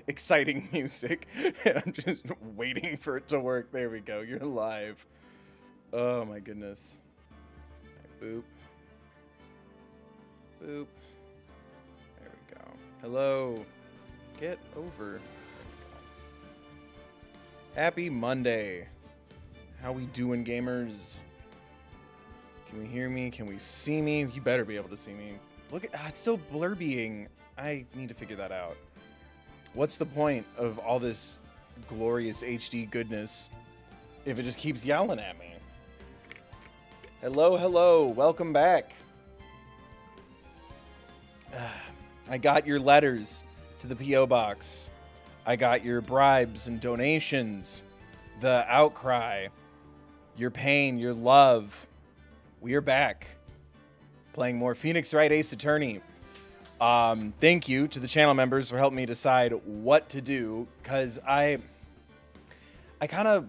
exciting music. And I'm just waiting for it to work. There we go. You're live. Oh my goodness. Boop. Boop. There we go. Hello. Get over. There we go. Happy Monday. How we doing, gamers? Can we hear me? Can we see me? You better be able to see me. Look at it's still blurbying. I need to figure that out. What's the point of all this glorious HD goodness if it just keeps yelling at me? Hello, hello. Welcome back. I got your letters to the P.O. box. I got your bribes and donations, the outcry, your pain, your love. We are back playing more Phoenix Wright Ace Attorney. Thank you to the channel members for helping me decide what to do, because I kind of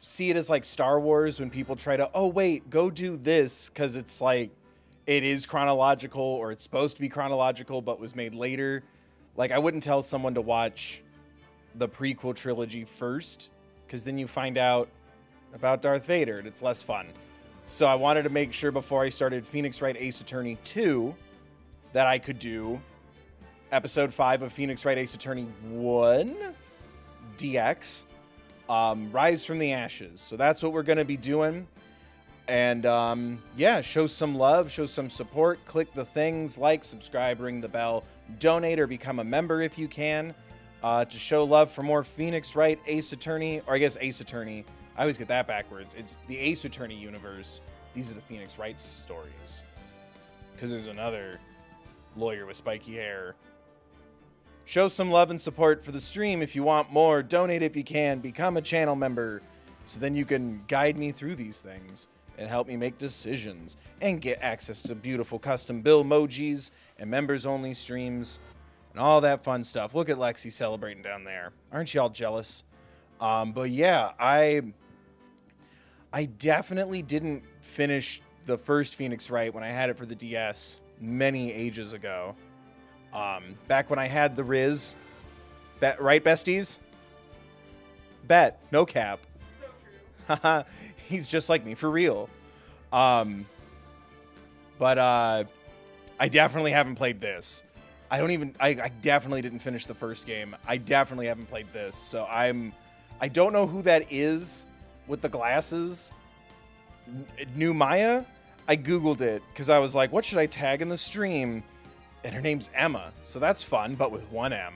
see it as like Star Wars when people try to, oh wait, go do this, because it's like it is chronological, or it's supposed to be chronological but was made later. Like, I wouldn't tell someone to watch the prequel trilogy first, because then you find out about Darth Vader and it's less fun. So I wanted to make sure before I started Phoenix Wright Ace Attorney 2 that I could do episode 5 of Phoenix Wright Ace Attorney 1 DX, Rise from the Ashes. So that's what we're going to be doing. And yeah, show some love, show some support, click the things, like, subscribe, ring the bell, donate, or become a member if you can, to show love for more Phoenix Wright Ace Attorney, or I guess Ace Attorney. I always get that backwards. It's the Ace Attorney universe. These are the Phoenix Wright stories. Because there's another lawyer with spiky hair. Show some love and support for the stream if you want more. Donate if you can. Become a channel member. So then you can guide me through these things and help me make decisions. And get access to beautiful custom bill emojis and members-only streams. And all that fun stuff. Look at Lexi celebrating down there. Aren't y'all jealous? But yeah, I definitely didn't finish the first Phoenix Wright when I had it for the DS many ages ago. Back when I had the Riz. Right, besties? Bet. No cap. So true. Haha. He's just like me, for real. But I definitely haven't played this. I definitely didn't finish the first game. I definitely haven't played this. So I don't know who that is with the glasses. New Maya? I Googled it because I was like, what should I tag in the stream? And her name's Emma. So that's fun, but with one M.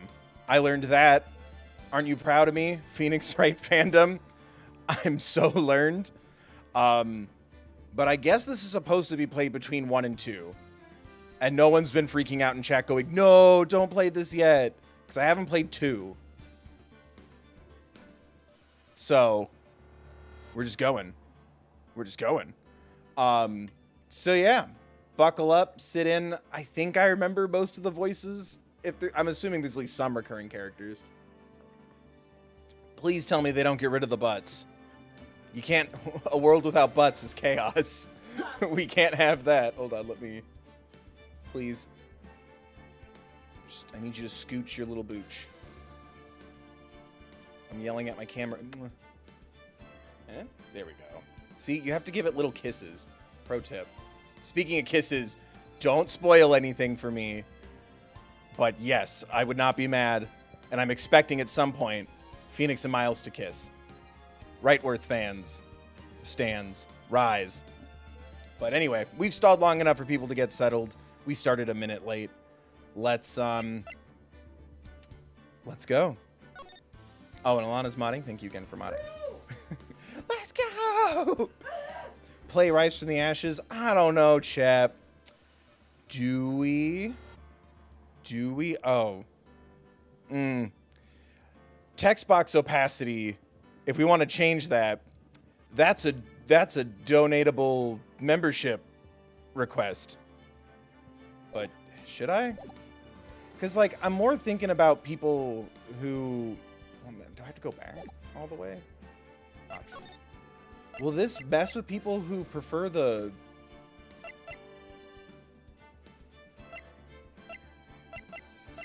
I learned that. Aren't you proud of me, Phoenix Wright fandom? I'm so learned. But I guess this is supposed to be played between 1 and 2. And no one's been freaking out in chat going, no, don't play this yet. Because I haven't played 2. So, we're just going. We're just going. So yeah, buckle up, sit in. I think I remember most of the voices. I'm assuming there's at least some recurring characters. Please tell me they don't get rid of the butts. You can't. A world without butts is chaos. We can't have that. Hold on, let me. Please. I need you to scooch your little booch. I'm yelling at my camera. Eh? There we go. See, you have to give it little kisses. Pro tip. Speaking of kisses, don't spoil anything for me. But yes, I would not be mad. And I'm expecting at some point Phoenix and Miles to kiss. Wrightworth fans. Stands. Rise. But anyway, we've stalled long enough for people to get settled. We started a minute late. Let's go. Oh, and Alana's modding. Thank you again for modding. Let's go! Play Rise from the Ashes? I don't know, chap. Do we? Oh. Text box opacity. If we want to change that, that's a donatable membership request. But should I? Because, like, I'm more thinking about people who... Do I have to go back all the way? Options. Will this mess with people who prefer the...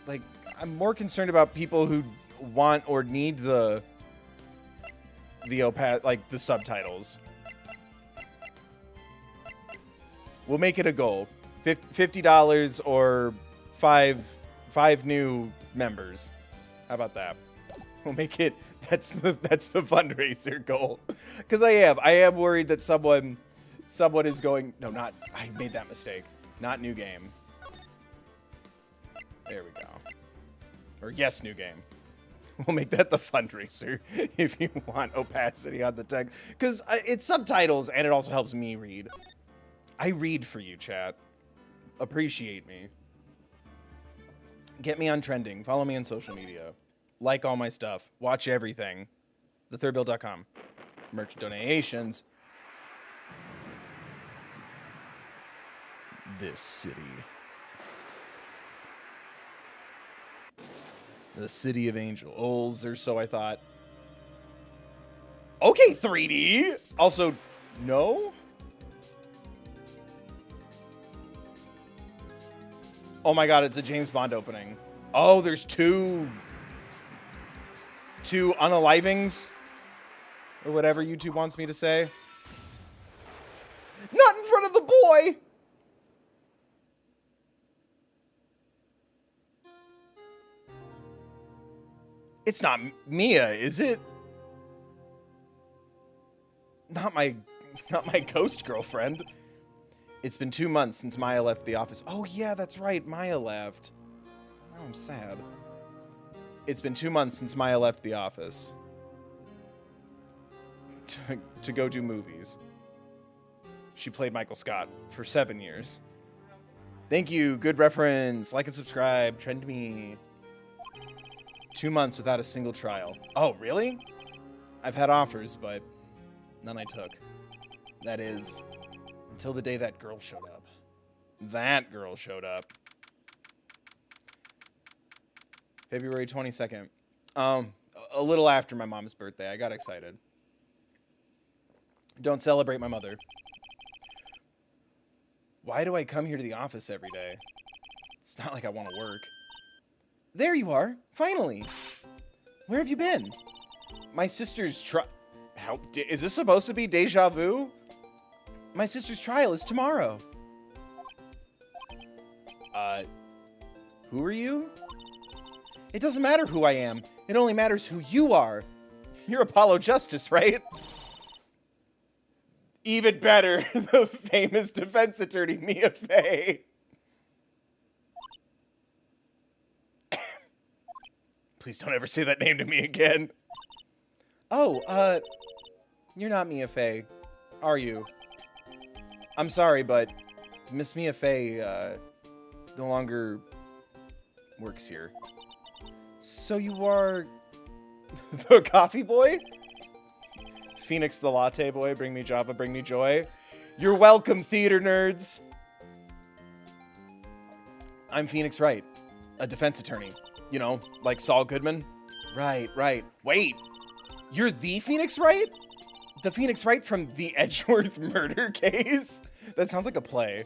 Like, I'm more concerned about people who want or need the like the subtitles. We'll make it a goal. $50 or five new members. How about that? We'll make it. That's the fundraiser goal. Because I am worried that someone is going. No, not. I made that mistake. Not new game. There we go. Or yes, new game. We'll make that the fundraiser if you want opacity on the text. Because it's subtitles and it also helps me read. I read for you, chat. Appreciate me. Get me on trending. Follow me on social media. Like all my stuff. Watch everything. thethirdbill.com. Merch donations. This city. The city of angels, or so I thought. Okay, 3D. Also, no. Oh my god, it's a James Bond opening. Oh, there's two unalivings, or whatever YouTube wants me to say. Not in front of the boy. It's not Mia, is it? Not my ghost girlfriend. It's been 2 months since Maya left the office. Oh yeah, that's right, Maya left. Now I'm sad. It's been 2 months since Maya left the office. To go do movies. She played Michael Scott for 7 years. Thank you, good reference. Like and subscribe, trend me. 2 months without a single trial. Oh, really? I've had offers, but none I took. That is, until the day that girl showed up. That girl showed up. February 22nd. A little after my mom's birthday. I got excited. Don't celebrate my mother. Why do I come here to the office every day? It's not like I want to work. There you are, finally. Where have you been? My sister's How is this supposed to be deja vu? My sister's trial is tomorrow. Who are you? It doesn't matter who I am. It only matters who you are. You're Apollo Justice, right? Even better, the famous defense attorney, Mia Fey. Please don't ever say that name to me again. Oh, you're not Mia Fey, are you? I'm sorry, but Miss Mia Fey, no longer works here. So you are the coffee boy? Phoenix the latte boy, bring me Java, bring me joy. You're welcome, theater nerds. I'm Phoenix Wright, a defense attorney. You know, like Saul Goodman? Right. Wait, you're the Phoenix Wright? The Phoenix Wright from the Edgeworth murder case? That sounds like a play.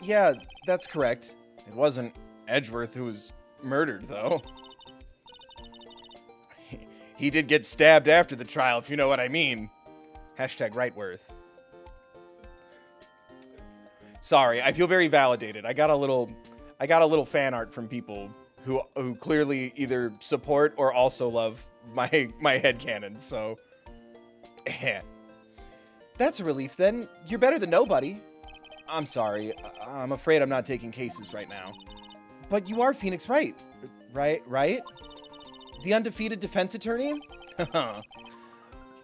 Yeah, that's correct. It wasn't Edgeworth who was murdered, though. He did get stabbed after the trial, if you know what I mean. Hashtag Wrightworth. Sorry, I feel very validated. I got a little fan art from people who clearly either support or also love my headcanon, so that's a relief then. You're better than nobody. I'm sorry. I'm afraid I'm not taking cases right now. But you are Phoenix Wright, right? The undefeated defense attorney?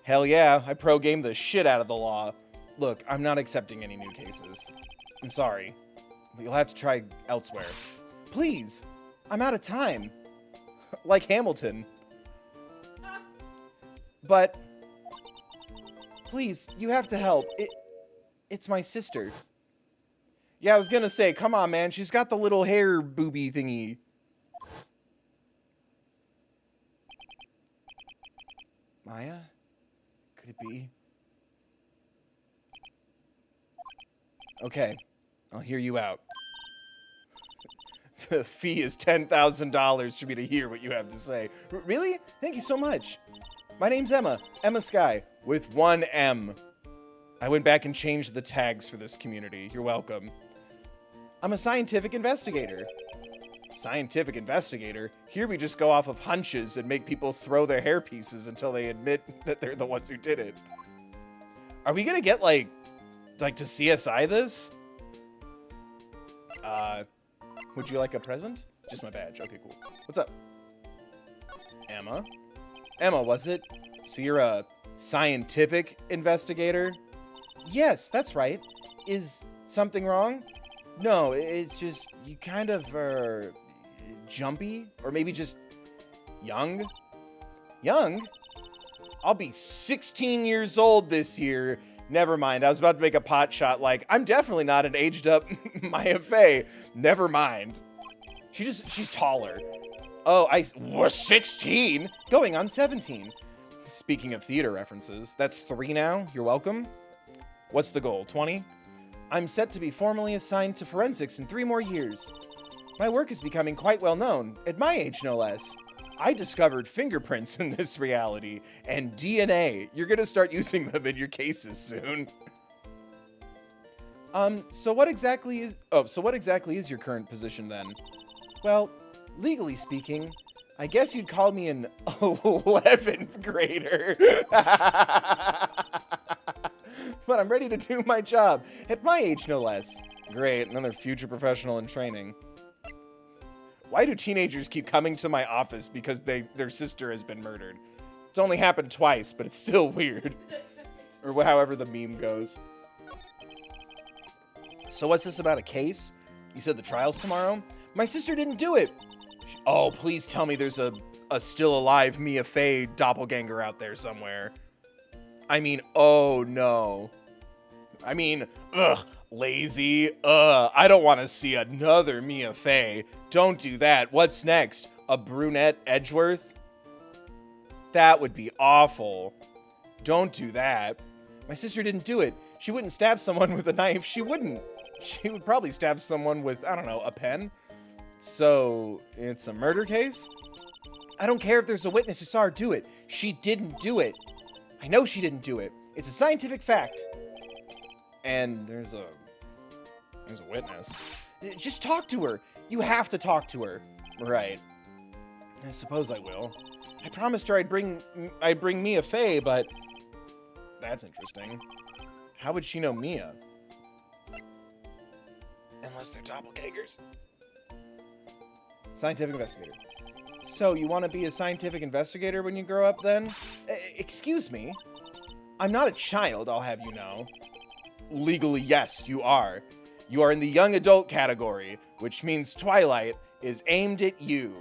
Hell yeah, I pro-game the shit out of the law. Look, I'm not accepting any new cases. I'm sorry. You'll have to try elsewhere. Please, I'm out of time. Like Hamilton. But, please, you have to help. It's my sister. Yeah, I was gonna say, come on, man. She's got the little hair booby thingy. Maya? Could it be? Okay, I'll hear you out. The fee is $10,000 for me to hear what you have to say. Really? Thank you so much. My name's Emma. Emma Sky, with one M. I went back and changed the tags for this community. You're welcome. I'm a scientific investigator. Scientific investigator? Here we just go off of hunches and make people throw their hair pieces until they admit that they're the ones who did it. Are we gonna get, like to CSI this? Would you like a present? Just my badge. Okay, cool. What's up? Emma? Emma, was it? So you're a scientific investigator? Yes, that's right. Is something wrong? No, it's just you kind of are jumpy, or maybe just young. Young? I'll be 16 years old this year. Never mind. I was about to make a pot shot like, I'm definitely not an aged up Maya Fey. Never mind. She's taller. Oh, we're 16? Going on 17. Speaking of theater references, that's 3 now. You're welcome. What's the goal, 20? I'm set to be formally assigned to forensics in 3 more years. My work is becoming quite well known, at my age no less. I discovered fingerprints in this reality, and DNA. You're gonna start using them in your cases soon. So what exactly is your current position then? Well, legally speaking, I guess you'd call me an 11th grader. But I'm ready to do my job, at my age no less. Great, another future professional in training. Why do teenagers keep coming to my office because their sister has been murdered? It's only happened twice, but it's still weird. Or however the meme goes. So what's this about a case? You said the trial's tomorrow? My sister didn't do it. Oh, please tell me there's a still alive Mia Fey doppelganger out there somewhere. I mean, oh no. I mean, lazy. I don't want to see another Mia Fey. Don't do that. What's next? A brunette Edgeworth? That would be awful. Don't do that. My sister didn't do it. She wouldn't stab someone with a knife. She wouldn't. She would probably stab someone with, I don't know, a pen. So, it's a murder case? I don't care if there's a witness who saw her do it. She didn't do it. I know she didn't do it. It's a scientific fact. And there's a witness. Just talk to her. You have to talk to her. Right. I suppose I will. I promised her I'd bring Mia Fey, but that's interesting. How would she know Mia? Unless they're doppelgangers. Scientific investigator. So, you want to be a scientific investigator when you grow up, then? Excuse me? I'm not a child, I'll have you know. Legally, yes, you are. You are in the young adult category, which means Twilight is aimed at you.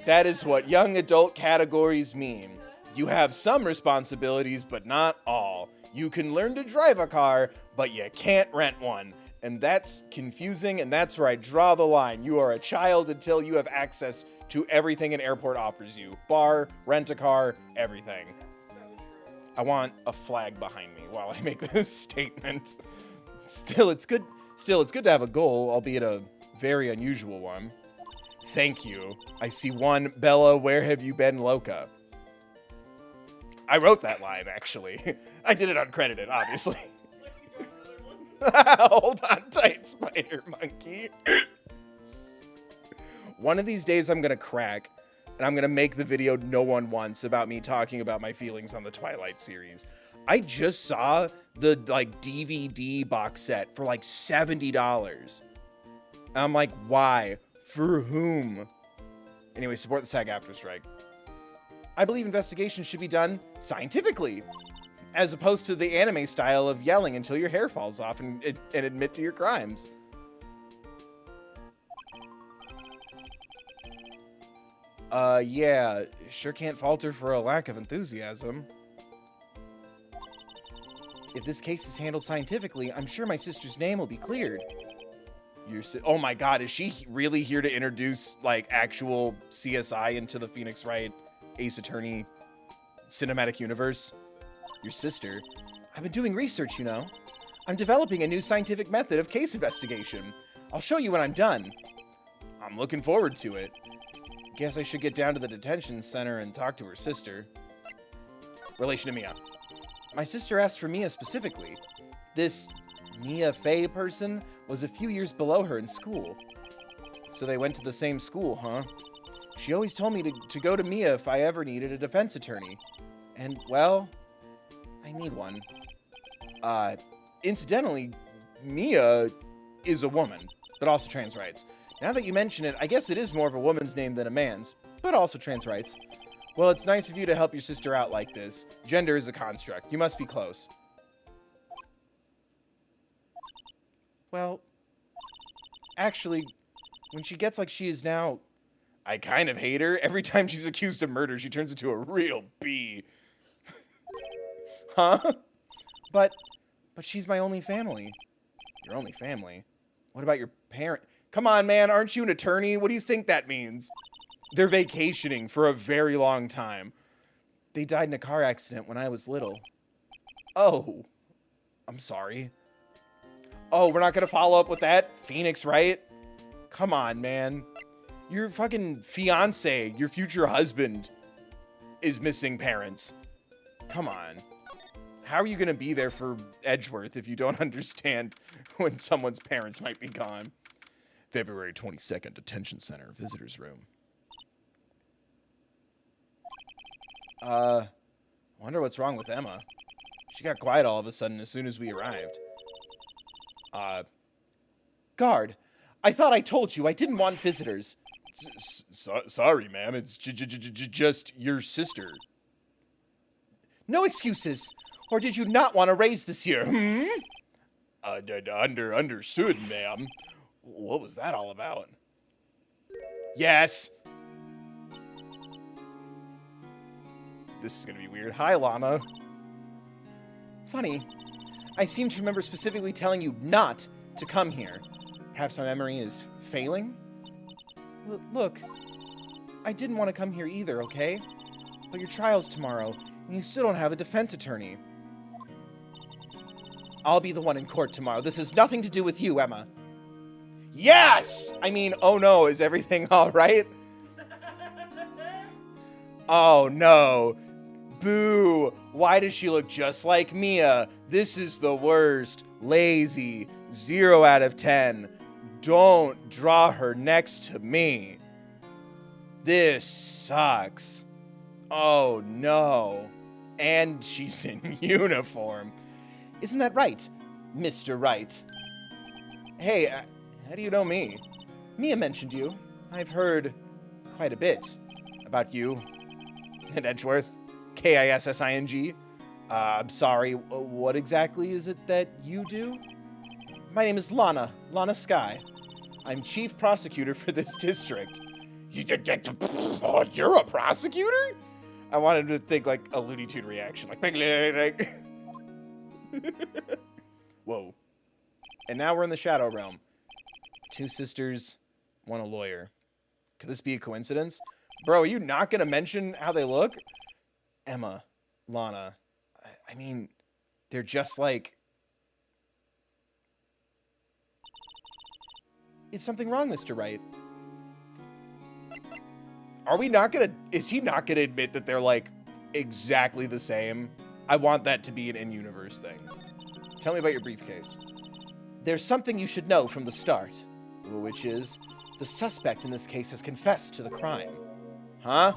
That is what young adult categories mean. You have some responsibilities, but not all. You can learn to drive a car, but you can't rent one. And that's confusing, and that's where I draw the line. You are a child until you have access to everything an airport offers you. Bar, rent a car, everything. I want a flag behind me while I make this statement. Still, it's good to have a goal, albeit a very unusual one. Thank you. I see one. Bella, where have you been, Loca? I wrote that line, actually. I did it uncredited, obviously. Hold on tight, spider monkey. One of these days I'm gonna crack, and I'm gonna make the video no one wants about me talking about my feelings on the Twilight series. I just saw the DVD box set for $70. And I'm like, why? For whom? Anyway, support the SAG-AFTRA strike. I believe investigations should be done scientifically, as opposed to the anime style of yelling until your hair falls off and admit to your crimes. Yeah, sure can't falter for a lack of enthusiasm. If this case is handled scientifically, I'm sure my sister's name will be cleared. Oh my god, is she really here to introduce, actual CSI into the Phoenix Wright Ace Attorney cinematic universe? Your sister? I've been doing research, you know. I'm developing a new scientific method of case investigation. I'll show you when I'm done. I'm looking forward to it. Guess I should get down to the detention center and talk to her sister. Relation to Mia. My sister asked for Mia specifically. This Mia Fey person was a few years below her in school. So they went to the same school, huh? She always told me to go to Mia if I ever needed a defense attorney. And, well, I need one. Incidentally, Mia is a woman, but also trans rights. Now that you mention it, I guess it is more of a woman's name than a man's, but also trans rights. Well, it's nice of you to help your sister out like this. Gender is a construct. You must be close. Well, actually, when she gets like she is now, I kind of hate her. Every time she's accused of murder, she turns into a real bee. Huh? But she's my only family. Your only family? What about your parent? Come on, man. Aren't you an attorney? What do you think that means? They're vacationing for a very long time. They died in a car accident when I was little. Oh. I'm sorry. Oh, we're not going to follow up with that? Phoenix, right? Come on, man. Your fucking fiance, your future husband, is missing parents. Come on. How are you going to be there for Edgeworth if you don't understand when someone's parents might be gone? February 22nd, Detention Center, Visitor's Room. Wonder what's wrong with Emma. She got quiet all of a sudden as soon as we arrived. Guard, I thought I told you I didn't want visitors. Sorry, ma'am. It's just your sister. No excuses. Or did you not want to raise this year? Understood, ma'am. What was that all about? Yes. This is going to be weird. Hi, Lana. Funny. I seem to remember specifically telling you not to come here. Perhaps my memory is failing? Look, I didn't want to come here either, okay? But your trial's tomorrow, and you still don't have a defense attorney. I'll be the one in court tomorrow. This has nothing to do with you, Emma. Yes! I mean, oh no, is everything all right? Oh no. Boo. Why does she look just like Mia? This is the worst. Lazy. 0 out of 10. Don't draw her next to me. This sucks. Oh no. And she's in uniform. Isn't that right, Mr. Wright? Hey, how do you know me? Mia mentioned you. I've heard quite a bit about you and Edgeworth. Kissing. I'm sorry, what exactly is it that you do? My name is Lana Sky. I'm chief prosecutor for this district. You're a prosecutor? I wanted to think like a Looney Tune reaction, like whoa. And now we're in the Shadow Realm. 2 sisters, 1 a lawyer. Could this be a coincidence? Bro, are you not gonna mention how they look? Emma, Lana. I mean, they're just like... Is something wrong, Mr. Wright? Are we not gonna... Is he not gonna admit that they're, like, exactly the same? I want that to be an in-universe thing. Tell me about your briefcase. There's something you should know from the start, which is the suspect in this case has confessed to the crime. Huh?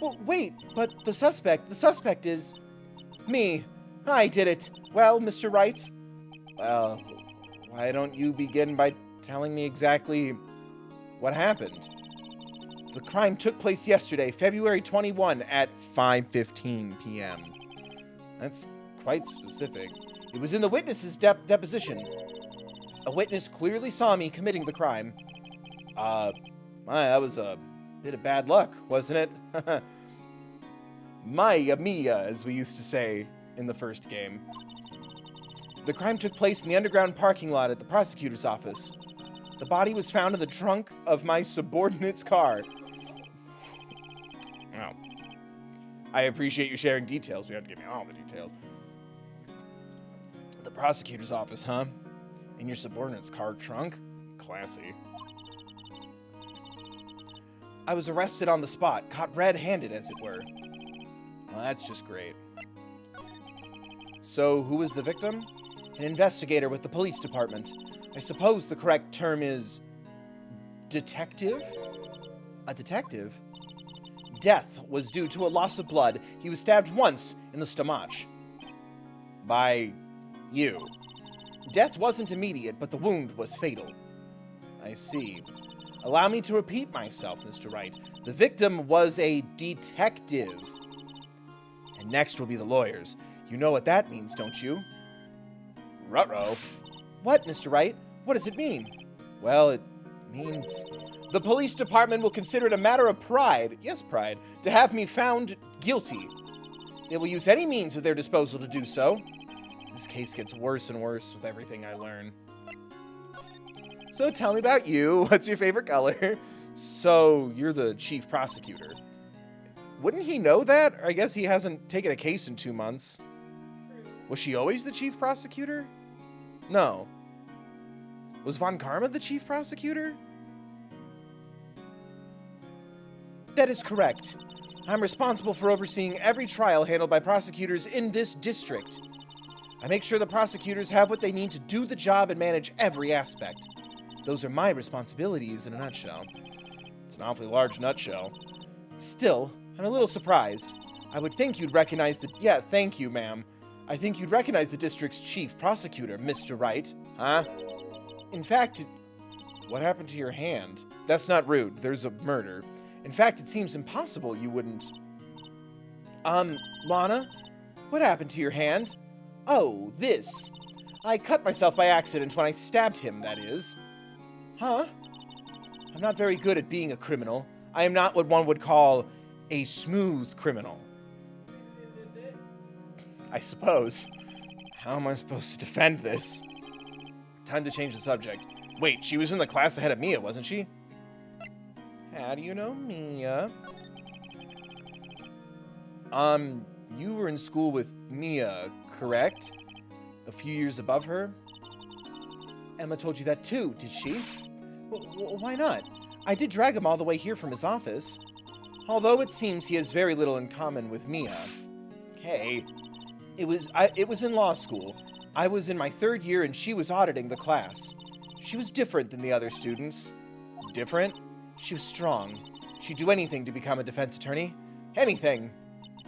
Well, wait, but the suspect is... me. I did it. Well, Mr. Wright? Well, why don't you begin by telling me exactly what happened? The crime took place yesterday, February 21 at 5:15 p.m. That's quite specific. It was in the witness's deposition. A witness clearly saw me committing the crime. That was a bit of bad luck, wasn't it? Maya Mia, as we used to say in the first game. The crime took place in the underground parking lot at the prosecutor's office. The body was found in the trunk of my subordinate's car. Wow. I appreciate you sharing details. You have to give me all the details. The prosecutor's office, huh? In your subordinate's car trunk? Classy. I was arrested on the spot, caught red-handed, as it were. Well, that's just great. So, who was the victim? An investigator with the police department. I suppose the correct term is... detective? A detective? Death was due to a loss of blood. He was stabbed once in the stomach. By... you. Death wasn't immediate, but the wound was fatal. I see. Allow me to repeat myself, Mr. Wright. The victim was a detective. And next will be the lawyers. You know what that means, don't you? Ruh-roh. What, Mr. Wright? What does it mean? Well, it means... the police department will consider it a matter of pride, yes, pride, to have me found guilty. They will use any means at their disposal to do so. This case gets worse and worse with everything I learn. So tell me about you. What's your favorite color? So, you're the chief prosecutor. Wouldn't he know that? I guess he hasn't taken a case in 2 months. Was she always the chief prosecutor? No. Was Von Karma the chief prosecutor? That is correct. I'm responsible for overseeing every trial handled by prosecutors in this district. I make sure the prosecutors have what they need to do the job and manage every aspect. Those are my responsibilities in a nutshell. It's an awfully large nutshell. Still, I'm a little surprised. I would think you'd recognize the... Yeah, thank you, ma'am. I think you'd recognize the district's chief prosecutor, Mr. Wright. Huh? In fact, what happened to your hand? That's not rude. There's a murder. In fact, it seems impossible you wouldn't... Lana? What happened to your hand? Oh, this. I cut myself by accident when I stabbed him, that is. Huh? I'm not very good at being a criminal. I am not what one would call a smooth criminal. I suppose. How am I supposed to defend this? Time to change the subject. Wait, she was in the class ahead of Mia, wasn't she? How do you know Mia? You were in school with Mia, correct? A few years above her? Emma told you that too, did she? Why not? I did drag him all the way here from his office. Although it seems he has very little in common with Mia. Okay. It was in law school. I was in my 3rd year and she was auditing the class. She was different than the other students. Different? She was strong. She'd do anything to become a defense attorney. Anything.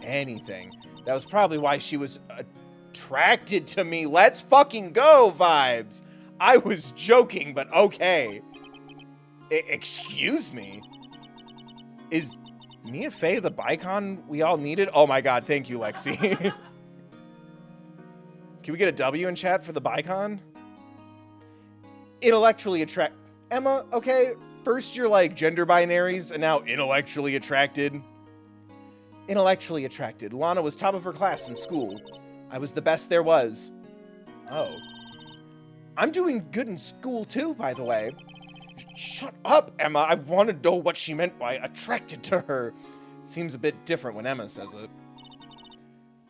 Anything. That was probably why she was attracted to me. Let's fucking go vibes. I was joking, but okay. Excuse me? Is Mia Fey the bicon we all needed? Oh my god, thank you, Lexi. Can we get a W in chat for the bicon? Intellectually attract... Emma, okay, first you're like gender binaries, and now intellectually attracted. Intellectually attracted. Lana was top of her class in school. I was the best there was. Oh. I'm doing good in school too, by the way. Shut up, Emma. I want to know what she meant by attracted to her. It seems a bit different when Emma says it.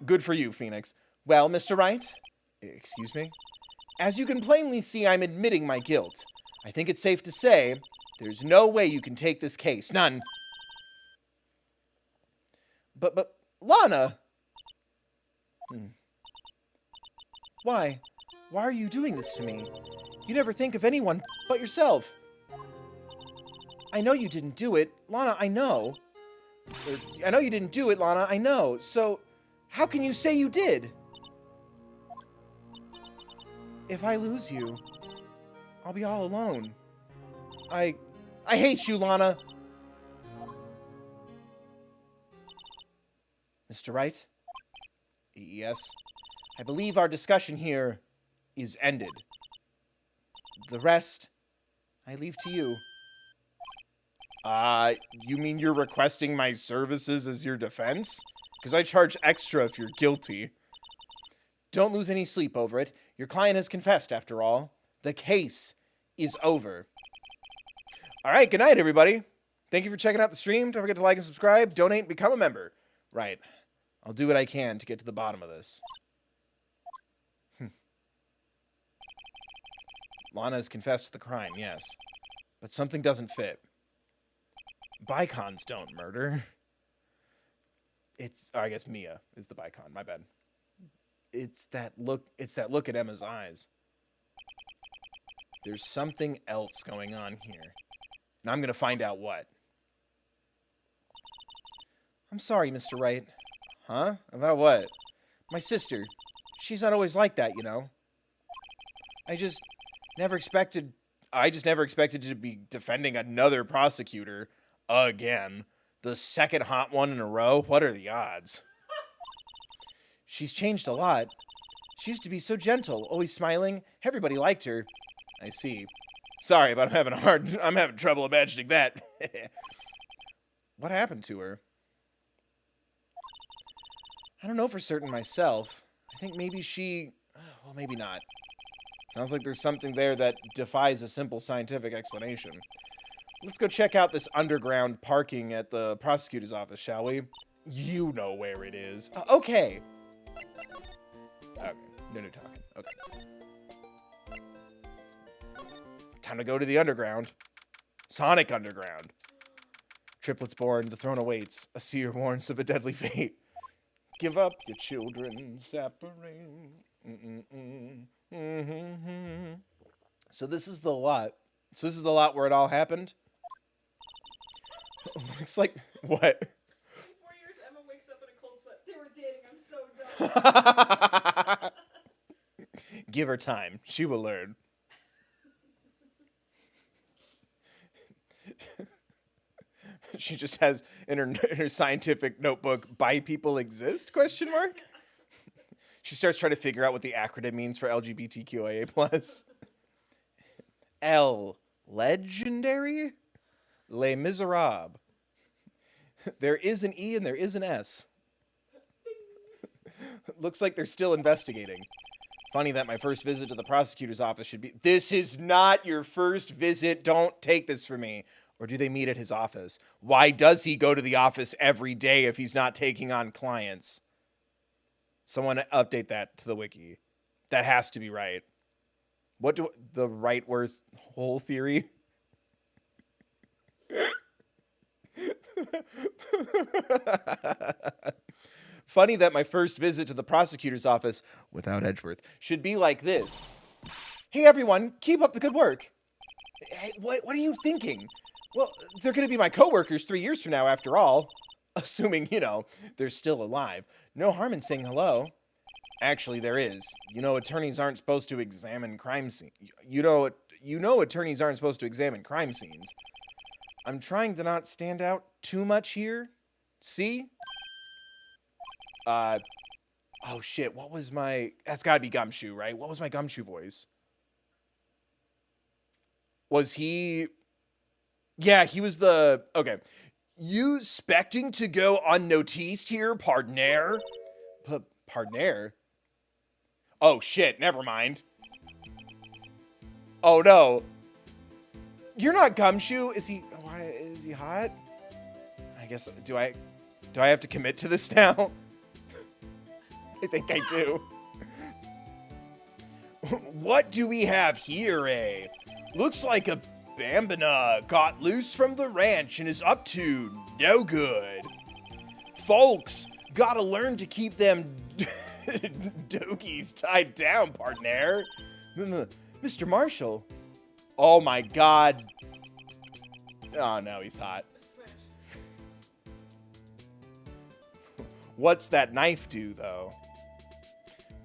Good for you, Phoenix. Well, Mr. Wright? Excuse me? As you can plainly see, I'm admitting my guilt. I think it's safe to say there's no way you can take this case. None. But, Lana! Why? Why are you doing this to me? You never think of anyone but yourself. I know you didn't do it. Lana, I know. I know you didn't do it, Lana, I know. So, how can you say you did? If I lose you, I'll be all alone. I hate you, Lana. Mr. Wright? Yes? I believe our discussion here is ended. The rest, I leave to you. You mean you're requesting my services as your defense? Because I charge extra if you're guilty. Don't lose any sleep over it. Your client has confessed, after all. The case is over. All right, good night, everybody. Thank you for checking out the stream. Don't forget to like and subscribe, donate, and become a member. Right. I'll do what I can to get to the bottom of this. Lana has confessed to the crime, yes. But something doesn't fit. Bicons don't murder. Or I guess Mia is the bicon. My bad. It's that look in Emma's eyes. There's something else going on here. And I'm going to find out what. I'm sorry, Mr. Wright. Huh? About what? My sister. She's not always like that, you know. I just never expected to be defending another prosecutor again. The second hot one in a row. What are the odds? She's changed a lot. She used to be so gentle, always smiling. Everybody liked her. I see. Sorry, but I'm having trouble imagining that. What happened to her? I don't know for certain myself. I think maybe well, maybe not. Sounds like there's something there that defies a simple scientific explanation. Let's go check out this underground parking at the prosecutor's office, shall we? You know where it is. Okay. Okay, no talking. Okay. Time to go to the underground. Sonic Underground. Triplets born, the throne awaits. A seer warns of a deadly fate. Give up your children, separate. So this is the lot. So this is the lot where it all happened? Looks like... What? 4 years, Emma wakes up in a cold sweat. They were dating, I'm so dumb. Give her time. She will learn. She just has in her scientific notebook, "Bi people exist?" ? She starts trying to figure out what the acronym means for LGBTQIA+. L. Legendary? Les Miserables. There is an E and there is an S. Looks like they're still investigating. Funny that my first visit to the prosecutor's office should be... This is not your first visit. Don't take this from me. Or do they meet at his office? Why does he go to the office every day if he's not taking on clients? Someone update that to the wiki. That has to be right. What do the Wrightworth whole theory? Funny that my first visit to the prosecutor's office without Edgeworth should be like this. Hey everyone, keep up the good work. Hey, what are you thinking? Well, they're going to be my coworkers 3 years from now after all. Assuming, they're still alive. No harm in saying hello. Actually, there is. Attorneys aren't supposed to examine crime scenes. Attorneys aren't supposed to examine crime scenes. I'm trying to not stand out too much here. See? Oh shit, what was that's gotta be Gumshoe, right? What was my Gumshoe voice? Was he... Yeah, he was okay. You expecting to go unnoticed here, partner? Partner? Oh shit, never mind. Oh no. You're not Gumshoe? Is he hot? I guess, do I have to commit to this now? I think I do. What do we have here, eh? Looks like a Bambina got loose from the ranch and is up to no good. Folks, gotta learn to keep them dogies tied down, partner. Mr. Marshall. Oh my god. Oh no, he's hot. What's that knife do, though?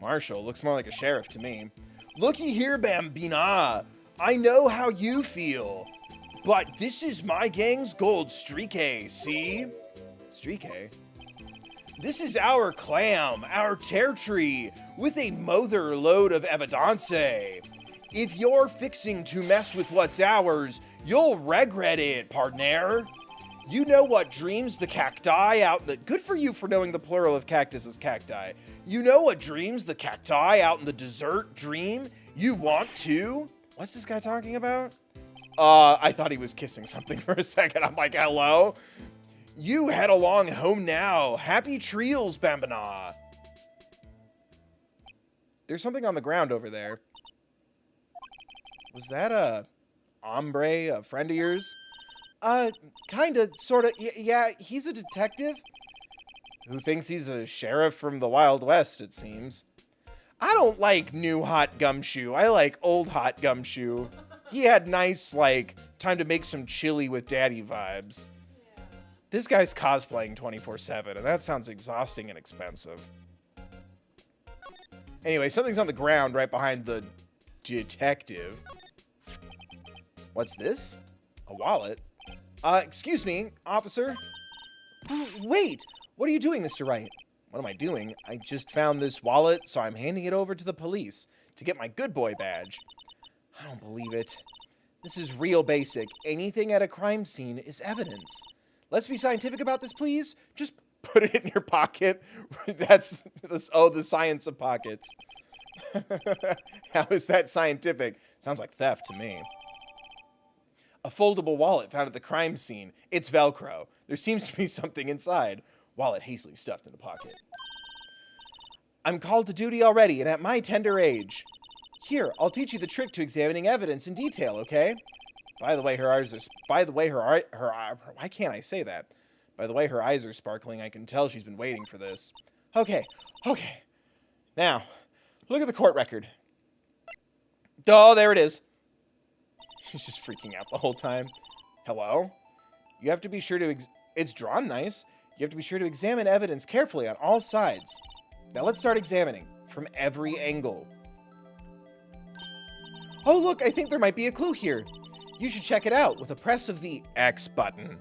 Marshall looks more like a sheriff to me. Looky here, Bambina. I know how you feel, but this is my gang's gold streaky, see? Streaky? This is our clam, our tear tree, with a mother load of evidence. If you're fixing to mess with what's ours, you'll regret it, partner. You know what dreams the cacti out in the... Good for you for knowing the plural of cactus is cacti. You know what dreams the cacti out in the desert dream? You want to... What's this guy talking about? I thought he was kissing something for a second. I'm like, hello? You head along home now. Happy trails, Bambina. There's something on the ground over there. Was that a hombre, a friend of yours? Kinda, sorta, yeah, he's a detective who thinks he's a sheriff from the Wild West, it seems. I don't like new Hot Gumshoe. I like old Hot Gumshoe. He had nice, like, time to make some chili with daddy vibes. Yeah. This guy's cosplaying 24/7, and that sounds exhausting and expensive. Anyway, something's on the ground right behind the detective. What's this? A wallet? Excuse me, officer. Wait! What are you doing, Mr. Wright? What am I doing? I just found this wallet, so I'm handing it over to the police to get my good boy badge. I don't believe it. This is real basic. Anything at a crime scene is evidence. Let's be scientific about this, please. Just put it in your pocket. That's the science of pockets. How is that scientific? Sounds like theft to me. A foldable wallet found at the crime scene. It's Velcro. There seems to be something inside. Wallet hastily stuffed in the pocket. I'm called to duty already, and at my tender age. Here, I'll teach you the trick to examining evidence in detail, okay? By the way, her eyes are... Why can't I say that? By the way, her eyes are sparkling. I can tell she's been waiting for this. Okay. Now, look at the court record. Oh, there it is. She's just freaking out the whole time. Hello? You have to be sure to... It's drawn nice. You have to be sure to examine evidence carefully on all sides. Now let's start examining from every angle. Oh, look, I think there might be a clue here. You should check it out with a press of the X button.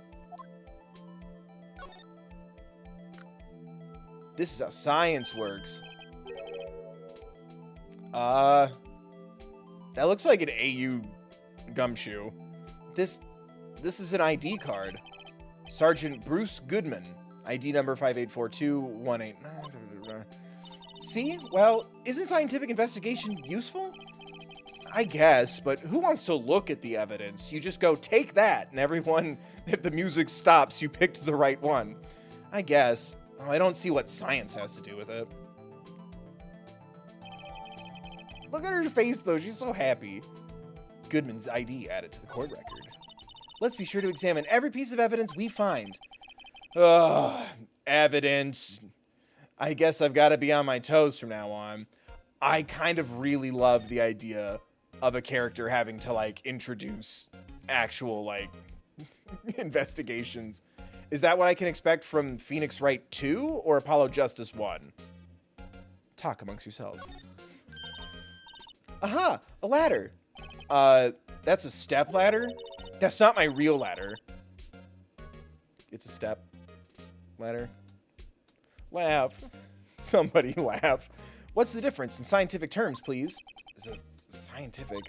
This is how science works. That looks like an AU gumshoe. This is an ID card. Sergeant Bruce Goodman, ID number 584218. See? Well, isn't scientific investigation useful? I guess, but who wants to look at the evidence? You just go, take that, and everyone, if the music stops, you picked the right one. I guess. Oh, I don't see what science has to do with it. Look at her face, though. She's so happy. Goodman's ID added to the court record. Let's be sure to examine every piece of evidence we find. Ugh, evidence. I guess I've got to be on my toes from now on. I kind of really love the idea of a character having to, like, introduce actual, like, investigations. Is that what I can expect from Phoenix Wright 2 or Apollo Justice 1? Talk amongst yourselves. Aha! A ladder. That's a step ladder? That's not my real ladder. It's a step ladder. Laugh. Somebody laugh. What's the difference in scientific terms, please? Scientific.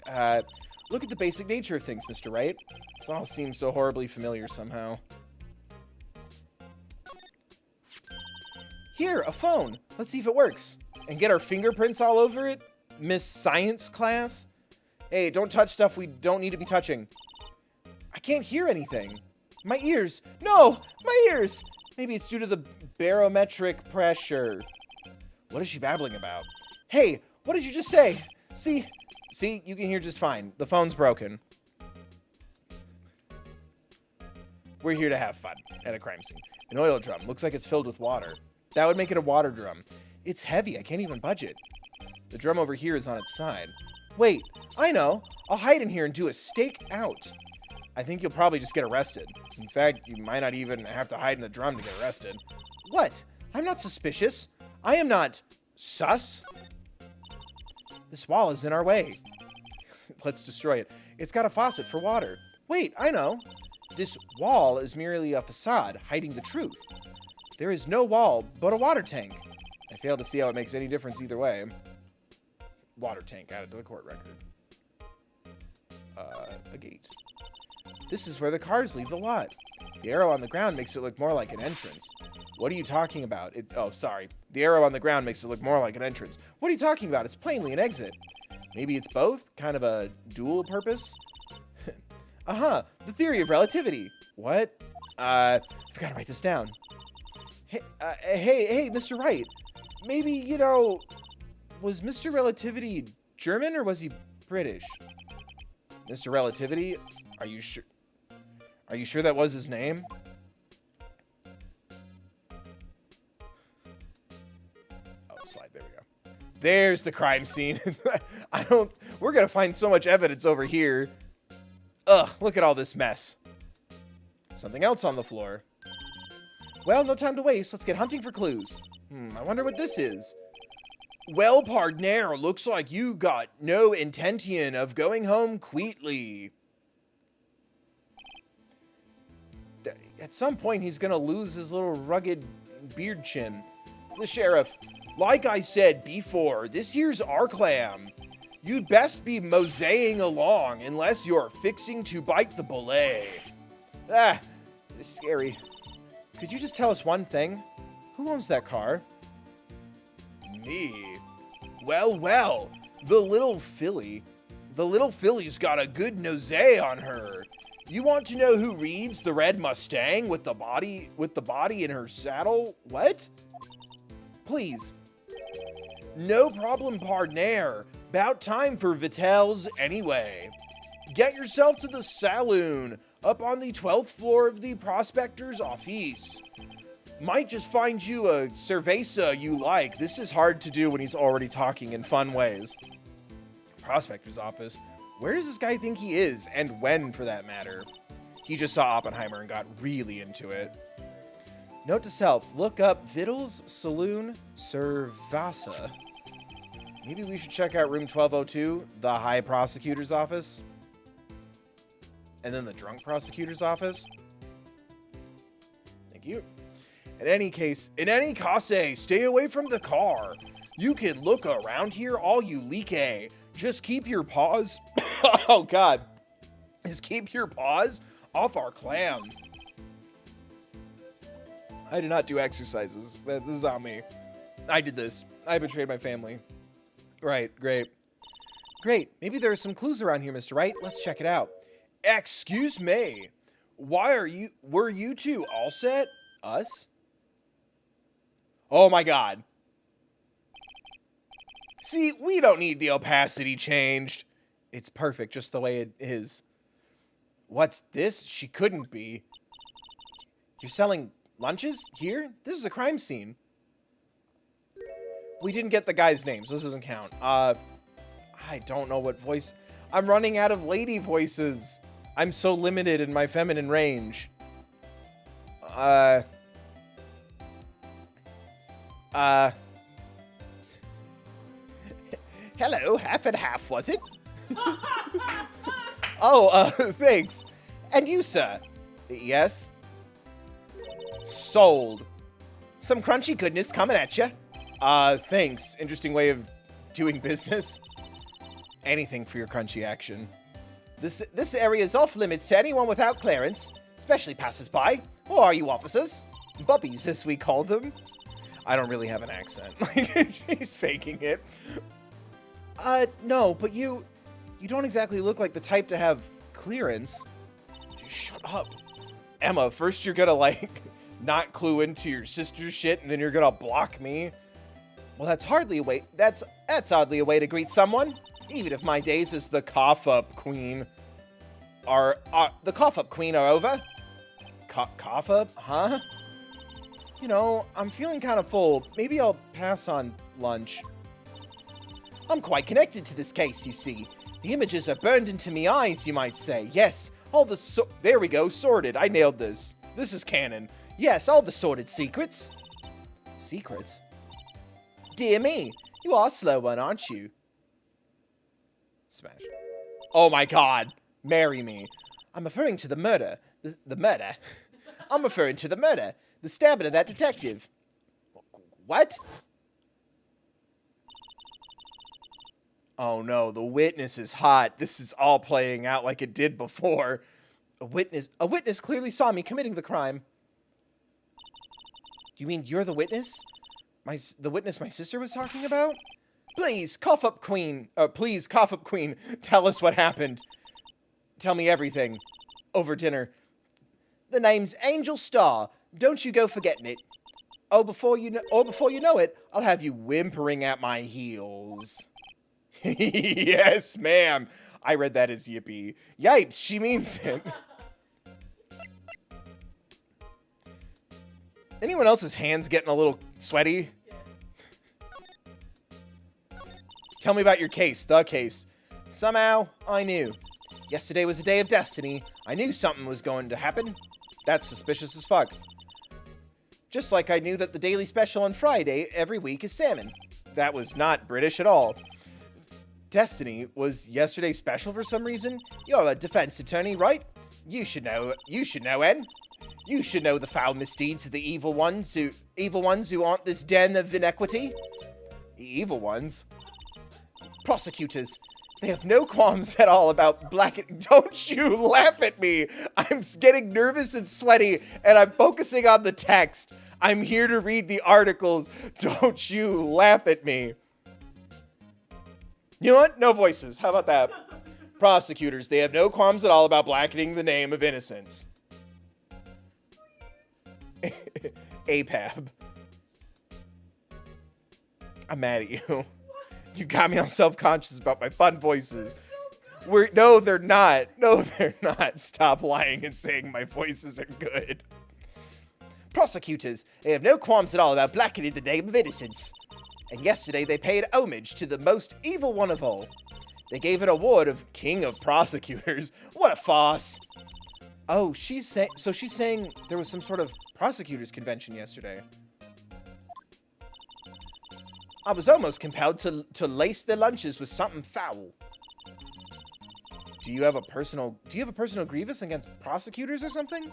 Look at the basic nature of things, Mr. Wright. This all seems so horribly familiar somehow. Here, a phone. Let's see if it works. And get our fingerprints all over it? Miss Science class? Hey, don't touch stuff we don't need to be touching. I can't hear anything. My ears. No, my ears. Maybe it's due to the barometric pressure. What is she babbling about? Hey, what did you just say? See, you can hear just fine. The phone's broken. We're here to have fun at a crime scene. An oil drum. Looks like it's filled with water. That would make it a water drum. It's heavy. I can't even budge it. The drum over here is on its side. Wait, I know. I'll hide in here and do a stake out. I think you'll probably just get arrested. In fact, you might not even have to hide in the drum to get arrested. What? I'm not suspicious. I am not sus. This wall is in our way. Let's destroy it. It's got a faucet for water. Wait, I know. This wall is merely a facade hiding the truth. There is no wall but a water tank. I fail to see how it makes any difference either way. Water tank added to the court record. A gate. This is where the cars leave the lot. The arrow on the ground makes it look more like an entrance. What are you talking about? Oh, sorry. The arrow on the ground makes it look more like an entrance. What are you talking about? It's plainly an exit. Maybe it's both? Kind of a dual purpose? Uh-huh. The theory of relativity. What? I've got to write this down. Hey, Mr. Wright. Maybe, you know, was Mr. Relativity German or was he British? Mr. Relativity? Are you Are you sure that was his name? Oh, slide. There we go. There's the crime scene. We're gonna find so much evidence over here. Ugh, look at all this mess. Something else on the floor. Well, no time to waste. Let's get hunting for clues. I wonder what this is. Well, partner, looks like you got no intention of going home quietly. At some point, he's gonna lose his little rugged beard chin. The sheriff, like I said before, this here's our clam. You'd best be moseying along unless you're fixing to bite the bullet. Ah, it's scary. Could you just tell us one thing? Who owns that car? Me. Well, the little filly. The little filly's got a good nose on her. You want to know who reads the red Mustang with the body in her saddle? What? Please. No problem, partner. About time for Vitels anyway. Get yourself to the saloon up on the 12th floor of the prospector's office. Might just find you a cerveza you like. This is hard to do when he's already talking in fun ways. Prospector's office. Where does this guy think he is? And when, for that matter? He just saw Oppenheimer and got really into it. Note to self, look up Vittles Saloon Cerveza. Maybe we should check out room 1202, the High Prosecutor's office. And then the Drunk Prosecutor's office. Thank you. In any case, stay away from the car. You can look around here all you like. Just keep your paws... oh, God. Just keep your paws off our clam. I did not do exercises. This is on me. I did this. I betrayed my family. Right, great. Great. Maybe there are some clues around here, Mr. Wright. Let's check it out. Excuse me. Were you two all set? Us? Oh my God. See, we don't need the opacity changed. It's perfect just the way it is. What's this? She couldn't be. You're selling lunches here? This is a crime scene. We didn't get the guy's name, so this doesn't count. I don't know what voice. I'm running out of lady voices. I'm so limited in my feminine range. Hello, half and half, was it? Oh, thanks. And you, sir? Yes? Sold. Some crunchy goodness coming at you. Thanks. Interesting way of doing business. Anything for your crunchy action. This area is off limits to anyone without clearance, especially passers-by. Or are you officers? Bubbies, as we call them. I don't really have an accent. She's faking it. No, but you don't exactly look like the type to have clearance. Just shut up. Emma, first you're gonna, like, not clue into your sister's shit, and then you're gonna block me. Well, that's hardly a way, that's oddly a way to greet someone. Even if my days as the cough-up queen are over. Cough-up, huh? You know, I'm feeling kind of full. Maybe I'll pass on lunch. I'm quite connected to this case, you see. The images are burned into me eyes, you might say. Yes, all the there we go, sorted. I nailed this. This is canon. Yes, all the sordid secrets. Secrets? Dear me, you are a slow one, aren't you? Smash. Oh my God, marry me. I'm referring to the murder. The murder? I'm referring to the murder. The stabbing of that detective. What? Oh no, the witness is hot. This is all playing out like it did before. A witness clearly saw me committing the crime. You mean you're the witness? The witness my sister was talking about? Please, cough up queen. Please, cough up queen. Tell us what happened. Tell me everything. Over dinner. The name's Angel Star. Don't you go forgetting it. Before you know it, I'll have you whimpering at my heels. Yes, ma'am. I read that as yippee. Yipes, she means it. Anyone else's hands getting a little sweaty? Yes. Tell me about your case, the case. Somehow, I knew. Yesterday was a day of destiny. I knew something was going to happen. That's suspicious as fuck. Just like I knew that the daily special on Friday every week is salmon. That was not British at all. Destiny was yesterday's special for some reason. You're a defense attorney, right? You should know, Ed. You should know the foul misdeeds of the evil ones who haunt this den of inequity. The evil ones? Prosecutors. They have no qualms at all about Don't you laugh at me! I'm getting nervous and sweaty, and I'm focusing on the text. I'm here to read the articles. Don't you laugh at me. You know what? No voices. How about that? Prosecutors. They have no qualms at all about blackening the name of innocence. APAB. I'm mad at you. You got me all self-conscious about my fun voices. No, they're not. No, they're not. Stop lying and saying my voices are good. Prosecutors, they have no qualms at all about blackening the name of innocence. And yesterday they paid homage to the most evil one of all. They gave an award of King of Prosecutors. What a farce. Oh, she's saying there was some sort of prosecutors convention yesterday. I was almost compelled to lace their lunches with something foul. Do you have a personal grievance against prosecutors or something?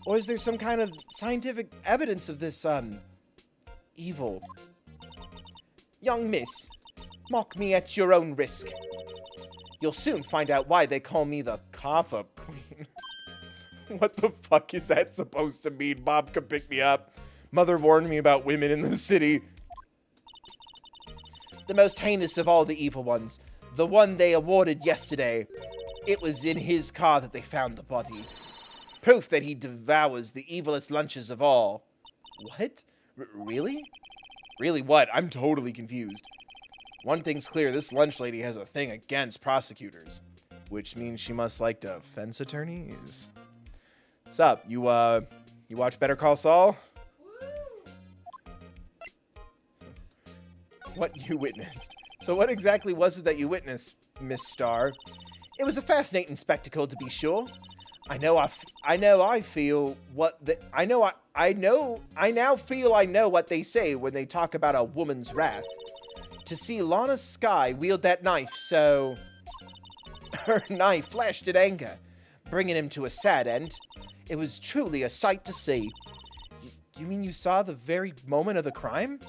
Or is there some kind of scientific evidence of this, evil? Young miss, mock me at your own risk. You'll soon find out why they call me the cough-up queen. What the fuck is that supposed to mean? Bob could pick me up. Mother warned me about women in the city. The most heinous of all the evil ones. The one they awarded yesterday. It was in his car that they found the body. Proof that he devours the evilest lunches of all. What? Really? Really what? I'm totally confused. One thing's clear, this lunch lady has a thing against prosecutors. Which means she must like defense attorneys. What's up? You watch Better Call Saul? What you witnessed. So what exactly was it that you witnessed, Miss Starr? It was a fascinating spectacle, to be sure. I now feel what they say when they talk about a woman's wrath. To see Lana Skye wield that knife so... Her knife flashed in anger, bringing him to a sad end. It was truly a sight to see. You mean you saw the very moment of the crime?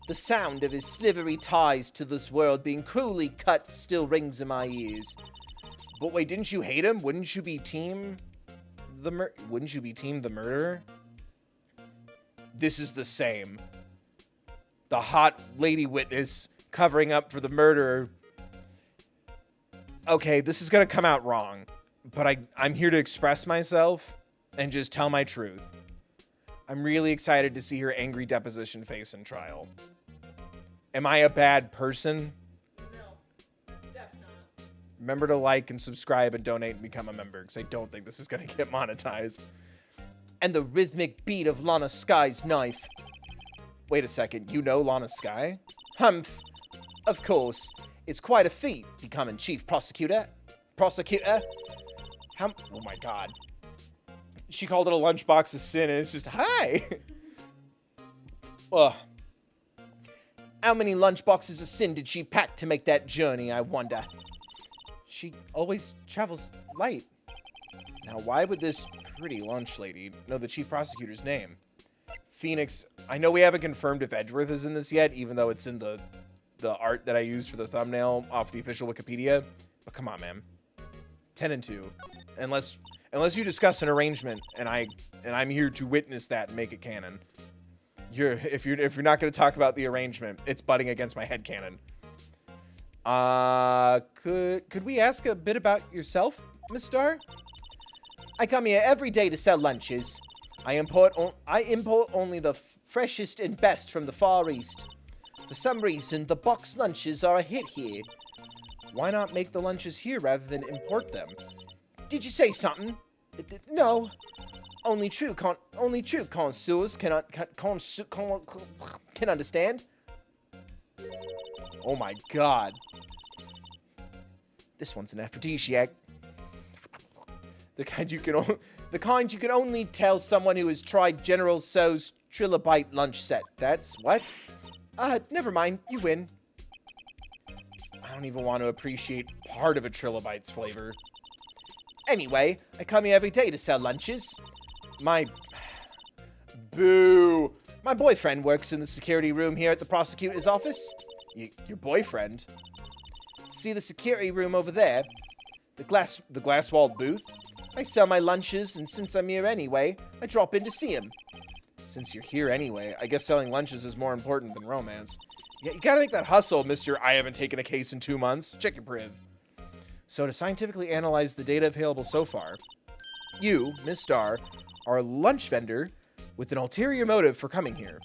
The sound of his slivery ties to this world being cruelly cut still rings in my ears. But wait, didn't you hate him? Wouldn't you be team the murderer? This is the same. The hot lady witness covering up for the murderer. Okay, this is gonna come out wrong, but I'm here to express myself and just tell my truth. I'm really excited to see her angry deposition face in trial. Am I a bad person? No, definitely not. Remember to like and subscribe and donate and become a member, because I don't think this is going to get monetized. And the rhythmic beat of Lana Skye's knife. Wait a second, you know Lana Skye? Humph. Of course. It's quite a feat, becoming chief prosecutor. Oh my god. She called it a lunchbox of sin, and it's just, hi! Ugh. How many lunchboxes of sin did she pack to make that journey, I wonder? She always travels light. Now, why would this pretty lunch lady know the chief prosecutor's name? Phoenix, I know we haven't confirmed if Edgeworth is in this yet, even though it's in the art that I used for the thumbnail off the official Wikipedia. But come on, man. 10 and 2. Unless you discuss an arrangement, and I'm here to witness that and make it canon. If you're not going to talk about the arrangement, it's butting against my headcanon. Could we ask a bit about yourself, Miss Starr? I come here every day to sell lunches. I import only the freshest and best from the Far East. For some reason, the box lunches are a hit here. Why not make the lunches here rather than import them? Did you say something? No. Only true connoisseurs can understand. Oh my god. This one's an aphrodisiac. The kind you can only tell someone who has tried General Tso's Trilobite lunch set. That's what? Never mind. You win. I don't even want to appreciate part of a Trilobite's flavor. Anyway, I come here every day to sell lunches. Boo! My boyfriend works in the security room here at the prosecutor's office. Your boyfriend? See the security room over there? The glass-walled booth? I sell my lunches, and since I'm here anyway, I drop in to see him. Since you're here anyway, I guess selling lunches is more important than romance. Yeah, you gotta make that hustle, Mr. I haven't taken a case in 2 months. Check your priv. So to scientifically analyze the data available so far, you, Miss Star, are a lunch vendor with an ulterior motive for coming here.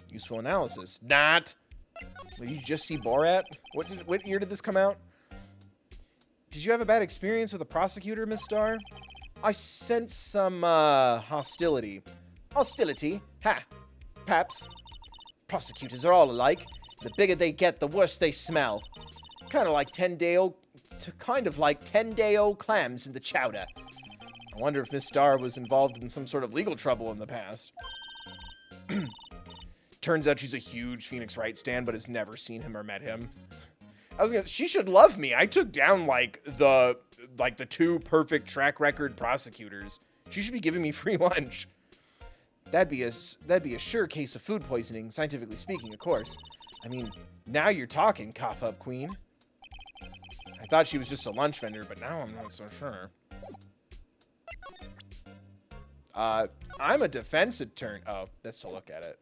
Useful analysis. Not. Did you just see Borat? What year did this come out? Did you have a bad experience with a prosecutor, Miss Star? I sense some, hostility. Hostility? Ha! Paps. Prosecutors are all alike. The bigger they get, the worse they smell. Kind of like 10-day-old clams in the chowder. I wonder if Miss Star was involved in some sort of legal trouble in the past. Turns out she's a huge Phoenix Wright stan, but has never seen him or met him. She should love me. I took down the 2 perfect track record prosecutors. She should be giving me free lunch. That'd be a sure case of food poisoning, scientifically speaking, of course. I mean, now you're talking, cough up queen. I thought she was just a lunch vendor, but now I'm not so sure. I'm a defense attorney. Oh, that's to look at it.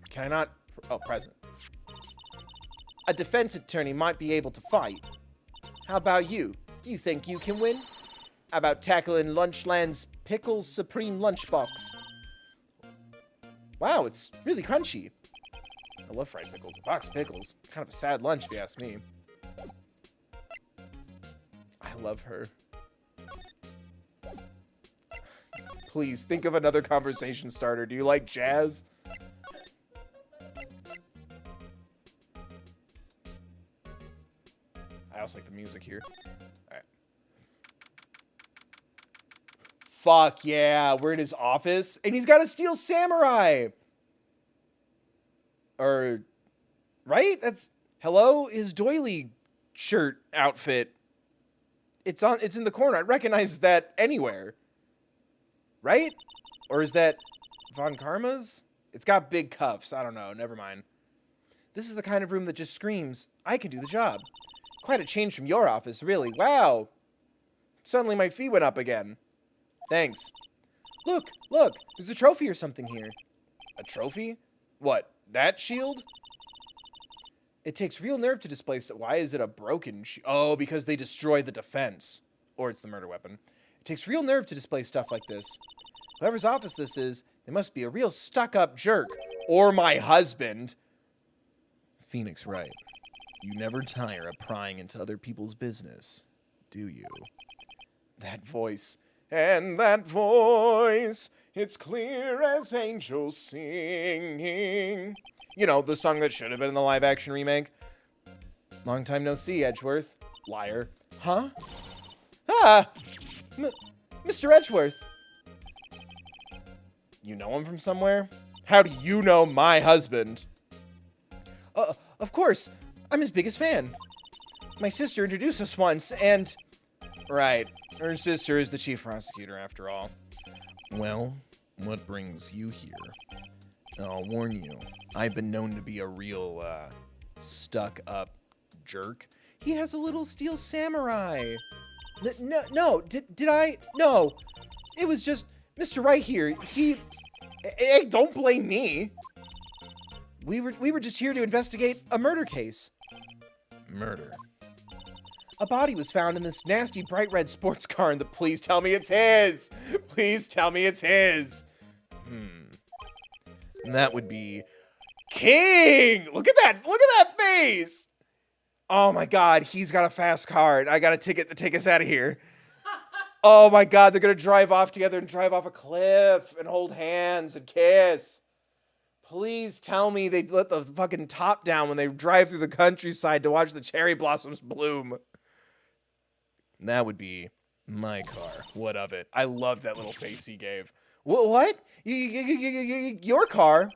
Can I not? Oh, present. A defense attorney might be able to fight. How about you? You think you can win? How about tackling Lunchland's Pickles Supreme Lunchbox? Wow, it's really crunchy. I love fried pickles. A box of pickles. Kind of a sad lunch, if you ask me. I love her. Please, think of another conversation starter. Do you like jazz? I also like the music here. Alright. Fuck yeah, we're in his office, and he's got a steel samurai! Right? That's, hello? His doily shirt outfit. It's in the corner. I recognize that anywhere. Right? Or is that Von Karma's? It's got big cuffs. I don't know. Never mind. This is the kind of room that just screams, I can do the job. Quite a change from your office, really. Wow. Suddenly my fee went up again. Thanks. Look. There's a trophy or something here. A trophy? What, that shield? It takes real nerve to display stuff. Why is it a broken shield? Oh, because they destroy the defense. Or it's the murder weapon. It takes real nerve to display stuff like this. Whoever's office this is, they must be a real stuck-up jerk. Or my husband. Phoenix Wright. You never tire of prying into other people's business, do you? That voice. And that voice, it's clear as angels singing. You know, the song that should have been in the live-action remake. Long time no see, Edgeworth. Liar. Huh? Ah! Mr. Edgeworth. You know him from somewhere? How do you know my husband? Of course. I'm his biggest fan. My sister introduced us once, and... Right. Her sister is the chief prosecutor, after all. Well, what brings you here? I'll warn you, I've been known to be a real, stuck-up jerk. He has a little steel samurai. No, did I? No. It was just Mr. Wright here. Hey, don't blame me. We were just here to investigate a murder case. Murder. A body was found in this nasty bright red sports car and please tell me it's his. Please tell me it's his. And that would be King. Look at that face. Oh my God, he's got a fast card. I got a ticket to take us out of here. Oh my God, they're going to drive off together and drive off a cliff and hold hands and kiss. Please tell me they let the fucking top down when they drive through the countryside to watch the cherry blossoms bloom. That would be my car. What of it? I love that little face he gave. What? Your car?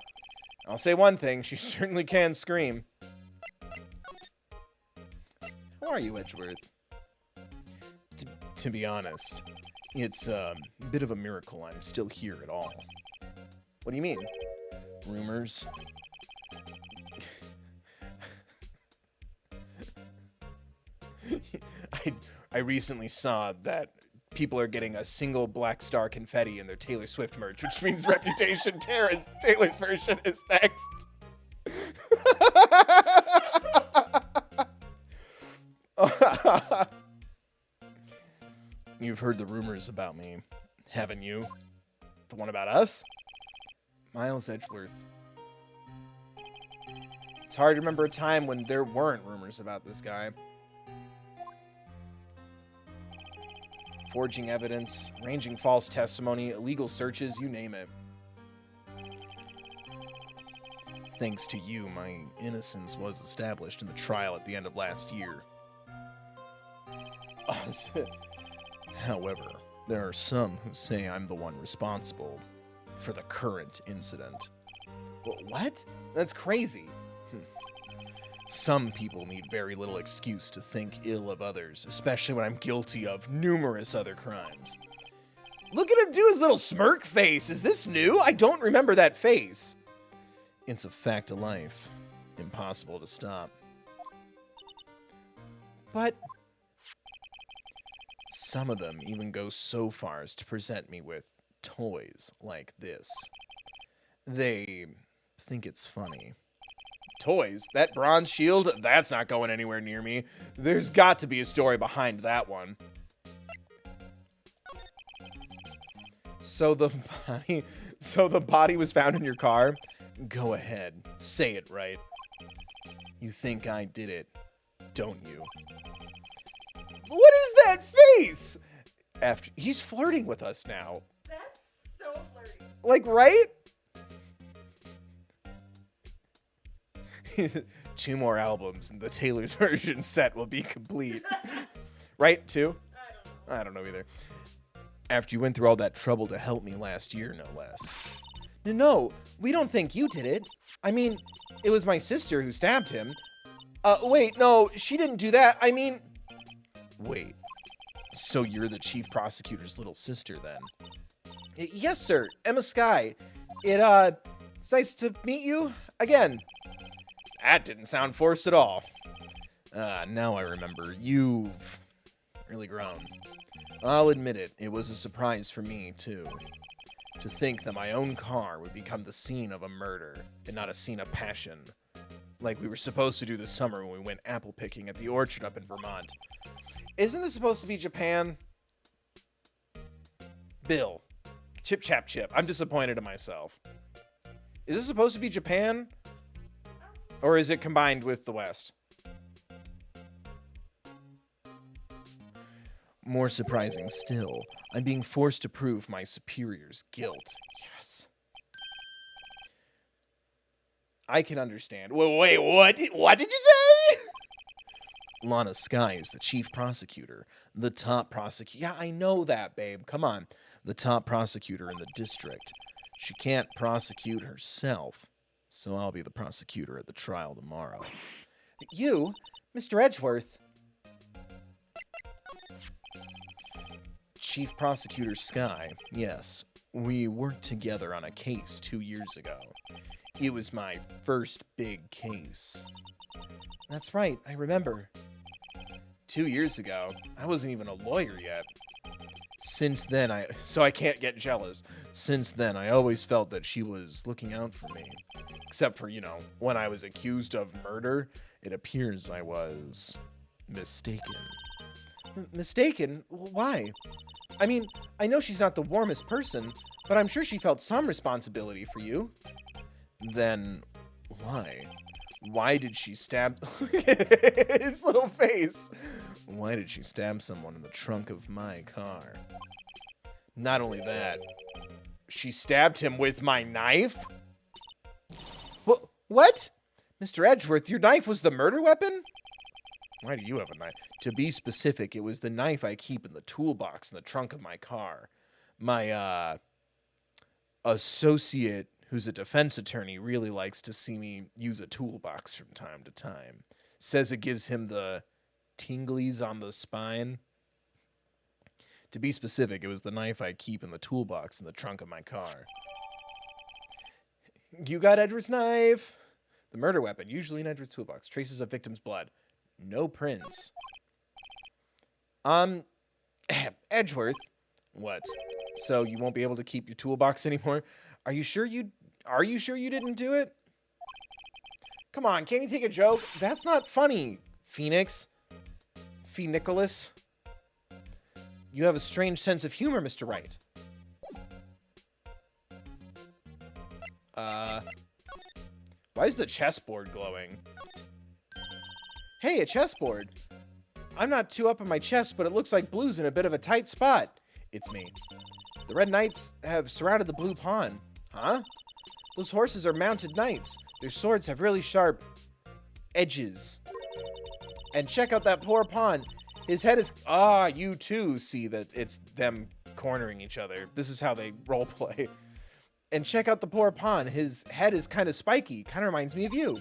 I'll say one thing. She certainly can scream. How are you, Edgeworth? To be honest, it's a bit of a miracle I'm still here at all. What do you mean? Rumors? I recently saw that people are getting a single black star confetti in their Taylor Swift merch, which means Reputation Taylor's version is next. You've heard the rumors about me, haven't you? The one about us? Miles Edgeworth. It's hard to remember a time when there weren't rumors about this guy. Forging evidence, arranging false testimony, illegal searches, you name it. Thanks to you, my innocence was established in the trial at the end of last year. However, there are some who say I'm the one responsible for the current incident. What? That's crazy. Some people need very little excuse to think ill of others, especially when I'm guilty of numerous other crimes. Look at him do his little smirk face. Is this new? I don't remember that face. It's a fact of life. Impossible to stop. But some of them even go so far as to present me with toys like this. They think it's funny. Toys? That bronze shield? That's not going anywhere near me. There's got to be a story behind that one. So the body was found in your car? Go ahead. Say it right. You think I did it, don't you? What is that face? He's flirting with us now. That's so flirty. Like, right? 2 more albums and the Taylor's version set will be complete. Right, 2? I don't know either. After you went through all that trouble to help me last year, no less. No, we don't think you did it. I mean, it was my sister who stabbed him. Wait, no, she didn't do that. I mean... Wait, so you're the chief prosecutor's little sister then? Yes, sir. Emma Skye. It's nice to meet you again. That didn't sound forced at all. Now I remember. You've really grown. I'll admit it, it was a surprise for me, too. To think that my own car would become the scene of a murder, and not a scene of passion. Like we were supposed to do this summer when we went apple picking at the orchard up in Vermont. Isn't this supposed to be Japan? Bill. Chip, chap, chip. I'm disappointed in myself. Is this supposed to be Japan? Or is it combined with the West? More surprising still, I'm being forced to prove my superior's guilt. Yes. I can understand. Wait, what did you say? Lana Skye is the chief prosecutor. The top prosecutor. Yeah, I know that, babe. Come on. The top prosecutor in the district. She can't prosecute herself, so I'll be the prosecutor at the trial tomorrow. You, Mr. Edgeworth. Chief Prosecutor Skye, yes. We worked together on a case 2 years ago. It was my first big case. That's right, I remember. 2 years ago, I wasn't even a lawyer yet. Since then, so I can't get jealous. Since then, I always felt that she was looking out for me. Except for, when I was accused of murder, it appears I was mistaken. Mistaken? Why? I mean, I know she's not the warmest person, but I'm sure she felt some responsibility for you. Then, why? Why did she stab... His little face. Why did she stab someone in the trunk of my car? Not only that, she stabbed him with my knife? What? Mr. Edgeworth, your knife was the murder weapon? Why do you have a knife? To be specific, it was the knife I keep in the toolbox in the trunk of my car. My, associate, who's a defense attorney, really likes to see me use a toolbox from time to time. Says it gives him the tinglies on the spine. To be specific, it was the knife I keep in the toolbox in the trunk of my car. You got Edward's knife. The murder weapon, usually in Edward's toolbox. Traces of victim's blood. No prints. Edgeworth. What? So you won't be able to keep your toolbox anymore? Are you sure you didn't do it? Come on, can't you take a joke? That's not funny, Phoenix. Nicholas. You have a strange sense of humor, Mr. Wright. Why is the chessboard glowing? Hey, a chessboard. I'm not too up on my chess, but it looks like blue's in a bit of a tight spot. It's me. The red knights have surrounded the blue pawn. Huh? Those horses are mounted knights. Their swords have really sharp edges. And check out that poor pawn. His head is... you too see that it's them cornering each other. This is how they roleplay. And check out the poor pawn. His head is kind of spiky. Kind of reminds me of you.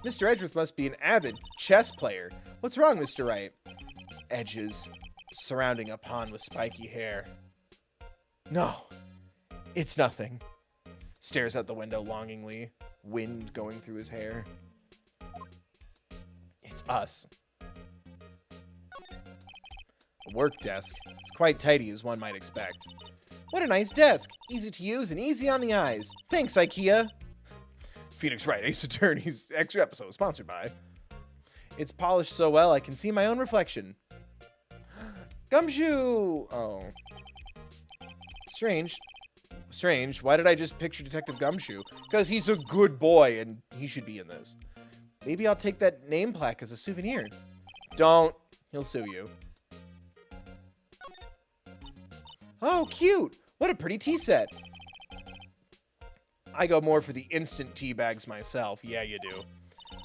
Mr. Edgeworth must be an avid chess player. What's wrong, Mr. Wright? Edges surrounding a pawn with spiky hair. No, it's nothing. Stares out the window longingly. Wind going through his hair. It's us. A work desk. It's quite tidy as one might expect. What a nice desk. Easy to use and easy on the eyes. Thanks, IKEA. Phoenix Wright, Ace Attorney's extra episode sponsored by. It's polished so well I can see my own reflection. Gumshoe! Oh. Strange. Why did I just picture Detective Gumshoe? Because he's a good boy and he should be in this. Maybe I'll take that name plaque as a souvenir. Don't. He'll sue you. Oh, cute. What a pretty tea set. I go more for the instant tea bags myself. Yeah, you do.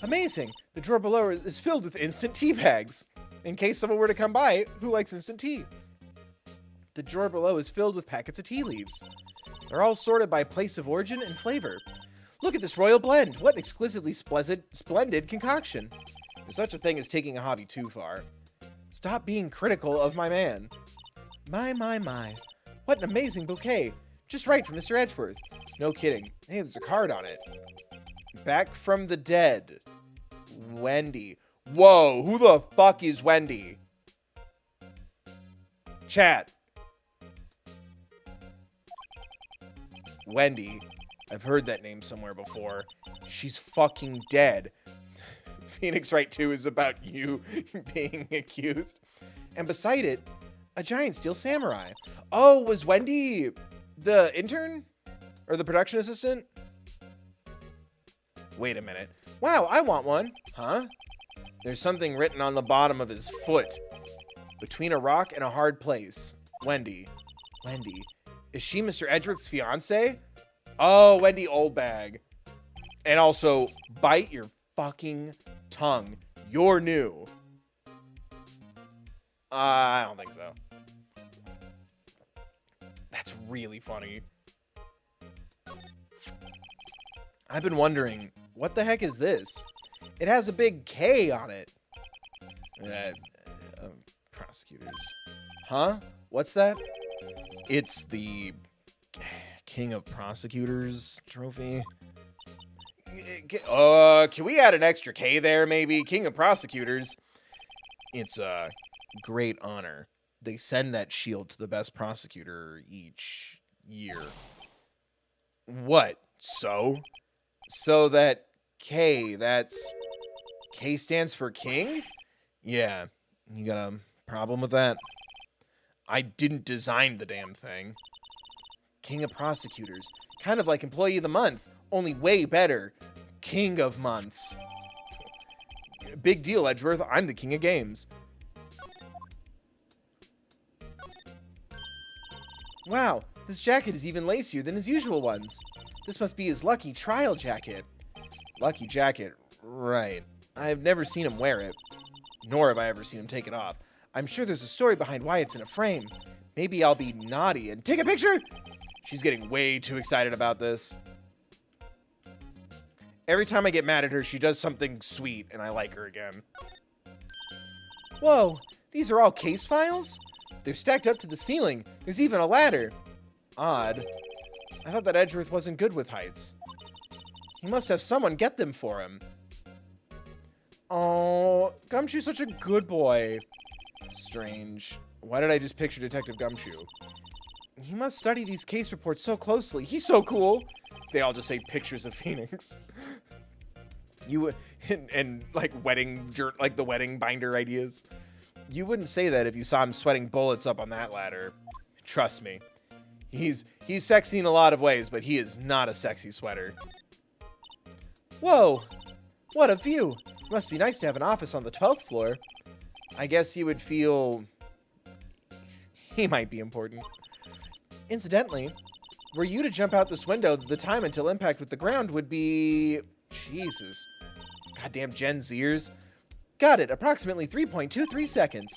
Amazing. The drawer below is filled with instant tea bags. In case someone were to come by who likes instant tea. The drawer below is filled with packets of tea leaves. They're all sorted by place of origin and flavor. Look at this royal blend. What an exquisitely splendid concoction. There's such a thing as taking a hobby too far. Stop being critical of my man. My. What an amazing bouquet. Just right for Mr. Edgeworth. No kidding. Hey, there's a card on it. Back from the dead. Wendy. Whoa, who the fuck is Wendy? Chat. Wendy. I've heard that name somewhere before. She's fucking dead. Phoenix Wright 2 is about you being accused. And beside it, a giant steel samurai. Oh, was Wendy the intern? Or the production assistant? Wait a minute. Wow, I want one. Huh? There's something written on the bottom of his foot. Between a rock and a hard place. Wendy. Is she Mr. Edgeworth's fiance? Oh, Wendy Oldbag. And also, bite your fucking tongue. You're new. I don't think so. That's really funny. I've been wondering, what the heck is this? It has a big K on it. Prosecutors. Huh? What's that? It's the King of Prosecutors trophy. Can we add an extra K there, maybe? King of Prosecutors. It's a great honor. They send that shield to the best prosecutor each year. What? So that K, K stands for king? Yeah, you got a problem with that? I didn't design the damn thing. King of Prosecutors. Kind of like Employee of the Month, only way better. King of Months. Big deal, Edgeworth. I'm the king of games. Wow, this jacket is even lacier than his usual ones. This must be his lucky trial jacket. Lucky jacket, right. I've never seen him wear it, nor have I ever seen him take it off. I'm sure there's a story behind why it's in a frame. Maybe I'll be naughty and take a picture? She's getting way too excited about this. Every time I get mad at her, she does something sweet, and I like her again. Whoa, these are all case files? They're stacked up to the ceiling. There's even a ladder. Odd. I thought that Edgeworth wasn't good with heights. He must have someone get them for him. Oh, Gumshoe's such a good boy. Strange. Why did I just picture Detective Gumshoe? He must study these case reports so closely. He's so cool. They all just say pictures of Phoenix. You and like the wedding binder ideas. You wouldn't say that if you saw him sweating bullets up on that ladder. Trust me. He's sexy in a lot of ways, but he is not a sexy sweater. Whoa! What a view! It must be nice to have an office on the 12th floor. I guess you would feel he might be important. Incidentally, were you to jump out this window, the time until impact with the ground would be... Jesus. Goddamn Gen Zers. Got it. Approximately 3.23 seconds.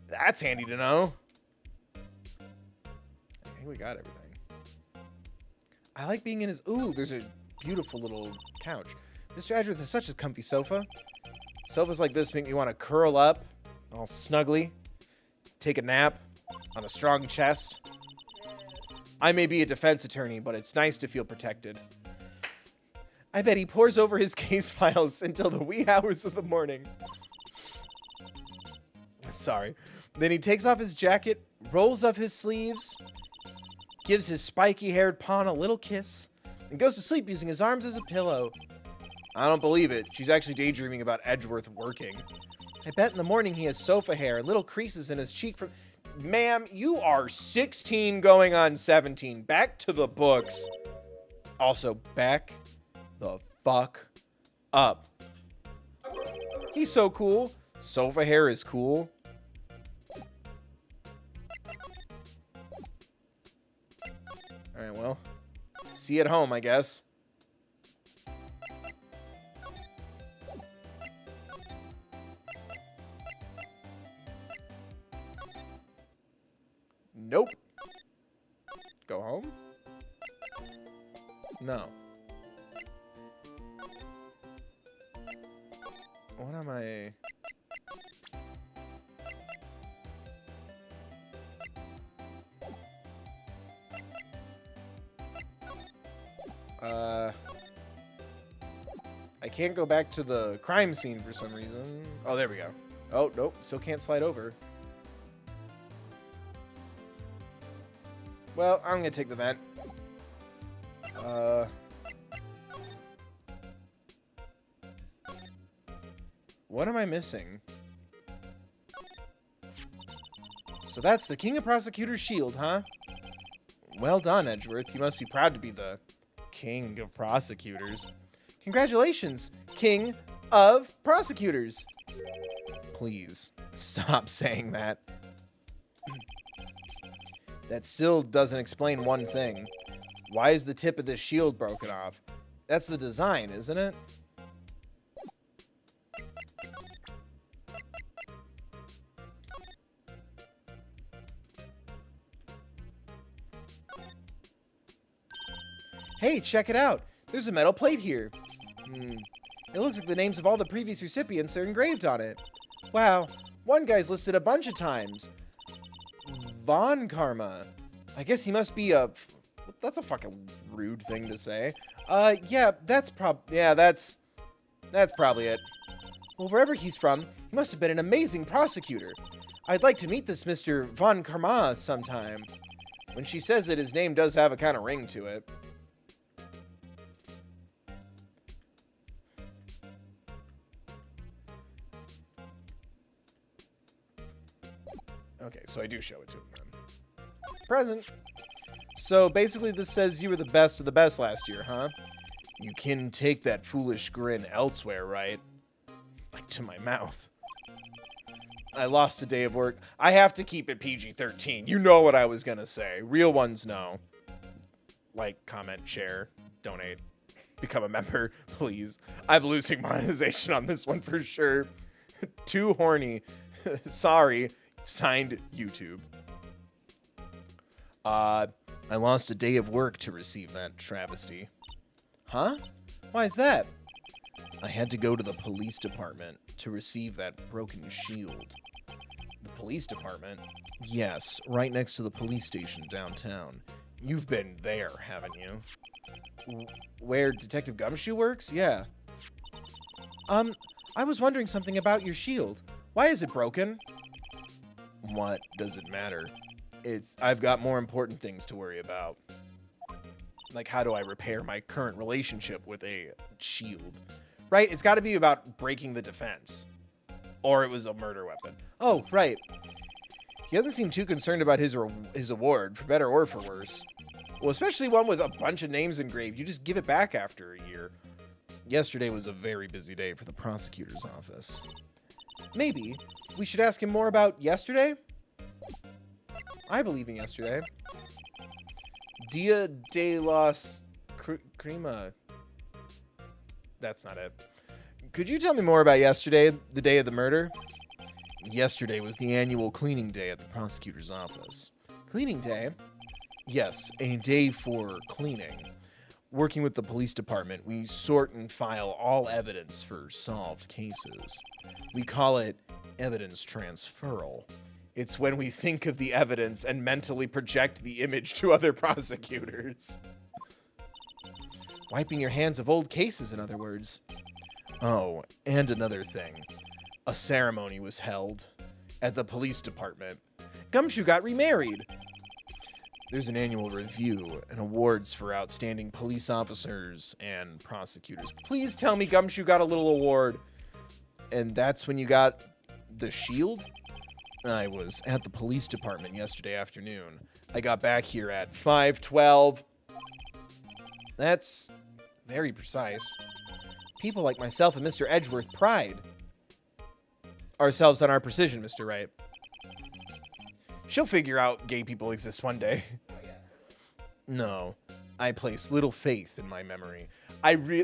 That's handy to know. I think we got everything. I like being in his... Ooh, there's a beautiful little couch. Mr. Edgeworth has such a comfy sofa. Sofas like this make me want to curl up, all snuggly, take a nap on a strong chest. I may be a defense attorney, but it's nice to feel protected. I bet he pores over his case files until the wee hours of the morning. I'm sorry. Then he takes off his jacket, rolls up his sleeves, gives his spiky-haired pawn a little kiss, and goes to sleep using his arms as a pillow. I don't believe it. She's actually daydreaming about Edgeworth working. I bet in the morning he has sofa hair and little creases in his cheek from... Ma'am, you are 16 going on 17. Back to the books. Also, back the fuck up. He's so cool. Sofa hair is cool. Alright, well. See you at home, I guess. Nope. Go home? No. What am I... I can't go back to the crime scene for some reason. Oh, there we go. Oh, nope. Still can't slide over. Well, I'm gonna take the vent. What am I missing? So that's the King of Prosecutors' shield, huh? Well done, Edgeworth. You must be proud to be the King of Prosecutors. Congratulations, King of Prosecutors. Please, stop saying that. That still doesn't explain one thing. Why is the tip of this shield broken off? That's the design, isn't it? Hey, check it out. There's a metal plate here. It looks like the names of all the previous recipients are engraved on it. Wow, one guy's listed a bunch of times. Von Karma. I guess he must be a... That's a fucking rude thing to say. Yeah, that's probably it. Well, wherever he's from, he must have been an amazing prosecutor. I'd like to meet this Mr. Von Karma sometime. When she says it, his name does have a kind of ring to it. Okay, so I do show it to him then. Present. So basically this says you were the best of the best last year, huh? You can take that foolish grin elsewhere, right? Like to my mouth. I lost a day of work. I have to keep it PG-13. You know what I was gonna say. Real ones know. Like, comment, share, donate, become a member, please. I'm losing monetization on this one for sure. Too horny. Sorry. Signed, YouTube. I lost a day of work to receive that travesty. Huh? Why is that? I had to go to the police department to receive that broken shield. The police department? Yes, right next to the police station downtown. You've been there, haven't you? Where Detective Gumshoe works? Yeah. I was wondering something about your shield. Why is it broken? What does it matter? I've got more important things to worry about. Like, how do I repair my current relationship with a shield? Right? It's got to be about breaking the defense. Or it was a murder weapon. Oh, right. He doesn't seem too concerned about his award, for better or for worse. Well, especially one with a bunch of names engraved. You just give it back after a year. Yesterday was a very busy day for the prosecutor's office. Maybe we should ask him more about yesterday? I believe in yesterday. Dia de los Crema. That's not it. Could you tell me more about yesterday, the day of the murder? Yesterday was the annual cleaning day at the prosecutor's office. Cleaning day? Yes, a day for cleaning. Working with the police department, we sort and file all evidence for solved cases. We call it evidence transferal. It's when we think of the evidence and mentally project the image to other prosecutors. Wiping your hands of old cases, in other words. Oh, and another thing. A ceremony was held at the police department. Gumshoe got remarried. There's an annual review and awards for outstanding police officers and prosecutors. Please tell me Gumshoe got a little award. And that's when you got the shield? I was at the police department yesterday afternoon. I got back here at 5:12. That's very precise. People like myself and Mr. Edgeworth pride ourselves on our precision, Mr. Wright. She'll figure out gay people exist one day. No, I place little faith in my memory.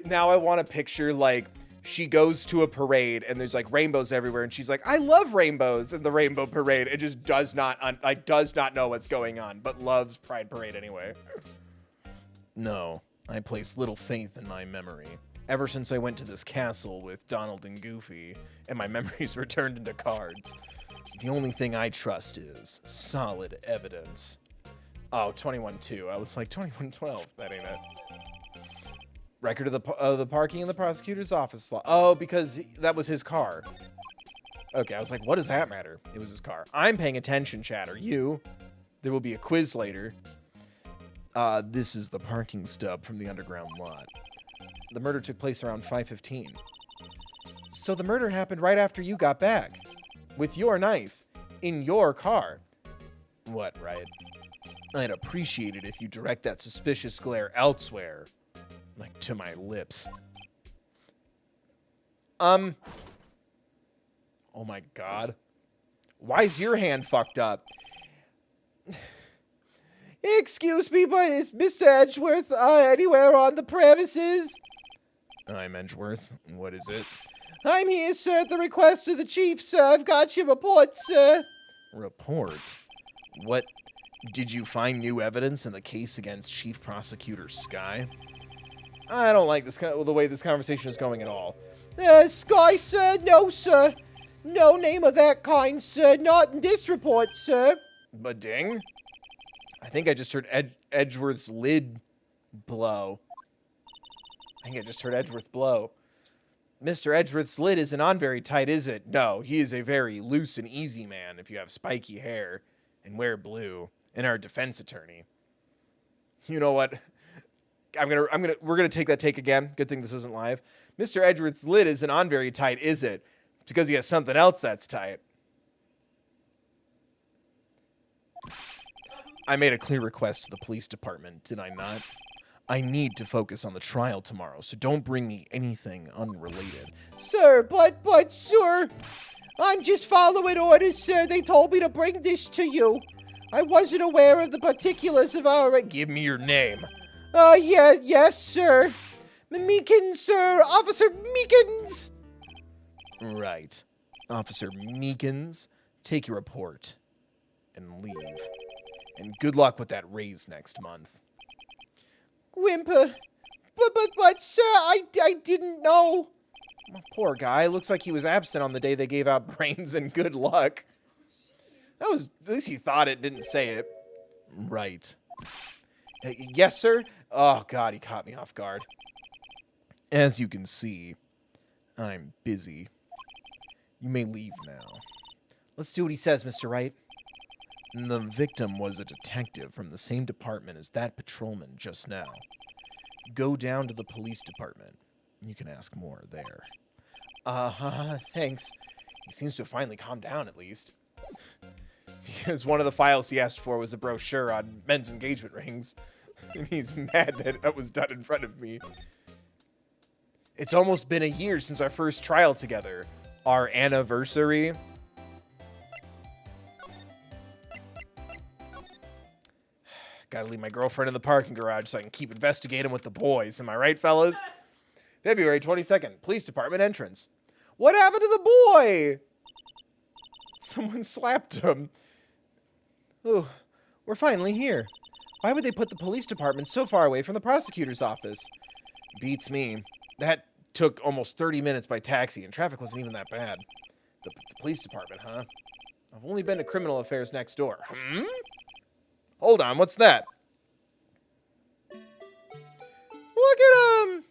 Now I want to picture, like, she goes to a parade and there's like rainbows everywhere and she's like, I love rainbows in the rainbow parade. It just does not know what's going on, but loves Pride Parade anyway. No, I place little faith in my memory. Ever since I went to this castle with Donald and Goofy and my memories were turned into cards. The only thing I trust is solid evidence. Oh, 21-2. I was like, 21-12. That ain't it. Record of the parking in the prosecutor's office. Oh, because that was his car. Okay, I was like, what does that matter? It was his car. I'm paying attention, chatter. You. There will be a quiz later. This is the parking stub from the underground lot. The murder took place around 5:15. So the murder happened right after you got back. With your knife. In your car. What, right? I'd appreciate it if you direct that suspicious glare elsewhere. Like, to my lips. Oh my god. Why is your hand fucked up? Excuse me, but is Mr. Edgeworth anywhere on the premises? I'm Edgeworth. What is it? I'm here, sir, at the request of the chief, sir. I've got your report, sir. Report? What? Did you find new evidence in the case against Chief Prosecutor Skye? I don't like the way this conversation is going at all. Skye, sir? No, sir. No name of that kind, sir. Not in this report, sir. But ding? I think I just heard Edgeworth's lid blow. I think I just heard Edgeworth blow. Mr. Edgeworth's lid isn't on very tight, is it? No, he is a very loose and easy man if you have spiky hair and wear blue and are a defense attorney. You know what? we're gonna take that take again. Good thing this isn't live. Mr. Edgeworth's lid isn't on very tight, is it? It's because he has something else that's tight. I made a clear request to the police department, did I not? I need to focus on the trial tomorrow, so don't bring me anything unrelated. Sir, but, sir, I'm just following orders, sir. They told me to bring this to you. I wasn't aware of the particulars of our... Give me your name. Yes, sir. Meekins, sir. Officer Meekins. Right. Officer Meekins, take your report and leave. And good luck with that raise next month. Whimper. But, sir, I didn't know. Oh, poor guy. Looks like he was absent on the day they gave out brains and good luck. That was, at least he thought it, didn't say it. Right. Yes, sir? Oh, God, he caught me off guard. As you can see, I'm busy. You may leave now. Let's do what he says, Mr. Wright. The victim was a detective from the same department as that patrolman just now. Go down to the police department. You can ask more there. Thanks. He seems to have finally calmed down, at least. Because one of the files he asked for was a brochure on men's engagement rings. And he's mad that it was done in front of me. It's almost been a year since our first trial together. Our anniversary. Gotta leave my girlfriend in the parking garage so I can keep investigating with the boys. Am I right, fellas? February 22nd, police department entrance. What happened to the boy? Someone slapped him. Oh, we're finally here. Why would they put the police department so far away from the prosecutor's office? Beats me. That took almost 30 minutes by taxi, and traffic wasn't even that bad. The police department, huh? I've only been to criminal affairs next door. Hold on, what's that? Look at him!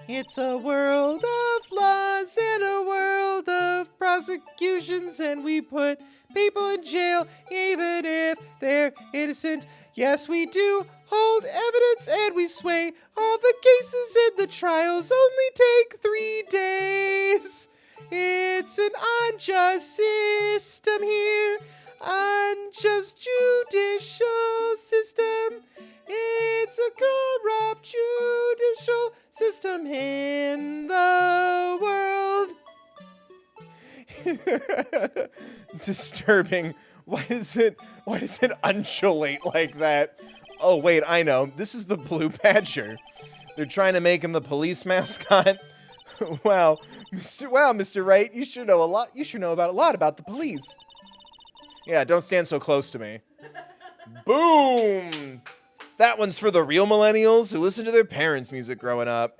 It's a world of laws and a world of prosecutions, and we put people in jail even if they're innocent. Yes, we do hold evidence and we sway all the cases, and the trials only take 3 days. It's an unjust system here, unjust judicial system. It's a corrupt judicial system in the world. Disturbing. Why does it undulate like that? Oh, wait, I know. This is the Blue Badger. They're trying to make him the police mascot. Wow, Mr. Wright, you should know a lot. You should know about a lot about the police. Yeah, don't stand so close to me. Boom! That one's for the real millennials who listen to their parents' music growing up.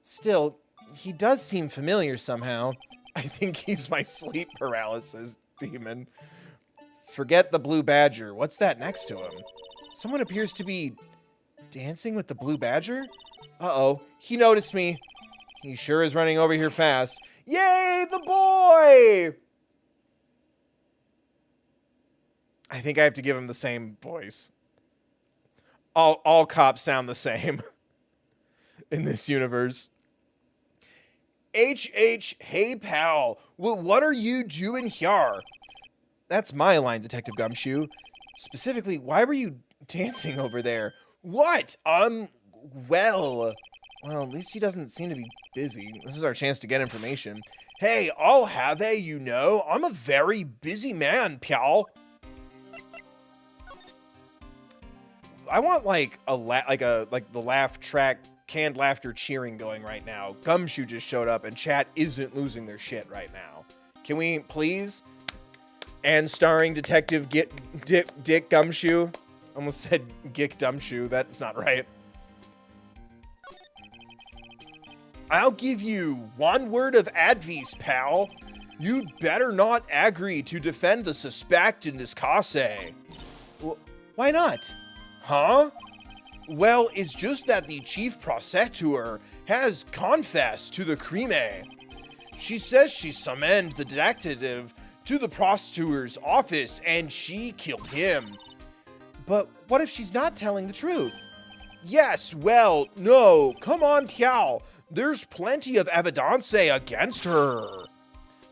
Still, he does seem familiar somehow. I think he's my sleep paralysis demon. Forget the Blue Badger. What's that next to him? Someone appears to be dancing with the Blue Badger? Uh-oh, he noticed me. He sure is running over here fast. Yay, the boy! I think I have to give him the same voice. All cops sound the same in this universe. Hey pal, what are you doing here? That's my line, Detective Gumshoe. Specifically, why were you dancing over there? What? Well, at least he doesn't seem to be busy. This is our chance to get information. Hey, I'll have a, I'm a very busy man, pal. I want like the laugh track, canned laughter cheering going right now. Gumshoe just showed up and chat isn't losing their shit right now. Can we please? And starring Detective Dick Gumshoe. Almost said Gick Dumshoe. That's not right. I'll give you one word of advice, pal. You'd better not agree to defend the suspect in this case. Why not? Huh? Well, it's just that the chief prosecutor has confessed to the crime. She says she summoned the detective to the prosecutor's office and she killed him. But what if she's not telling the truth? Yes, well, no. Come on, pal. There's plenty of evidence against her.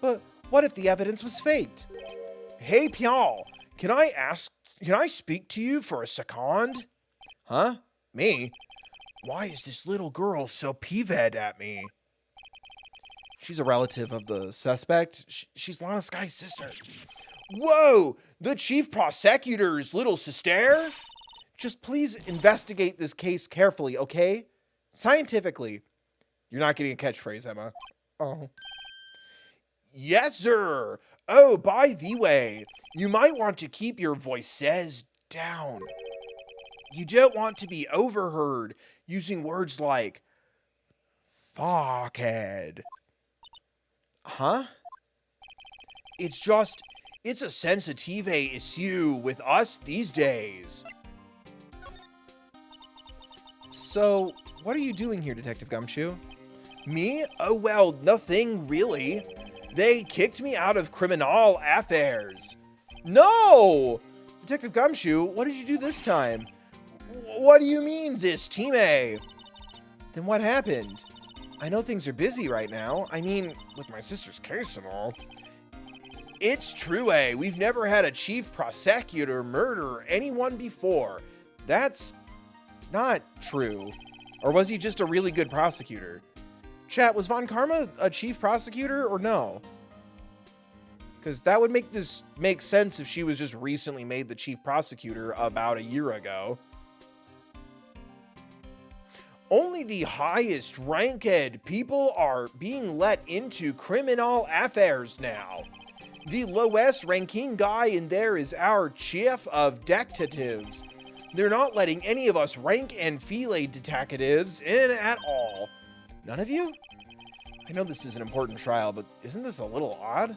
But what if the evidence was faked? Hey, pal. Can I speak to you for a second? Huh? Me? Why is this little girl so peeved at me? She's a relative of the suspect. She's Lana Sky's sister. Whoa! The chief prosecutor's little sister? Just please investigate this case carefully, okay? Scientifically. You're not getting a catchphrase, Emma. Oh. Yes, sir. Oh, by the way, you might want to keep your voices down. You don't want to be overheard using words like fuckhead. Huh? It's a sensitive issue with us these days. So, what are you doing here, Detective Gumshoe? Me? Oh, well, nothing really. They kicked me out of criminal affairs. No! Detective Gumshoe, what did you do this time? What do you mean, this team A? Then what happened? I know things are busy right now. I mean, with my sister's case and all. It's true, A. We've never had a chief prosecutor murder anyone before. That's not true. Or was he just a really good prosecutor? Chat, was Von Karma a chief prosecutor or no? Because that would make sense if she was just recently made the chief prosecutor about a year ago. Only the highest ranked people are being let into criminal affairs now. The lowest ranking guy in there is our chief of detectives. They're not letting any of us rank and file detectives in at all. None of you? I know this is an important trial, but isn't this a little odd?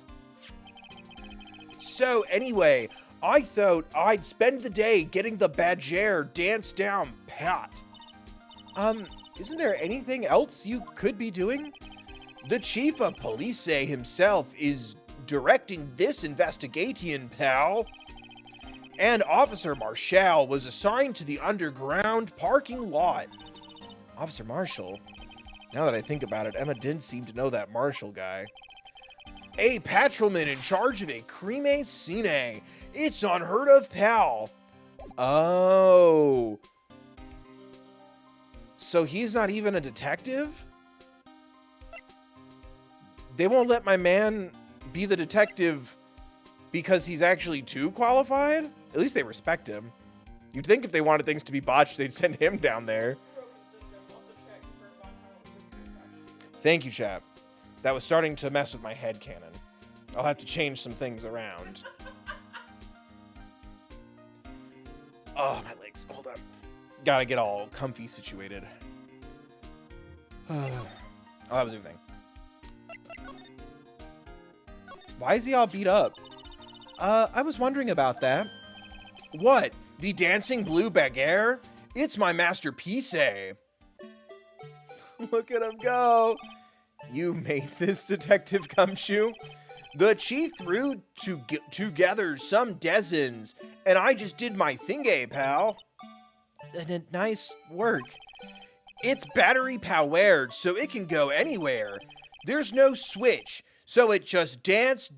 So anyway, I thought I'd spend the day getting the Badger dance down pat. Isn't there anything else you could be doing? The chief of police himself is directing this investigation, pal. And Officer Marshall was assigned to the underground parking lot. Officer Marshall? Now that I think about it, Emma didn't seem to know that Marshall guy. A patrolman in charge of a crime scene. It's unheard of, pal. Oh. So he's not even a detective? They won't let my man be the detective because he's actually too qualified? At least they respect him. You'd think if they wanted things to be botched, they'd send him down there. Thank you, chap. That was starting to mess with my headcanon. I'll have to change some things around. Oh, my legs. Hold up. Gotta get all comfy situated. Oh, that was everything. Why is he all beat up? I was wondering about that. What? The dancing blue bagheer? It's my masterpiece, eh? Look at him go. You made this, Detective Gumshoe. The chief threw together some dozens, and I just did my thingy, pal. And nice work. It's battery powered, so it can go anywhere. There's no switch, so it just dance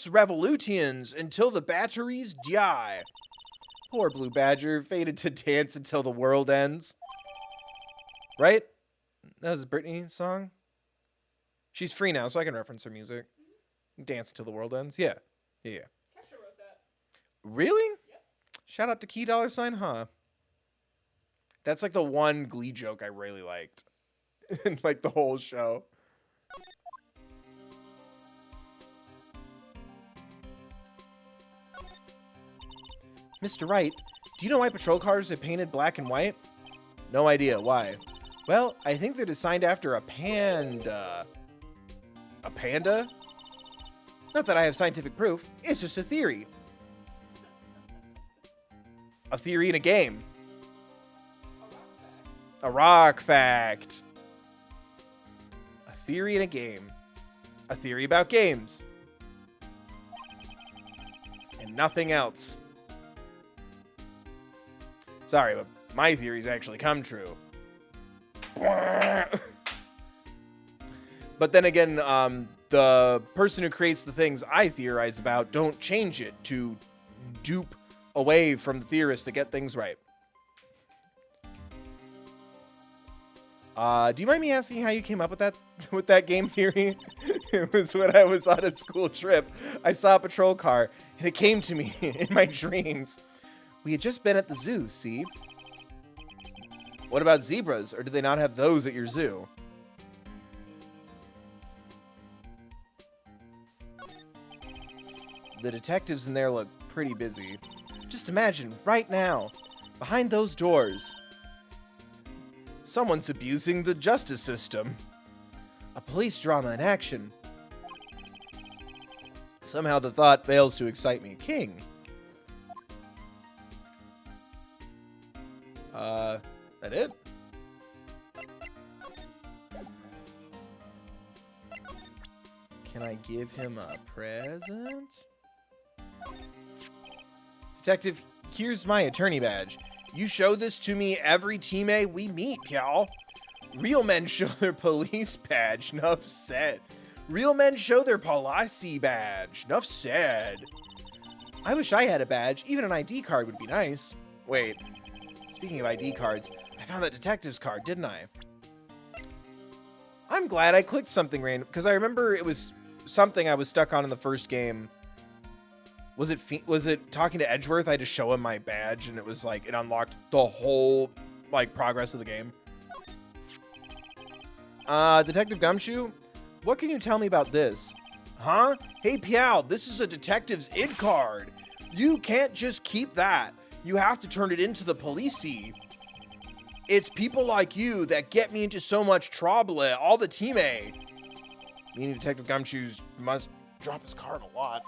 revolutions until the batteries die. Poor Blue Badger, fated to dance until the world ends. Right? That was Britney's song. She's free now, so I can reference her music. Dance until the world ends. Yeah. Kesha wrote that. Really? Yep. Shout out to Key $, huh? That's like the one Glee joke I really liked. In like the whole show. Mr. Wright, do you know why patrol cars are painted black and white? No idea. Why? Well, I think they're designed after a panda. A panda? Not that I have scientific proof. It's just a theory. A theory in a game. A rock fact. A theory in a game. A theory about games. And nothing else. Sorry, but my theories actually come true. But then again, the person who creates the things I theorize about don't change it to dupe away from the theorists to get things right. Do you mind me asking how you came up with that game theory? It was when I was on a school trip. I saw a patrol car, and it came to me in my dreams. We had just been at the zoo, see? What about zebras, or do they not have those at your zoo? The detectives in there look pretty busy. Just imagine, right now, behind those doors, someone's abusing the justice system. A police drama in action. Somehow the thought fails to excite me. King. That it? Can I give him a present? Detective, here's my attorney badge. You show this to me every teammate we meet, pal. Real men show their police badge. Nuff said. Real men show their policy badge. Nuff said. I wish I had a badge. Even an ID card would be nice. Wait. Speaking of ID cards, I found that detective's card, didn't I? I'm glad I clicked something random, because I remember it was something I was stuck on in the first game. Was it talking to Edgeworth? I had to show him my badge, and it was like, it unlocked the whole, like, progress of the game. Detective Gumshoe? What can you tell me about this? Huh? Hey, Piao, this is a detective's ID card. You can't just keep that. You have to turn it into the policey. It's people like you that get me into so much trouble, all the teammate. Meaning Detective Gumshoe must drop his card a lot.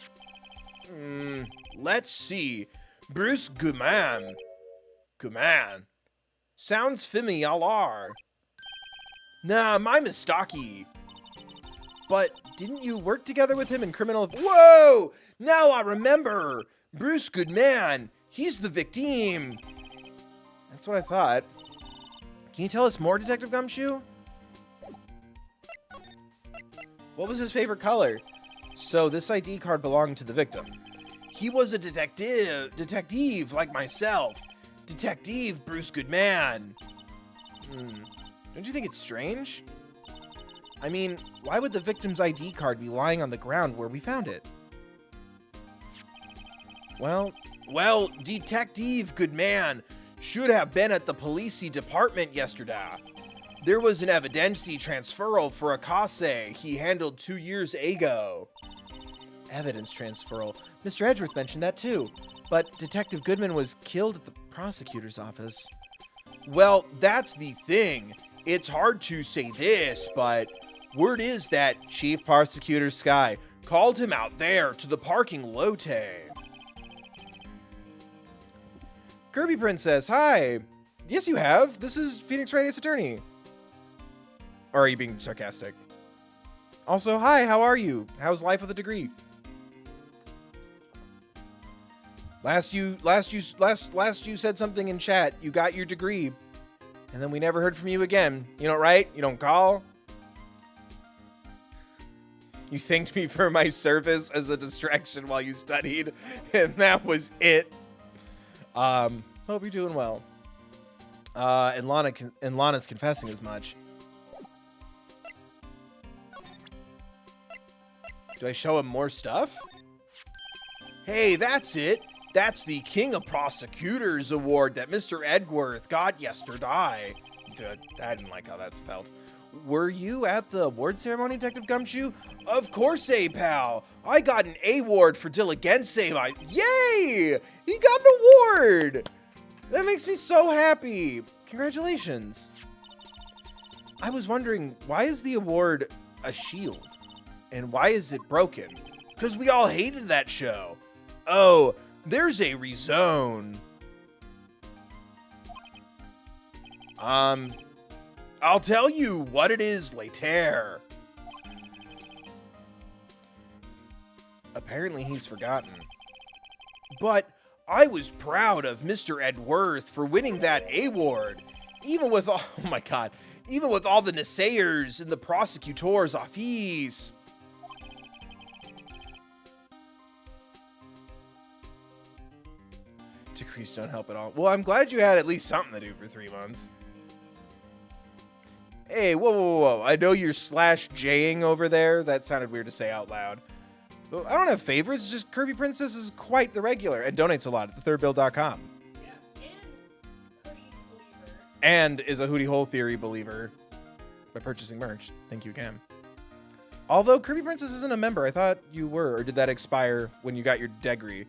Let's see. Bruce Guman. Guman. Sounds familiar. Nah, my mistake. But didn't you work together with him in criminal... Whoa! Now I remember. Bruce Goodman. He's the victim. That's what I thought. Can you tell us more, Detective Gumshoe? What was his favorite color? So this ID card belonged to the victim. He was a detective like myself. Detective Bruce Goodman. Don't you think it's strange? I mean, why would the victim's ID card be lying on the ground where we found it? Well, Detective Goodman should have been at the policey department yesterday. There was an evidency transferal for a case he handled 2 years ago. Evidence transferal. Mr. Edgeworth mentioned that too. But Detective Goodman was killed at the prosecutor's office. Well, that's the thing. It's hard to say this, but word is that Chief Prosecutor Sky called him out there to the parking lote. Kirby Princess, hi. Yes, you have. This is Phoenix Wright Ace Attorney. Or are you being sarcastic? Also, hi, how are you? How's life with a degree? Last you said something in chat. You got your degree. And then we never heard from you again. You don't write? You don't call? You thanked me for my service as a distraction while you studied. And that was it. Hope you're doing well. And Lana's confessing as much. Do I show him more stuff? Hey, that's it. That's the King of Prosecutors award that Mr. Edgeworth got yesterday. I didn't like how that spelled. Were you at the award ceremony, Detective Gumshoe? Of course, pal. I got an award for diligence. Yay! He got an award! That makes me so happy. Congratulations. I was wondering, why is the award a shield? And why is it broken? Because we all hated that show. Oh, there's a reason. I'll tell you what it is later. Apparently he's forgotten. But I was proud of Mr. Edgeworth for winning that award. Even with all, oh my god, even with all the naysayers in the prosecutor's office. Decrees don't help at all. Well, I'm glad you had at least something to do for 3 months. Hey, whoa. I know you're /Jing over there. That sounded weird to say out loud. Well, I don't have favorites. Just Kirby Princess is quite the regular and donates a lot at thethirdbill.com. Yeah, and Hoodie Believer. And is a Hootie Hole Theory believer by purchasing merch. Thank you again. Although Kirby Princess isn't a member, I thought you were. Or did that expire when you got your degree?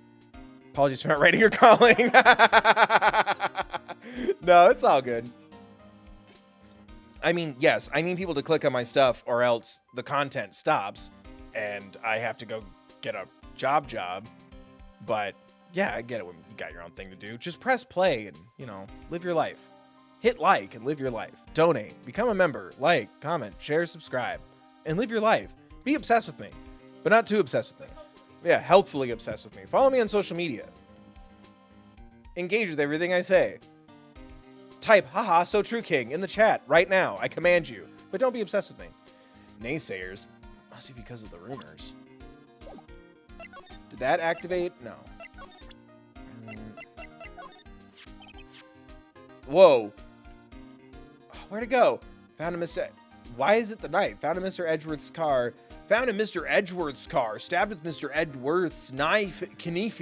Apologies for not writing or calling. No, it's all good. I mean, yes, I need people to click on my stuff or else the content stops and I have to go get a job. But yeah, I get it when you got your own thing to do. Just press play and, live your life. Hit like and live your life. Donate, become a member, like, comment, share, subscribe, and live your life. Be obsessed with me, but not too obsessed with me. Yeah, healthfully obsessed with me. Follow me on social media. Engage with everything I say. Type, haha, so true, King, in the chat right now. I command you. But don't be obsessed with me. Naysayers. Must be because of the rumors. Did that activate? No. Whoa. Where'd it go? Found a Mr. Why is it the knife? Found in Mr. Edgeworth's car. Found in Mr. Edgeworth's car. Stabbed with Mr. Edgeworth's knife. Knife.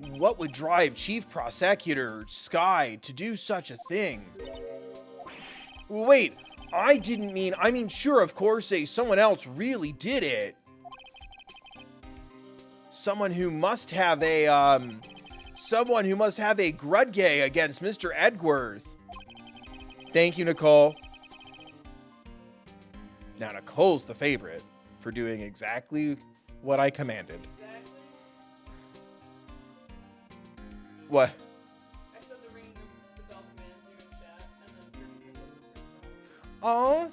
What would drive Chief Prosecutor Sky to do such a thing? Wait, I mean, sure, of course, someone else really did it. Someone who must have a grudge against Mr. Edgeworth. Thank you, Nicole. Now, Nicole's the favorite for doing exactly what I commanded. Exactly. What? I said the ringing of the bell commands you in chat, and then Kirby Princess was Oh,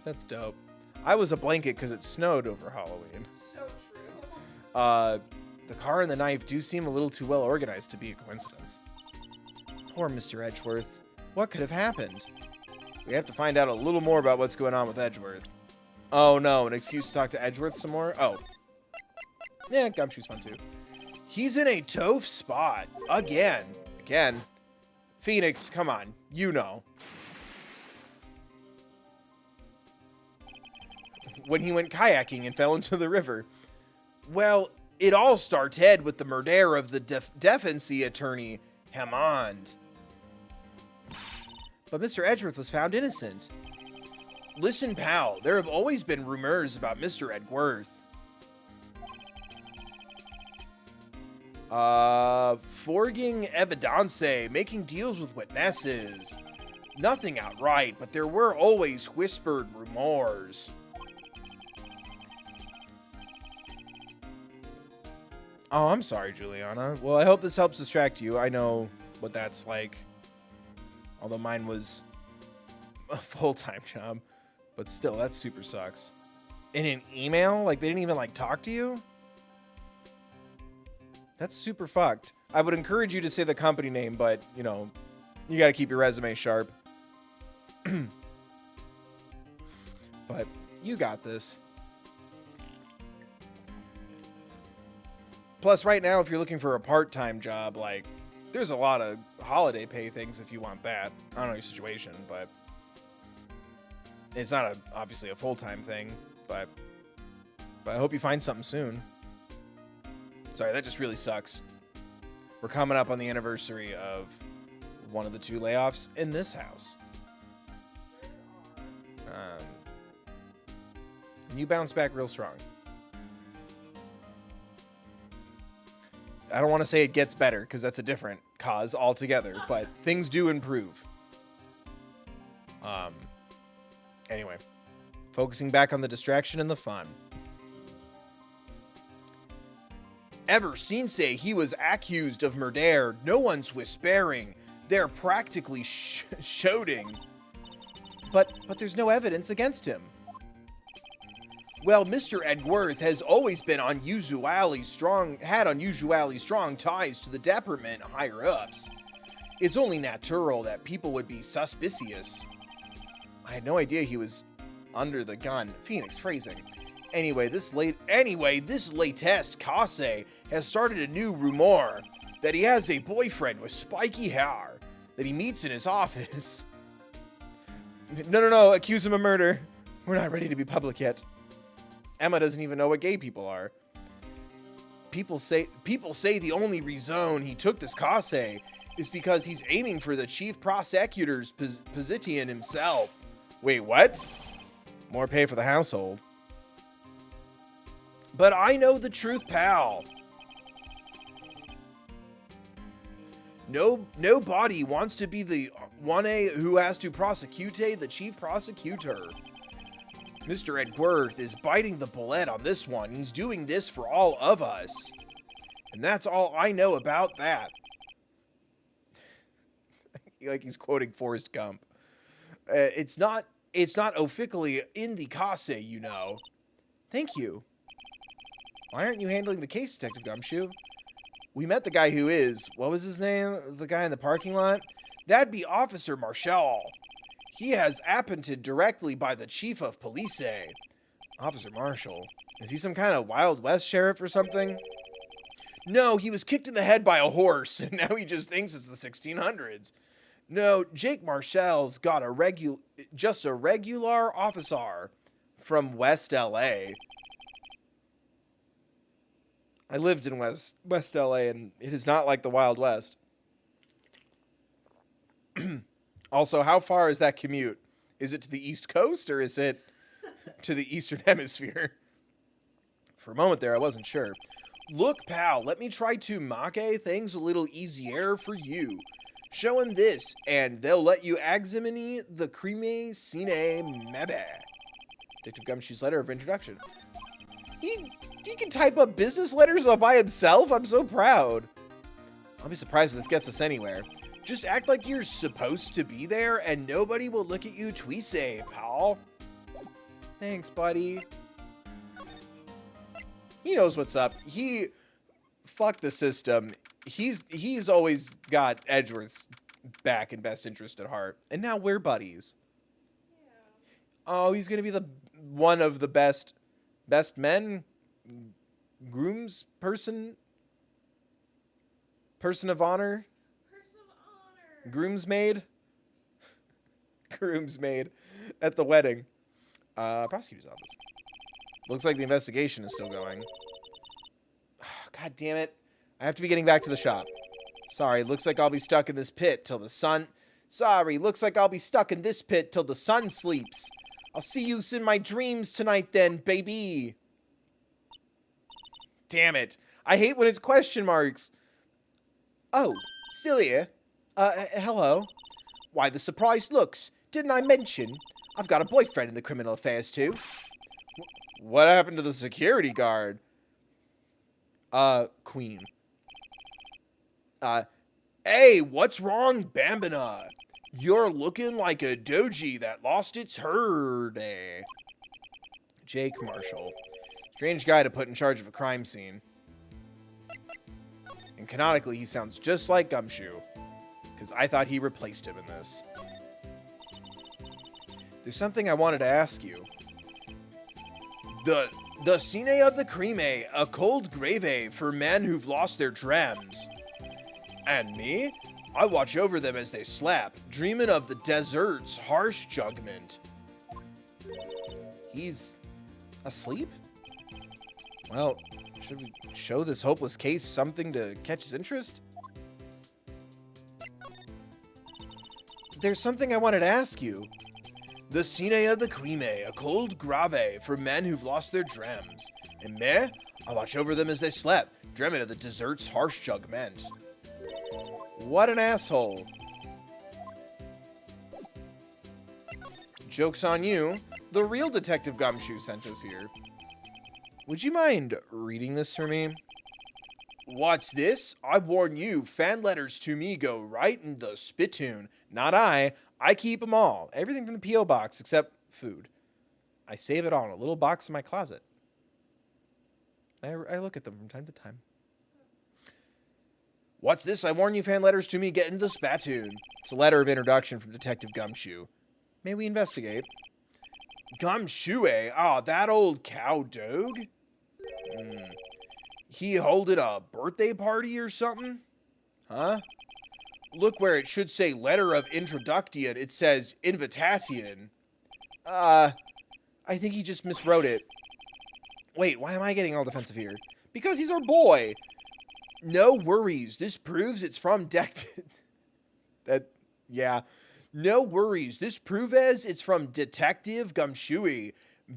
that's dope. I was a blanket because it snowed over Halloween. so true. The car and the knife do seem a little too well organized to be a coincidence. Poor Mr. Edgeworth. What could have happened? We have to find out a little more about what's going on with Edgeworth. Oh no, an excuse to talk to Edgeworth some more? Oh. Yeah, Gumshoe's fun too. He's in a tough spot. Again. Phoenix, come on. You know. When he went kayaking and fell into the river. Well, it all started with the murder of the defense attorney, Hammond. But Mr. Edgeworth was found innocent. Listen, pal, there have always been rumors about Mr. Edgeworth. Forging evidence, making deals with witnesses. Nothing outright, but there were always whispered rumors. Oh, I'm sorry, Juliana. Well, I hope this helps distract you. I know what that's like. Although mine was a full-time job. But still, that super sucks. In an email? Like, they didn't even, talk to you? That's super fucked. I would encourage you to say the company name, but, you gotta keep your resume sharp. But you got this. Plus, right now, if you're looking for a part-time job, there's a lot of holiday pay things if you want that. I don't know your situation, but it's not obviously a full-time thing, but I hope you find something soon. Sorry, that just really sucks. We're coming up on the anniversary of one of the 2 layoffs in this house. And you bounce back real strong. I don't want to say it gets better because that's a different cause altogether, but things do improve. Anyway, focusing back on the distraction and the fun. Ever since he was accused of murder, no one's whispering. They're practically shouting. But there's no evidence against him. Well, Mr. Edgeworth has always been unusually strong ties to the department higher-ups. It's only natural that people would be suspicious. I had no idea he was under the gun. Phoenix phrasing. Anyway, this latest case has started a new rumor that he has a boyfriend with spiky hair that he meets in his office. No. Accuse him of murder. We're not ready to be public yet. Emma doesn't even know what gay people are. People say the only reason he took this case is because he's aiming for the chief prosecutor's position himself. Wait, what? More pay for the household. But I know the truth, pal. Nobody wants to be the one who has to prosecute the chief prosecutor. Mr. Edgeworth is biting the bullet on this one. He's doing this for all of us. And that's all I know about that. Like he's quoting Forrest Gump. It's not officially in the case, you know. Thank you. Why aren't you handling the case, Detective Gumshoe? We met the guy who is. What was his name? The guy in the parking lot? That'd be Officer Marshall. He has appointed directly by the chief of police. Officer Marshall. Is he some kind of Wild West sheriff or something? No, he was kicked in the head by a horse, and now he just thinks it's the 1600s. No, Jake Marshall's got just a regular officer from West LA. I lived in West LA, and it is not like the Wild West. Also, how far is that commute? Is it to the East Coast, or is it to the Eastern Hemisphere? For a moment there, I wasn't sure. Look, pal, let me try to make things a little easier for you. Show him this, and they'll let you examine the crime scene maybe. Detective Gumshoe's letter of introduction. He can type up business letters all by himself? I'm so proud. I'll be surprised if this gets us anywhere. Just act like you're supposed to be there, and nobody will look at you twice, pal. Thanks, buddy. He knows what's up. Fuck the system. He's always got Edgeworth's back and best interest at heart. And now we're buddies. Yeah. Oh, he's gonna be one of the best men, grooms person of honor, groomsmaid at the wedding. Prosecutor's office. Looks like the investigation is still going. God damn it. I have to be getting back to the shop. Sorry, looks like I'll be stuck in this pit till the sun... looks like I'll be stuck in this pit till the sun sleeps. I'll see you in my dreams tonight then, baby. Damn it. I hate when it's question marks. Oh, still here? Hello? Why the surprised looks? Didn't I mention? I've got a boyfriend in the criminal affairs too. What happened to the security guard? Queen. Hey, what's wrong, Bambina? You're looking like a doji that lost its herd, eh? Jake Marshall. Strange guy to put in charge of a crime scene. And canonically, he sounds just like Gumshoe. Because I thought he replaced him in this. There's something I wanted to ask you. The scene of the crime, a cold grave for men who've lost their dreams. And me? I watch over them as they slap, dreaming of the desert's harsh judgment. He's asleep? Well, should we show this hopeless case something to catch his interest? There's something I wanted to ask you. The scene of the crime, a cold grave for men who've lost their dreams. And me? I watch over them as they slept, dreaming of the desert's harsh judgment. What an asshole. Joke's on you. The real Detective Gumshoe sent us here. Would you mind reading this for me? What's this? I warn you, fan letters to me go right in the spittoon. Not I. I keep them all. Everything from the P.O. box except food. I save it all in a little box in my closet. I look at them from time to time. What's this? I warn you, fan letters to me get into the spittoon. It's a letter of introduction from Detective Gumshoe. May we investigate? Gumshoe, eh? Ah, that old cow dog? He holding a birthday party or something? Huh? Look where it should say letter of introduction. It says invitation. I think he just miswrote it. Wait, why am I getting all defensive here? Because he's our boy. No worries. This proves it's from yeah. No worries. This proves it's from Detective Gumshoe.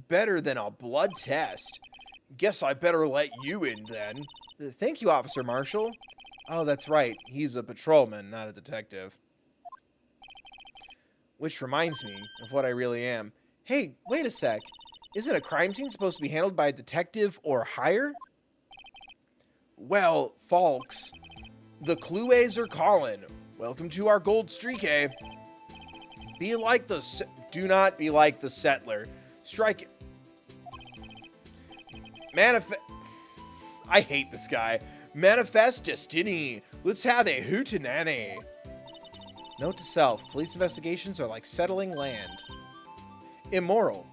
Better than a blood test. Guess I better let you in then. Thank you, Officer Marshall. Oh, that's right. He's a patrolman, not a detective. Which reminds me of what I really am. Hey, wait a sec. Isn't a crime scene supposed to be handled by a detective or higher? Well, folks, the Clues are calling. Welcome to our gold streak, eh? Do not be like the settler. Strike it. I hate this guy. Manifest destiny. Let's have a hootenanny. Note to self, police investigations are like settling land. Immoral.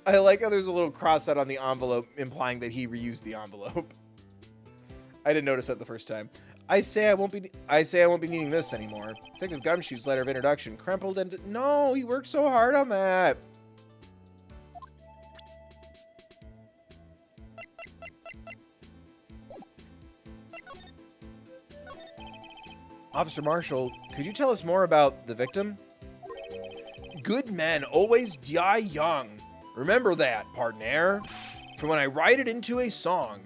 I like how there's a little cross out on the envelope implying that he reused the envelope. I didn't notice that the first time. I say I won't be needing this anymore. Detective Gumshoe's letter of introduction crumpled and no, he worked so hard on that. Officer Marshall, could you tell us more about the victim? Good men always die young. Remember that, partner. For when I write it into a song.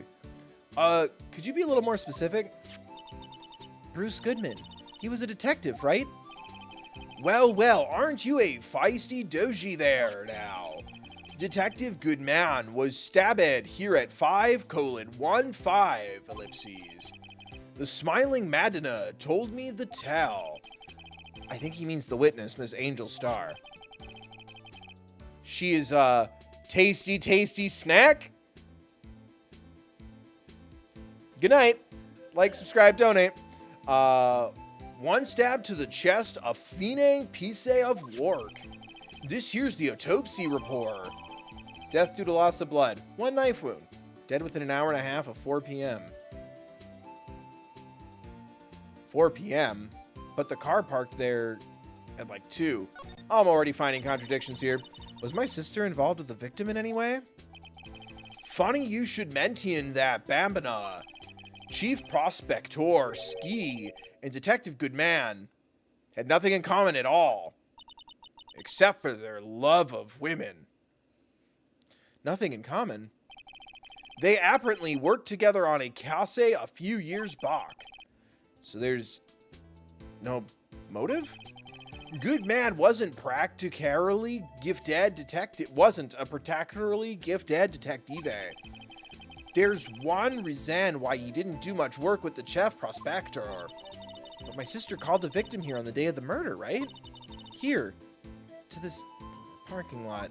Could you be a little more specific? Bruce Goodman. He was a detective, right? Well, aren't you a feisty doji there now? Detective Goodman was stabbed here at 5:15 ellipses. The smiling Madonna told me the tell. I think he means the witness, Miss Angel Starr. She is a tasty, tasty snack. Good night. Like, subscribe, donate. One stab to the chest, a fine piece of work. This here's the autopsy report. Death due to loss of blood. One knife wound. Dead within an hour and a half of 4 p.m. 4 p.m.? But the car parked there at like 2. I'm already finding contradictions here. Was my sister involved with the victim in any way? Funny you should mention that, Bambina. Chief Prospector Ski and Detective Goodman had nothing in common at all, except for their love of women. Nothing in common? They apparently worked together on a case a few years back. So there's no motive? Goodman wasn't a particularly gifted detective. There's one reason why he didn't do much work with the Chief Prospector. But my sister called the victim here on the day of the murder, right? Here, to this parking lot.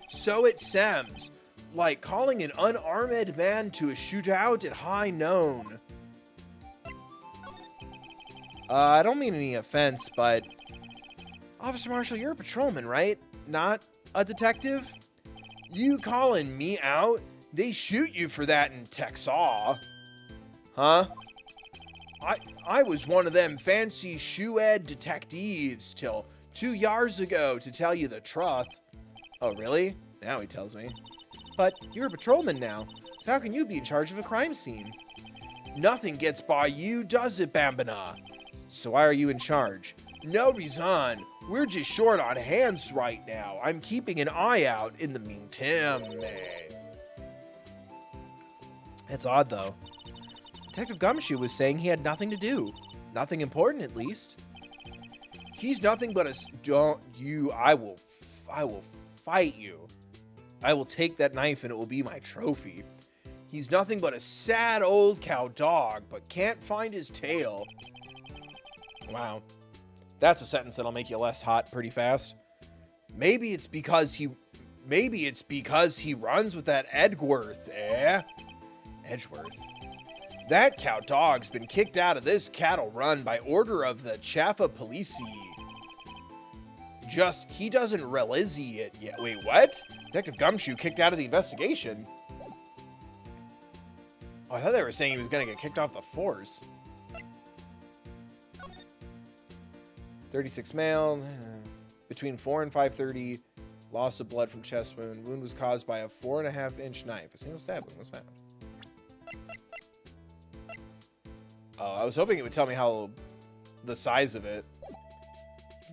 So it seems, like calling an unarmed man to a shootout at high noon. I don't mean any offense, but... Officer Marshall, you're a patrolman, right? Not a detective? You calling me out? They shoot you for that in Texas. Huh? I was one of them fancy shoe-ed detectives till 2 years ago, to tell you the truth. Oh, really? Now he tells me. But you're a patrolman now, so how can you be in charge of a crime scene? Nothing gets by you, does it, Bambina? So why are you in charge? No reason. We're just short on hands right now. I'm keeping an eye out in the meantime. That's odd, though. Detective Gumshoe was saying he had nothing to do. Nothing important, at least. He's nothing but a... I will fight you. I will take that knife and it will be my trophy. He's nothing but a sad old cow dog, but can't find his tail. Wow. That's a sentence that'll make you less hot pretty fast. Maybe it's because he runs with that Edgeworth, eh? Edgeworth. That cow dog's been kicked out of this cattle run by order of the Chaffa Policey. Just, he doesn't realize it yet. Wait, what? Detective Gumshoe kicked out of the investigation? Oh, I thought they were saying he was going to get kicked off the force. 36 male. Between 4 and 5:30. Loss of blood from chest wound. Wound was caused by a 4.5-inch knife. A single stab wound was found. Oh, I was hoping it would tell me how the size of it.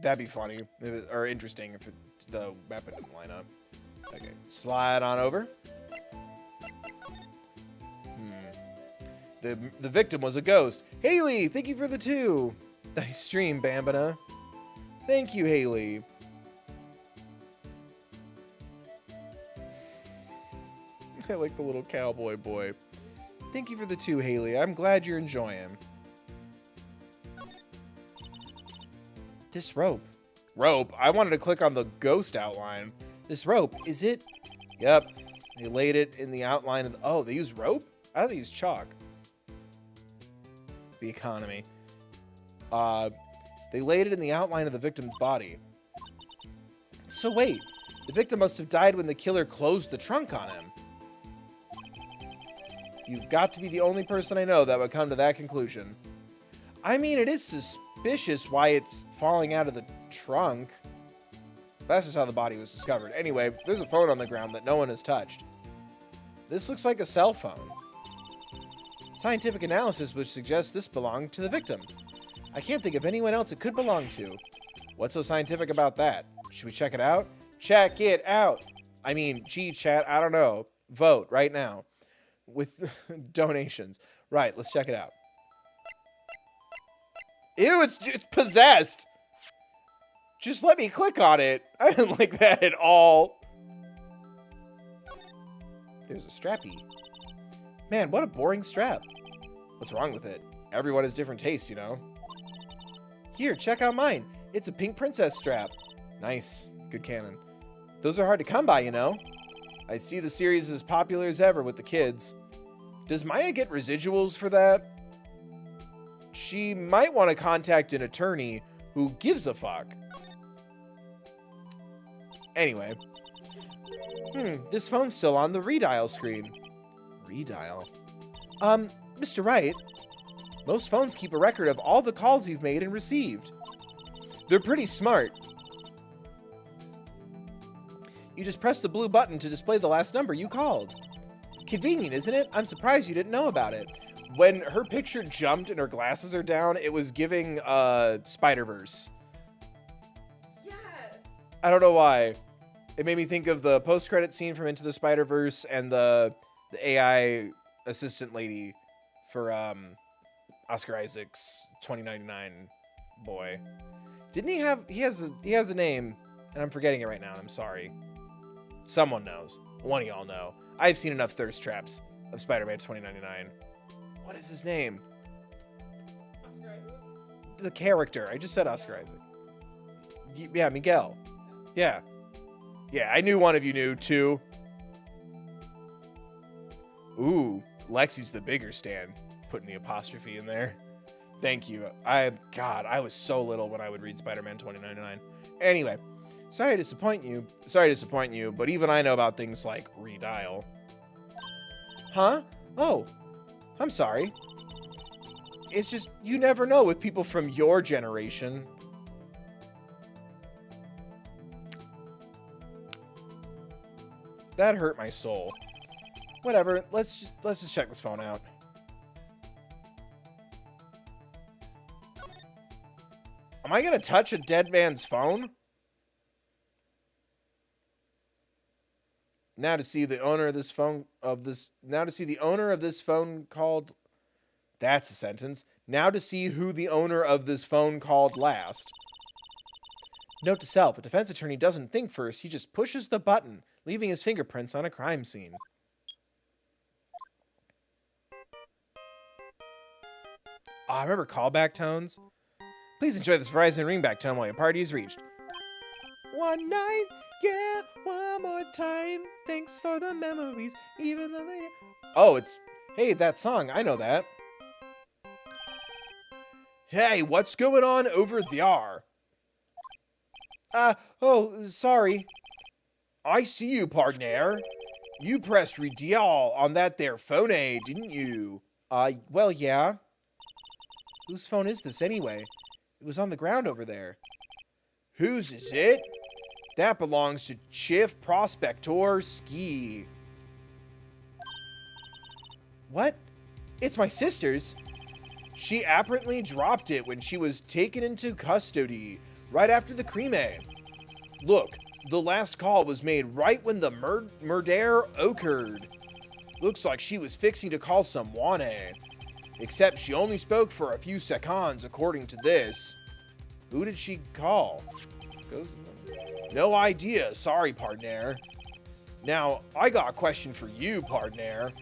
That'd be funny or interesting if the weapon didn't line up. Okay, slide on over. The victim was a ghost. Haley, thank you for the 2. Nice stream, Bambina. Thank you, Haley. I like the little cowboy boy. Thank you for the 2, Haley. I'm glad you're enjoying. This rope. Rope? I wanted to click on the ghost outline. This rope, is it? Yep. They laid it in the outline of the... Oh, they use rope? I thought they used chalk. The economy. They laid it in the outline of the victim's body. So wait, the victim must have died when the killer closed the trunk on him. You've got to be the only person I know that would come to that conclusion. I mean, it is suspicious why it's falling out of the trunk. That's just how the body was discovered. Anyway, there's a phone on the ground that no one has touched. This looks like a cell phone. Scientific analysis would suggest this belonged to the victim. I can't think of anyone else it could belong to. What's so scientific about that? Should we check it out? Check it out! I mean, gee, chat, I don't know. Vote right now. With donations. Right, let's check it out. Ew, it's possessed! Just let me click on it. I didn't like that at all. There's a strappy. Man, what a boring strap. What's wrong with it? Everyone has different tastes, you know. Here, check out mine. It's a pink princess strap. Nice. Good canon. Those are hard to come by, you know. I see the series as popular as ever with the kids. Does Maya get residuals for that? She might want to contact an attorney who gives a fuck. Anyway. This phone's still on the redial screen. Redial? Mr. Wright, most phones keep a record of all the calls you've made and received. They're pretty smart. You just press the blue button to display the last number you called. Convenient, isn't it? I'm surprised you didn't know about it. When her picture jumped and her glasses are down, it was giving Spider-Verse. Yes. I don't know why. It made me think of the post-credit scene from Into the Spider-Verse and the AI assistant lady for Oscar Isaac's 2099 boy. Didn't he have... He has a name, and I'm forgetting it right now, and I'm sorry. Someone knows. One of y'all know. I've seen enough thirst traps of Spider-Man 2099. What is his name? Oscar Isaac? The character. I just said Oscar Isaac. Yeah, Miguel. Yeah. Yeah, I knew one of you knew, too. Ooh, Lexi's the bigger Stan. Putting the apostrophe in there. Thank you. God, I was so little when I would read Spider-Man 2099. Anyway, sorry to disappoint you, but even I know about things like redial. Huh? Oh, I'm sorry. It's just, you never know with people from your generation. That hurt my soul. Whatever, let's just check this phone out. Am I gonna touch a dead man's phone? Now to see the owner of this phone called. That's a sentence. Now to see who the owner of this phone called last. Note to self, a defense attorney doesn't think first, he just pushes the button, leaving his fingerprints on a crime scene. Oh, I remember callback tones. Please enjoy this Verizon ringback tone while your party is reached. One night, yeah, one more time. Thanks for the memories, even though they... Oh, it's... Hey, that song, I know that. Hey, what's going on over there? Oh, sorry. I see you, partner. You pressed redial on that there phone, didn't you? Well, yeah. Whose phone is this anyway? It was on the ground over there. Whose is it? That belongs to Chief Prospector Ski. What? It's my sister's. She apparently dropped it when she was taken into custody right after the crime. Look, the last call was made right when the murder occurred. Looks like she was fixing to call someone, except she only spoke for a few seconds according to this. Who did she call? No idea, sorry, partner. Now, I got a question for you, partner.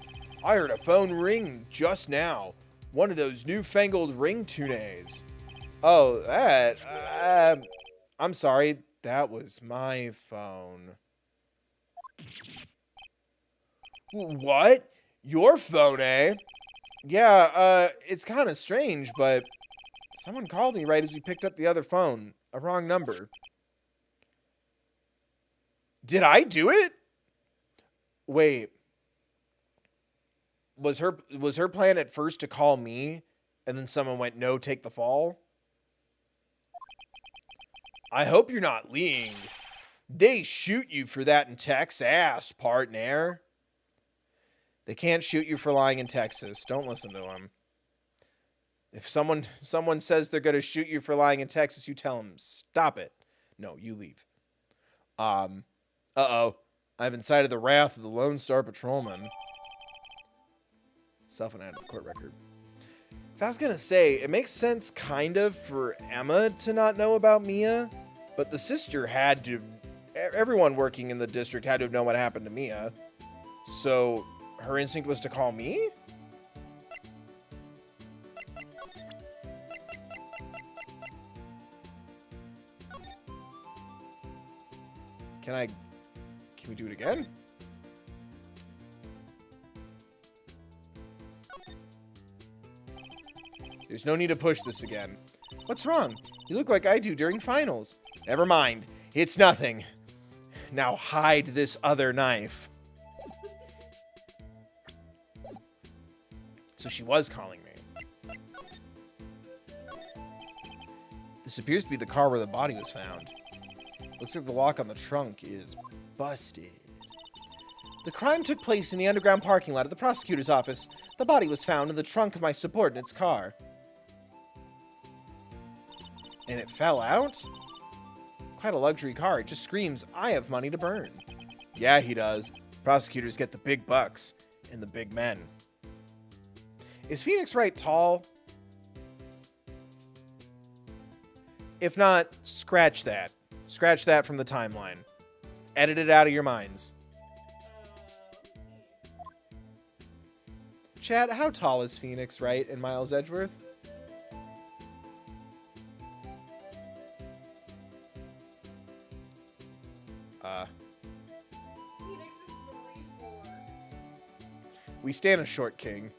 I heard a phone ring just now. One of those newfangled ringtones. Oh, that? I'm sorry, that was my phone. What? Your phone, Yeah, it's kind of strange, but someone called me right as we picked up the other phone. A wrong number. Did I do it? Wait. Was her plan at first to call me, and then someone went, no, take the fall? I hope you're not lying. They shoot you for that in Texas, partner. They can't shoot you for lying in Texas. Don't listen to them. If someone says they're going to shoot you for lying in Texas, you tell them, stop it. No, you leave. Uh-oh. I've incited the wrath of the Lone Star Patrolman. Self-inadequate court record. So I was going to say, it makes sense kind of for Emma to not know about Mia, but the sister had to, everyone working in the district had to have known what happened to Mia. So her instinct was to call me? Can we do it again? There's no need to push this again. What's wrong? You look like I do during finals. Never mind. It's nothing. Now hide this other knife. So she was calling me. This appears to be the car where the body was found. Looks like the lock on the trunk is busted. The crime took place in the underground parking lot of the prosecutor's office. The body was found in the trunk of my subordinate's car. And it fell out? Quite a luxury car. It just screams, I have money to burn. Yeah, he does. Prosecutors get the big bucks and the big men. Is Phoenix Wright tall? If not, scratch that. Scratch that from the timeline. Edit it out of your minds. Chad, how tall is Phoenix Wright and Miles Edgeworth? Phoenix is 3'4". We stand a short king.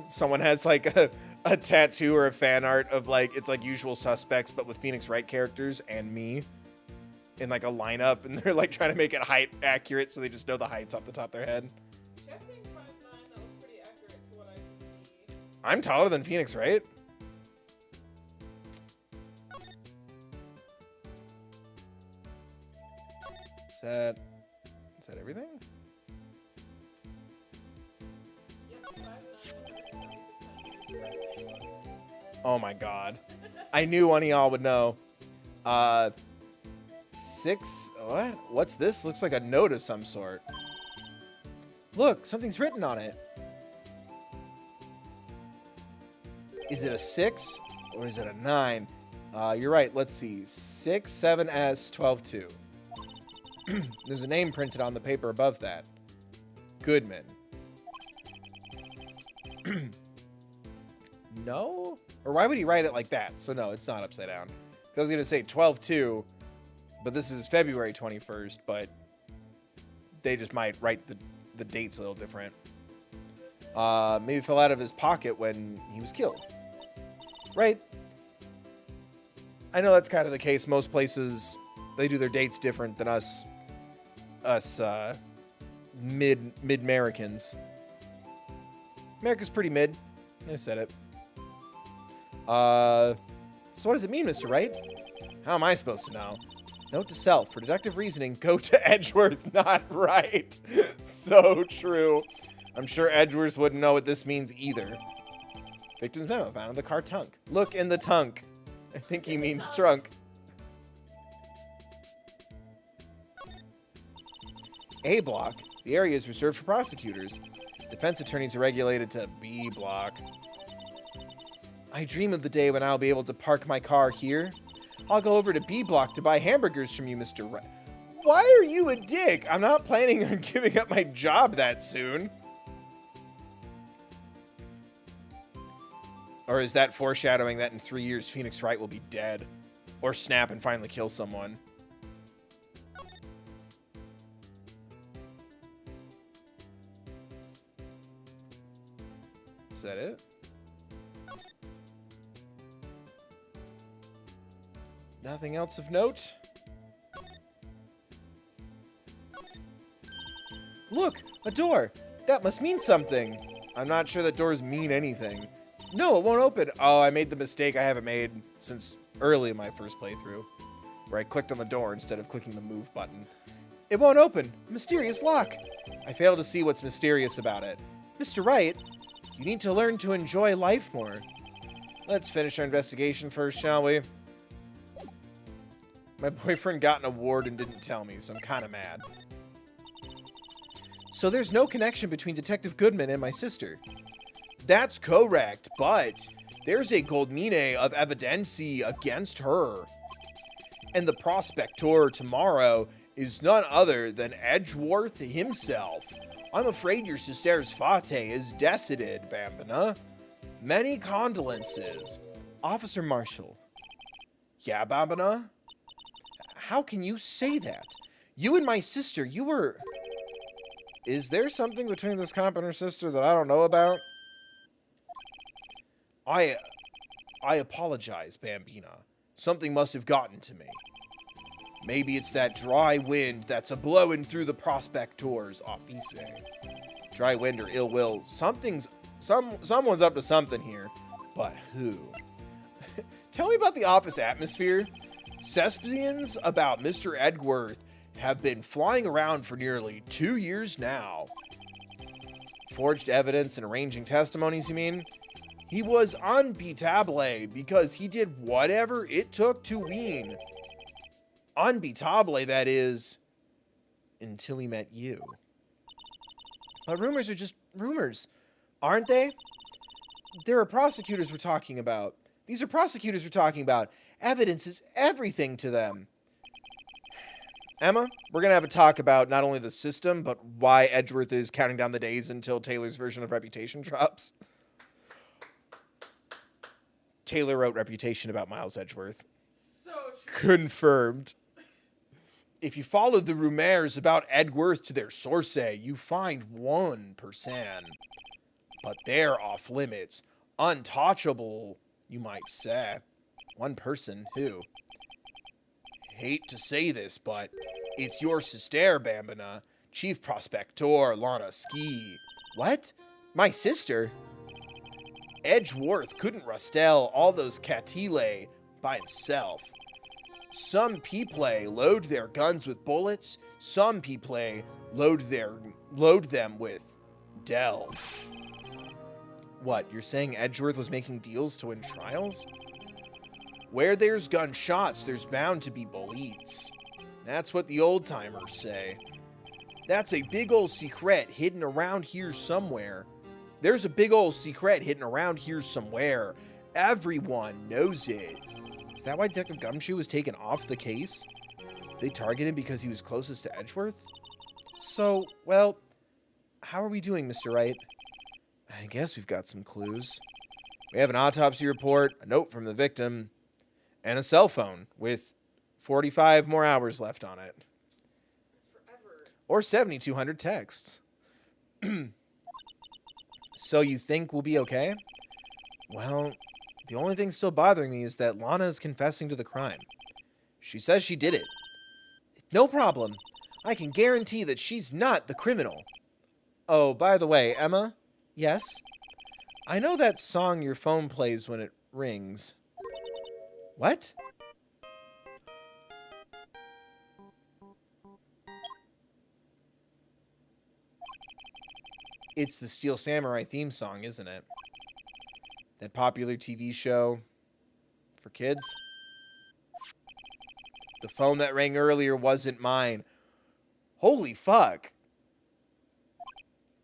Someone has like a tattoo or a fan art of like, it's like Usual Suspects, but with Phoenix Wright characters and me in like a lineup, and they're like trying to make it height accurate so they just know the heights off the top of their head. Chad saying 5'9", that was pretty accurate to what I can see. I'm taller than Phoenix Wright. Is that everything? Yep, 5'9", Oh my god. I knew one of y'all would know. 6, what? What's this? Looks like a note of some sort. Look, something's written on it. Is it a 6 or is it a 9? You're right. Let's see. 67S122. There's a name printed on the paper above that. Goodman. No? Or why would he write it like that? So no, it's not upside down. I was going to say 12/2, but this is February 21st, but they just might write the dates a little different. Maybe it fell out of his pocket when he was killed. Right? I know that's kind of the case. Most places, they do their dates different than us us mid-Americans. America's pretty mid. I said it. So what does it mean, Mr. Wright? How am I supposed to know? Note to self, for deductive reasoning, go to Edgeworth, not Wright. So true. I'm sure Edgeworth wouldn't know what this means either. Victim's memo found in the car trunk. Look in the trunk. I think he means trunk. A block. The area is reserved for prosecutors. Defense attorneys are regulated to B block. I dream of the day when I'll be able to park my car here. I'll go over to B block to buy hamburgers from you, Mr. Wright. Why are you a dick? I'm not planning on giving up my job that soon. Or is that foreshadowing that in 3 years Phoenix Wright will be dead? Or snap and finally kill someone? Is that it? Nothing else of note? Look, a door. That must mean something. I'm not sure that doors mean anything. No, it won't open. Oh, I made the mistake I haven't made since early in my first playthrough, where I clicked on the door instead of clicking the move button. It won't open. Mysterious lock. I fail to see what's mysterious about it. Mr. Wright, you need to learn to enjoy life more. Let's finish our investigation first, shall we? My boyfriend got an award and didn't tell me, so I'm kind of mad. So there's no connection between Detective Goodman and my sister. That's correct, but there's a gold mine of evidence against her. And the prospector tomorrow is none other than Edgeworth himself. I'm afraid your sister's fate is decided, Bambina. Many condolences. Officer Marshall. Yeah, Bambina? How can you say that? You and my sister, you were... Is there something between this cop and her sister that I don't know about? I apologize, Bambina. Something must have gotten to me. Maybe it's that dry wind that's a-blowing through the prospector's office. Dry wind or ill will. Someone's up to something here. But who? Tell me about the office atmosphere. Thespians about Mr. Edgeworth have been flying around for nearly 2 years now. Forged evidence and arranging testimonies, you mean? He was unbeatable because he did whatever it took to win. Unbeatable, that is, until he met you. But rumors are just rumors, aren't they? There are prosecutors we're talking about. These are prosecutors we're talking about. Evidence is everything to them. Emma, we're going to have a talk about not only the system, but why Edgeworth is counting down the days until Taylor's version of Reputation drops. Taylor wrote Reputation about Miles Edgeworth. So true. Confirmed. If you follow the rumors about Edgeworth to their source, you find 1%. But they're off limits. Untouchable, you might say. One person, who? Hate to say this, but it's your sister, Bambina. Chief Prospector Lana Ski. What? My sister? Edgeworth couldn't rustle all those catile by himself. Some people load their guns with bullets. Some people load them with dells. What, you're saying Edgeworth was making deals to win trials? Where there's gunshots, there's bound to be bullets. That's what the old-timers say. That's a big old secret hidden around here somewhere. There's a big old secret hidden around here somewhere. Everyone knows it. Is that why Detective Gumshoe was taken off the case? They targeted him because he was closest to Edgeworth? So, well, how are we doing, Mr. Wright? I guess we've got some clues. We have an autopsy report, a note from the victim, and a cell phone with 45 more hours left on it. Forever. Or 7,200 texts. So you think we'll be okay? Well, the only thing still bothering me is that Lana is confessing to the crime. She says she did it. No problem. I can guarantee that she's not the criminal. Oh, by the way, Emma? Yes? I know that song your phone plays when it rings. What? It's the Steel Samurai theme song, isn't it? That popular TV show for kids? The phone that rang earlier wasn't mine. Holy fuck.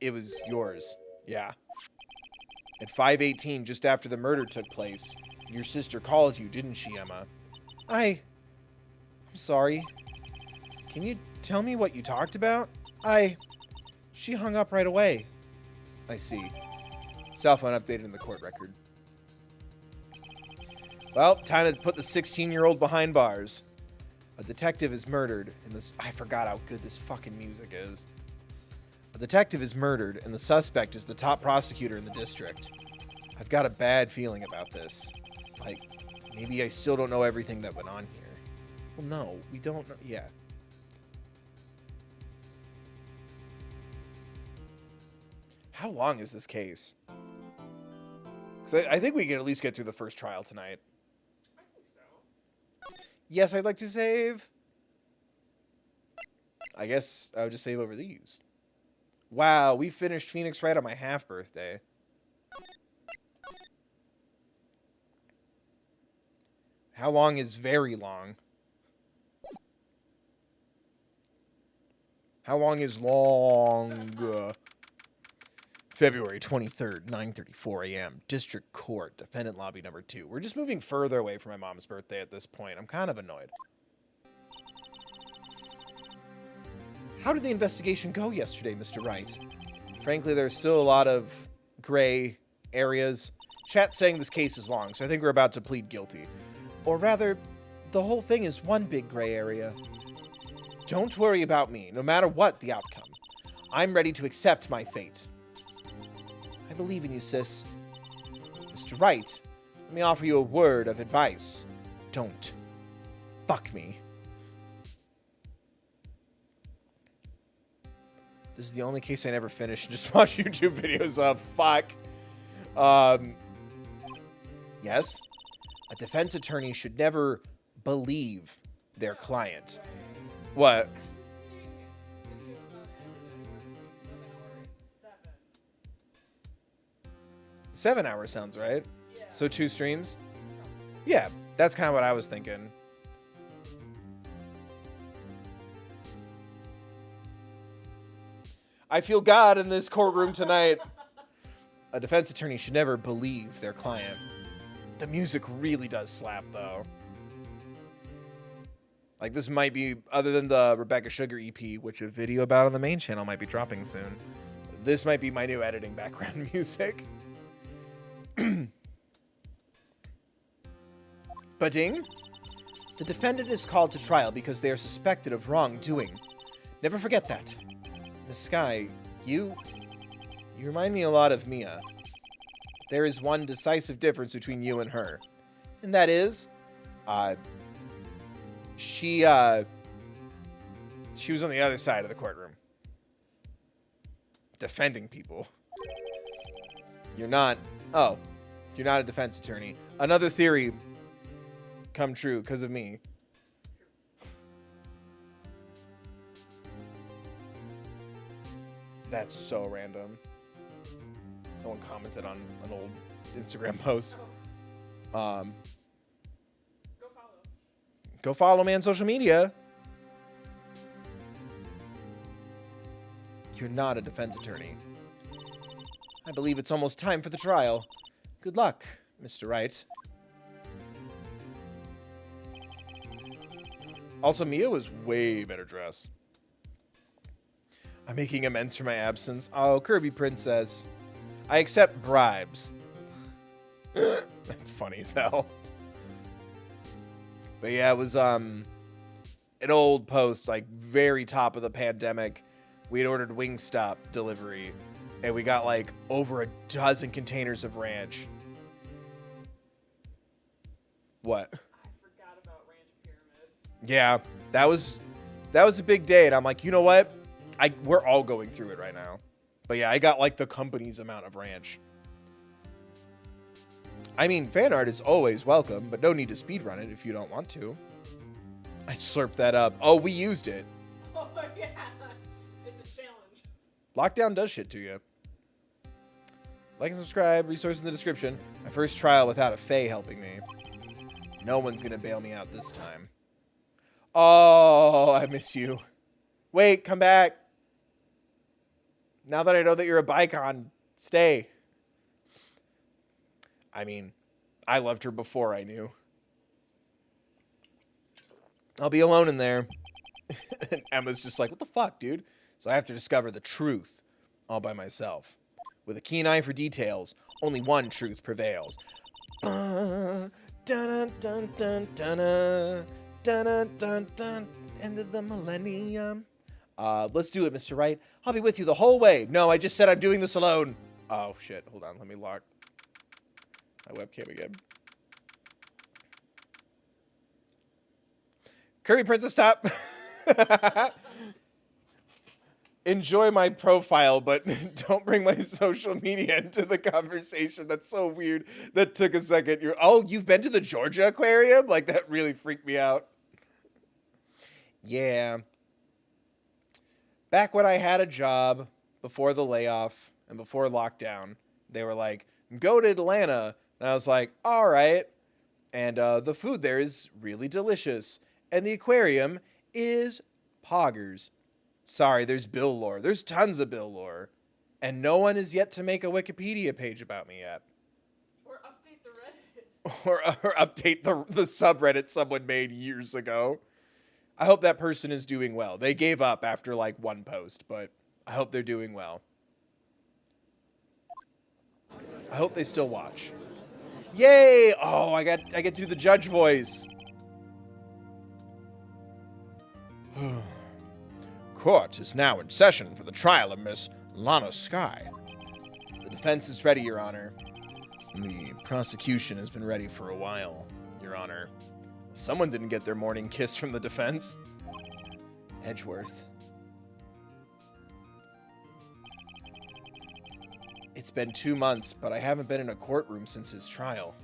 It was yours. Yeah. At 5:18, just after the murder took place, your sister called you, didn't she, Emma? I'm sorry. Can you tell me what you talked about? She hung up right away. I see. Cell phone updated in the court record. Well, time to put the 16-year-old behind bars. A detective is murdered, and this... I forgot how good this fucking music is. A detective is murdered, and the suspect is the top prosecutor in the district. I've got a bad feeling about this. Like, maybe I still don't know everything that went on here. Well, no, we don't know. Yeah. How long is this case? Because I think we can at least get through the first trial tonight. I think so. Yes, I'd like to save. I guess I would just save over these. Wow, we finished Phoenix Wright on my half birthday. How long is very long? How long is long? February 23rd, 9:34 a.m. District Court, Defendant Lobby number 2. We're just moving further away from my mom's birthday at this point. I'm kind of annoyed. How did the investigation go yesterday, Mr. Wright? Frankly, there's still a lot of gray areas. Chat's saying this case is long, so I think we're about to plead guilty. Or rather, the whole thing is one big gray area. Don't worry about me, no matter what the outcome. I'm ready to accept my fate. I believe in you, sis. Mr. Wright, let me offer you a word of advice. Don't fuck me. This is the only case I never finished and just watch YouTube videos of. Fuck. Yes? A defense attorney should never believe their client. What? I'm seeing videos on Edgeworth with 1 hour and 7. 7 hours sounds right. Yeah. So 2 streams? Yeah, that's kind of what I was thinking. I feel God in this courtroom tonight. A defense attorney should never believe their client. The music really does slap, though. Like, this might be, other than the Rebecca Sugar EP, which a video about on the main channel might be dropping soon, this might be my new editing background music. Ba-ding? The defendant is called to trial because they are suspected of wrongdoing. Never forget that. Miss Sky, you remind me a lot of Mia. There is one decisive difference between you and her. And that is, she was on the other side of the courtroom. Defending people. You're not a defense attorney. Another theory come true because of me. That's so random. Someone commented on an old Instagram post. Go follow. Go follow me on social media. You're not a defense attorney. I believe it's almost time for the trial. Good luck, Mr. Wright. Also, Mia was way better dressed. I'm making amends for my absence. Oh, Kirby Princess. I accept bribes. That's funny as hell. But yeah, it was an old post, like very top of the pandemic. We had ordered Wingstop delivery, and we got like over a dozen containers of ranch. What? I forgot about Ranch Pyramid. Yeah, that was That was a big day, and I'm like, you know what? We're all going through it right now. But yeah, I got like the company's amount of ranch. I mean, fan art is always welcome, but no need to speedrun it if you don't want to. I slurped that up. Oh, we used it. Oh, yeah. It's a challenge. Lockdown does shit to you. Like and subscribe, resources in the description. My first trial without a Fae helping me. No one's gonna bail me out this time. Oh, I miss you. Wait, come back. Now that I know that you're a Bicon, stay. I mean, I loved her before I knew. I'll be alone in there. And Emma's just like, what the fuck, dude? So I have to discover the truth all by myself. With a keen eye for details, only one truth prevails. Dun dun dun dun dun dun dun dun. End of the millennium. Let's do it, Mr. Wright. I'll be with you the whole way. No, I just said I'm doing this alone. Oh shit! Hold on, let me lock my webcam again. Kirby Princess, stop. Enjoy my profile, but don't bring my social media into the conversation. That's so weird. That took a second. You've been to the Georgia Aquarium? Like, that really freaked me out. Yeah. Back when I had a job, before the layoff and before lockdown, they were like, go to Atlanta. And I was like, all right. And the food there is really delicious. And the aquarium is poggers. Sorry, there's Bill lore. There's tons of Bill lore. And no one has yet to make a Wikipedia page about me yet. Or update the Reddit. Or update the subreddit someone made years ago. I hope that person is doing well. They gave up after like one post, but I hope they're doing well. I hope they still watch. Yay! Oh, I get to do the judge voice. Court is now in session for the trial of Miss Lana Skye. The defense is ready, Your Honor. The prosecution has been ready for a while, Your Honor. Someone didn't get their morning kiss from the defense. Edgeworth. It's been 2 months, but I haven't been in a courtroom since his trial.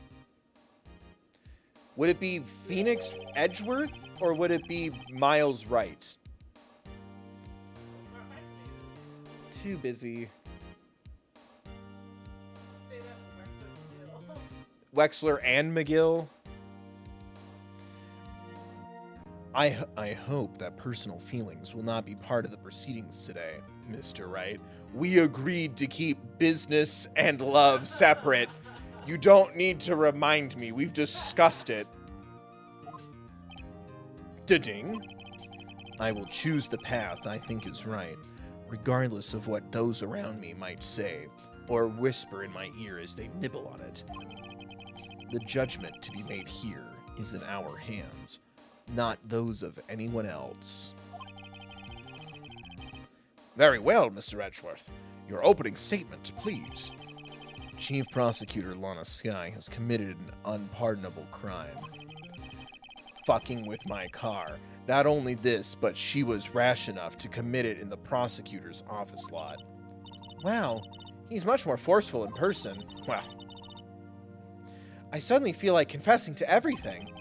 Would it be Phoenix Edgeworth, or would it be Miles Wright? Too busy. Say that with Wexler and McGill. I hope that personal feelings will not be part of the proceedings today, Mr. Wright. We agreed to keep business and love separate. You don't need to remind me. We've discussed it. Da-ding. I will choose the path I think is right, regardless of what those around me might say, or whisper in my ear as they nibble on it. The judgment to be made here is in our hands, not those of anyone else. Very well, Mr. Edgeworth. Your opening statement, please. Chief Prosecutor Lana Skye has committed an unpardonable crime. Fucking with my car. Not only this, but she was rash enough to commit it in the prosecutor's office lot. Wow, he's much more forceful in person. Well, I suddenly feel like confessing to everything.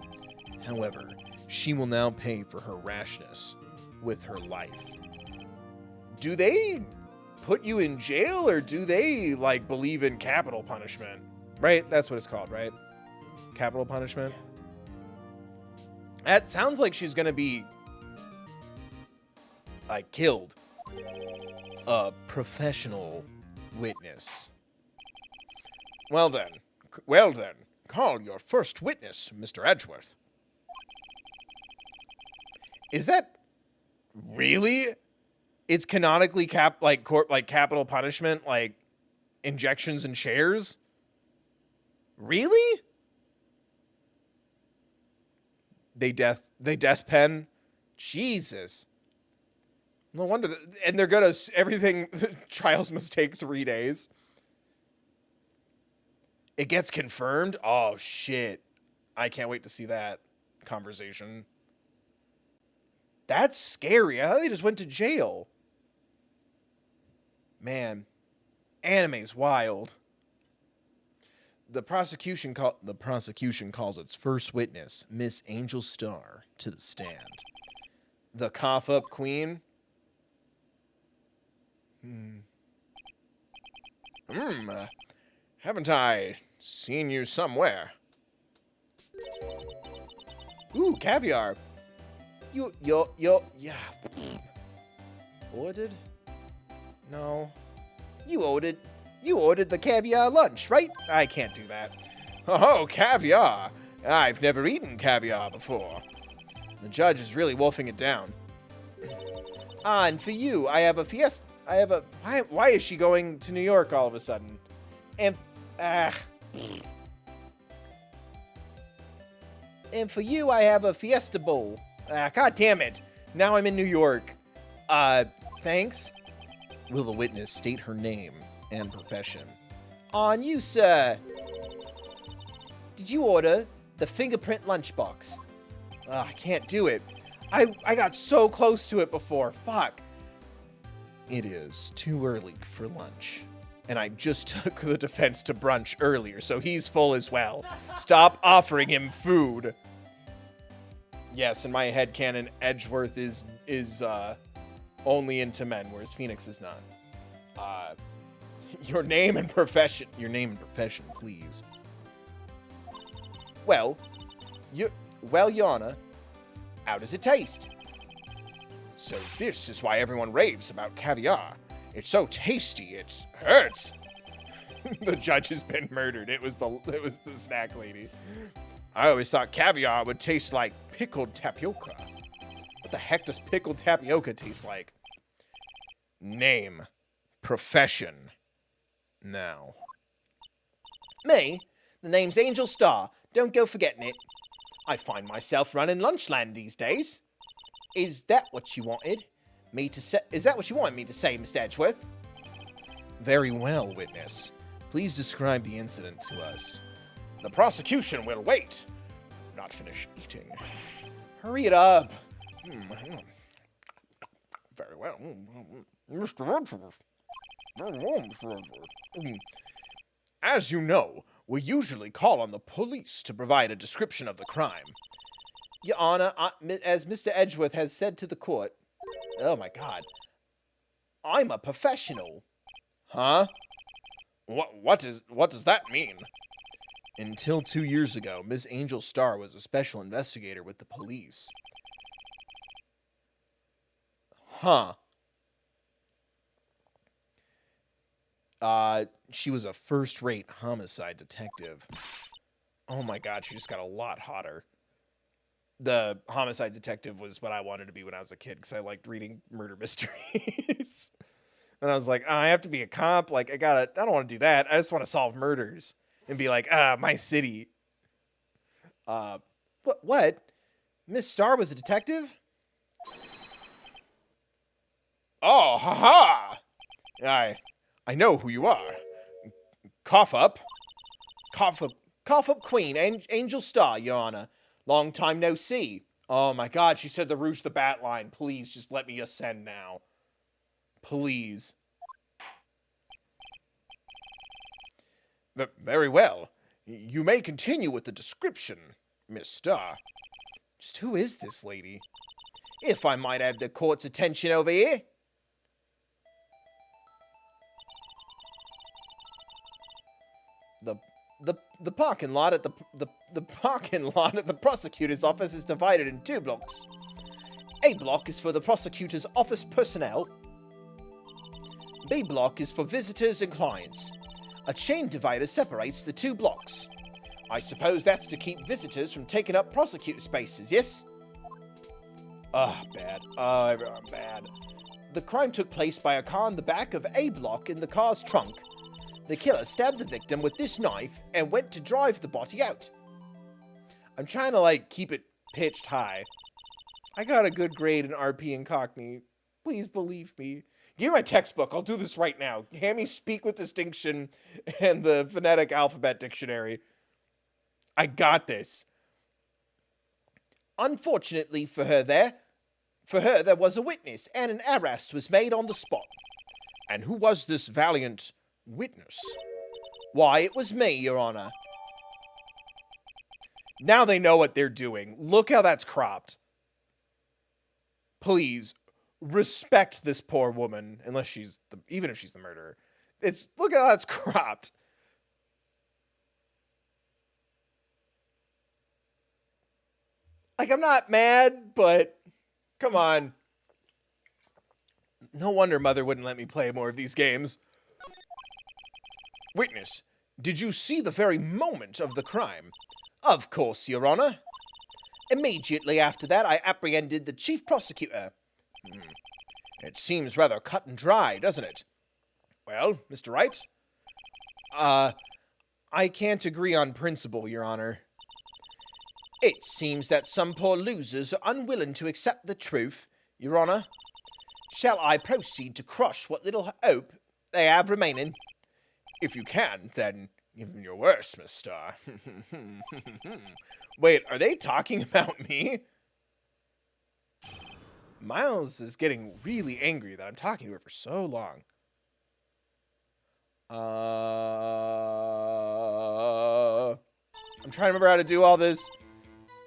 However, she will now pay for her rashness with her life. Do they put you in jail, or do they, like, believe in capital punishment? Right? That's what it's called, right? Capital punishment? That sounds like she's gonna be, like, killed. A professional witness. Well then, call your first witness, Mr. Edgeworth. Is that really? It's canonically capital punishment, like injections and chairs? Really? They death pen? Jesus. No wonder. And they're gonna, everything, trials must take 3 days. It gets confirmed? Oh, shit. I can't wait to see that conversation. That's scary. I thought they just went to jail. Man, anime's wild. The prosecution calls its first witness, Miss Angel Starr, to the stand. The cough-up queen. Haven't I seen you somewhere? Ooh, caviar. Yeah. Ordered? No. You ordered the caviar lunch, right? I can't do that. Oh, caviar. I've never eaten caviar before. The judge is really wolfing it down. And for you, I have a fiesta. Why is she going to New York all of a sudden? And for you, I have a fiesta bowl. God damn it. Now I'm in New York. Thanks. Will the witness state her name and profession? On you, sir. Did you order the fingerprint lunchbox? I can't do it. I got so close to it before. Fuck. It is too early for lunch. And I just took the defense to brunch earlier, so he's full as well. Stop offering him food. Yes, in my headcanon, Edgeworth is only into men, whereas Phoenix is not. Your name and profession. Your name and profession, please. Well, Your Honor, how does it taste? So this is why everyone raves about caviar. It's so tasty, it hurts. The judge has been murdered. It was the snack lady. I always thought caviar would taste like pickled tapioca. What the heck does pickled tapioca taste like? Name. Profession. Now. Me? The name's Angel Starr. Don't go forgetting it. I find myself running Lunchland these days. Is that what you wanted me to say? Is that what you wanted me to say, Mr. Edgeworth? Very well, witness. Please describe the incident to us. The prosecution will wait. Not finished eating. Hurry it up. Very well. Mr. Edgeworth. Very well, Mr. Edgeworth. As you know, we usually call on the police to provide a description of the crime. Your Honor, as Mr. Edgeworth has said to the court, oh my God, I'm a professional. Huh? What does that mean? Until 2 years ago, Miss Angel Starr was a special investigator with the police. Huh. She was a first-rate homicide detective. Oh my God, she just got a lot hotter. The homicide detective was what I wanted to be when I was a kid because I liked reading murder mysteries. And I was like, oh, I have to be a cop. Like, I don't want to do that. I just want to solve murders and be like, my city. What? Miss Starr was a detective? Oh, haha. I know who you are. Cough up queen, Angel Starr, Your Honor. Long time no see. Oh my God, she said the Rouge the Bat line. Please, just let me ascend now. Please. Very well. You may continue with the description, Miss Starr. Just who is this lady? If I might have the court's attention over here. The parking lot at the parking lot at the prosecutor's office is divided in 2 blocks. A block is for the prosecutor's office personnel. B block is for visitors and clients. A chain divider separates the 2 blocks. I suppose that's to keep visitors from taking up prosecutor spaces, yes? Bad. Everyone bad. The crime took place by a car in the back of A block in the car's trunk. The killer stabbed the victim with this knife and went to drive the body out. I'm trying to, keep it pitched high. I got a good grade in RP and Cockney. Please believe me. Give me my textbook. I'll do this right now. Hand me Speak with Distinction and the Phonetic Alphabet Dictionary. I got this. Unfortunately for her there, For her, there was a witness, and an arrest was made on the spot. And who was this valiant witness? Why, it was me, Your Honor. Now they know what they're doing. Look how that's cropped. Please, respect this poor woman, unless she's even if she's the murderer. Look how that's cropped. Like, I'm not mad, but come on. No wonder Mother wouldn't let me play more of these games. Witness, did you see the very moment of the crime? Of course, Your Honor. Immediately after that, I apprehended the chief prosecutor. It seems rather cut and dry, doesn't it? Well, Mr. Wright? I can't agree on principle, Your Honor. It seems that some poor losers are unwilling to accept the truth, Your Honor. Shall I proceed to crush what little hope they have remaining? If you can, then give them your worst, Miss Starr. Wait, are they talking about me? Miles is getting really angry that I'm talking to her for so long. I'm trying to remember how to do all this.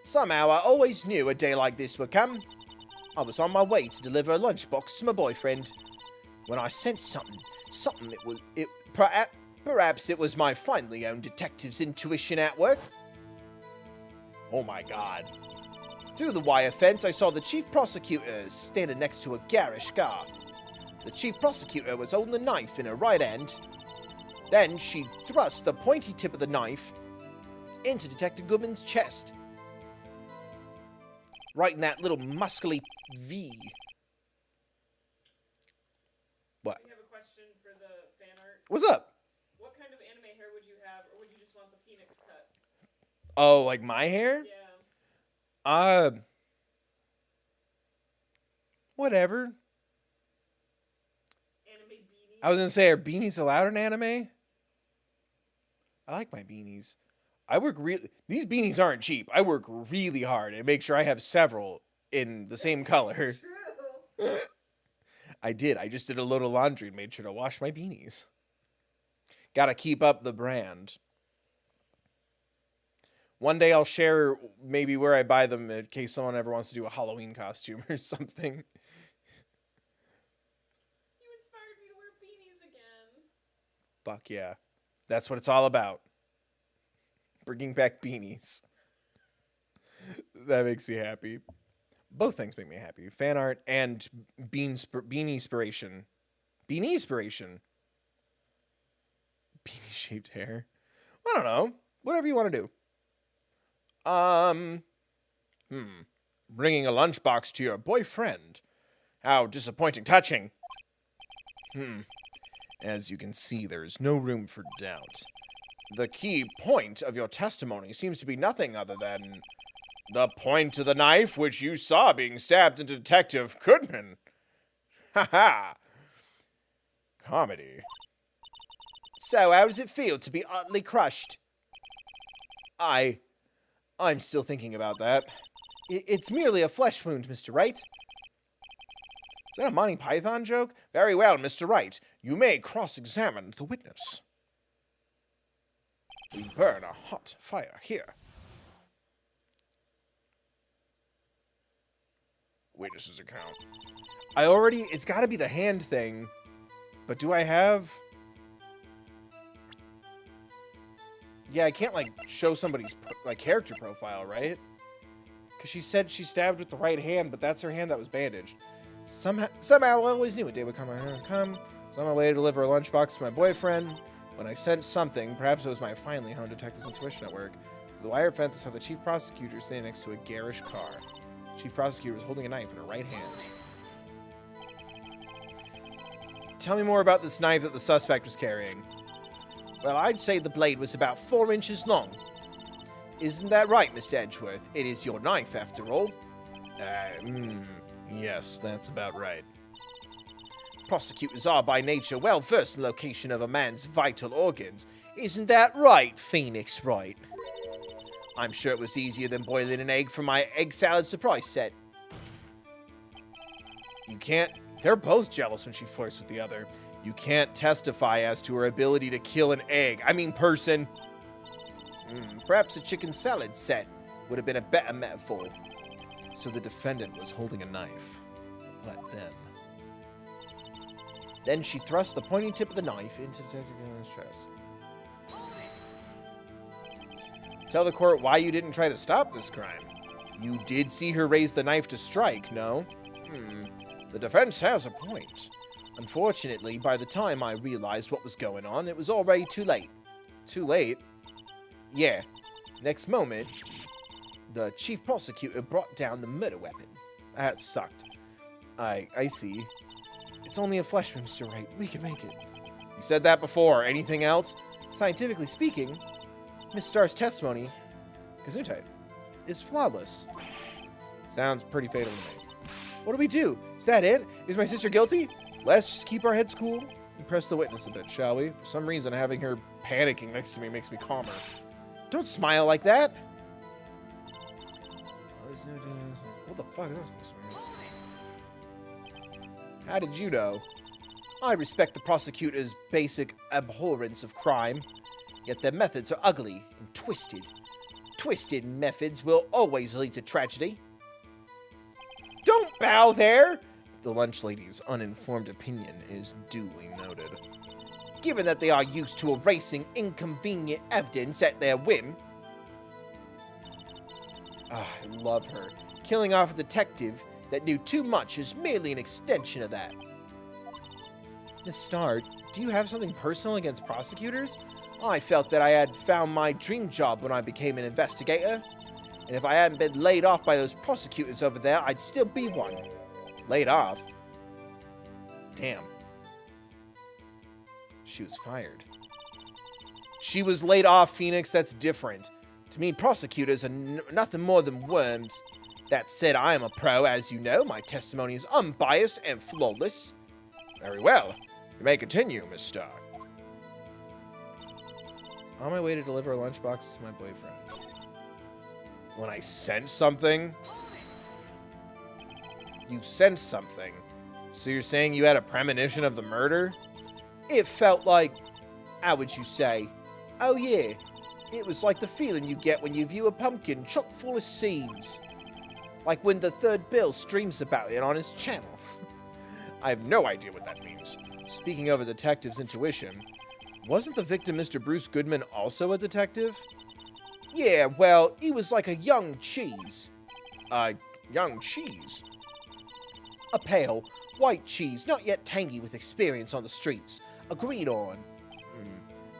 Somehow, I always knew a day like this would come. I was on my way to deliver a lunchbox to my boyfriend when I sensed something. Perhaps it was my finely owned detective's intuition at work. Oh my God. Through the wire fence, I saw the chief prosecutor standing next to a garish car. The chief prosecutor was holding the knife in her right hand. Then she thrust the pointy tip of the knife into Detective Goodman's chest. Right in that little muscly V. What? We have a question for the fan art. What's up? What kind of anime hair would you have, or would you just want the Phoenix cut? Oh, like my hair? Yeah. Whatever. Anime beanie. I was gonna say, are beanies allowed in anime? I like my beanies. These beanies aren't cheap. I work really hard and make sure I have several in the same color. True. I did. I just did a load of laundry and made sure to wash my beanies. Gotta keep up the brand. One day I'll share maybe where I buy them in case someone ever wants to do a Halloween costume or something. You inspired me to wear beanies again. Fuck yeah. That's what it's all about. Bringing back beanies. That makes me happy. Both things make me happy. Fan art and beanie-spiration. Beanie-spiration. Beanie-shaped hair. I don't know. Whatever you want to do. Bringing a lunchbox to your boyfriend. How disappointing. Touching. As you can see, there is no room for doubt. The key point of your testimony seems to be nothing other than the point of the knife which you saw being stabbed into Detective Goodman. Ha ha. Comedy. So, how does it feel to be utterly crushed? I'm still thinking about that. It's merely a flesh wound, Mr. Wright. Is that a Monty Python joke? Very well, Mr. Wright. You may cross-examine the witness. We burn a hot fire here. Witness's account. It's got to be the hand thing. But do I have... Yeah, I can't, show somebody's, character profile, right? Because she said she stabbed with the right hand, but that's her hand that was bandaged. Somehow I always knew a day would come. So on my way to deliver a lunchbox to my boyfriend. When I sensed something, perhaps it was my finely honed detective's intuition at work. The wire fence, I saw the chief prosecutor standing next to a garish car. The chief prosecutor was holding a knife in her right hand. Tell me more about this knife that the suspect was carrying. Well, I'd say the blade was about 4 inches long. Isn't that right, Mr. Edgeworth? It is your knife, after all. Yes, that's about right. Prosecutors are by nature well versed in the location of a man's vital organs. Isn't that right, Phoenix Wright? I'm sure it was easier than boiling an egg for my egg salad surprise set. You can't... They're both jealous when she flirts with the other. You can't testify as to her ability to kill an egg. I mean person. Perhaps a chicken salad set would have been a better metaphor. So the defendant was holding a knife. What then? Then she thrust the pointy tip of the knife into Detective Gillen's chest. Tell the court why you didn't try to stop this crime. You did see her raise the knife to strike, no? The defense has a point. Unfortunately, by the time I realized what was going on, it was already too late. Too late? Yeah. Next moment, the chief prosecutor brought down the murder weapon. That sucked. I see. It's only a flesh wound, Mr. Wright. We can make it. You said that before. Anything else? Scientifically speaking, Miss Starr's testimony, Gesundheit, is flawless. Sounds pretty fatal to me. What do we do? Is that it? Is my sister guilty? Let's just keep our heads cool and press the witness a bit, shall we? For some reason, having her panicking next to me makes me calmer. Don't smile like that. What the fuck is that supposed to mean? How did you know? I respect the prosecutor's basic abhorrence of crime, yet their methods are ugly and twisted. Twisted methods will always lead to tragedy. Don't bow there! The lunch lady's uninformed opinion is duly noted. Given that they are used to erasing inconvenient evidence at their whim. I love her. Killing off a detective that knew too much is merely an extension of that. Miss Starr, do you have something personal against prosecutors? I felt that I had found my dream job when I became an investigator. And if I hadn't been laid off by those prosecutors over there, I'd still be one. Laid off? Damn. She was fired. She was laid off, Phoenix. That's different. To me, prosecutors are nothing more than worms. That said, I am a pro, as you know. My testimony is unbiased and flawless. Very well. You may continue, Miss Starr. On my way to deliver a lunchbox to my boyfriend. When I sense something? You sense something? So you're saying you had a premonition of the murder? It felt like... How would you say? Oh yeah. It was like the feeling you get when you view a pumpkin chock full of seeds. Like when the Third Bill streams about it on his channel. I have no idea what that means. Speaking of a detective's intuition, wasn't the victim Mr. Bruce Goodman also a detective? Yeah, well, he was like a young cheese. Young cheese? A pale, white cheese, not yet tangy with experience on the streets. Agreed on.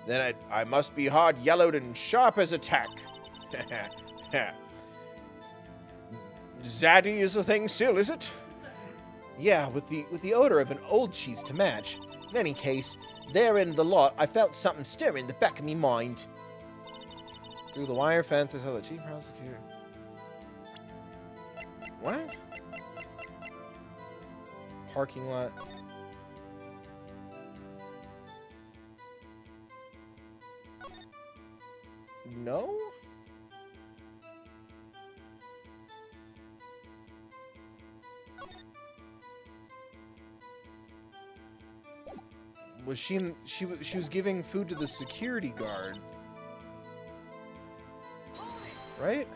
Then I must be hard-yellowed and sharp as a tack. Zaddy is a thing still, is it? Yeah, with the odor of an old cheese to match. In any case, there in the lot, I felt something stirring in the back of me mind. Through the wire fence, I saw the chief prosecutor. What? Parking lot. No? Was she was giving food to the security guard. Right?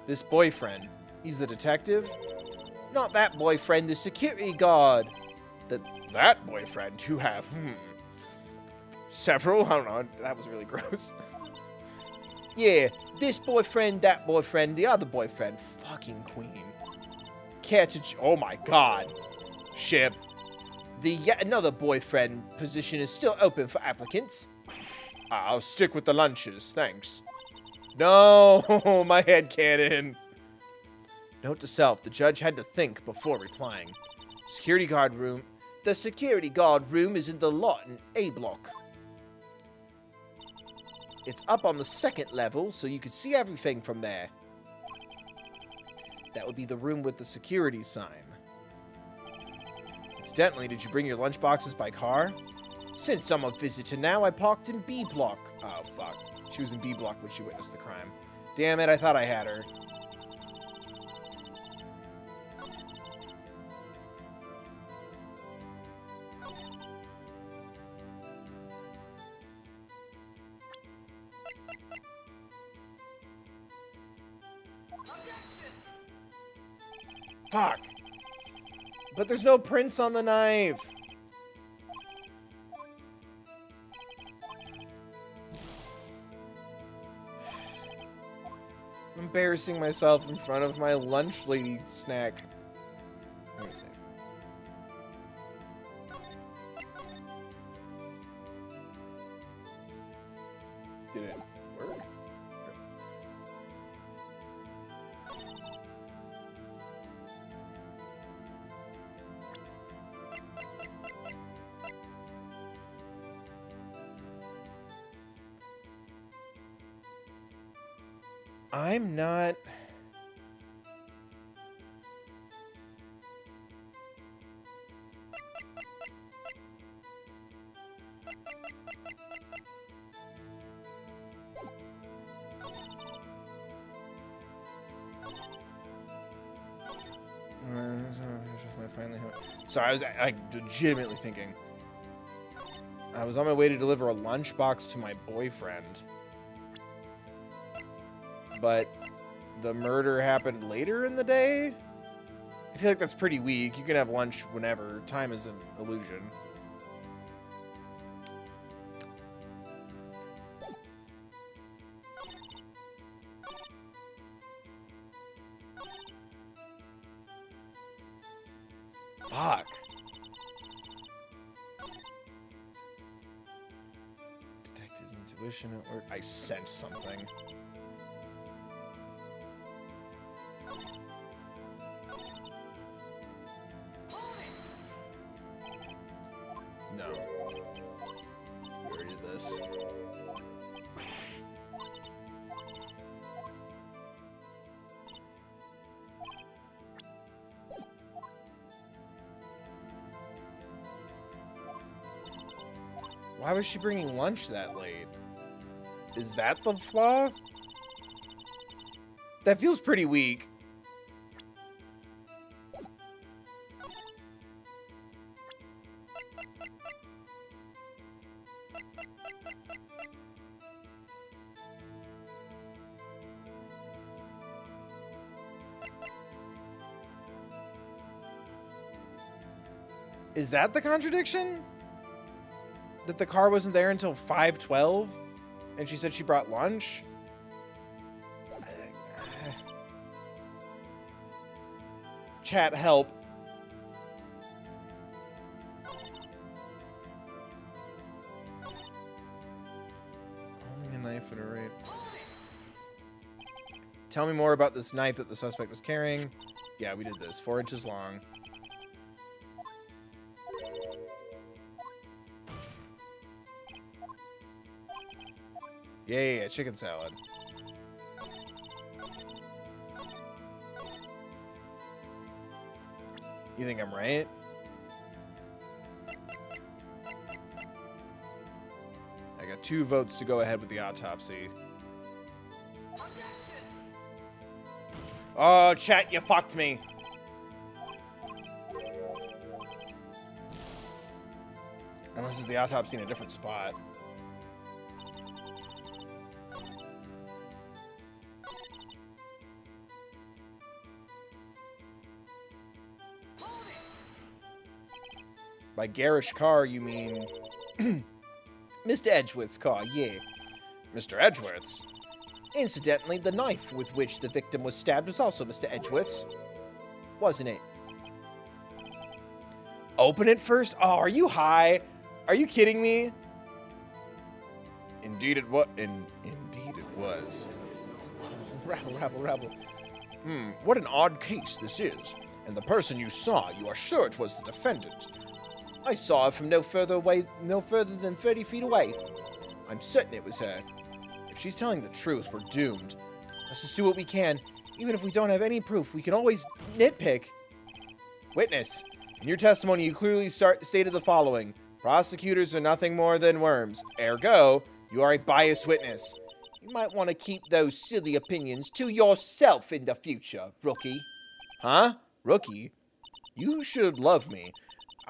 This boyfriend. He's the detective? Not that boyfriend, the security guard. That boyfriend you have, several? I don't know. That was really gross. Yeah, this boyfriend, that boyfriend, the other boyfriend. Fucking queen. Care to... Oh my god. Ship. The yet another boyfriend position is still open for applicants. I'll stick with the lunches, thanks. No, my head cannon. Note to self, the judge had to think before replying. Security guard room. The security guard room is in the lot in A block. It's up on the second level, so you can see everything from there. That would be the room with the security sign. Incidentally, did you bring your lunchboxes by car? Since I'm a visitor now, I parked in B block. Oh, fuck. She was in B block when she witnessed the crime. Damn it, I thought I had her. Fuck. But there's no prints on the knife. I'm embarrassing myself in front of my lunch lady snack. Let me see. Did it work? I'm not... Sorry, I was legitimately thinking. I was on my way to deliver a lunchbox to my boyfriend. But the murder happened later in the day? I feel like that's pretty weak. You can have lunch whenever. Time is an illusion. Fuck. Detective's intuition at work. I sent something. No. We already did this. Why was she bringing lunch that late? Is that the flaw? That feels pretty weak. Is that the contradiction? That the car wasn't there until 5:12 and she said she brought lunch? Chat, help. Holding a knife at a rate. Tell me more about this knife that the suspect was carrying. Yeah, we did this. 4 inches long. Yeah, chicken salad. You think I'm right? I got 2 votes to go ahead with the autopsy. Oh, chat, you fucked me. Unless it's the autopsy in a different spot. By garish car, you mean... Mr. Edgeworth's car, yeah. Mr. Edgeworth's? Incidentally, the knife with which the victim was stabbed was also Mr. Edgeworth's. Wasn't it? Open it first? Oh, are you high? Are you kidding me? Indeed it was. Indeed it was. Rabble. What an odd case this is. And the person you saw, you are sure it was the defendant. I saw her from no further than 30 feet away. I'm certain it was her. If she's telling the truth, we're doomed. Let's just do what we can. Even if we don't have any proof, we can always nitpick. Witness, in your testimony, you clearly stated the following. Prosecutors are nothing more than worms. Ergo, you are a biased witness. You might want to keep those silly opinions to yourself in the future, rookie. Huh? Rookie? You should love me.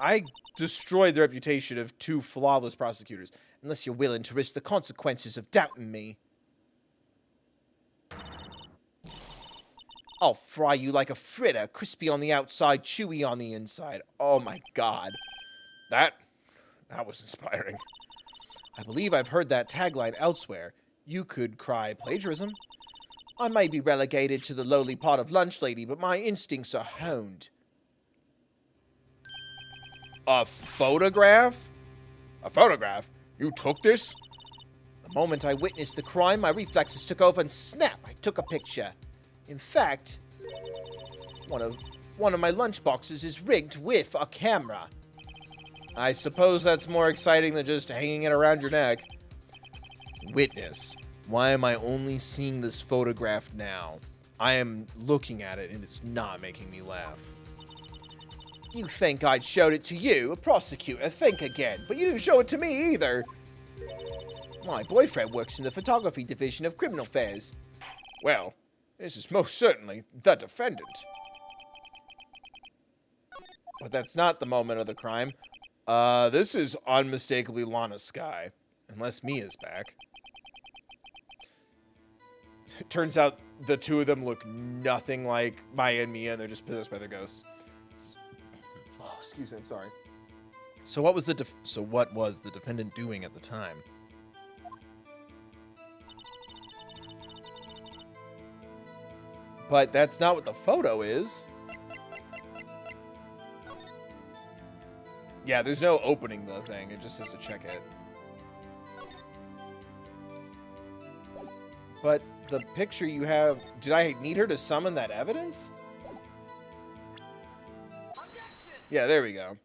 I destroyed the reputation of 2 flawless prosecutors, unless you're willing to risk the consequences of doubting me. I'll fry you like a fritter, crispy on the outside, chewy on the inside. Oh my god. That was inspiring. I believe I've heard that tagline elsewhere. You could cry plagiarism. I may be relegated to the lowly part of lunch lady, but my instincts are honed. A photograph? A photograph? You took this? The moment I witnessed the crime, my reflexes took over and snap, I took a picture. In fact, one of my lunch boxes is rigged with a camera. I suppose that's more exciting than just hanging it around your neck. Witness. Why am I only seeing this photograph now? I am looking at it and it's not making me laugh. You think I'd showed it to you, a prosecutor, think again, but you didn't show it to me either. My boyfriend works in the photography division of criminal affairs. Well, this is most certainly the defendant. But that's not the moment of the crime. This is unmistakably Lana Skye. Unless Mia's back. Turns out the two of them look nothing like Maya and Mia, and they're just possessed by their ghosts. Oh, excuse me, I'm sorry. So what was the defendant doing at the time? But that's not what the photo is. Yeah, there's no opening the thing. It just says to check it. But the picture you have... Did I need her to summon that evidence? Yeah, there we go.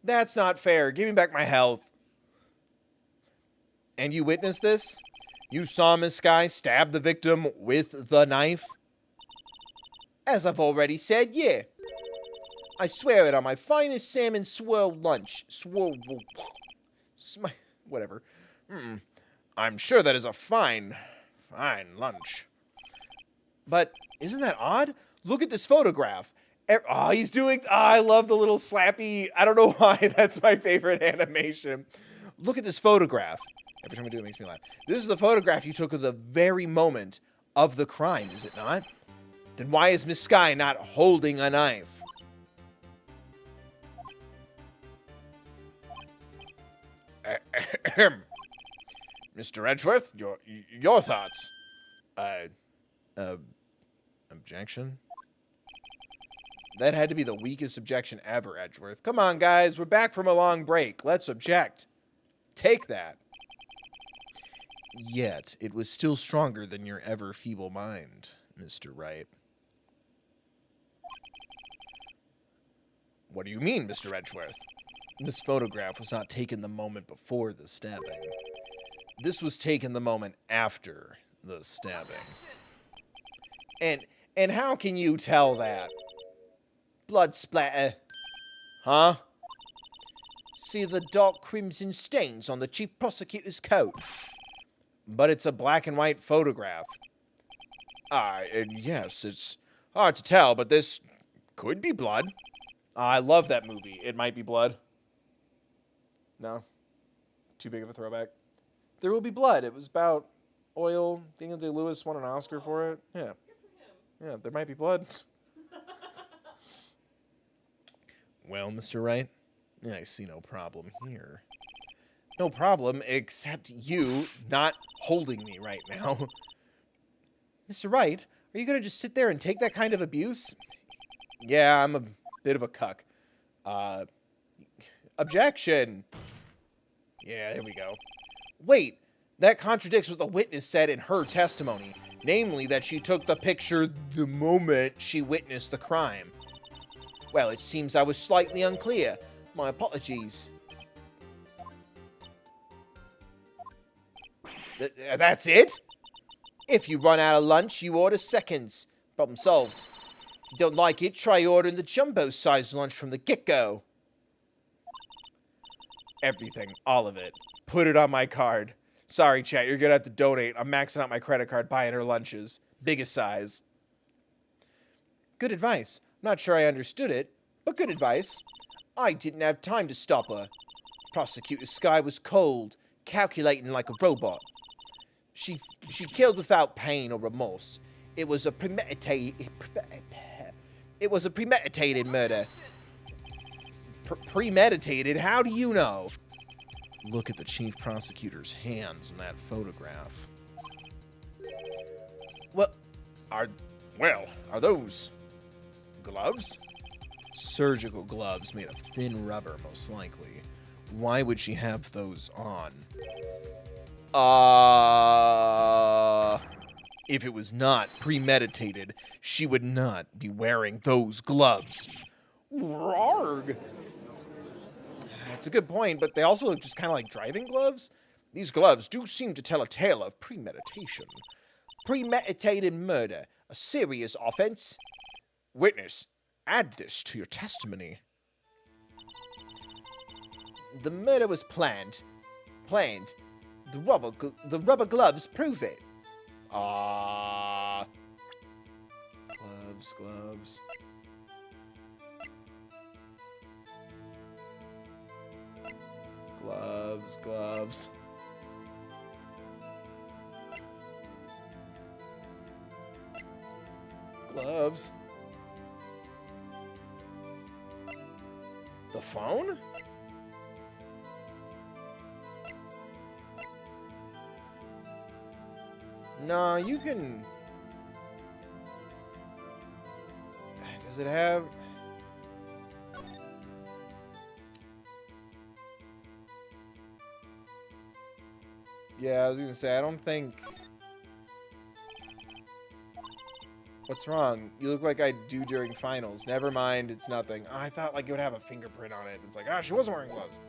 That's not fair. Give me back my health. And you witnessed this? You saw Miss Skye stab the victim with the knife? As I've already said, yeah. I swear it on my finest salmon swirl lunch. Whatever. I'm sure that is a fine lunch. But isn't that odd? Look at this photograph. Oh, he's doing... Oh, I love the little slappy... I don't know why that's my favorite animation. Look at this photograph. Every time I do it, makes me laugh. This is the photograph you took of the very moment of the crime, is it not? Then why is Miss Skye not holding a knife? Mr. Edgeworth, your thoughts? Objection? That had to be the weakest objection ever, Edgeworth. Come on, guys. We're back from a long break. Let's object. Take that. Yet, it was still stronger than your ever-feeble mind, Mr. Wright. What do you mean, Mr. Edgeworth? This photograph was not taken the moment before the stabbing. This was taken the moment after the stabbing. And how can you tell that? Blood splatter. Huh? See the dark crimson stains on the chief prosecutor's coat. But it's a black and white photograph. Yes, it's hard to tell, but this could be blood. I love that movie. It Might Be Blood. No? Too big of a throwback? There Will Be Blood. It was about oil. Daniel Day-Lewis won an Oscar for it. Yeah. Yeah, there might be blood. Well, Mr. Wright, I see no problem here. No problem, except you not holding me right now. Mr. Wright, are you going to just sit there and take that kind of abuse? Yeah, I'm a bit of a cuck. Objection. Yeah, there we go. Wait, that contradicts what the witness said in her testimony. Namely, that she took the picture the moment she witnessed the crime. Well, it seems I was slightly unclear. My apologies. That's it? If you run out of lunch, you order seconds. Problem solved. If you don't like it, try ordering the jumbo-sized lunch from the get-go. Everything. All of it. Put it on my card. Sorry, chat. You're going to have to donate. I'm maxing out my credit card buying her lunches. Biggest size. Good advice. Not sure I understood it, but good advice. I didn't have time to stop her. Prosecutor Skye was cold, calculating like a robot. She killed without pain or remorse. It was a premeditated murder. Premeditated? How do you know? Look at the chief prosecutor's hands in that photograph. What are those gloves? Surgical gloves made of thin rubber, most likely. Why would she have those on? If it was not premeditated, she would not be wearing those gloves. Rarg. That's a good point, but they also look just kind of like driving gloves. These gloves do seem to tell a tale of premeditation. Premeditated murder, a serious offense. Witness, add this to your testimony. The murder was planned. The rubber gloves prove it. Gloves. Gloves. Gloves. The phone? No, you can... Does it have... Yeah, I was gonna say, I don't think... What's wrong? You look like I do during finals. Never mind, it's nothing. Oh, I thought like it would have a fingerprint on it. It's like, she wasn't wearing gloves.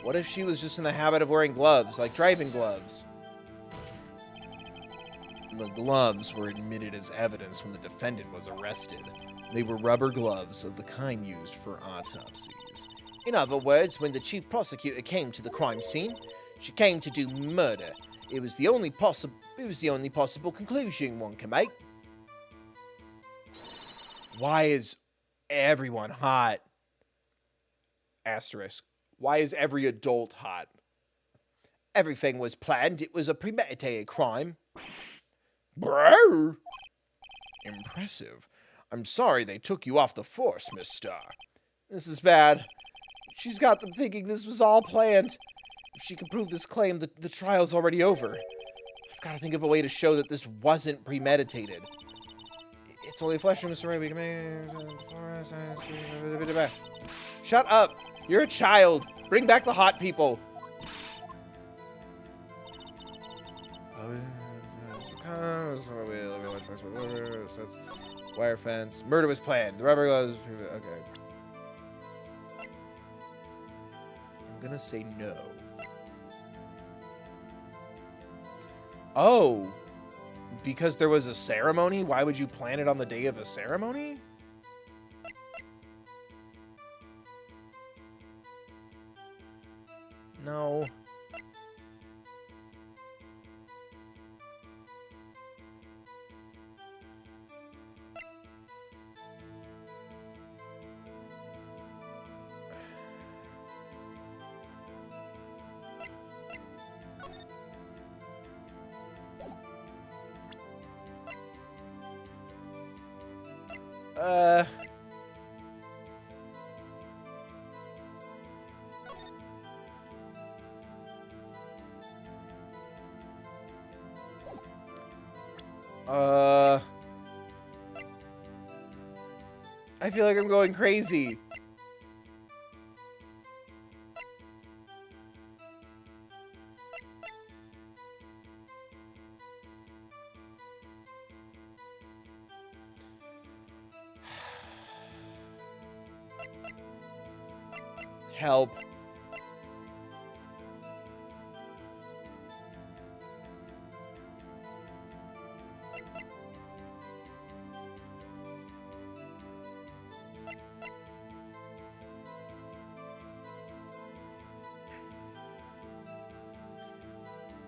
What if she was just in the habit of wearing gloves, like driving gloves? The gloves were admitted as evidence when the defendant was arrested. They were rubber gloves of the kind used for autopsies. In other words, when the chief prosecutor came to the crime scene, she came to do murder. It was the only possible conclusion one can make. Why is everyone hot? Asterisk. Why is every adult hot? Everything was planned. It was a premeditated crime. Bro! Impressive. I'm sorry they took you off the force, Miss Starr. This is bad. She's got them thinking this was all planned. If she can prove this claim, the trial's already over. I've got to think of a way to show that this wasn't premeditated. It's only flesh and Mr. Ray. Shut up! You're a child. Bring back the hot people. Wire fence. Murder was planned. The rubber gloves. Okay. I'm gonna say no. Oh. Because there was a ceremony? Why would you plan it on the day of a ceremony? No. I feel like I'm going crazy. Help.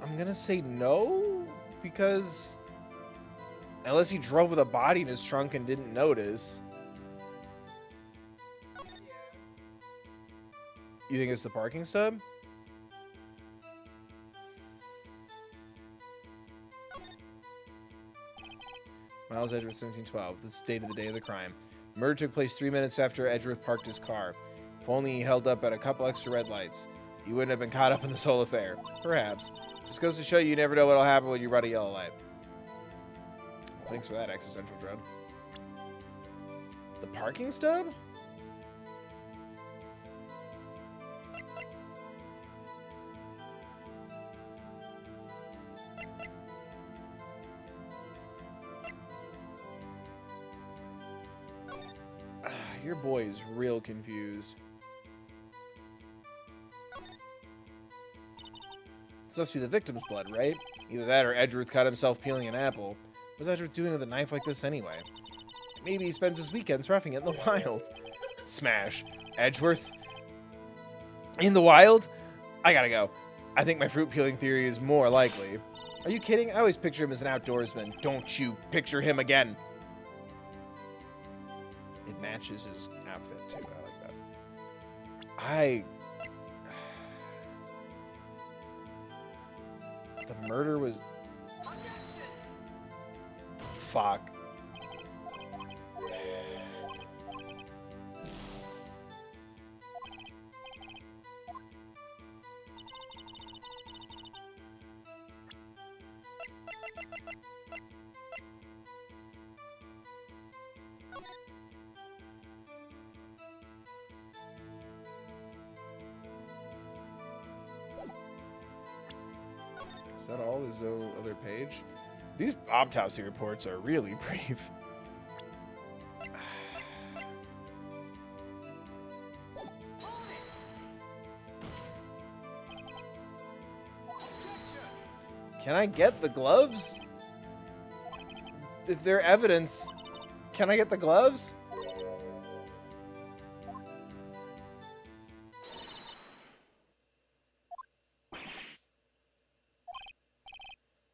I'm gonna say no, because unless he drove with a body in his trunk and didn't notice. You think it's the parking stub? Miles Edgeworth, 1712. This is date of the day of the crime. Murder took place 3 minutes after Edgeworth parked his car. If only he held up at a couple extra red lights, he wouldn't have been caught up in this whole affair. Perhaps. Just goes to show you never know what'll happen when you run a yellow light. Well, thanks for that, existential dread. The parking stub? Your boy is real confused. This must be the victim's blood, right? Either that or Edgeworth caught himself peeling an apple. What's Edgeworth doing with a knife like this anyway? Maybe he spends his weekends roughing it in the wild. Smash. Edgeworth? In the wild? I gotta go. I think my fruit peeling theory is more likely. Are you kidding? I always picture him as an outdoorsman. Don't you picture him again. It matches his outfit, too. I like that. The murder was... Fuck. Is that all? There's no other page? These autopsy reports are really brief. Can I get the gloves? If they're evidence, can I get the gloves?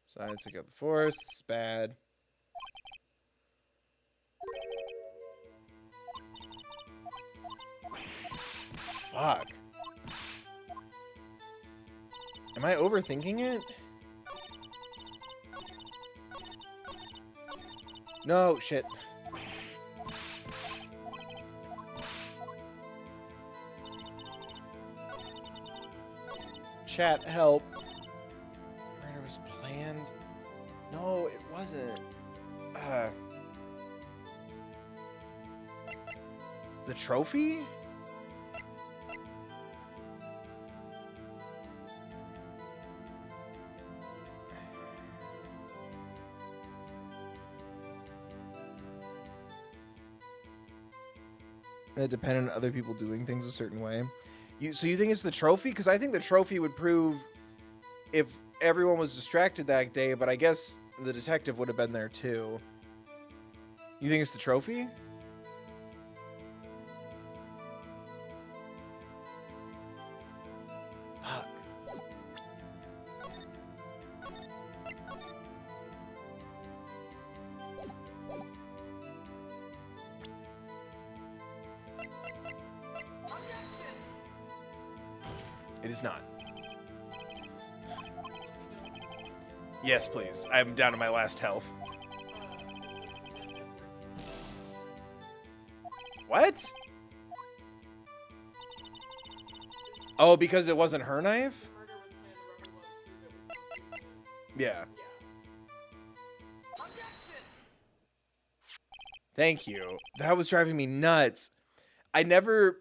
So I took out the force. It's bad. Fuck. Am I overthinking it? No, shit. Chat, help. Murder was planned. No, it wasn't. The trophy? That depended on other people doing things a certain way. So you think it's the trophy? Because I think the trophy would prove if everyone was distracted that day, but I guess the detective would have been there too. You think it's the trophy? Fuck. It is not. Yes, please. I'm down to my last health. What? Oh, because it wasn't her knife? Yeah. Thank you. That was driving me nuts. I never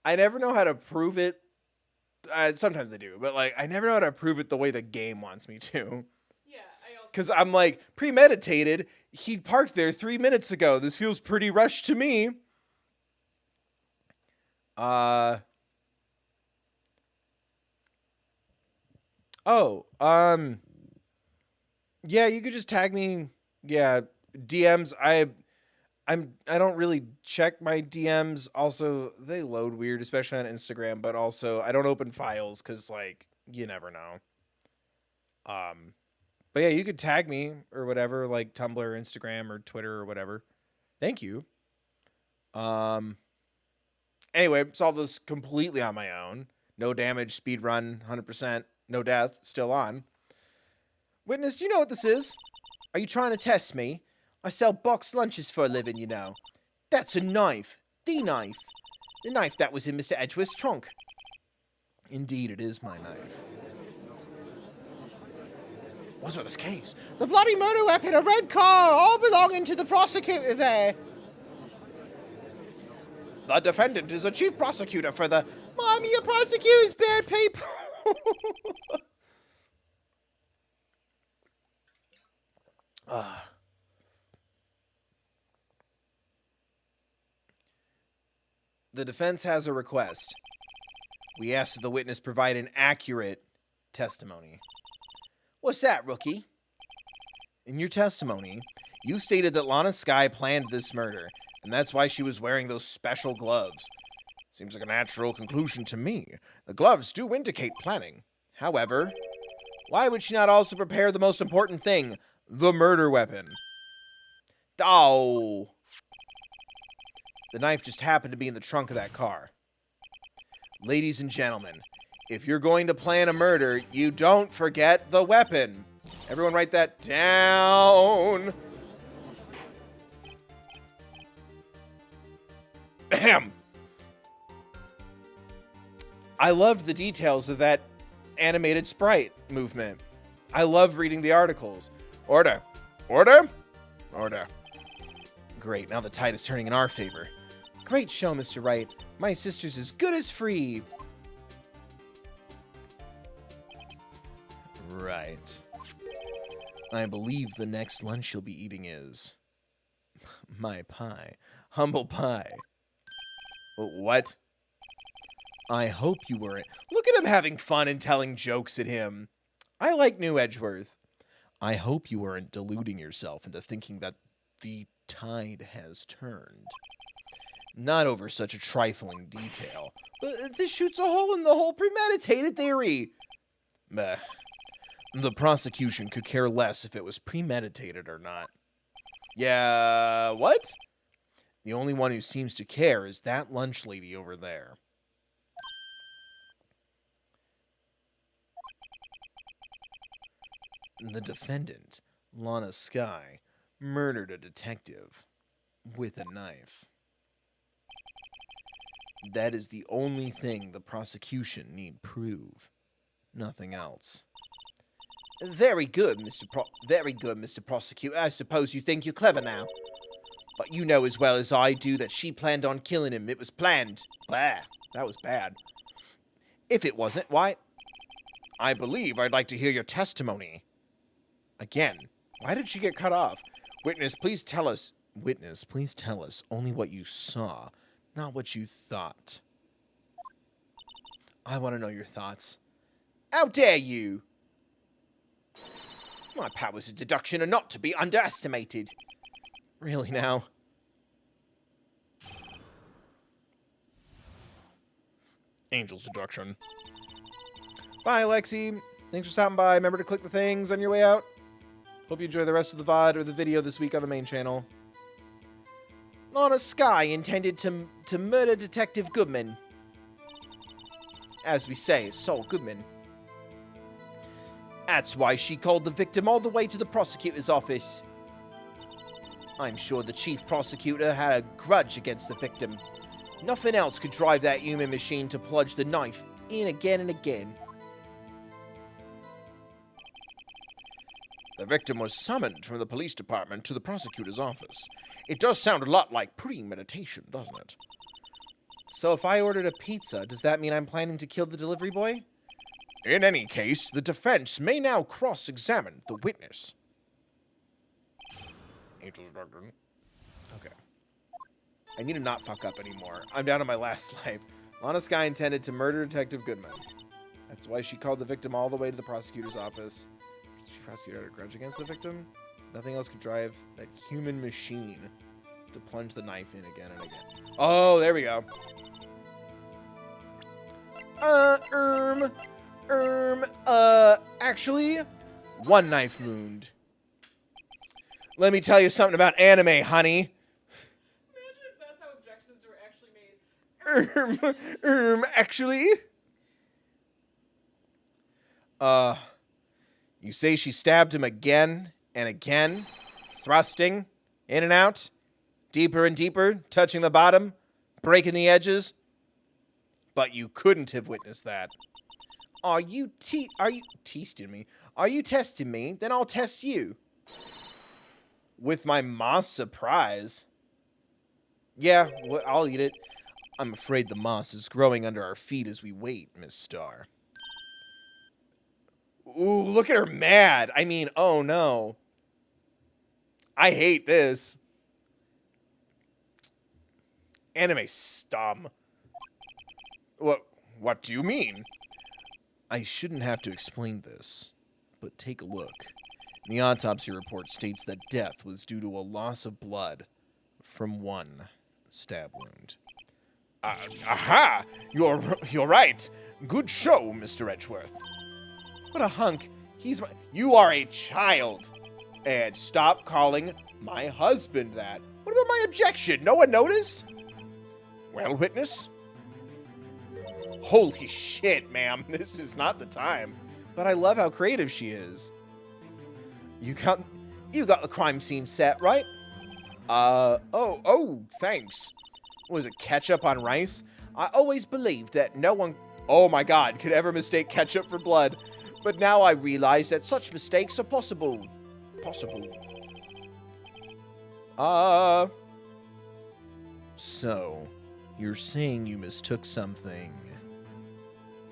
know how to prove it. Sometimes I do, but like I never know how to prove it the way the game wants me to. Yeah, I also. Because I'm like, premeditated. He parked there 3 minutes ago. This feels pretty rushed to me. Yeah, you could just tag me. Yeah, DMs. I don't really check my DMs. Also, they load weird, especially on Instagram, but also I don't open files because like you never know. But yeah, you could tag me or whatever, like Tumblr, Instagram, or Twitter or whatever. Thank you. Anyway, solved this completely on my own. No damage, speed run, 100%, no death, still on. Witness, do you know what this is? Are you trying to test me? I sell boxed lunches for a living, you know. That's a knife. The knife. The knife that was in Mr. Edgeworth's trunk. Indeed, it is my knife. What's with this case? The bloody murder weapon, a red car, all belonging to the prosecutor there. The defendant is a chief prosecutor for the... Mommy, you prosecutes bad people. The defense has a request. We ask that the witness provide an accurate testimony. What's that, rookie? In your testimony, you stated that Lana Skye planned this murder, and that's why she was wearing those special gloves. Seems like a natural conclusion to me. The gloves do indicate planning. However, why would she not also prepare the most important thing, the murder weapon? Oh. The knife just happened to be in the trunk of that car. Ladies and gentlemen, if you're going to plan a murder, you don't forget the weapon. Everyone write that down. Ahem. I loved the details of that animated sprite movement. I love reading the articles. Order. Order. Order. Great, now the tide is turning in our favor. Great show, Mr. Wright. My sister's as good as free. Right. I believe the next lunch you'll be eating is... my pie. Humble pie. What? I hope you weren't. Look at him having fun and telling jokes at him. I like New Edgeworth. I hope you weren't deluding yourself into thinking that the tide has turned. Not over such a trifling detail. But this shoots a hole in the whole premeditated theory. Meh. The prosecution could care less if it was premeditated or not. Yeah, what? The only one who seems to care is that lunch lady over there. The defendant, Lana Skye, murdered a detective with a knife. That is the only thing the prosecution need prove. Nothing else. Very good, Mr. Prosecutor. I suppose you think you're clever now. But you know as well as I do that she planned on killing him. It was planned. Bah, that was bad. If it wasn't, why? I believe I'd like to hear your testimony. Again, why did she get cut off? Witness, please tell us. Witness, please tell us only what you saw, not what you thought. I want to know your thoughts. How dare you? My powers of deduction are not to be underestimated. Really now? Angel's deduction. Bye, Lexi. Thanks for stopping by. Remember to click the things on your way out. Hope you enjoy the rest of the VOD or the video this week on the main channel. Lana Skye intended to murder Detective Goodman. As we say, it's Saul Goodman. That's why she called the victim all the way to the prosecutor's office. I'm sure the chief prosecutor had a grudge against the victim. Nothing else could drive that human machine to plunge the knife in again and again. The victim was summoned from the police department to the prosecutor's office. It does sound a lot like premeditation, doesn't it? So if I ordered a pizza, does that mean I'm planning to kill the delivery boy? In any case, the defense may now cross-examine the witness. Angel's Doctrine. Okay. I need to not fuck up anymore. I'm down to my last life. Lana Skye intended to murder Detective Goodman. That's why she called the victim all the way to the prosecutor's office. She prosecuted a grudge against the victim. Nothing else could drive that human machine to plunge the knife in again and again. Oh, there we go. Actually, 1 knife wound. Let me tell you something about anime, honey. Imagine if that's how objections were actually made. Actually? You say she stabbed him again and again, thrusting in and out, deeper and deeper, touching the bottom, breaking the edges, but you couldn't have witnessed that. Are you testing me? Are you testing me? Then I'll test you. With my moss surprise. Yeah, well, I'll eat it. I'm afraid the moss is growing under our feet as we wait, Miss Starr. Ooh, look at her mad. I mean, oh no. I hate this. Anime stum. What do you mean? I shouldn't have to explain this, but take a look. The autopsy report states that death was due to a loss of blood from 1 stab wound. Aha! You're right. Good show, Mr. Edgeworth. What a hunk. You are a child. And stop calling my husband that. What about my objection? No one noticed? Well, witness? Holy shit, ma'am. This is not the time. But I love how creative she is. You got the crime scene set, right? Oh, thanks. Was it ketchup on rice? I always believed that no one, oh my god, could ever mistake ketchup for blood. But now I realize that such mistakes are possible. So, you're saying you mistook something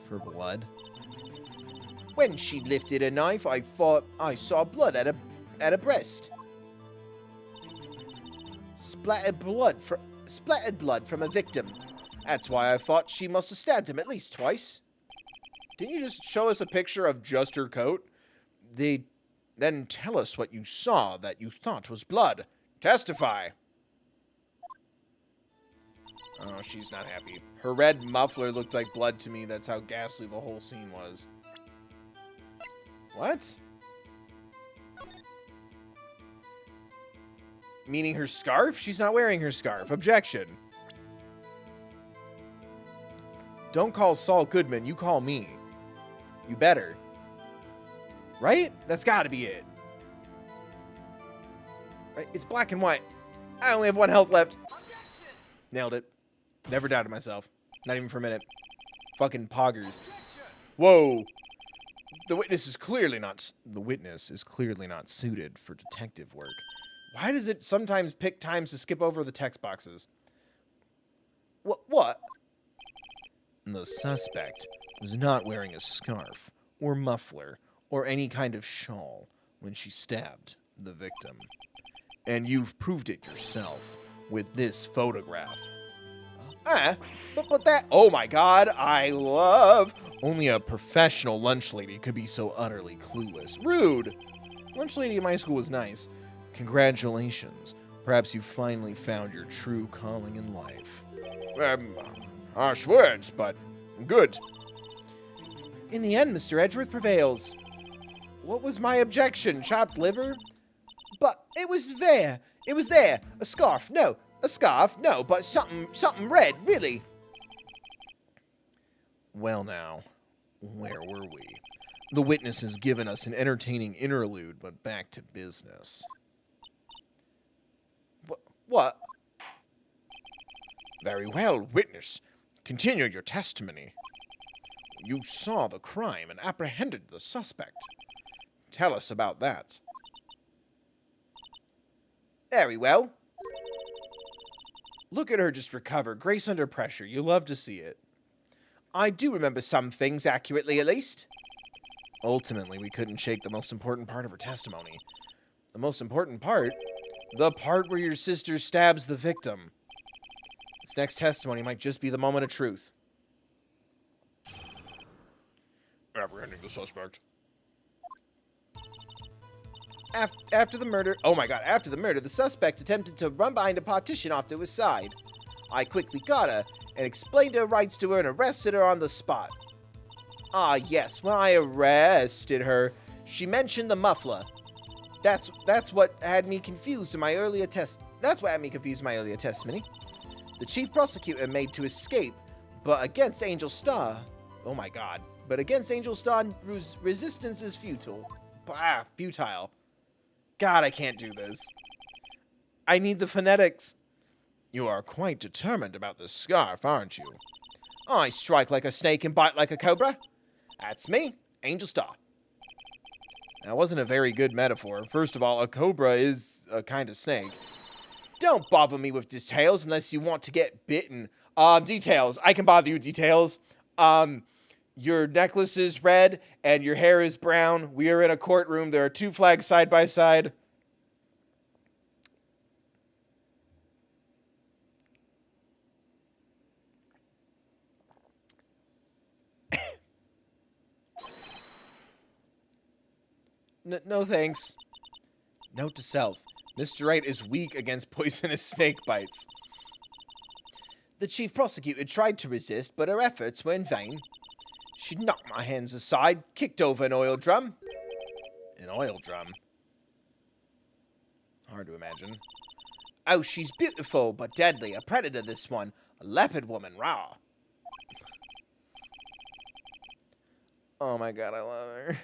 for blood? When she lifted a knife, I thought I saw blood at a breast. Splattered blood from a victim. That's why I thought she must have stabbed him at least twice. Didn't you just show us a picture of just her coat? Then tell us what you saw that you thought was blood. Testify. Oh, she's not happy. Her red muffler looked like blood to me. That's how ghastly the whole scene was. What? Meaning her scarf? She's not wearing her scarf. Objection. Don't call Saul Goodman. You call me. You better. Right? That's gotta be it. It's black and white. I only have 1 health left. Nailed it. Never doubted myself. Not even for a minute. Fucking poggers. Whoa. The witness is clearly not suited for detective work. Why does it sometimes pick times to skip over the text boxes? What? The suspect was not wearing a scarf or muffler or any kind of shawl when she stabbed the victim. And you've proved it yourself with this photograph. But that, oh my god, I love. Only a professional lunch lady could be so utterly clueless. Rude. Lunch lady in my school was nice. Congratulations. Perhaps you finally found your true calling in life. Harsh words, but good. In the end, Mr. Edgeworth prevails. What was my objection? Chopped liver? But it was there. It was there. A scarf. No. A scarf? No, but something red, really. Well now, where were we? The witness has given us an entertaining interlude, but back to business. What? Very well, witness. Continue your testimony. You saw the crime and apprehended the suspect. Tell us about that. Very well. Look at her just recover. Grace under pressure. You love to see it. I do remember some things accurately, at least. Ultimately, we couldn't shake the most important part of her testimony. The most important part? The part where your sister stabs the victim. This next testimony might just be the moment of truth. Apprehending the suspect. After the murder, the suspect attempted to run behind a partition off to his side. I quickly got her and explained her rights to her and arrested her on the spot. Ah, yes, when I arrested her, She mentioned the muffler. That's what had me confused in my earlier That's what had me confused in my earlier testimony. The chief prosecutor made to escape, but against Angel Star. Oh my god. But against Angel Star, resistance is futile. Futile. God, I can't do this. I need the phonetics. You are quite determined about this scarf, aren't you? I strike like a snake and bite like a cobra. That's me, Angel Star. That wasn't a very good metaphor. First of all, a cobra is a kind of snake. Don't bother me with details unless you want to get bitten. Details. I can bother you with details. Your necklace is red and your hair is brown. We are in a courtroom. There are 2 flags side by side. No thanks. Note to self. Mr. Wright is weak against poisonous snake bites. The chief prosecutor tried to resist, but her efforts were in vain. She knocked my hands aside, kicked over an oil drum. An oil drum? Hard to imagine. Oh, she's beautiful, but deadly. A predator, this one. A leopard woman, raw. Oh my god, I love her.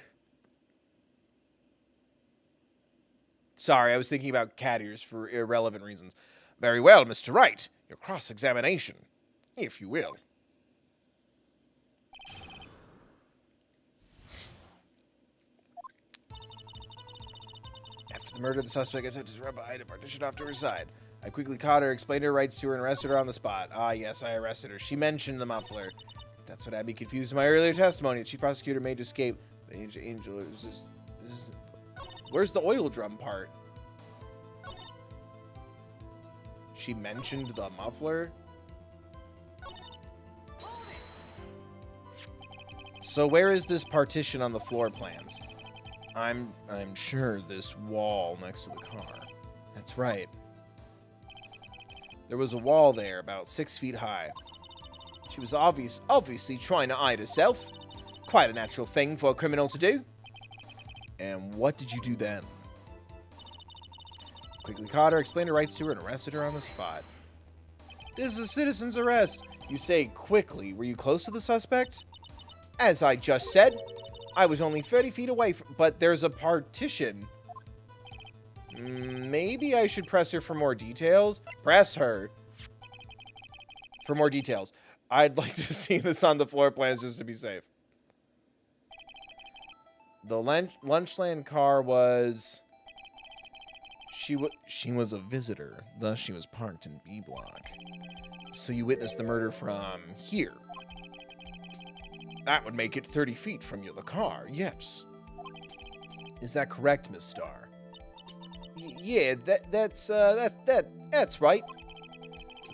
Sorry, I was thinking about cat ears for irrelevant reasons. Very well, Mr. Wright. Your cross-examination, if you will. After the murder, the suspect attempted to rub behind a partition off to her side. I quickly caught her, explained her rights to her, and arrested her on the spot. Ah, yes, I arrested her. She mentioned the muffler. That's what had me confused in my earlier testimony. The chief prosecutor made to escape. Angel, is this... Where's the oil drum part? She mentioned the muffler? So where is this partition on the floor plans? I'm sure this wall next to the car. That's right. There was a wall there about 6 feet high. She was obviously trying to hide herself. Quite a natural thing for a criminal to do. And what did you do then? Quickly caught her, explained her rights to her, and arrested her on the spot. This is a citizen's arrest. You say quickly. Were you close to the suspect? As I just said, I was only 30 feet away from... But there's a partition. Maybe I should press her for more details? Press her. For more details. I'd like to see this on the floor plans just to be safe. The Lunchland car was... She was a visitor, thus she was parked in B block. So you witnessed the murder from here. That would make it 30 feet from the car, yes. Is that correct, Miss Starr? Yeah, that's right.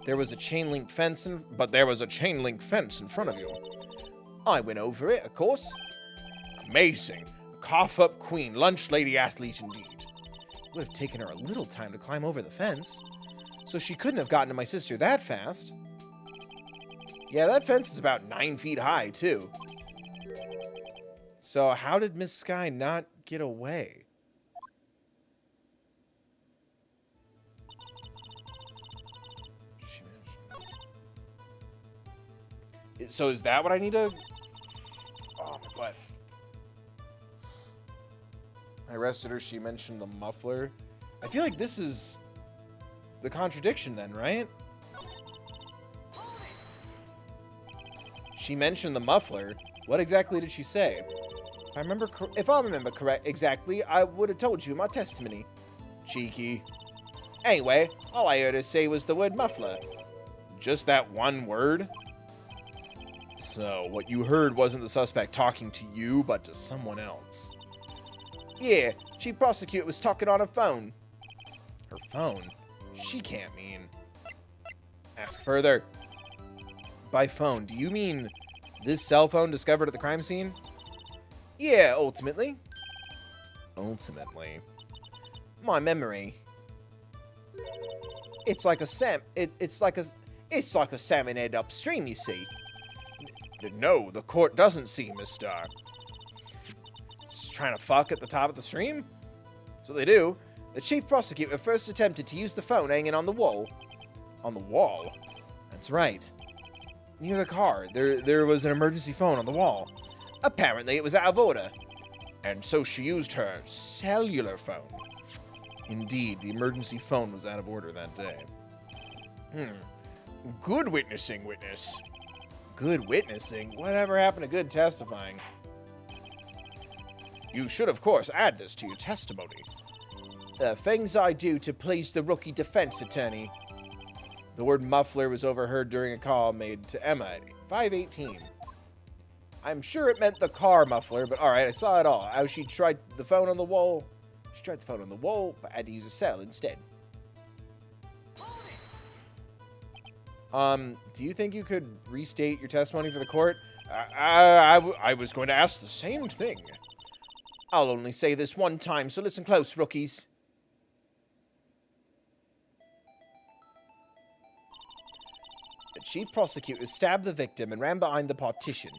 There was a chain link fence in front of you. I went over it, of course. Amazing. Cough-up queen, lunch lady athlete indeed. It would have taken her a little time to climb over the fence, so she couldn't have gotten to my sister that fast. Yeah, that fence is about 9 feet high, too. So how did Miss Sky not get away? So is that what I need to... Oh, my butt. I arrested her. She mentioned the muffler. I feel like this is the contradiction then, right? She mentioned the muffler. What exactly did she say? If I remember correct exactly, I would have told you in my testimony. Cheeky. Anyway, all I heard her say was the word muffler. Just that one word? So, what you heard wasn't the suspect talking to you, but to someone else. Yeah, chief prosecutor was talking on her phone. Her phone? She can't mean. Ask further. By phone, do you mean this cell phone discovered at the crime scene? Yeah, ultimately. Ultimately. My memory. It's like a salmon head upstream, you see. No, the court doesn't see, Miss Starr. trying to fuck at the top of the stream? That's what they do. The chief prosecutor first attempted to use the phone hanging on the wall. On the wall? That's right. Near the car, there was an emergency phone on the wall. Apparently it was out of order. And so she used her cellular phone. Indeed, the emergency phone was out of order that day. Good witnessing, witness. Good witnessing? Whatever happened to good testifying? You should, of course, add this to your testimony. The things I do to please the rookie defense attorney. The word muffler was overheard during a call made to Emma at 5:18. I'm sure it meant the car muffler, but alright, I saw it all. How she tried the phone on the wall. She tried the phone on the wall, but had to use a cell instead. Do you think you could restate your testimony for the court? I was going to ask the same thing. I'll only say this one time, so listen close, rookies. The chief prosecutor stabbed the victim and ran behind the partition.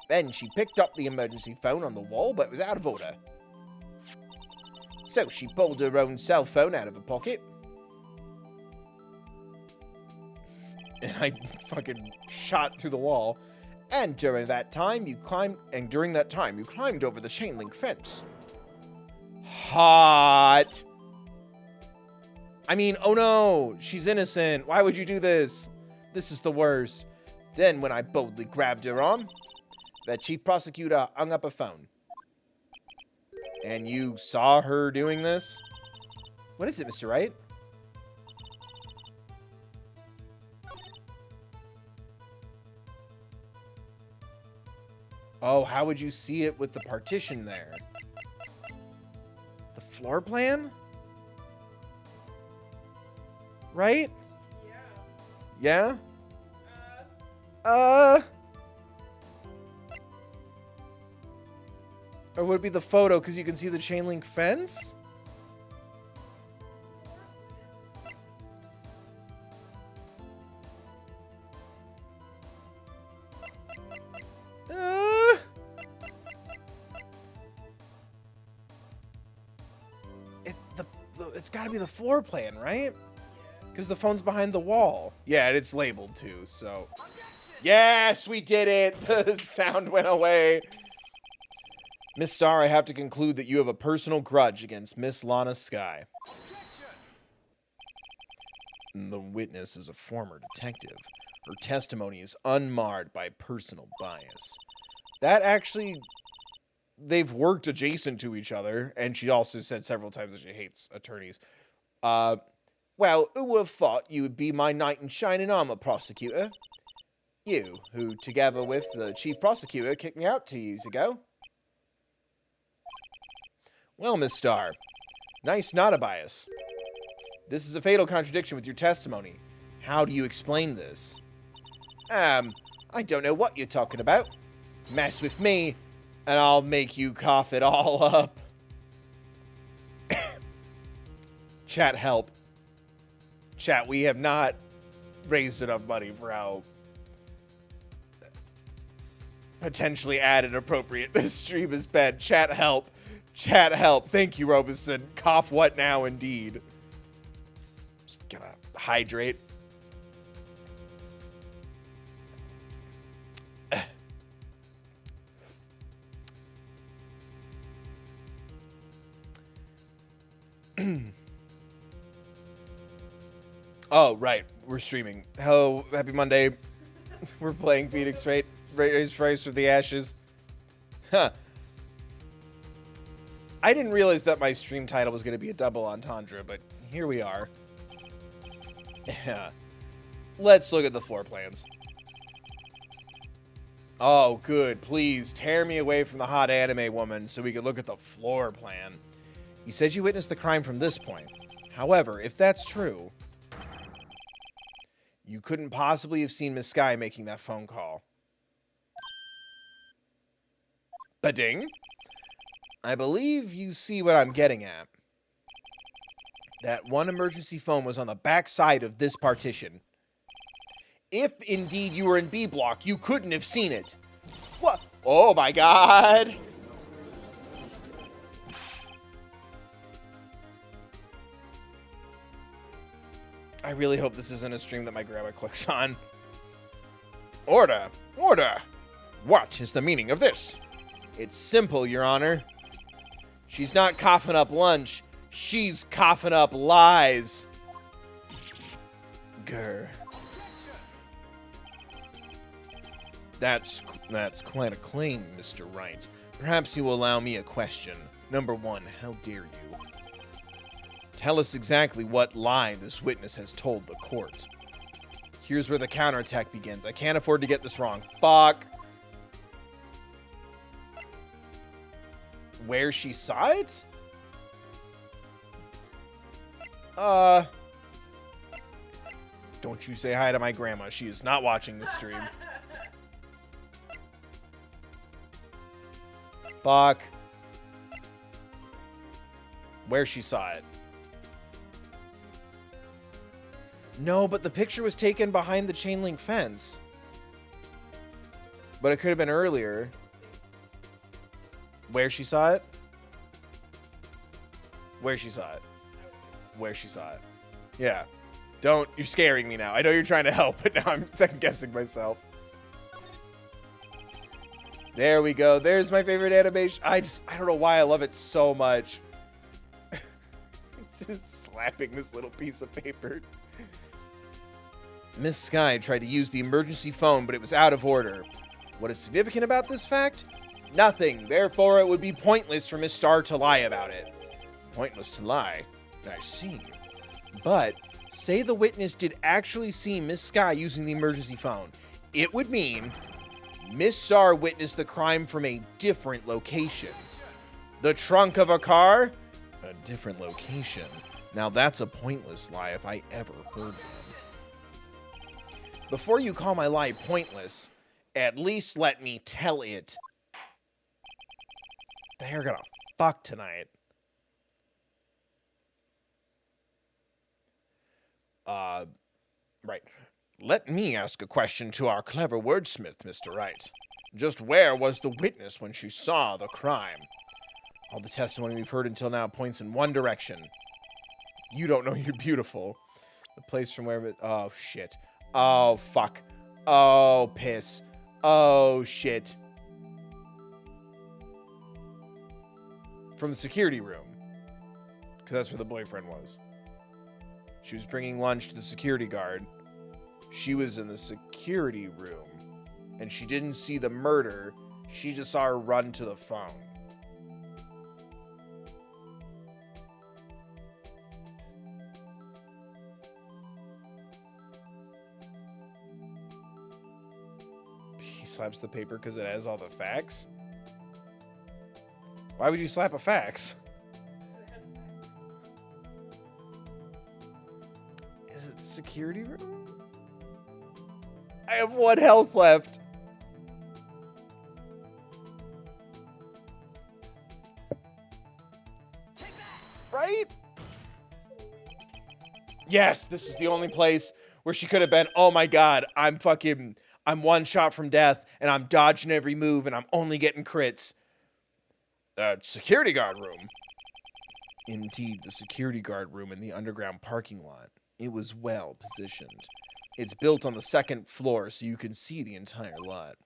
Then she picked up the emergency phone on the wall, but it was out of order. So she pulled her own cell phone out of her pocket. And I fucking shot through the wall. And during that time, you climbed over the chain link fence. Hot. I mean, oh no, she's innocent. Why would you do this? This is the worst. Then when I boldly grabbed her arm, the chief prosecutor hung up a phone. And you saw her doing this? What is it, Mr. Wright? Oh, how would you see it with the partition there? The floor plan? Right? Yeah. Yeah? Or would it be the photo because you can see the chain link fence? It's got to be the floor plan, right? Because the phone's behind the wall. Yeah, and it's labeled too, so. Yes, we did it! The sound went away. Miss Starr, I have to conclude that you have a personal grudge against Miss Lana Skye. The witness is a former detective. Her testimony is unmarred by personal bias. That actually, they've worked adjacent to each other, and she also said several times that she hates attorneys. Well, who would have thought you would be my knight in shining armor, prosecutor? You, who, together with the chief prosecutor, kicked me out 2 years ago. Well, Miss Starr, nice not a bias. This is a fatal contradiction with your testimony. How do you explain this? I don't know what you're talking about. Mess with me, and I'll make you cough it all up. Chat, help. Chat, we have not raised enough money for how potentially added appropriate this stream has been. Chat, help. Chat, help. Thank you, Robeson. Cough what now, indeed. Just gonna hydrate. Oh, right. We're streaming. Hello, happy Monday. We're playing Phoenix Wright, Raise with the Ashes. Huh. I didn't realize that my stream title was going to be a double entendre, but here we are. Yeah. Let's look at the floor plans. Oh, good. Please, tear me away from the hot anime woman so we can look at the floor plan. You said you witnessed the crime from this point. However, if that's true, you couldn't possibly have seen Miss Skye making that phone call. Ba-ding. I believe you see what I'm getting at. That one emergency phone was on the back side of this partition. If indeed you were in B block, you couldn't have seen it. What? Oh my god. I really hope this isn't a stream that my grandma clicks on. Order! Order! What is the meaning of this? It's simple, Your Honor. She's not coughing up lunch. She's coughing up lies. Grr. That's quite a claim, Mr. Wright. Perhaps you will allow me a question. Number one, how dare you? Tell us exactly what lie this witness has told the court. Here's where the counterattack begins. I can't afford to get this wrong. Fuck. Where she saw it? Don't you say hi to my grandma. She is not watching this stream. Fuck. Where she saw it. No, but the picture was taken behind the chain link fence. But it could have been earlier. Where she saw it? Where she saw it? Where she saw it. Yeah. Don't. You're scaring me now. I know you're trying to help, but now I'm second guessing myself. There we go. There's my favorite animation. I don't know why I love it so much. It's just slapping this little piece of paper. Miss Sky tried to use the emergency phone, but it was out of order. What is significant about this fact? Nothing. Therefore, it would be pointless for Miss Star to lie about it. Pointless to lie. I see. But say the witness did actually see Miss Sky using the emergency phone. It would mean Miss Star witnessed the crime from a different location. The trunk of a car? A different location. Now that's a pointless lie if I ever heard one. Before you call my lie pointless, at least let me tell it. They're gonna fuck tonight. Right. Let me ask a question to our clever wordsmith, Mr. Wright. Just where was the witness when she saw the crime? All the testimony we've heard until now points in one direction. You don't know you're beautiful. The place from where... Oh, shit. Oh, fuck. Oh, piss. Oh, shit. From the security room. Because that's where the boyfriend was. She was bringing lunch to the security guard. She was in the security room. And she didn't see the murder. She just saw her run to the phone. He slaps the paper because it has all the facts? Why would you slap a fax? Is it the security room? I have 1 health left. Right? Yes, this is the only place where she could have been. Oh my god, I'm 1 shot from death, and I'm dodging every move, and I'm only getting crits. Security guard room. Indeed, the security guard room in the underground parking lot. It was well positioned. It's built on the 2nd floor, so you can see the entire lot.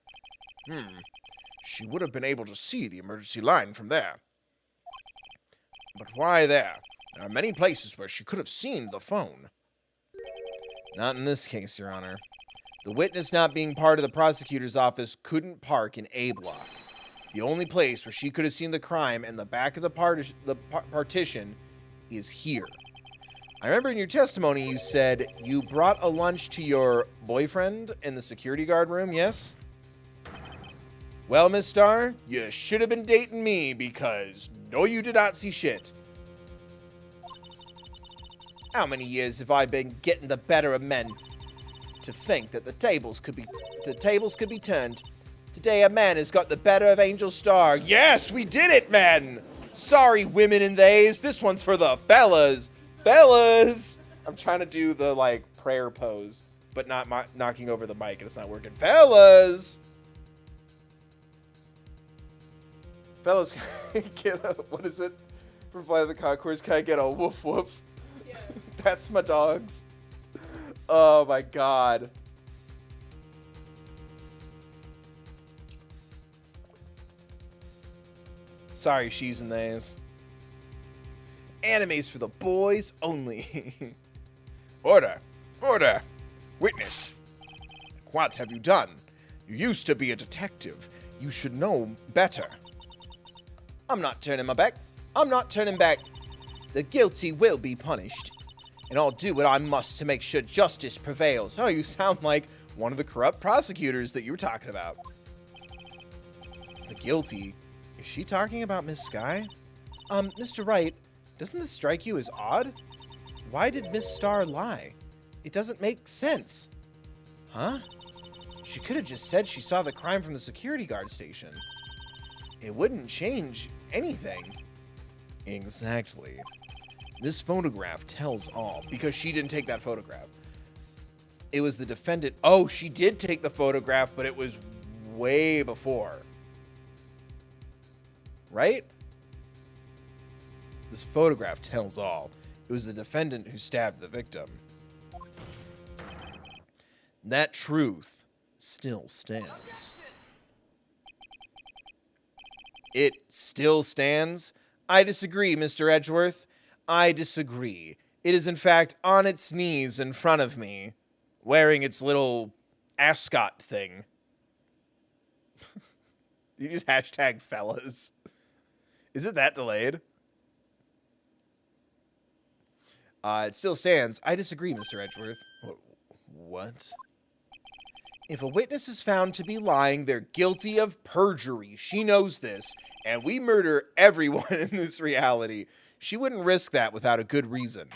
She would have been able to see the emergency line from there. But why there? There are many places where she could have seen the phone. Not in this case, Your Honor. The witness not being part of the prosecutor's office couldn't park in A block. The only place where she could have seen the crime and the back of the partition is here. I remember in your testimony you said you brought a lunch to your boyfriend in the security guard room, yes? Well, Miss Starr, you should have been dating me because no, you did not see shit. How many years have I been getting the better of men? To think that the tables could be turned. Today a man has got the better of Angel Star. Yes, we did it, men! Sorry, women and theys. This one's for the fellas. Fellas! I'm trying to do the, like, prayer pose, but not knocking over the mic, and it's not working. Fellas! Fellas, can I get a, what is it? For Flight of the Conchords, can I get a woof woof? Yeah. That's my dogs. Oh my god. Sorry, she's and theys. Animes for the boys only. Order! Order! Witness! What have you done? You used to be a detective. You should know better. I'm not turning my back. I'm not turning back. The guilty will be punished. And I'll do what I must to make sure justice prevails. Oh, you sound like one of the corrupt prosecutors that you were talking about. The guilty? Is she talking about Miss Sky? Mr. Wright, doesn't this strike you as odd? Why did Miss Star lie? It doesn't make sense. Huh? She could have just said she saw the crime from the security guard station. It wouldn't change anything. Exactly. This photograph tells all, because she didn't take that photograph. It was the defendant. Oh, she did take the photograph, but it was way before. Right? This photograph tells all. It was the defendant who stabbed the victim. That truth still stands. It still stands? I disagree, Mr. Edgeworth. I disagree. It is in fact on its knees in front of me, wearing its little ascot thing. You just hashtag fellas. Is it that delayed? It still stands. I disagree, Mr. Edgeworth. What? If a witness is found to be lying, they're guilty of perjury. She knows this, and we murder everyone in this reality. She wouldn't risk that without a good reason.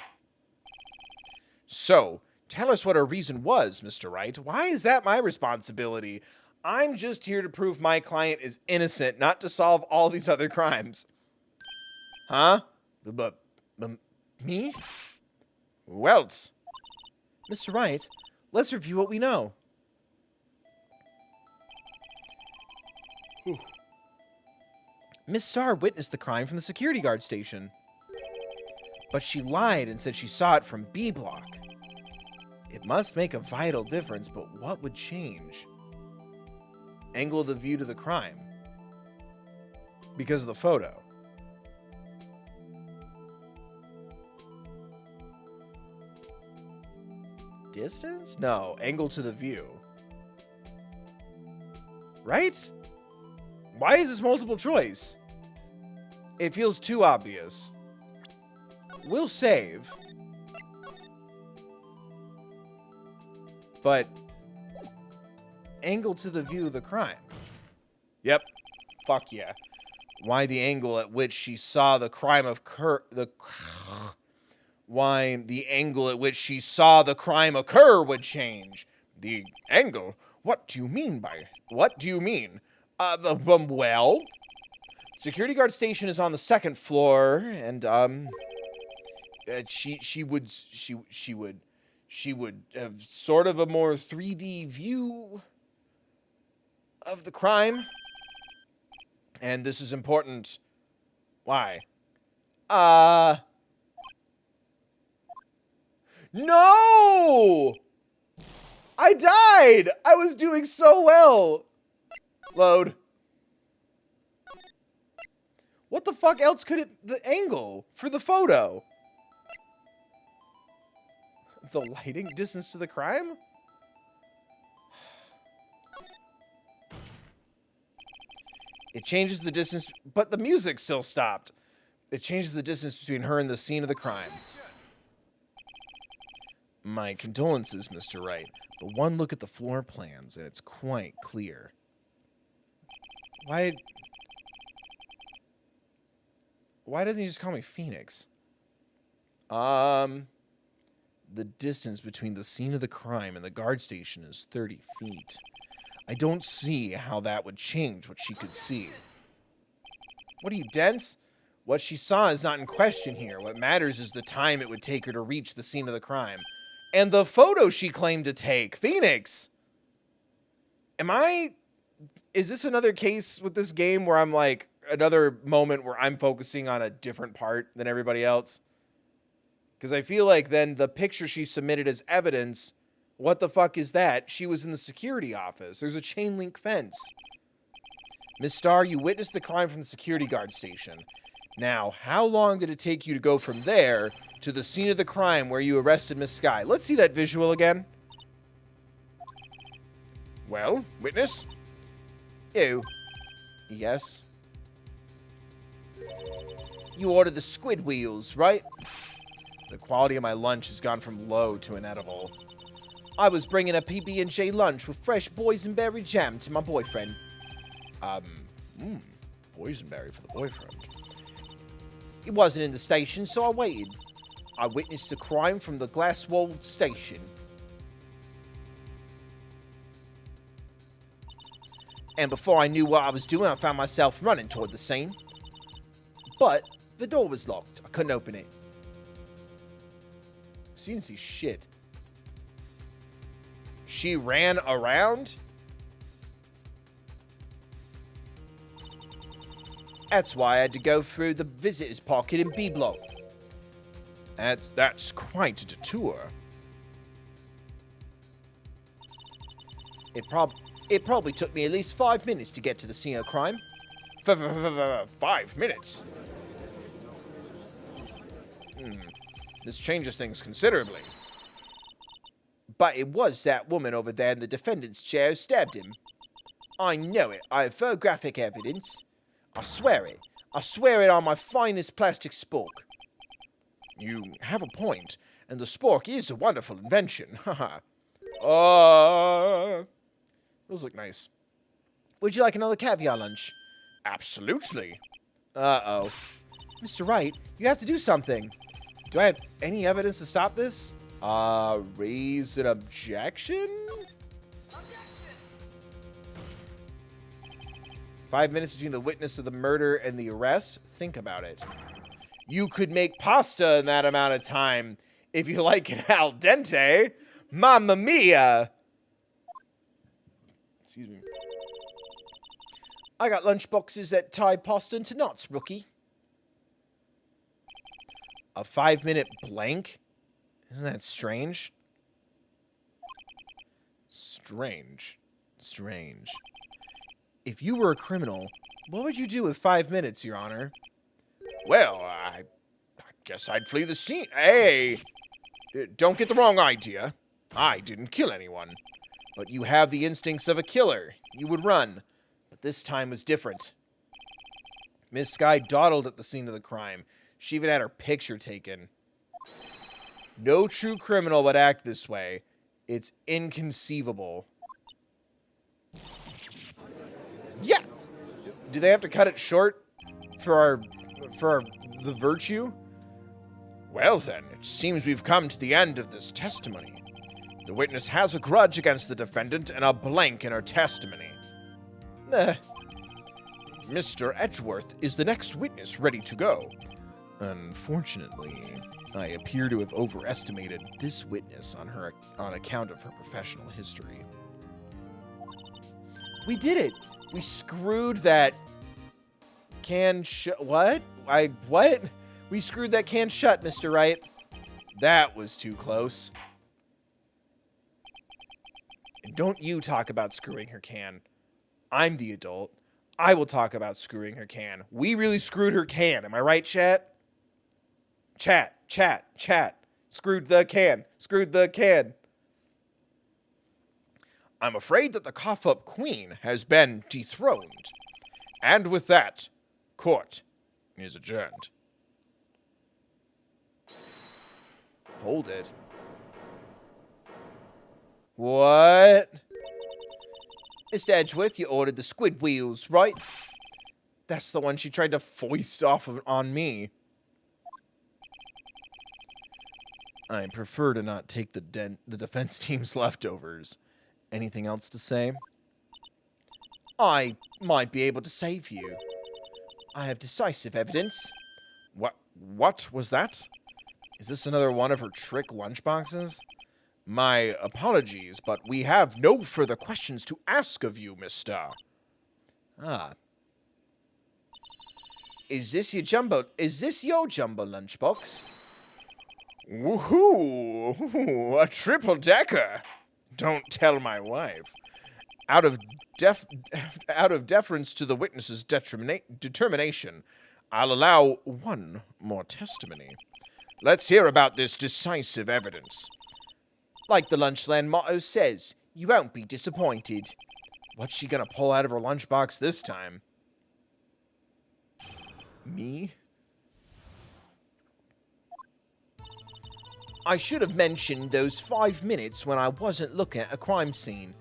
So, tell us what her reason was, Mr. Wright. Why is that my responsibility? I'm just here to prove my client is innocent, not to solve all these other crimes. Huh? Me? Who else? Mr. Wright, let's review what we know. Miss Starr witnessed the crime from the security guard station. But she lied and said she saw it from B block. It must make a vital difference, but what would change? Angle of the view to the crime. Because of the photo. Distance? No, angle to the view. Right? Why is this multiple choice? It feels too obvious. We'll save. But angle to the view of the crime. Yep. Fuck yeah. Why the angle at which she saw the crime occur would change. The angle? What do you mean by? What do you mean? Well, security guard station is on the second floor, and she would have sort of a more 3D view of the crime. And this is important. Why? No! I died! I was doing so well! Load. What the fuck else could it... The angle for the photo? The lighting distance to the crime? It changes the distance, but the music still stopped. It changes the distance between her and the scene of the crime. My condolences, Mr. Wright, but one look at the floor plans and it's quite clear. Why doesn't he just call me Phoenix? The distance between the scene of the crime and the guard station is 30 feet. I don't see how that would change what she could see. What are you, dense? What she saw is not in question here. What matters is the time it would take her to reach the scene of the crime. And the photo she claimed to take. Phoenix! Is this another case with this game where I'm like, another moment where I'm focusing on a different part than everybody else? Because I feel like then the picture she submitted as evidence What the fuck is that? She was in the security office. There's a chain link fence. Miss Starr, you witnessed the crime from the security guard station. Now, how long did it take you to go from there to the scene of the crime where you arrested Miss Skye? Let's see that visual again. Well, witness? Ew. Yes. You ordered the squid wheels, right? The quality of my lunch has gone from low to inedible. I was bringing a PB&J lunch with fresh boysenberry jam to my boyfriend. Boysenberry for the boyfriend. He wasn't in the station, so I waited. I witnessed the crime from the glass-walled station. And before I knew what I was doing, I found myself running toward the scene. But the door was locked. I couldn't open it. So you didn't see shit. She ran around? That's why I had to go through the visitor's pocket in B block. That's quite a detour. It probably took me at least 5 minutes to get to the scene of the crime. 5 minutes? This changes things considerably. But it was that woman over there in the defendant's chair who stabbed him. I know it. I have photographic evidence. I swear it. I swear it on my finest plastic spork. You have a point, and the spork is a wonderful invention. Haha. Those look nice. Would you like another caviar lunch? Absolutely. Uh-oh. Mr. Wright, you have to do something. Do I have any evidence to stop this? Raise an objection? 5 minutes between the witness of the murder and the arrest? Think about it. You could make pasta in that amount of time if you like it al dente. Mamma mia! Excuse me. I got lunch boxes that tie pasta into knots, rookie. A 5-minute blank? Isn't that strange? Strange. If you were a criminal, what would you do with 5 minutes, Your Honor? Well, I guess I'd flee the scene. Hey! Don't get the wrong idea. I didn't kill anyone. But you have the instincts of a killer. You would run. But this time was different. Miss Skye dawdled at the scene of the crime. She even had her picture taken. No true criminal would act this way. It's inconceivable. Yeah! Do they have to cut it short for the virtue? Well then, it seems we've come to the end of this testimony. The witness has a grudge against the defendant and a blank in her testimony. Mr. Edgeworth is the next witness ready to go. Unfortunately, I appear to have overestimated this witness on account of her professional history. We did it! We screwed that can what? What? We screwed that can shut, Mr. Wright. That was too close. And don't you talk about screwing her can. I'm the adult. I will talk about screwing her can. We really screwed her can. Am I right, chat? Chat. Screwed the can. I'm afraid that the cough-up queen has been dethroned. And with that, court is adjourned. Hold it. What? Mr. Edgeworth, you ordered the squid wheels, right? That's the one she tried to foist off on me. I prefer to not take the defense team's leftovers. Anything else to say? I might be able to save you. I have decisive evidence. What was that? Is this another one of her trick lunchboxes? My apologies, but we have no further questions to ask of you, Mr. Ah. Is this your jumbo lunchbox? Woohoo! A triple-decker! Don't tell my wife. Out of deference to the witness's determination, I'll allow one more testimony. Let's hear about this decisive evidence. Like the Lunchland motto says, you won't be disappointed. What's she gonna pull out of her lunchbox this time? Me? I should have mentioned those 5 minutes when I wasn't looking at a crime scene.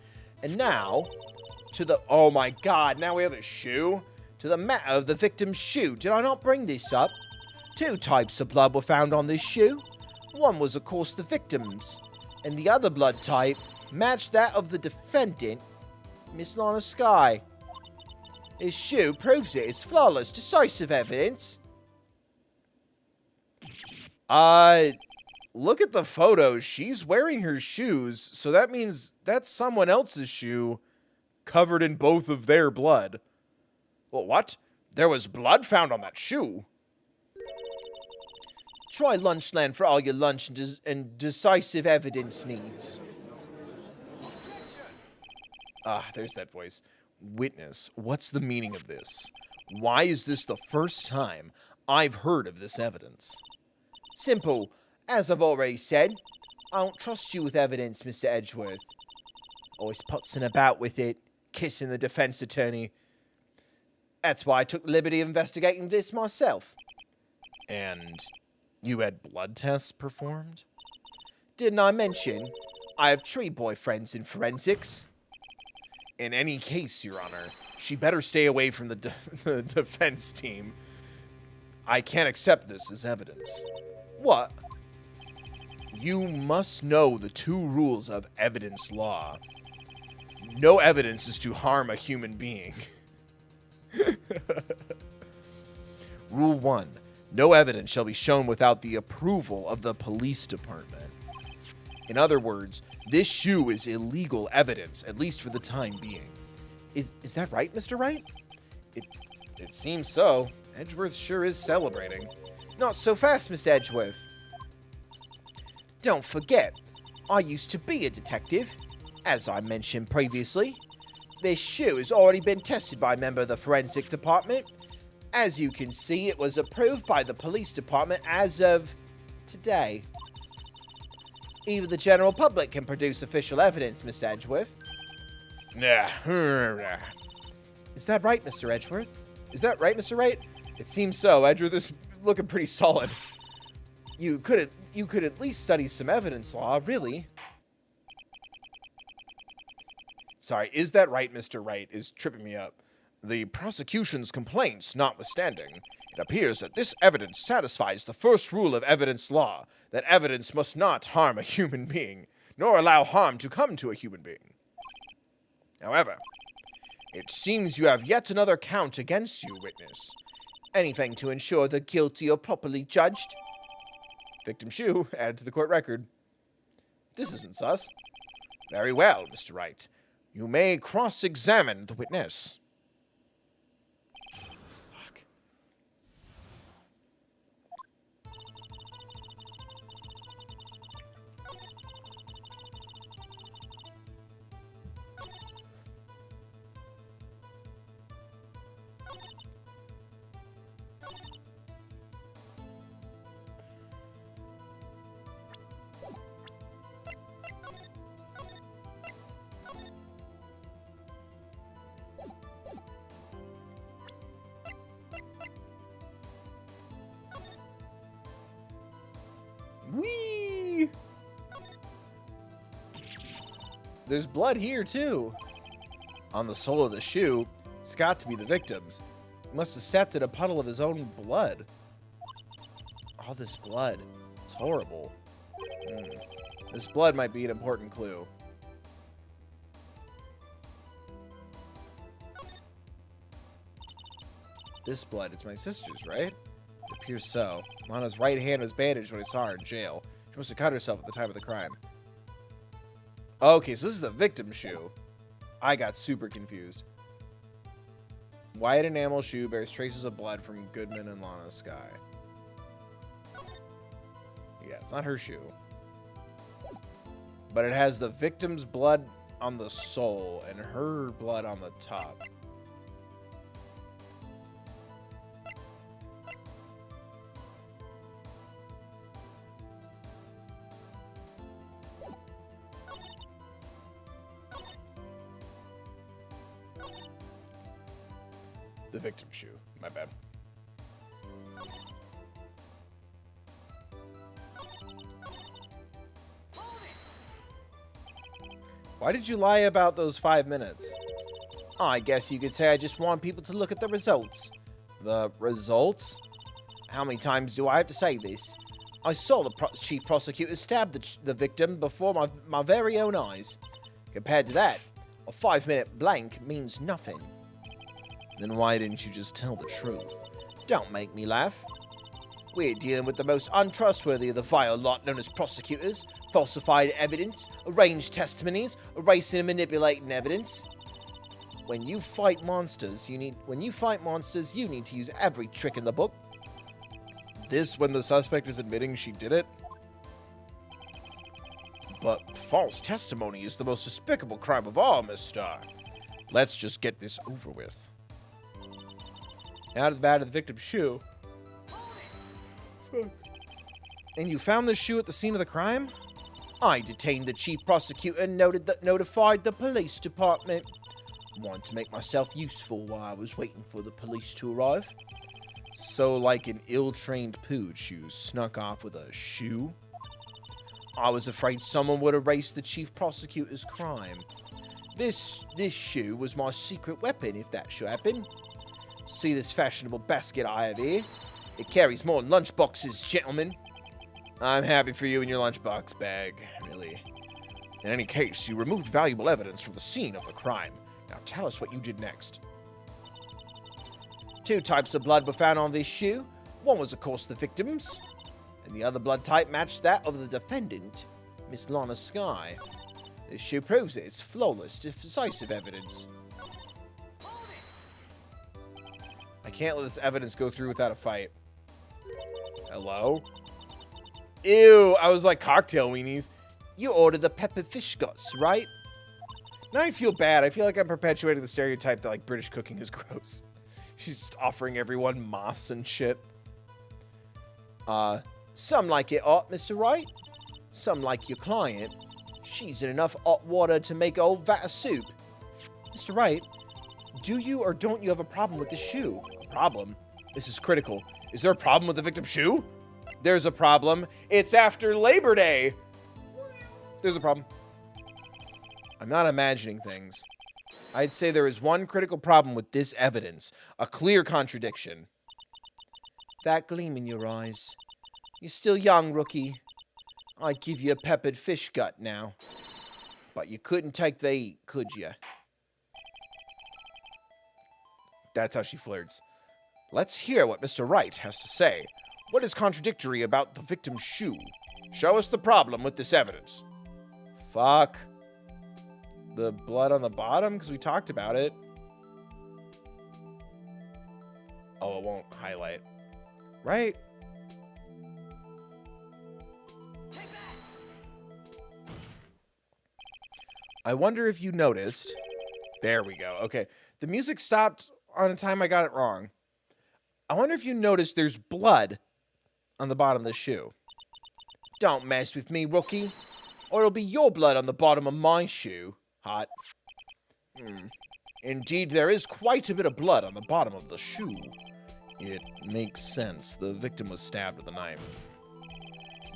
And now, to the... Oh my god, now we have a shoe? To the matter of the victim's shoe. Did I not bring this up? 2 types of blood were found on this shoe. One was, of course, the victim's. And the other blood type matched that of the defendant, Miss Lana Skye. His shoe proves it. It's flawless, decisive evidence. Look at the photo. She's wearing her shoes, so that means that's someone else's shoe covered in both of their blood. Well, what? There was blood found on that shoe. Try Lunchland for all your lunch and decisive evidence needs. There's that voice. Witness, what's the meaning of this? Why is this the first time I've heard of this evidence? Simple. As I've already said, I don't trust you with evidence, Mr. Edgeworth. Always putzing about with it, kissing the defense attorney. That's why I took the liberty of investigating this myself. And you had blood tests performed? Didn't I mention I have 3 boyfriends in forensics? In any case, Your Honor, she better stay away from the defense team. I can't accept this as evidence. What? You must know the 2 rules of evidence law. No evidence is to harm a human being. Rule 1. No evidence shall be shown without the approval of the police department. In other words, this shoe is illegal evidence, at least for the time being. Is that right, Mr. Wright? It seems so. Edgeworth sure is celebrating. Not so fast, Mr. Edgeworth. Don't forget, I used to be a detective. As I mentioned previously, this shoe has already been tested by a member of the forensic department. As you can see, it was approved by the police department as of today. Even the general public can produce official evidence, Mr. Edgeworth. Nah. Is that right, Mr. Edgeworth? Is that right, Mr. Wright? It seems so. Edgeworth is looking pretty solid. You could at least study some evidence law, really. Sorry, is that right, Mr. Wright, is tripping me up. The prosecution's complaints notwithstanding, it appears that this evidence satisfies the first rule of evidence law, that evidence must not harm a human being, nor allow harm to come to a human being. However, it seems you have yet another count against you, witness. Anything to ensure the guilty are properly judged? Victim shoe added to the court record. This isn't sus. Very well, Mr. Wright. You may cross-examine the witness. Fuck. Whee! There's blood here, too. On the sole of the shoe, it's got to be the victim's. He must have stepped in a puddle of his own blood. All this blood. It's horrible. This blood might be an important clue. This blood, it's my sister's, right? It appears so. Lana's right hand was bandaged when I saw her in jail. She must have cut herself at the time of the crime. Okay, so this is the victim's shoe. I got super confused. White enamel shoe bears traces of blood from Goodman and Lana Skye. Yeah, it's not her shoe. but it has the victim's blood on the sole and her blood on the top. The victim shoe. My bad. Why did you lie about those 5 minutes? I guess you could say I just want people to look at the results. The results? How many times do I have to say this? I saw the chief prosecutor stab the victim before my very own eyes. Compared to that, a 5-minute blank means nothing. Then why didn't you just tell the truth? Don't make me laugh. We're dealing with the most untrustworthy of the vile lot known as prosecutors. Falsified evidence, arranged testimonies, erasing and manipulating evidence. When you fight monsters, you need to use every trick in the book. This when the suspect is admitting she did it? But false testimony is the most despicable crime of all, Miss Starr. Let's just get this over with. Now to the bad of the victim's shoe. And you found this shoe at the scene of the crime? I detained the chief prosecutor and notified the police department. Wanted to make myself useful while I was waiting for the police to arrive. So, like an ill-trained pooch, you snuck off with a shoe? I was afraid someone would erase the chief prosecutor's crime. This shoe was my secret weapon, if that should happen. See this fashionable basket I have here? It carries more lunchboxes, gentlemen. I'm happy for you and your lunchbox bag, really. In any case, you removed valuable evidence from the scene of the crime. Now tell us what you did next. 2 types of blood were found on this shoe. One was, of course, the victim's, and the other blood type matched that of the defendant, Miss Lana Skye. This shoe proves it. It's flawless, decisive evidence. I can't let this evidence go through without a fight. Hello? Ew, I was like cocktail weenies. You ordered the peppered fish guts, right? Now I feel bad. I feel like I'm perpetuating the stereotype that like British cooking is gross. She's just offering everyone moss and shit. Some like it hot, Mr. Wright. Some like your client. She's in enough hot water to make a whole vat of soup. Mr. Wright, do you or don't you have a problem with this shoe? A problem? This is critical. Is there a problem with the victim's shoe? There's a problem. It's after Labor Day. There's a problem. I'm not imagining things. I'd say there is one critical problem with this evidence. A clear contradiction. That gleam in your eyes. You're still young, rookie. I'd give you a peppered fish gut now. But you couldn't take the heat, could you? That's how she flirts. Let's hear what Mr. Wright has to say. What is contradictory about the victim's shoe? Show us the problem with this evidence. Fuck. The blood on the bottom? Because we talked about it. Oh, it won't highlight. Right? I wonder if you noticed. There we go. Okay. The music stopped on a time I got it wrong. I wonder if you noticed there's blood on the bottom of the shoe. Don't mess with me, rookie, or it'll be your blood on the bottom of my shoe. Hot. Indeed, there is quite a bit of blood on the bottom of the shoe. It makes sense. The victim was stabbed with a knife.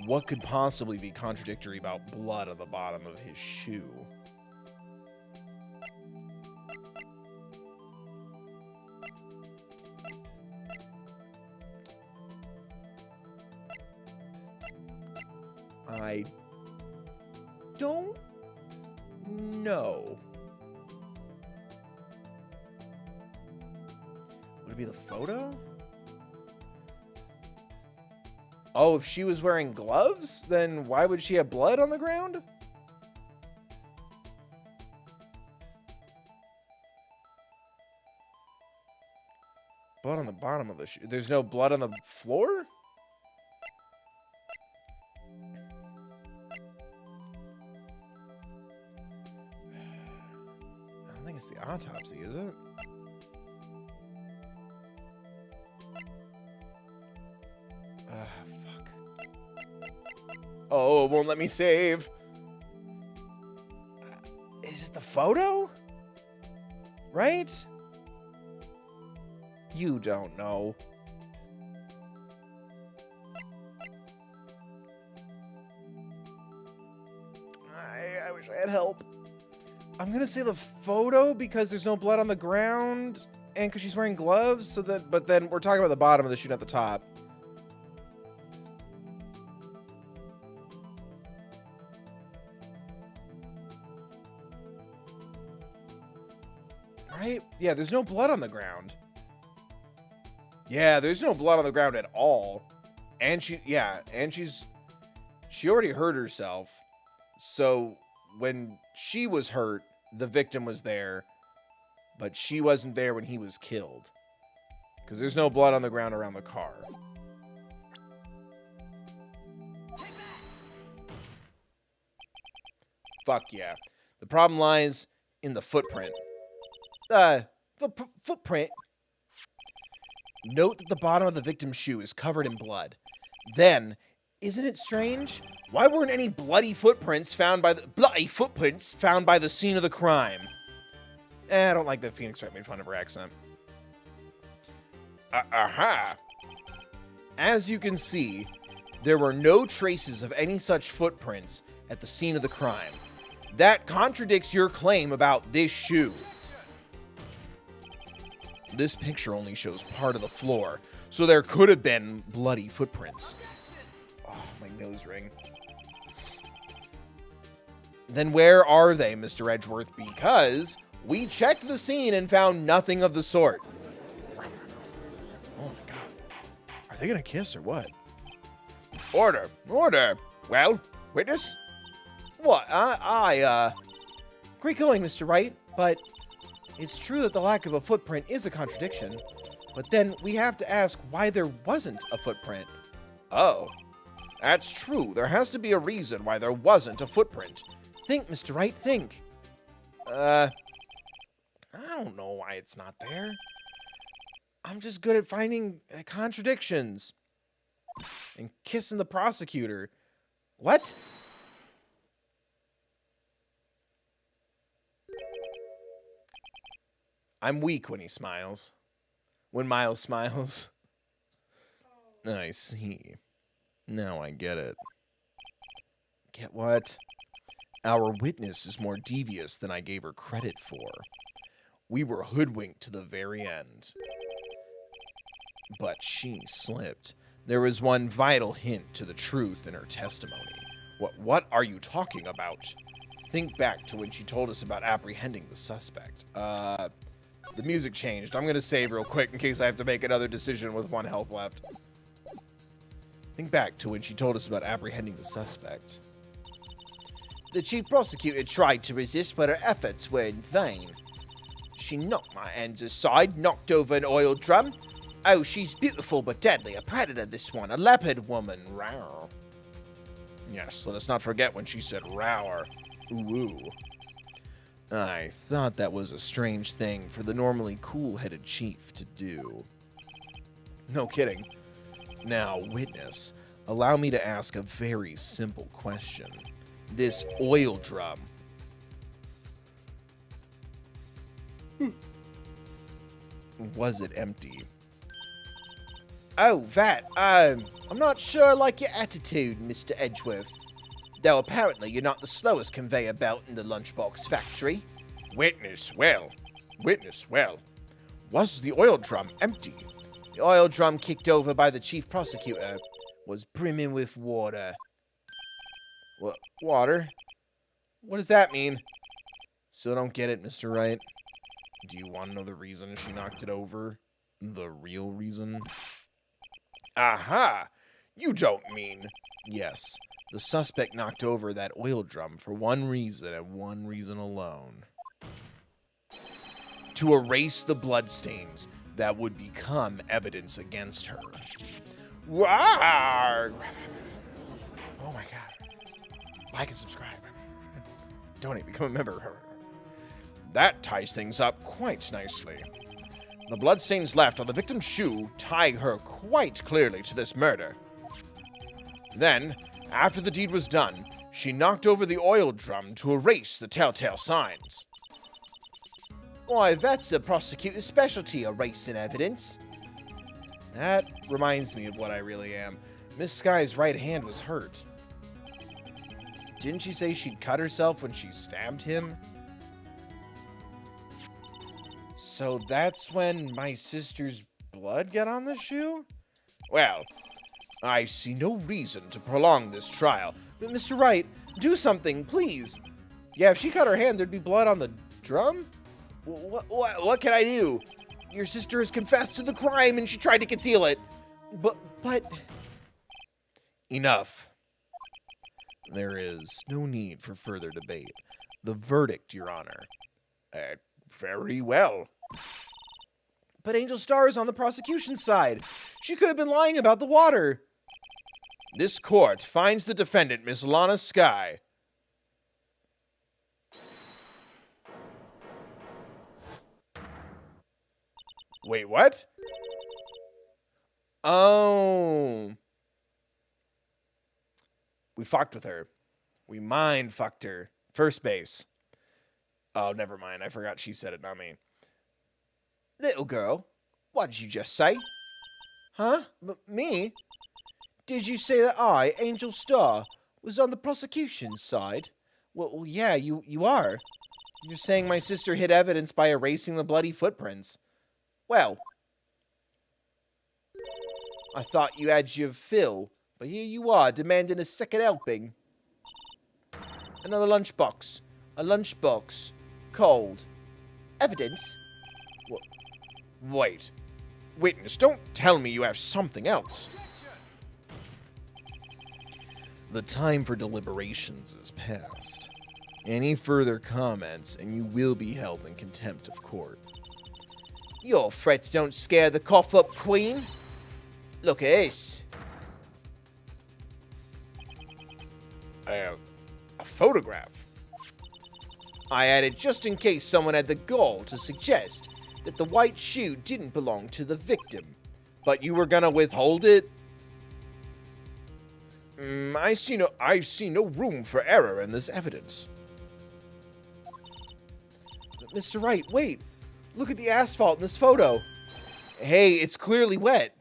What could possibly be contradictory about blood on the bottom of his shoe? I don't know. Would it be the photo? Oh, if she was wearing gloves, then why would she have blood on the ground? Blood on the bottom of the shoe. There's no blood on the floor? It's the autopsy, is it? Fuck. Oh, it won't let me save. Is it the photo? Right? You don't know. I wish I had help. I'm gonna say the photo because there's no blood on the ground and because she's wearing gloves. So that, but then we're talking about the bottom of the shoe, not the top. Right? Yeah, there's no blood on the ground. Yeah, there's no blood on the ground at all. And she already hurt herself. So when she was hurt, the victim was there, but she wasn't there when he was killed. Because there's no blood on the ground around the car. Fuck yeah. The problem lies in the footprint. Footprint. Note that the bottom of the victim's shoe is covered in blood. Then, isn't it strange? Why weren't any bloody footprints found by the scene of the crime? I don't like that Phoenix Wright made fun of her accent. Aha! As you can see, there were no traces of any such footprints at the scene of the crime. That contradicts your claim about this shoe. This picture only shows part of the floor, so there could have been bloody footprints. Oh, my nose ring. Then where are they, Mr. Edgeworth? Because we checked the scene and found nothing of the sort. Oh my god. Are they gonna kiss or what? Order. Order. Well, witness? What? Great going, Mr. Wright, but it's true that the lack of a footprint is a contradiction. But then we have to ask why there wasn't a footprint. Oh, that's true. There has to be a reason why there wasn't a footprint. Think, Mr. Wright, think. I don't know why it's not there. I'm just good at finding contradictions. And kissing the prosecutor. What? I'm weak when he smiles. When Miles smiles. I see. Now I get it. Get what? Our witness is more devious than I gave her credit for. We were hoodwinked to the very end. But she slipped. There was one vital hint to the truth in her testimony. What are you talking about? Think back to when she told us about apprehending the suspect. The music changed. I'm going to save real quick in case I have to make another decision with 1 health left. Think back to when she told us about apprehending the suspect. The chief prosecutor tried to resist, but her efforts were in vain. She knocked my hands aside, knocked over an oil drum. Oh, she's beautiful but deadly. A predator, this one. A leopard woman. Row. Yes, let us not forget when she said rower. Ooh, ooh. I thought that was a strange thing for the normally cool-headed chief to do. No kidding. Now, witness, allow me to ask a very simple question. This oil drum. Was it empty? Oh, that, I'm not sure I like your attitude, Mr. Edgeworth. Though apparently you're not the slowest conveyor belt in the lunchbox factory. Witness, well. Was the oil drum empty? The oil drum kicked over by the chief prosecutor was brimming with water. What? Water? What does that mean? Still don't get it, Mr. Wright. Do you want to know the reason she knocked it over? The real reason? Aha! You don't mean... Yes. The suspect knocked over that oil drum for one reason and one reason alone. To erase the bloodstains that would become evidence against her. Rawr! Oh my god. Like and subscribe. Donate, become a member. That ties things up quite nicely. The bloodstains left on the victim's shoe tie her quite clearly to this murder. Then, after the deed was done, she knocked over the oil drum to erase the telltale signs. Why, that's a prosecutor's specialty, erasing evidence. That reminds me of what I really am. Miss Sky's right hand was hurt. Didn't she say she'd cut herself when she stabbed him? So that's when my sister's blood got on the shoe? Well, I see no reason to prolong this trial. But Mr. Wright, do something, please. Yeah, if she cut her hand, there'd be blood on the drum? What can I do? Your sister has confessed to the crime and she tried to conceal it. But... Enough. There is no need for further debate. The verdict, Your Honor. Very well. But Angel Star is on the prosecution's side. She could have been lying about the water. This court finds the defendant, Miss Lana Sky. Wait, what? Oh. We fucked with her. We mind fucked her. First base. Oh, never mind. I forgot she said it, not me. Little girl, what did you just say? Huh? Me? Did you say that I, Angel Star, was on the prosecution's side? Well, yeah, you are. You're saying my sister hid evidence by erasing the bloody footprints. Well, I thought you had your fill, but here you are, demanding a second helping. Another lunchbox. A lunchbox. Cold. Evidence? Wait. Witness, don't tell me you have something else. The time for deliberations is past. Any further comments, and you will be held in contempt of court. Your threats don't scare the cough-up queen. Look at this. A photograph. I added just in case someone had the gall to suggest that the white shoe didn't belong to the victim. But you were gonna withhold it? I see no room for error in this evidence. Mr. Wright, wait. Look at the asphalt in this photo. Hey, it's clearly wet.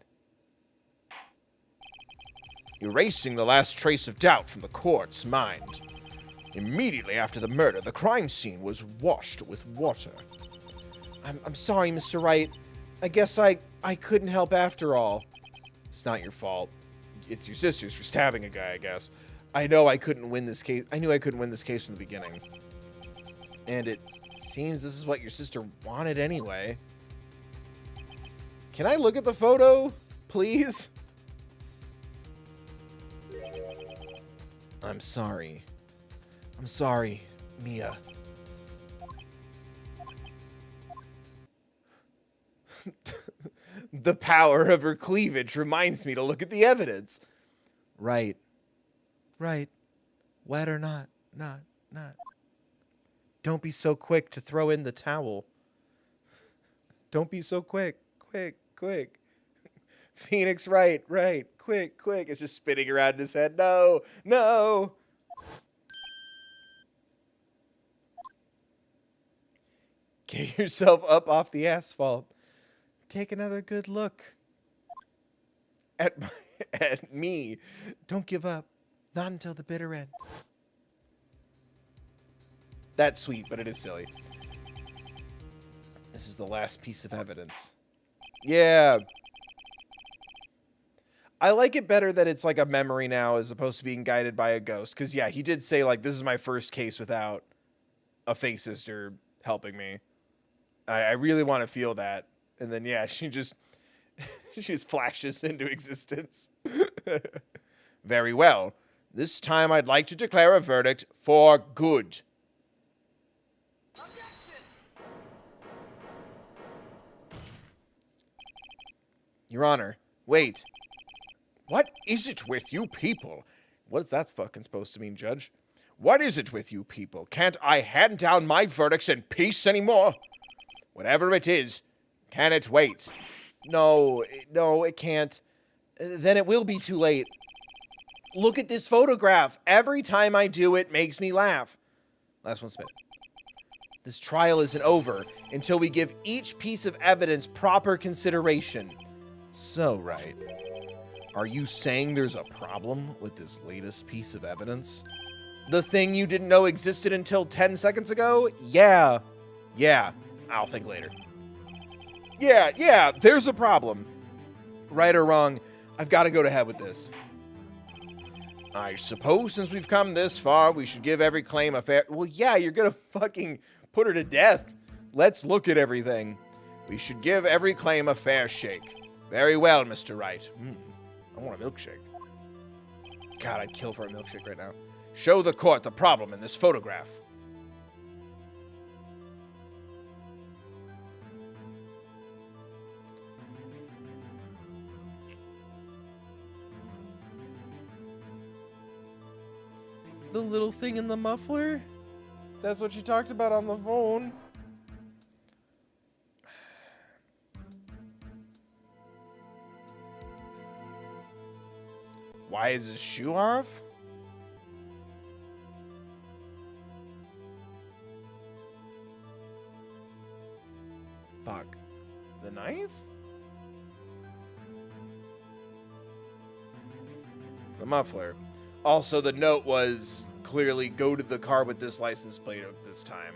Erasing the last trace of doubt from the court's mind. Immediately after the murder, the crime scene was washed with water. I'm sorry, Mr. Wright. I guess I couldn't help after all. It's not your fault. It's your sister's for stabbing a guy, I guess. I know I couldn't win this case. I knew I couldn't win this case from the beginning. And it seems this is what your sister wanted anyway. Can I look at the photo, please? I'm sorry. I'm sorry, Mia. The power of her cleavage reminds me to look at the evidence. Right. Right. Wet or not. Not. Don't be so quick to throw in the towel. Don't be so quick. Quick. Phoenix, right. Quick. It's just spinning around in his head. No. Get yourself up off the asphalt. Take another good look at me. Don't give up. Not until the bitter end. That's sweet, but it is silly. This is the last piece of evidence. Yeah. I like it better that it's like a memory now as opposed to being guided by a ghost. Because, yeah, he did say, like, this is my first case without a fake sister helping me. I really want to feel that. And then, yeah, she just flashes into existence. Very well. This time I'd like to declare a verdict for good. Your Honor, wait. What is it with you people? What is that fucking supposed to mean, Judge? What is it with you people? Can't I hand down my verdicts in peace anymore? Whatever it is, can it wait? No, it can't. Then it will be too late. Look at this photograph. Every time I do it, makes me laugh. Last one, spin. This trial isn't over until we give each piece of evidence proper consideration. So, Wright, are you saying there's a problem with this latest piece of evidence? The thing you didn't know existed until 10 seconds ago? Yeah, I'll think later. Yeah, there's a problem. Right or wrong, I've got to go to head with this. I suppose since we've come this far, we should give every claim a fair... Well, yeah, you're gonna fucking put her to death. Let's look at everything. We should give every claim a fair shake. Very well, Mr. Wright. I want a milkshake. God, I'd kill for a milkshake right now. Show the court the problem in this photograph. The little thing in the muffler? That's what you talked about on the phone. Why is his shoe off? Fuck. The knife? The muffler. Also, the note was clearly go to the car with this license plate at this time.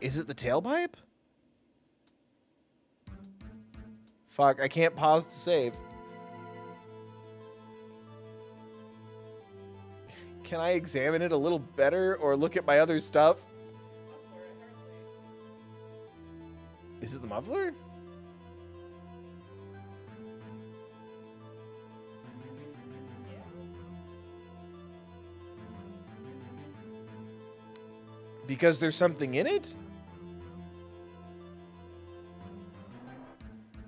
Is it the tailpipe? Fuck, I can't pause to save. Can I examine it a little better or look at my other stuff? Is it the muffler? Because there's something in it?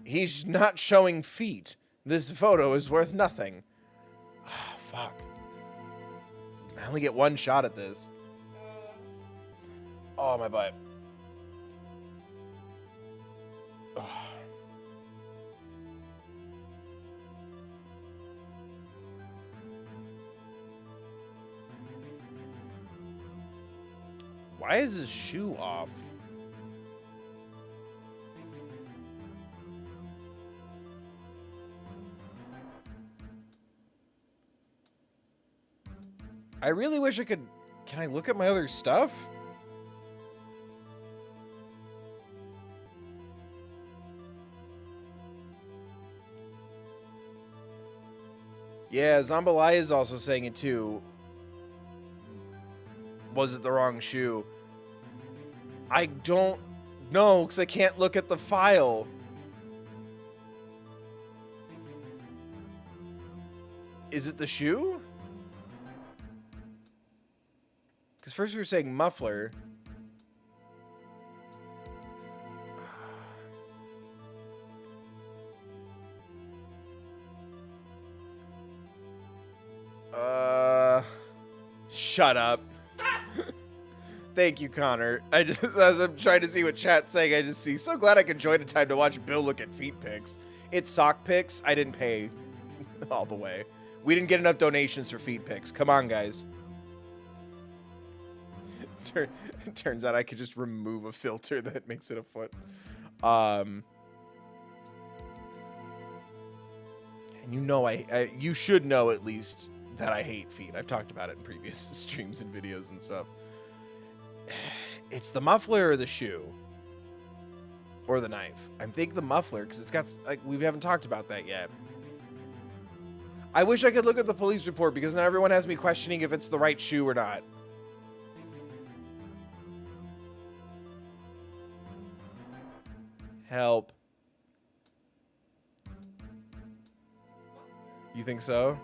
He's not showing feet. This photo is worth nothing. Ah, fuck. I only get one shot at this. Oh, my butt. Oh. Why is his shoe off? I really wish I could... Can I look at my other stuff? Yeah, Zombalai is also saying it too. Was it the wrong shoe? I don't know, because I can't look at the file. Is it the shoe? Because first we were saying muffler. Shut up. Thank you, Connor. As I'm trying to see what chat's saying, I just see, so glad I could join in time to watch Bill look at feet pics. It's sock pics. I didn't pay all the way. We didn't get enough donations for feet pics. Come on, guys. Turns out I could just remove a filter that makes it a foot. And you know, you should know at least that I hate feet. I've talked about it in previous streams and videos and stuff. It's the muffler or the shoe? Or the knife? I think the muffler, because it's got, like, we haven't talked about that yet. I wish I could look at the police report, because now everyone has me questioning if it's the right shoe or not. Help. You think so?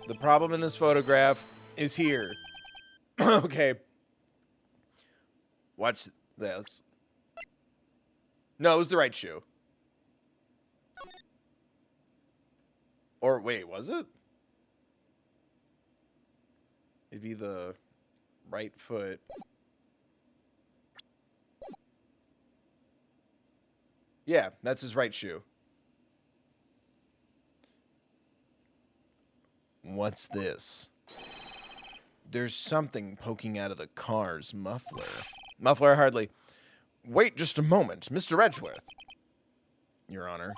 The problem in this photograph is here. Okay. Watch this. No, it was the right shoe. Or wait, was it? It'd be the right foot. Yeah, that's his right shoe. What's this? There's something poking out of the car's muffler. Muffler hardly. Wait just a moment, Mr. Edgeworth. Your Honor.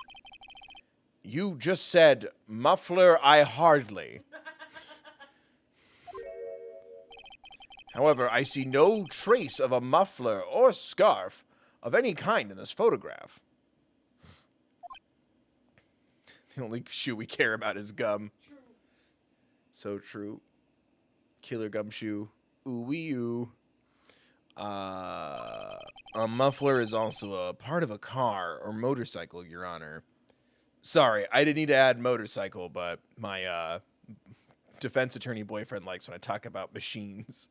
You just said, muffler I hardly. However, I see no trace of a muffler or scarf of any kind in this photograph. The only shoe we care about is gum. True. So true. Killer gum shoe. Ooh wee oo. A muffler is also a part of a car or motorcycle, Your Honor. Sorry, I didn't need to add motorcycle, but my defense attorney boyfriend likes when I talk about machines.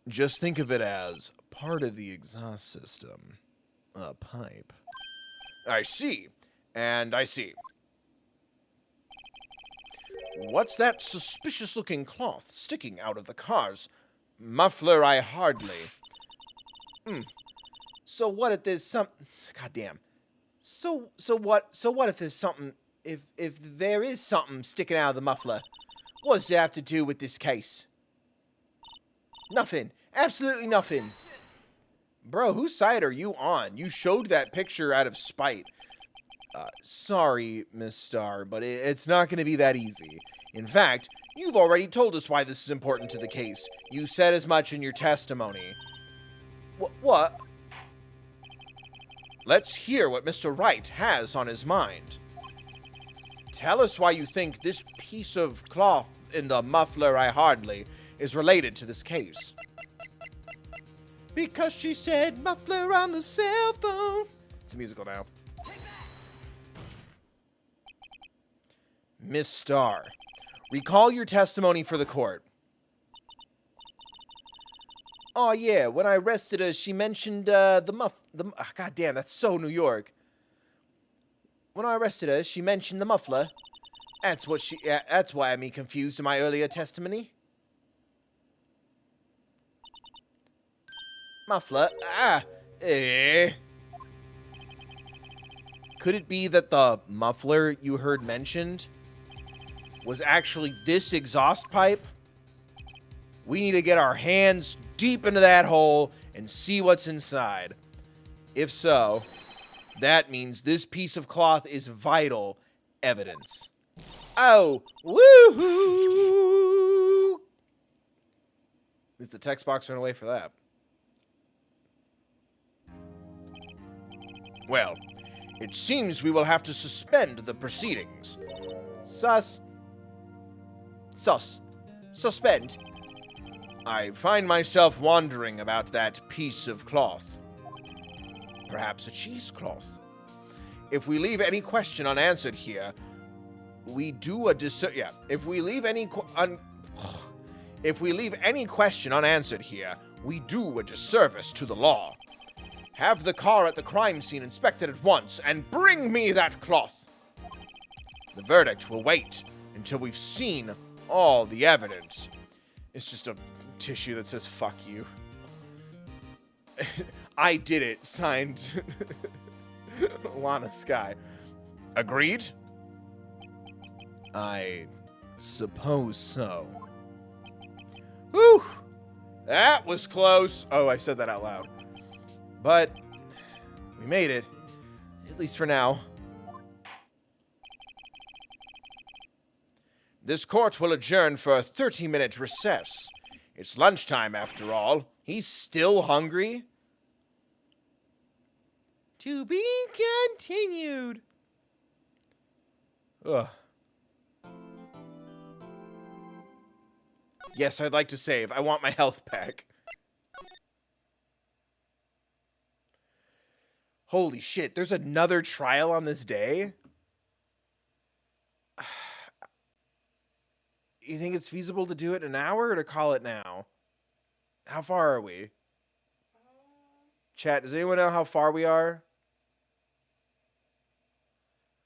Just think of it as part of the exhaust system. A pipe. I see. And I see. What's that suspicious-looking cloth sticking out of the car's muffler I hardly. So what if there's some... Goddamn. So what if there's something... If there is something sticking out of the muffler, what does it have to do with this case? Nothing. Absolutely nothing. Bro, whose side are you on? You showed that picture out of spite. Sorry, Miss Starr, but it's not going to be that easy. In fact, you've already told us why this is important to the case. You said as much in your testimony. What? Let's hear what Mr. Wright has on his mind. Tell us why you think this piece of cloth in the muffler I hardly is related to this case. Because she said muffler on the cell phone. It's a musical now. Miss Starr, recall your testimony for the court. Oh yeah, when I arrested her, she mentioned God damn, that's so New York. When I arrested her, she mentioned the muffler. That's why I'm confused in my earlier testimony. Muffler. Could it be that the muffler you heard mentioned was actually this exhaust pipe? We need to get our hands deep into that hole and see what's inside. If so, that means this piece of cloth is vital evidence. Oh, woohoo! At least the text box went away for that. Well, it seems we will have to suspend the proceedings. Suspend. I find myself wondering about that piece of cloth. Perhaps a cheesecloth. If we leave any question unanswered here, we do a If we leave any question unanswered here, we do a disservice to the law. Have the car at the crime scene inspected at once, and bring me that cloth. The verdict will wait until we've seen all the evidence. It's just a tissue that says, fuck you. I did it. Signed, Lana Sky. Agreed? I suppose so. Whew! That was close. Oh, I said that out loud. But we made it, at least for now. This court will adjourn for a 30-minute recess. It's lunchtime, after all. He's still hungry? To be continued. Ugh. Yes, I'd like to save. I want my health back. Holy shit, there's another trial on this day? You think it's feasible to do it in an hour or to call it now? How far are we? Chat, does anyone know how far we are?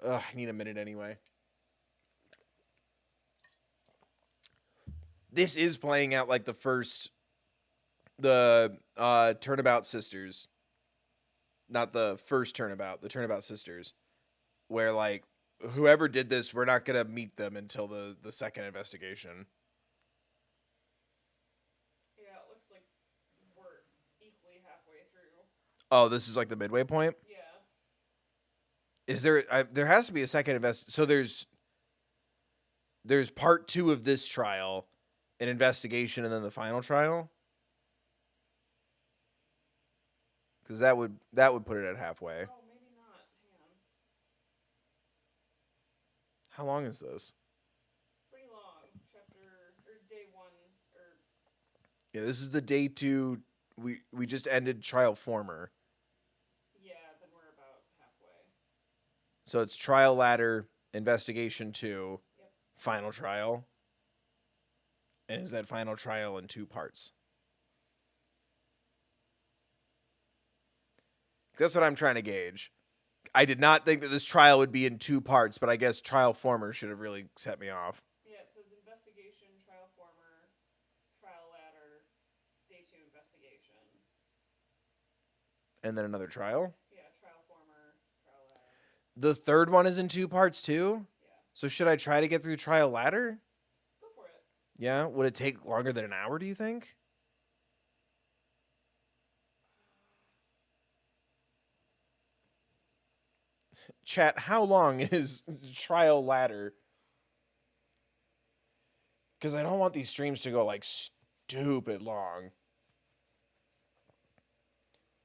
Ugh, I need a minute anyway. This is playing out like the Turnabout Sisters. Not the first Turnabout, the Turnabout Sisters. Where, like, whoever did this, we're not going to meet them until the second investigation. Yeah, it looks like we're equally halfway through. Oh, this is like the midway point? Yeah. Is there... there has to be a second So there's part 2 of this trial, an investigation, and then the final trial? Because that would put it at halfway. Oh, maybe not. Hang on. How long is this? It's pretty long. Day 1, or... Yeah, this is the day 2. We just ended trial former. Yeah, then we're about halfway. So it's trial ladder, investigation 2, Yep. final trial. And is that final trial in 2 parts? That's what I'm trying to gauge. I did not think that this trial would be in 2 parts, but I guess trial former should have really set me off. Yeah, it says investigation, trial former, trial ladder, day 2 investigation. And then another trial? Yeah, trial former, trial ladder. The third one is in 2 parts too? Yeah. So should I try to get through trial ladder? Go for it. Yeah? Would it take longer than an hour, do you think? Chat, how long is trial ladder? Because I don't want these streams to go like stupid long.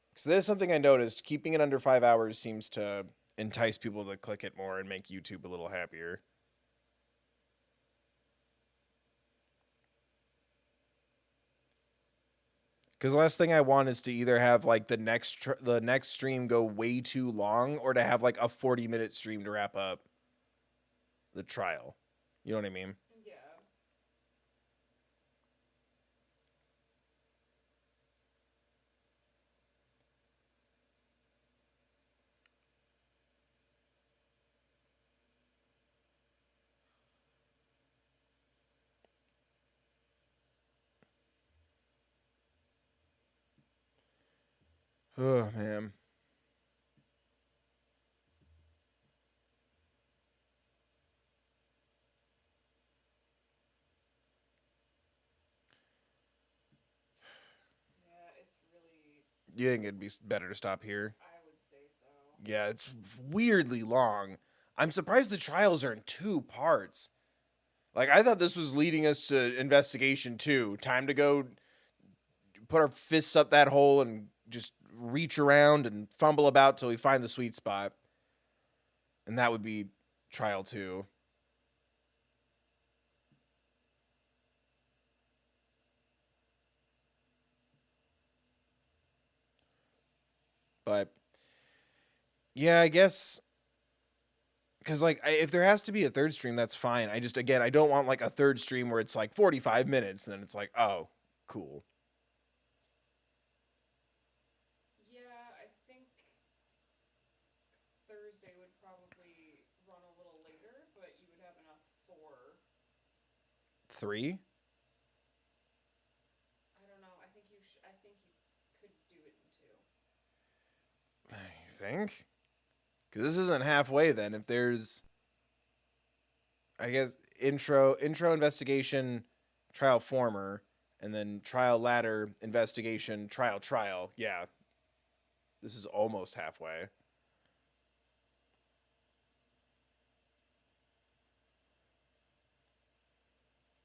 Because there's something I noticed. Keeping it under 5 hours seems to entice people to click it more and make YouTube a little happier. Because the last thing I want is to either have like the next stream go way too long, or to have like a 40-minute stream to wrap up the trial. You know what I mean? Yeah. Oh, man. Yeah, it's really... You think it'd be better to stop here? I would say so. Yeah, it's weirdly long. I'm surprised the trials are in 2 parts. Like, I thought this was leading us to investigation 2. Time to go put our fists up that hole and just reach around and fumble about till we find the sweet spot. And that would be trial 2. But yeah, I guess, because like if there has to be a third stream, that's fine. I just, again, I don't want like a third stream where it's like 45 minutes and then it's like, oh, cool. Yeah, I think Thursday would probably run a little later, but you would have enough for... 3? I don't know. I think you could do it in 2. I think? Because this isn't halfway then. If there's, I guess, intro investigation, trial former, and then trial ladder, investigation, trial. Yeah. This is almost halfway.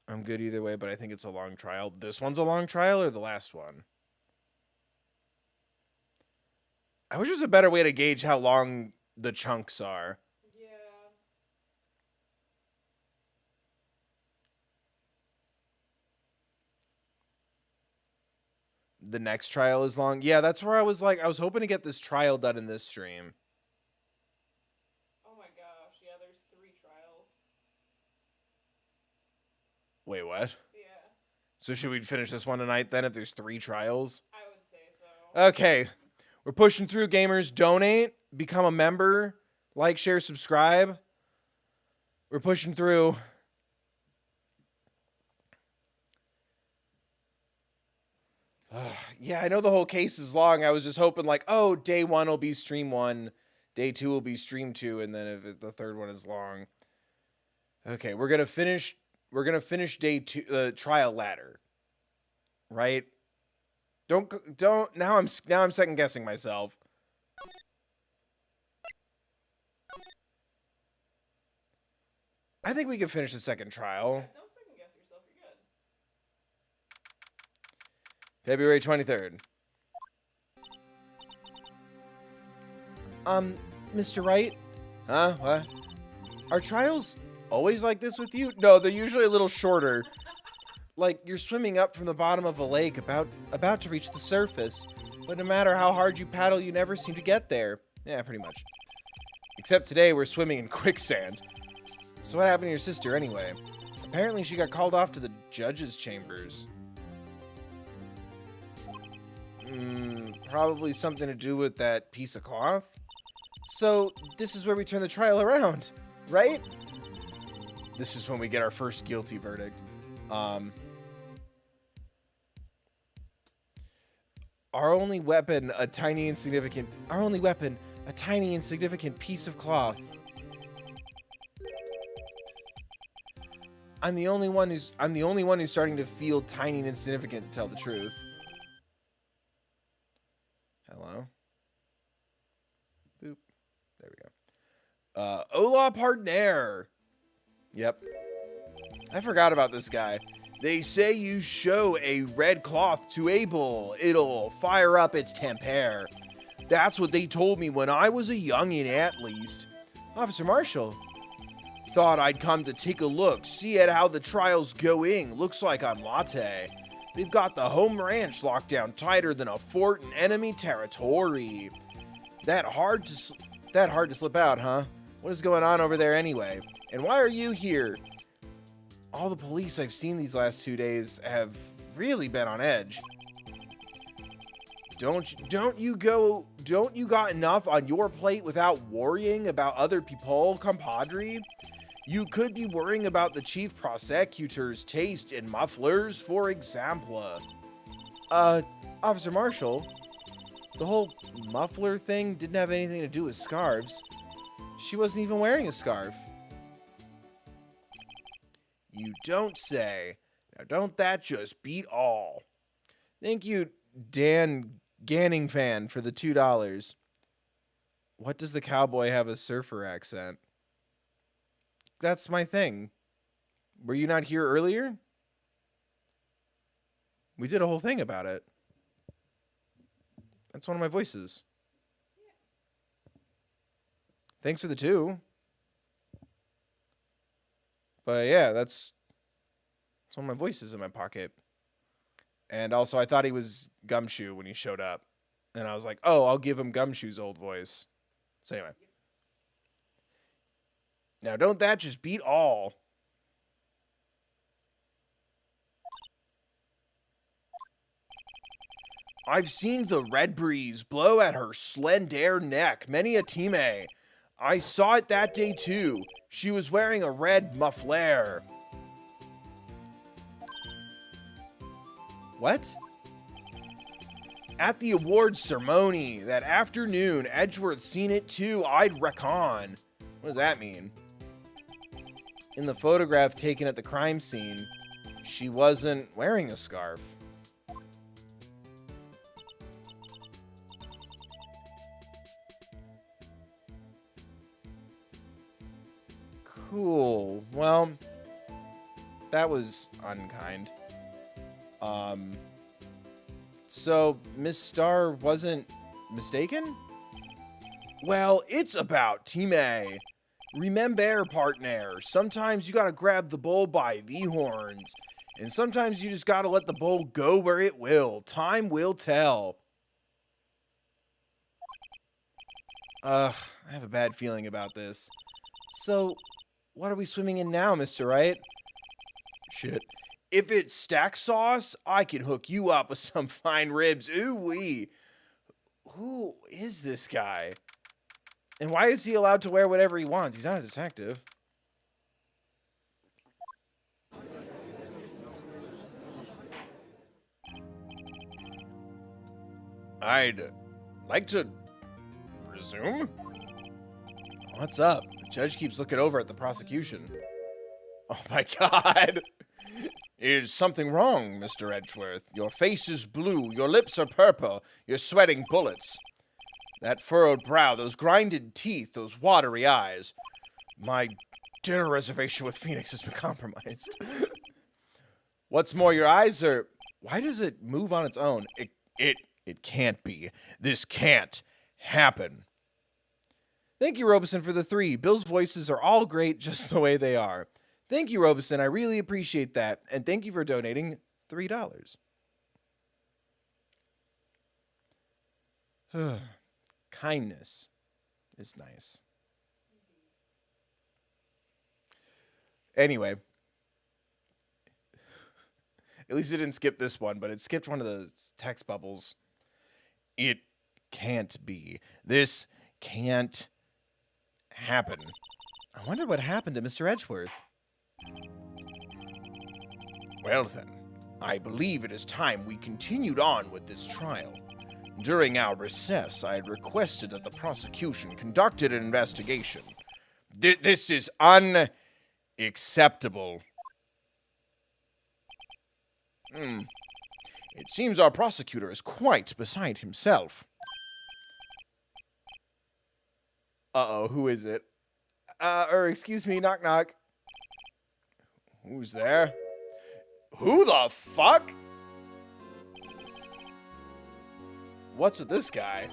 I'm good either way, but I think it's a long trial. This one's a long trial or the last one? I wish there was a better way to gauge how long the chunks are. Yeah. The next trial is long. Yeah, that's where I was like, I was hoping to get this trial done in this stream. Oh my gosh. Yeah, there's 3 trials. Wait, what? Yeah. So should we finish this one tonight then if there's 3 trials? I would say so. Okay. We're pushing through, gamers. Donate, become a member, like, share, subscribe. We're pushing through. Yeah, I know the whole case is long. I was just hoping like, oh, day 1 will be stream 1, day 2 will be stream 2, and then if the third one is long. Okay, we're gonna finish day 2, trial ladder. Right? Don't. Now I'm second guessing myself. I think we can finish the second trial. Don't second guess yourself. You're good. February 23rd. Mr. Wright, Huh? What? Are trials always like this with you? No, they're usually a little shorter. like you're swimming up from the bottom of a lake about to reach the surface, but no matter how hard you paddle, you never seem to get there. Yeah, pretty much. Except today we're swimming in quicksand. So what happened to your sister anyway? Apparently she got called off to the judge's chambers. Probably something to do with that piece of cloth. So this is where we turn the trial around, right? This is when we get our first guilty verdict. Our only weapon, a tiny insignificant piece of cloth. I'm the only one who's starting to feel tiny and insignificant, to tell the truth. Hello? Boop. There we go. Hola, partner. Yep. I forgot about this guy. They say you show a red cloth to Abel. It'll fire up its temper. That's what they told me when I was a youngin', at least. Officer Marshall. Thought I'd come to take a look, see at how the trial's going. Looks like I'm latte. They've got the home ranch locked down tighter than a fort in enemy territory. That hard to slip out, huh? What is going on over there anyway? And why are you here? All the police I've seen these last 2 days have really been on edge. Don't you got enough on your plate without worrying about other people, compadre? You could be worrying about the chief prosecutor's taste in mufflers, for example. Officer Marshall, the whole muffler thing didn't have anything to do with scarves. She wasn't even wearing a scarf. You don't say. Now don't that just beat all? Thank you, Dan Ganning fan, for the $2. What does the cowboy have a surfer accent? That's my thing. Were you not here earlier? We did a whole thing about it. That's one of my voices. Thanks for the 2. But yeah, that's one of my voices in my pocket. And also, I thought he was Gumshoe when he showed up. And I was like, oh, I'll give him Gumshoe's old voice. So anyway. Now, don't that just beat all? I've seen the red breeze blow at her slender neck many a time. I saw it that day too. She was wearing a red muffler. What? At the awards ceremony that afternoon, Edgeworth seen it too, I'd reckon. What does that mean? In the photograph taken at the crime scene, she wasn't wearing a scarf. Cool. Well, that was unkind. So Miss Starr wasn't mistaken? Well, it's about Time. Remember, partner, sometimes you gotta grab the bull by the horns, and sometimes you just gotta let the bull go where it will. Time will tell. I have a bad feeling about this. So, what are we swimming in now, Mr. Wright? Shit. If it's stack sauce, I can hook you up with some fine ribs. Ooh-wee. Who is this guy? And why is he allowed to wear whatever he wants? He's not a detective. I'd like to resume? What's up? The judge keeps looking over at the prosecution. Oh my god. Is something wrong, Mr. Edgeworth? Your face is blue, your lips are purple, you're sweating bullets. That furrowed brow, those grinded teeth, those watery eyes. My dinner reservation with Phoenix has been compromised. What's more, your eyes are... Why does it move on its own? It can't be. This can't happen. Thank you, Robeson, for the 3. Bill's voices are all great just the way they are. Thank you, Robeson. I really appreciate that. And thank you for donating $3. Kindness is nice. Anyway. At least it didn't skip this one, but it skipped one of the text bubbles. It can't be. This can't happen. I wonder what happened to Mr. Edgeworth. Well then, I believe it is time we continued on with this trial. During our recess, I had requested that the prosecution conducted an investigation. This is unacceptable. It seems our prosecutor is quite beside himself. Uh-oh, who is it? Excuse me, knock knock. Who's there? Who the fuck? What's with this guy?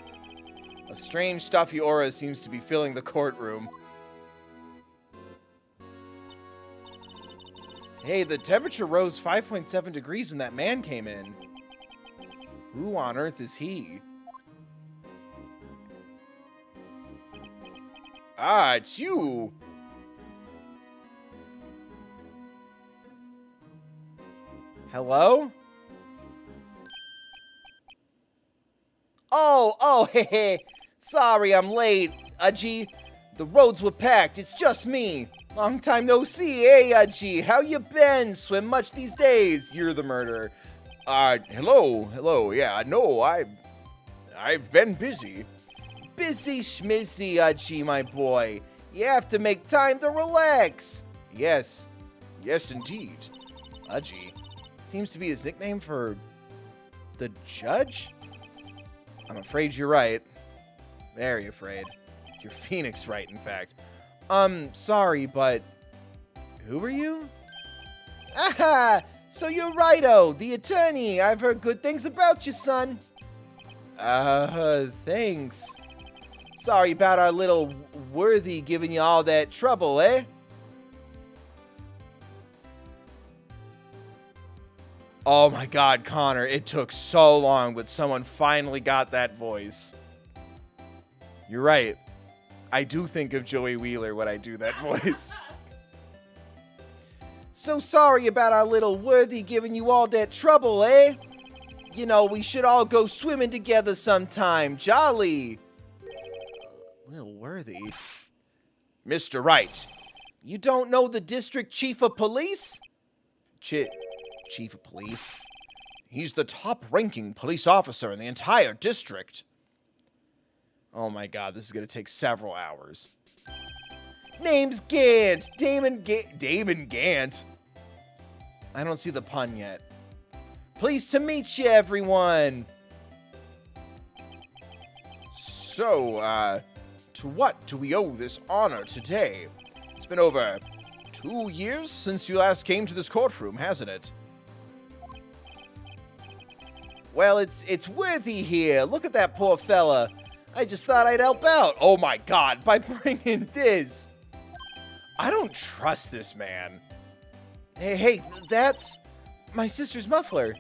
A strange, stuffy aura seems to be filling the courtroom. Hey, the temperature rose 5.7 degrees when that man came in. Who on earth is he? Ah, it's you. Hello? Oh, hey. Sorry I'm late, Udgy. The roads were packed. It's just me. Long time no see. Hey, Udgy. How you been? Swim much these days? You're the murderer. Hello. Yeah, no, I've been busy. Busy schmizzy, Udgy, my boy. You have to make time to relax. Yes, indeed. Udgy. Seems to be his nickname for the judge? I'm afraid you're right. Very afraid. You're Phoenix Wright, in fact. Sorry, but who are you? Aha! So you're Righto, the attorney. I've heard good things about you, son. Thanks. Sorry about our little worthy giving you all that trouble, eh? Oh my god, Connor, it took so long, but someone finally got that voice. You're right. I do think of Joey Wheeler when I do that voice. So sorry about our little worthy giving you all that trouble, eh? You know, we should all go swimming together sometime. Jolly. Little worthy. Mr. Wright, you don't know the district chief of police? Chief of police? He's the top-ranking police officer in the entire district. Oh my god, this is going to take several hours. Name's Gant. Damon Gant. I don't see the pun yet. Pleased to meet you, everyone. So, to what do we owe this honor today? It's been over 2 years since you last came to this courtroom, hasn't it? Well, it's worthy here. Look at that poor fella. I just thought I'd help out. Oh my god, by bringing this. I don't trust this man. Hey, that's my sister's muffler.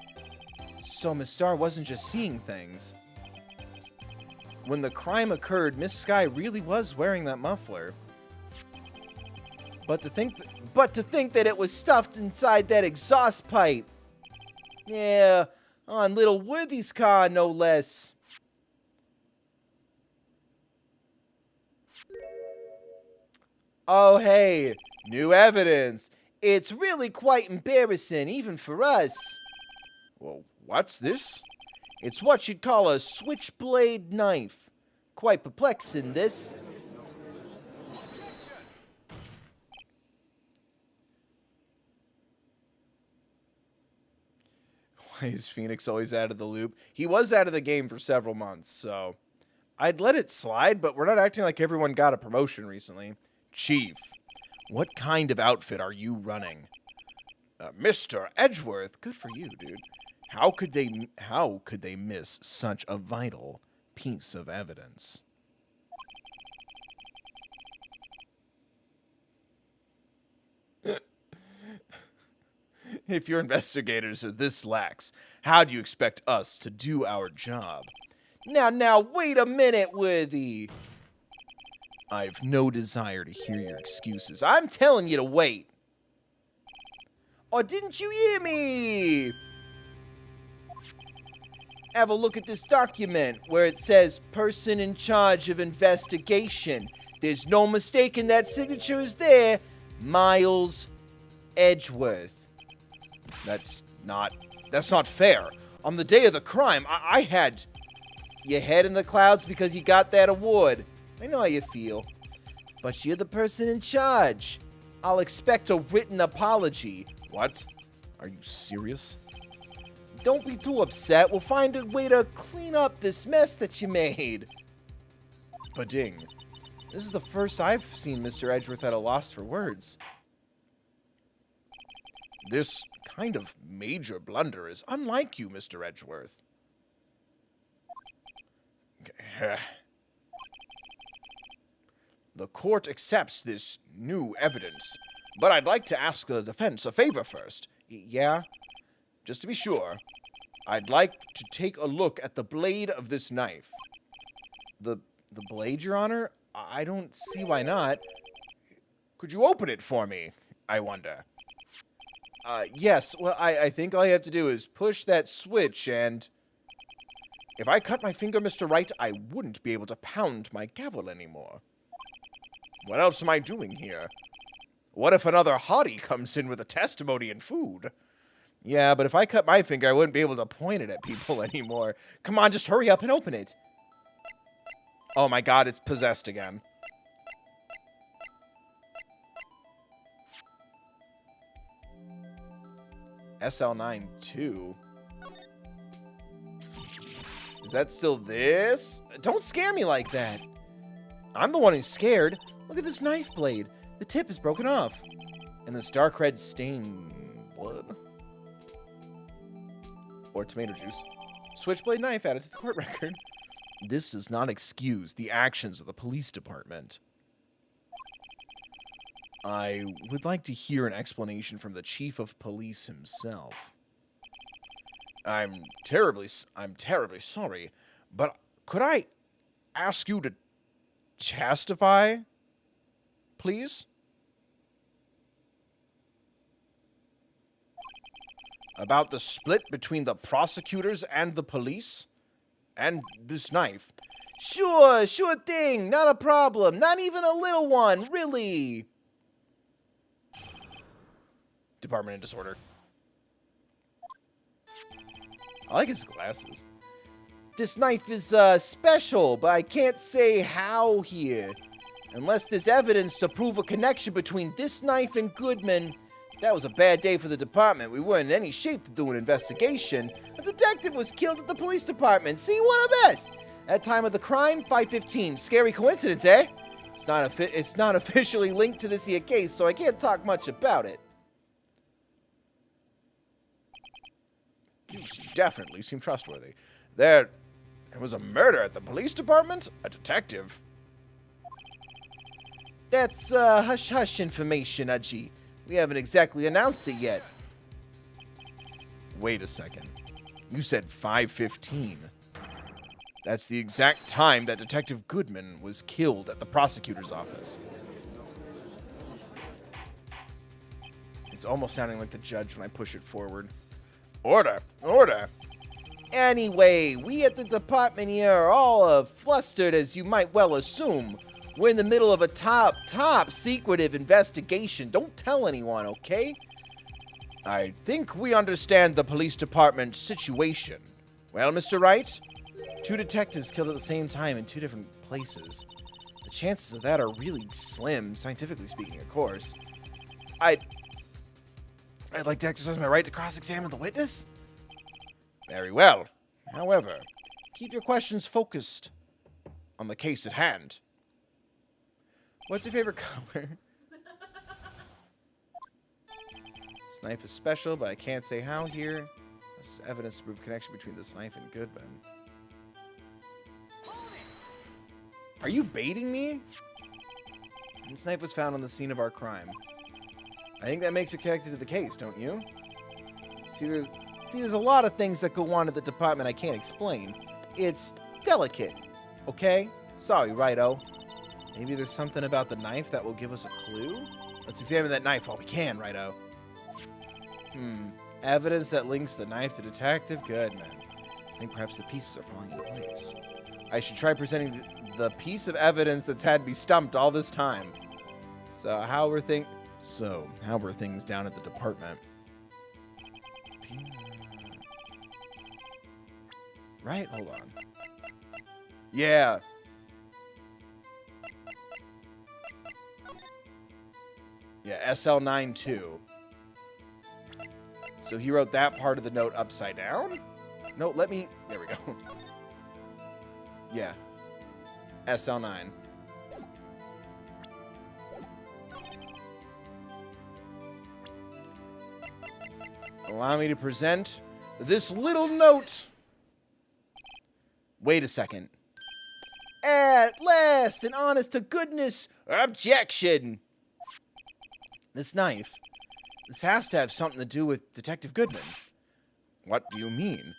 So Miss Starr wasn't just seeing things. When the crime occurred, Miss Sky really was wearing that muffler. But to think that it was stuffed inside that exhaust pipe. Yeah, on little Worthy's car, no less. Oh, hey, new evidence. It's really quite embarrassing, even for us. Well, what's this? It's what you'd call a switchblade knife. Quite perplexing, this. Why is Phoenix always out of the loop? He was out of the game for several months, so I'd let it slide, but we're not acting like everyone got a promotion recently. Chief, what kind of outfit are you running? Mr. Edgeworth, good for you, dude. How could they miss such a vital piece of evidence? If your investigators are this lax, how do you expect us to do our job? Now, wait a minute, Worthy. I've no desire to hear your excuses. I'm telling you to wait. Or didn't you hear me? Have a look at this document where it says person in charge of investigation. There's no mistaking that signature is there. Miles Edgeworth. That's not fair. On the day of the crime, I had your head in the clouds because you got that award. I know how you feel. But you're the person in charge. I'll expect a written apology. What? Are you serious? Don't be too upset. We'll find a way to clean up this mess that you made. Bading. This is the first I've seen Mr. Edgeworth at a loss for words. This kind of major blunder is unlike you, Mr. Edgeworth. The court accepts this new evidence, but I'd like to ask the defense a favor first. Yeah? Just to be sure, I'd like to take a look at the blade of this knife. The blade, Your Honor? I don't see why not. Could you open it for me, I wonder? Yes. Well, I think all you have to do is push that switch and... If I cut my finger, Mr. Wright, I wouldn't be able to pound my gavel anymore. What else am I doing here? What if another hottie comes in with a testimony and food? Yeah, but if I cut my finger, I wouldn't be able to point it at people anymore. Come on, just hurry up and open it. Oh my god, it's possessed again. SL9-2. Is that still this? Don't scare me like that. I'm the one who's scared. Look at this knife blade. The tip is broken off. And this dark red stain... blood? Or tomato juice. Switchblade knife added to the court record. This does not excuse the actions of the police department. I would like to hear an explanation from the chief of police himself. I'm terribly sorry, but could I ask you to testify, please? About the split between the prosecutors and the police? And this knife? Sure thing, not a problem, not even a little one, really. Department in disorder. I like his glasses. This knife is special, but I can't say how here. Unless there's evidence to prove a connection between this knife and Goodman. That was a bad day for the department. We weren't in any shape to do an investigation. A detective was killed at the police department. See, what a mess! At time of the crime, 5:15. Scary coincidence, eh? It's not officially linked to this here case, so I can't talk much about it. You definitely seem trustworthy. There was a murder at the police department? A detective? That's hush-hush information, Udgy. We haven't exactly announced it yet. Wait a second. You said 5:15. That's the exact time that Detective Goodman was killed at the prosecutor's office. It's almost sounding like the judge when I push it forward. Order! Order! Anyway, we at the department here are all flustered, as you might well assume. We're in the middle of a top secretive investigation. Don't tell anyone, okay? I think we understand the police department's situation. Well, Mr. Wright, 2 detectives killed at the same time in 2 different places. The chances of that are really slim, scientifically speaking, of course. I'd like to exercise my right to cross-examine the witness. Very well. However, keep your questions focused on the case at hand. What's your favorite color? This knife is special, but I can't say how here. This is evidence to prove connection between this knife and Goodman. Are you baiting me? This knife was found on the scene of our crime. I think that makes it connected to the case, don't you? See, there's a lot of things that go on at the department I can't explain. It's delicate, okay? Sorry, Righto. Maybe there's something about the knife that will give us a clue? Let's examine that knife while we can, Righto. Evidence that links the knife to Detective Goodman. I think perhaps the pieces are falling into place. I should try presenting the piece of evidence that's had me stumped all this time. So how were things down at the department? Right? Hold on. Yeah. Yeah, SL9 too. So he wrote that part of the note upside down? No, there we go. Yeah. SL9. Allow me to present this little note. Wait a second. At last, an honest-to-goodness objection. This knife, this has to have something to do with Detective Goodman. What do you mean?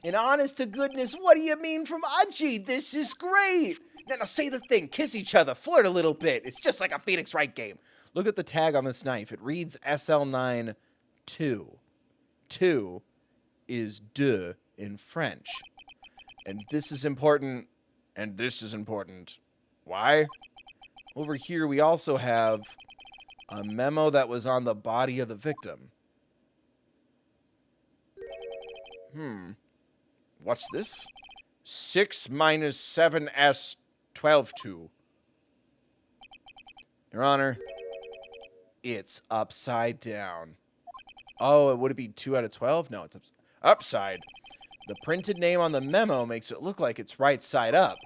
An honest-to-goodness, what do you mean from Udgy? This is great. Now say the thing, kiss each other, flirt a little bit. It's just like a Phoenix Wright game. Look at the tag on this knife. It reads SL9 2. 2 is de in French. And this is important, and this is important. Why? Over here, we also have a memo that was on the body of the victim. What's this? 6 minus 7s 12-2. Your Honor, it's upside down. Oh, would it be 2 out of 12? No, it's upside. The printed name on the memo makes it look like it's right side up.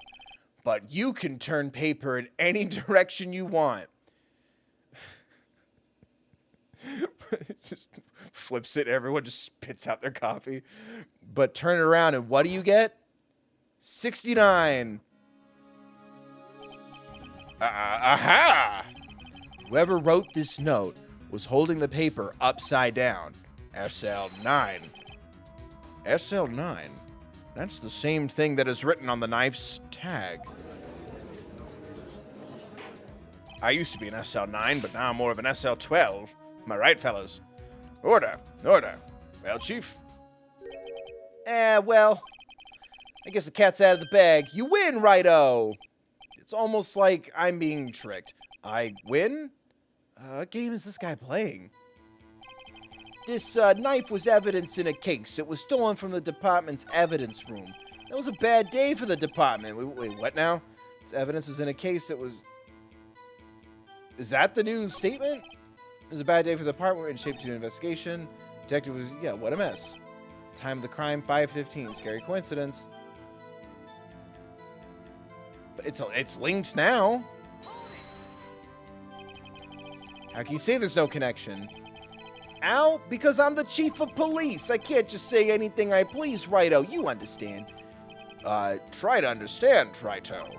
But you can turn paper in any direction you want. It just flips it. Everyone just spits out their coffee. But turn it around, and what do you get? 69. Aha! Whoever wrote this note was holding the paper upside down. SL9. SL9? That's the same thing that is written on the knife's tag. I used to be an SL9, but now I'm more of an SL12. Am I right, fellas? Order. Order. Well, Chief? Well, I guess the cat's out of the bag. You win, Righto! It's almost like I'm being tricked. I win? What game is this guy playing? This knife was evidence in a case. It was stolen from the department's evidence room. That was a bad day for the department. Wait, what now? This evidence was in a case that was... Is that the new statement? It was a bad day for the department. We're in shape to do an investigation. Detective was... Yeah, what a mess. Time of the crime, 5:15. Scary coincidence. But it's linked now. How can you say there's no connection? Ow, because I'm the chief of police. I can't just say anything I please, Righto. You understand. Try to understand, Trito.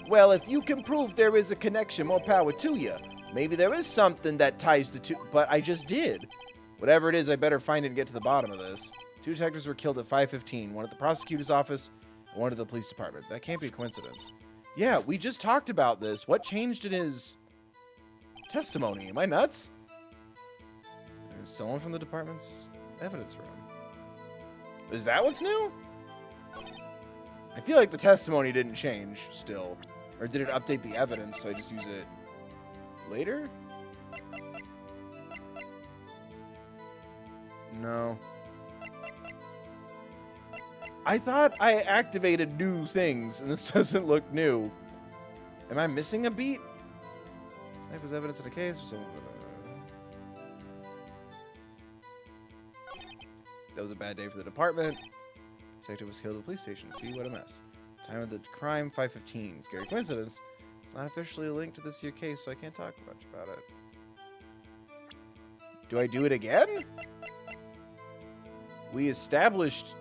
Well, if you can prove there is a connection, more power to you. Maybe there is something that ties the two, but I just did. Whatever it is, I better find it and get to the bottom of this. 2 detectives were killed at 5:15, one at the prosecutor's office and one at the police department. That can't be a coincidence. Yeah, we just talked about this. What changed in his testimony? Am I nuts? It was stolen from the department's evidence room. Is that what's new? I feel like the testimony didn't change still. Or did it update the evidence, so I just use it later? No. I thought I activated new things, and this doesn't look new. Am I missing a beat? Snipe was evidence in a case. That was a bad day for the department. Detective was killed at the police station. See, what a mess. Time of the crime, 5:15. Scary coincidence. It's not officially linked to this year case, so I can't talk much about it. Do I do it again? We established...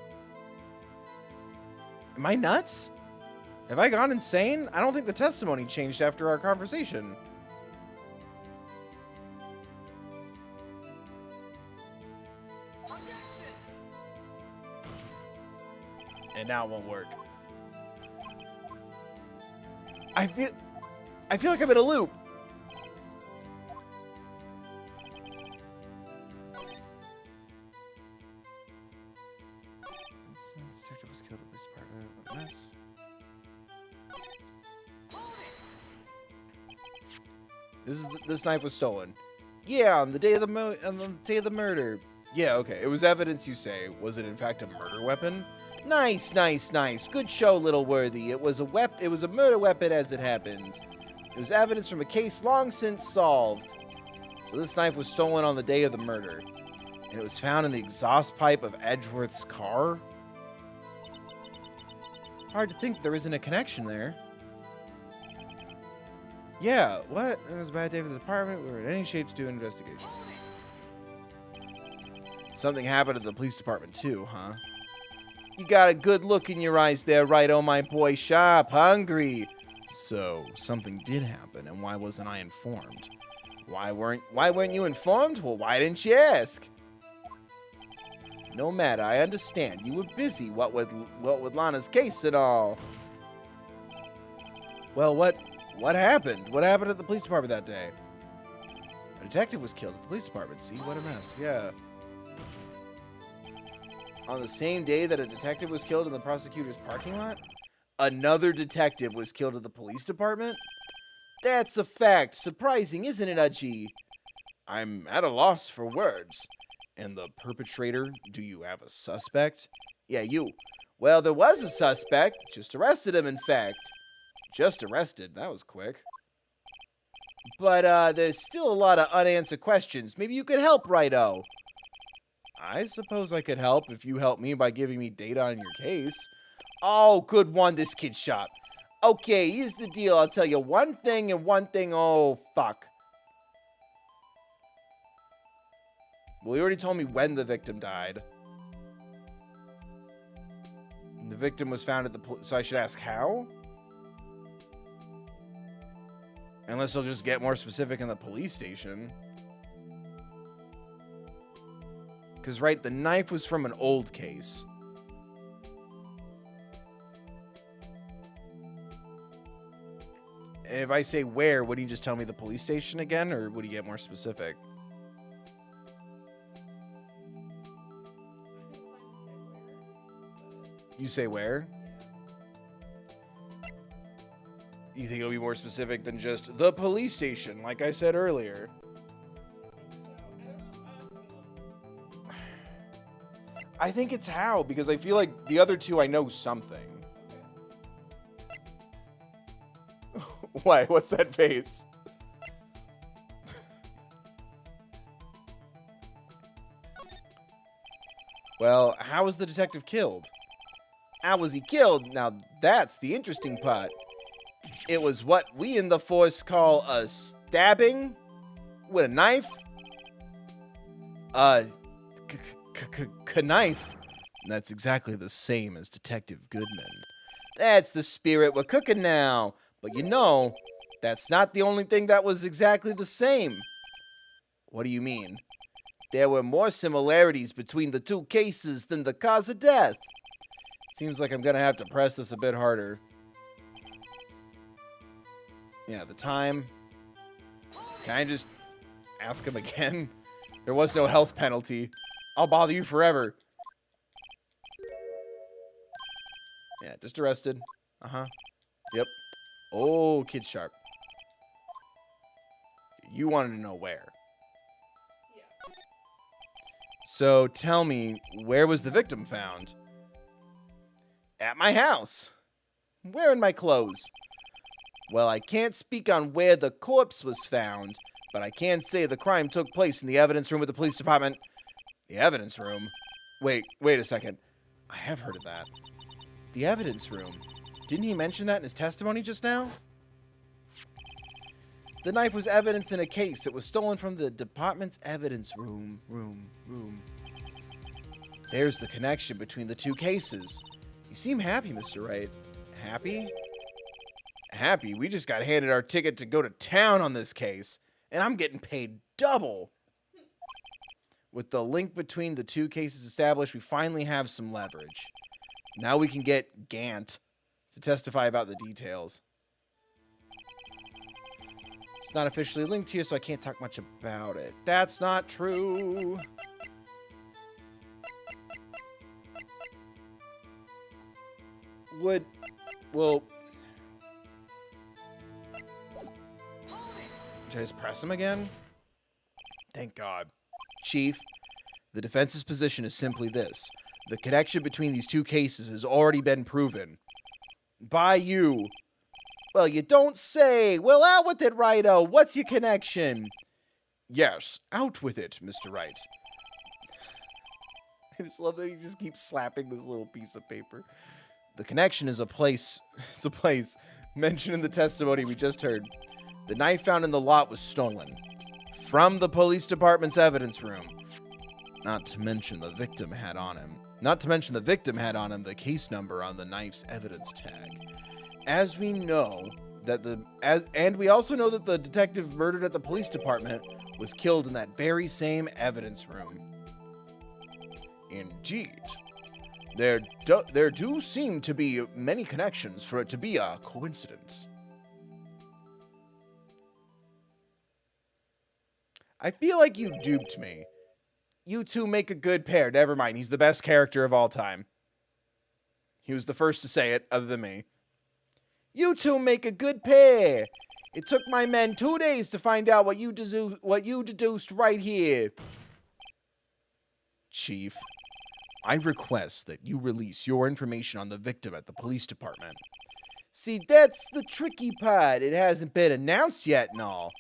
Am I nuts? Have I gone insane? I don't think the testimony changed after our conversation. And now it won't work. I feel like I'm in a loop. This detective was killed at the police department. What a mess. This knife was stolen. Yeah, on the day of the murder. Yeah, okay. It was evidence, you say. Was it in fact a murder weapon? Nice, nice, nice. Good show, Little Worthy. It was a murder weapon as it happens. It was evidence from a case long since solved. So this knife was stolen on the day of the murder. And it was found in the exhaust pipe of Edgeworth's car? Hard to think there isn't a connection there. Yeah, what? It was a bad day for the department. We were in any shape to do an investigation. Something happened at the police department too, huh? You got a good look in your eyes there, right? Oh, my boy, sharp, hungry. So, something did happen, and why wasn't I informed? Why weren't you informed? Well, why didn't you ask? No matter, I understand. You were busy, what with Lana's case and all. Well, what happened? What happened at the police department that day? A detective was killed at the police department. See, what a mess. Yeah. On the same day that a detective was killed in the prosecutor's parking lot, another detective was killed at the police department? That's a fact. Surprising, isn't it, Udgy? I'm at a loss for words. And the perpetrator, do you have a suspect? Yeah, you. Well, there was a suspect. Just arrested him, in fact. Just arrested. That was quick. But there's still a lot of unanswered questions. Maybe you could help, Righto. I suppose I could help if you help me by giving me data on your case. Oh, good one, this kid shot. Okay, here's the deal. I'll tell you one thing and one thing. Oh, fuck. Well, you already told me when the victim died. The victim was found at the police. So I should ask how? Unless he'll just get more specific in the police station. Because, right, the knife was from an old case. And if I say where, would he just tell me the police station again? Or would he get more specific? You say where? You think it'll be more specific than just the police station, like I said earlier? I think it's how, because I feel like the other two I know something. Why? What's that face? Well, how was the detective killed? How was he killed? Now, that's the interesting part. It was what we in the force call a stabbing with a knife. Knife. That's exactly the same as Detective Goodman. That's the spirit. We're cooking now. But you know, that's not the only thing that was exactly the same. What do you mean? There were more similarities between the two cases than the cause of death. Seems like I'm gonna have to press this a bit harder. Yeah, the time. Can I just ask him again? There was no health penalty. I'll bother you forever. Yeah, just arrested. Uh-huh. Yep. Oh, Kid Sharp. You wanted to know where. Yeah. So tell me, where was the victim found? At my house. Wearing my clothes. Well, I can't speak on where the corpse was found, but I can say the crime took place in the evidence room of the police department. The evidence room? Wait a second. I have heard of that. The evidence room. Didn't he mention that in his testimony just now? The knife was evidence in a case. It was stolen from the department's evidence room. There's the connection between the two cases. You seem happy, Mr. Wright. Happy? Happy? We just got handed our ticket to go to town on this case, and I'm getting paid double. With the link between the two cases established, we finally have some leverage. Now we can get Gant to testify about the details. It's not officially linked here, so I can't talk much about it. That's not true. Well, should I just press him again? Thank God. Chief, the defense's position is simply this. The connection between these two cases has already been proven. By you. Well, you don't say. Well, out with it, Righto. What's your connection? Yes, out with it, Mr. Wright. I just love that he just keeps slapping this little piece of paper. The connection is a place mentioned in the testimony we just heard. The knife found in the lot was stolen from the police department's evidence room. Not to mention the victim had on him the case number on the knife's evidence tag. As we know and we also know that the detective murdered at the police department was killed in that very same evidence room. Indeed. There do seem to be many connections for it to be a coincidence. I feel like you duped me. You two make a good pair. Never mind, he's the best character of all time. He was the first to say it, other than me. You two make a good pair. It took my men 2 days to find out what you deduced right here. Chief, I request that you release your information on the victim at the police department. See, that's the tricky part. It hasn't been announced yet and all.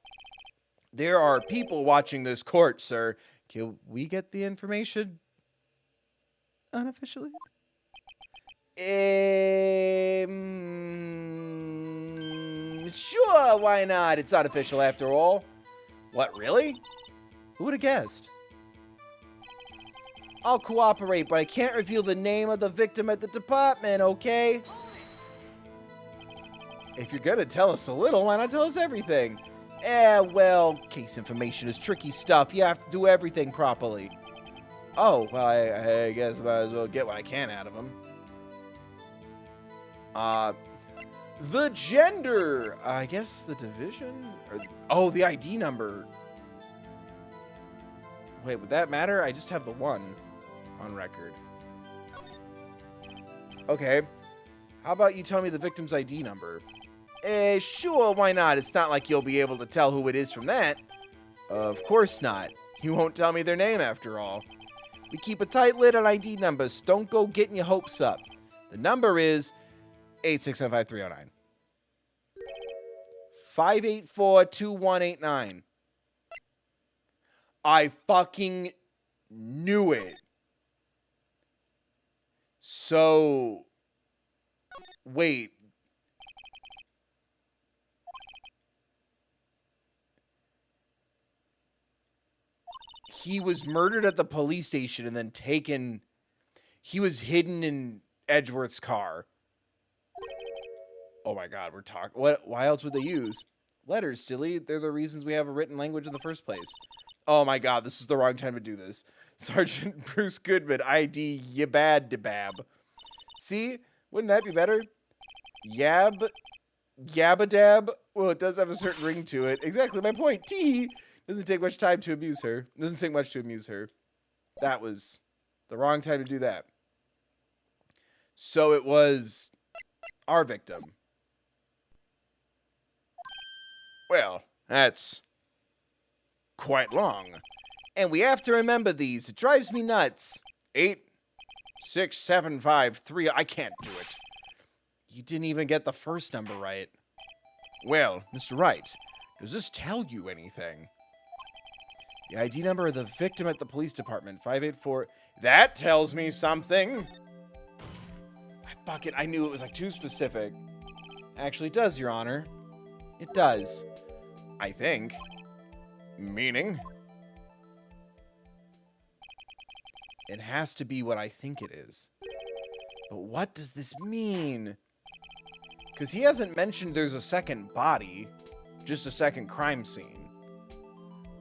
There are people watching this court, sir. Can we get the information unofficially? Sure, why not? It's unofficial after all. What, really? Who would have guessed? I'll cooperate, but I can't reveal the name of the victim at the department, okay? If you're gonna tell us a little, why not tell us everything? Well, case information is tricky stuff. You have to do everything properly. Oh, well, I guess I might as well get what I can out of him. The gender. I guess the division? The ID number. Wait, would that matter? I just have the one on record. Okay. How about you tell me the victim's ID number? Sure, why not? It's not like you'll be able to tell who it is from that. Of course not. You won't tell me their name after all. We keep a tight lid on ID numbers. Don't go getting your hopes up. The number is 8675309. 584-2189. I fucking knew it. So, wait. He was murdered at the police station and then taken. He was hidden in Edgeworth's car. Oh my God, we're talking. What? Why else would they use letters? Silly. They're the reasons we have a written language in the first place. Oh my God, this is the wrong time to do this. Sergeant Bruce Goodman, ID Yabad-Debab. See? Wouldn't that be better? Yabadab? Well, it does have a certain ring to it. Exactly my point. Tee. Doesn't take much time to amuse her. Doesn't take much to amuse her. That was the wrong time to do that. So it was our victim. Well, that's quite long. And we have to remember these. It drives me nuts. 8, 6, 7, 5, 3. I can't do it. You didn't even get the first number right. Well, Mr. Wright, does this tell you anything? The ID number of the victim at the police department, 584. That tells me something. I knew it was like too specific. Actually, it does, Your Honor. It does. I think. Meaning? It has to be what I think it is. But what does this mean? Because he hasn't mentioned there's a second body, just a second crime scene.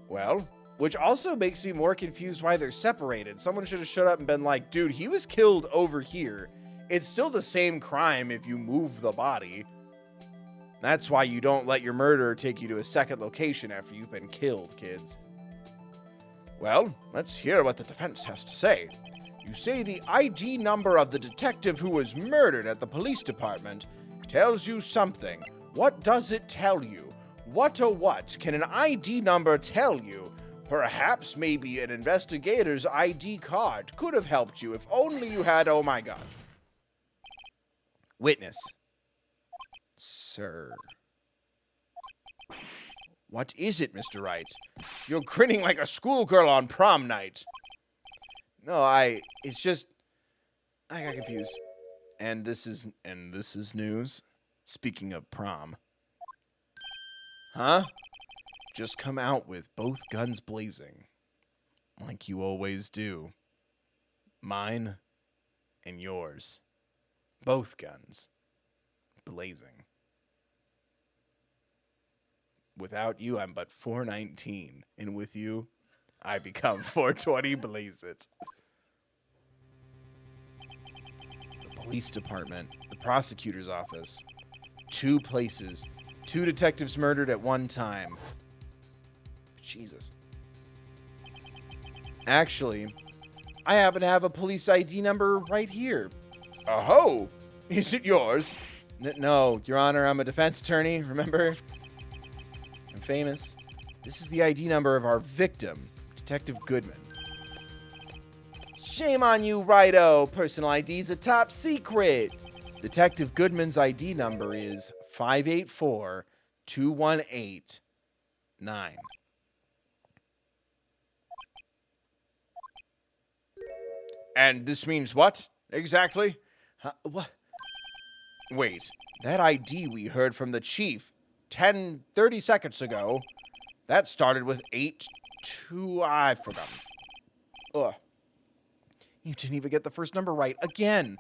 Well, which also makes me more confused why they're separated. Someone should have showed up and been like, dude, he was killed over here. It's still the same crime if you move the body. That's why you don't let your murderer take you to a second location after you've been killed, kids. Well, let's hear what the defense has to say. You say the ID number of the detective who was murdered at the police department tells you something. What does it tell you? What can an ID number tell you? Perhaps maybe an investigator's ID card could have helped you if only you had, oh my god. Witness. Sir. What is it, Mr. Wright? You're grinning like a schoolgirl on prom night. No, it's just, I got confused. And this is news. Speaking of prom. Huh? Just come out with both guns blazing. Like you always do. Mine and yours. Both guns blazing. Without you, I'm but 419. And with you, I become 420 blaze it. The police department, the prosecutor's office. 2 places. 2 detectives murdered at one time. Jesus. Actually, I happen to have a police ID number right here. Oh, is it yours? No, Your Honor, I'm a defense attorney, remember? I'm famous. This is the ID number of our victim, Detective Goodman. Shame on you, Righto. Personal ID's a top secret. Detective Goodman's ID number is 584-218-9. And this means what, exactly? What? Wait, that ID we heard from the chief 30 seconds ago, that started with 82, I've forgotten. Ugh. You didn't even get the first number right again.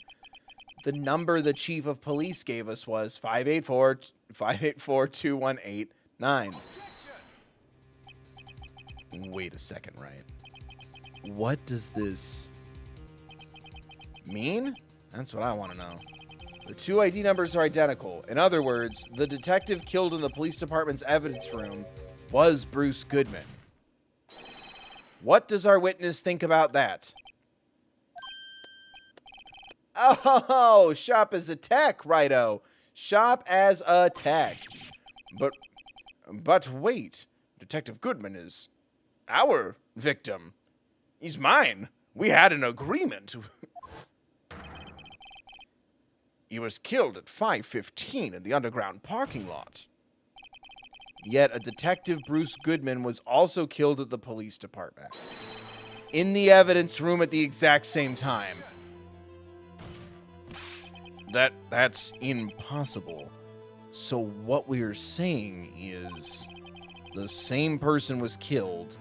The number the chief of police gave us was 584-218-9. Wait a second, Wright. What does this mean? That's what I want to know. The 2 ID numbers are identical. In other words, the detective killed in the police department's evidence room was Bruce Goodman. What does our witness think about that? Oh, shop as a tech, righto. Shop as a tech. But wait. Detective Goodman is our victim. He's mine. We had an agreement. He was killed at 5:15 in the underground parking lot. Yet a detective, Bruce Goodman, was also killed at the police department. In the evidence room at the exact same time. That's impossible. So what we're saying is the same person was killed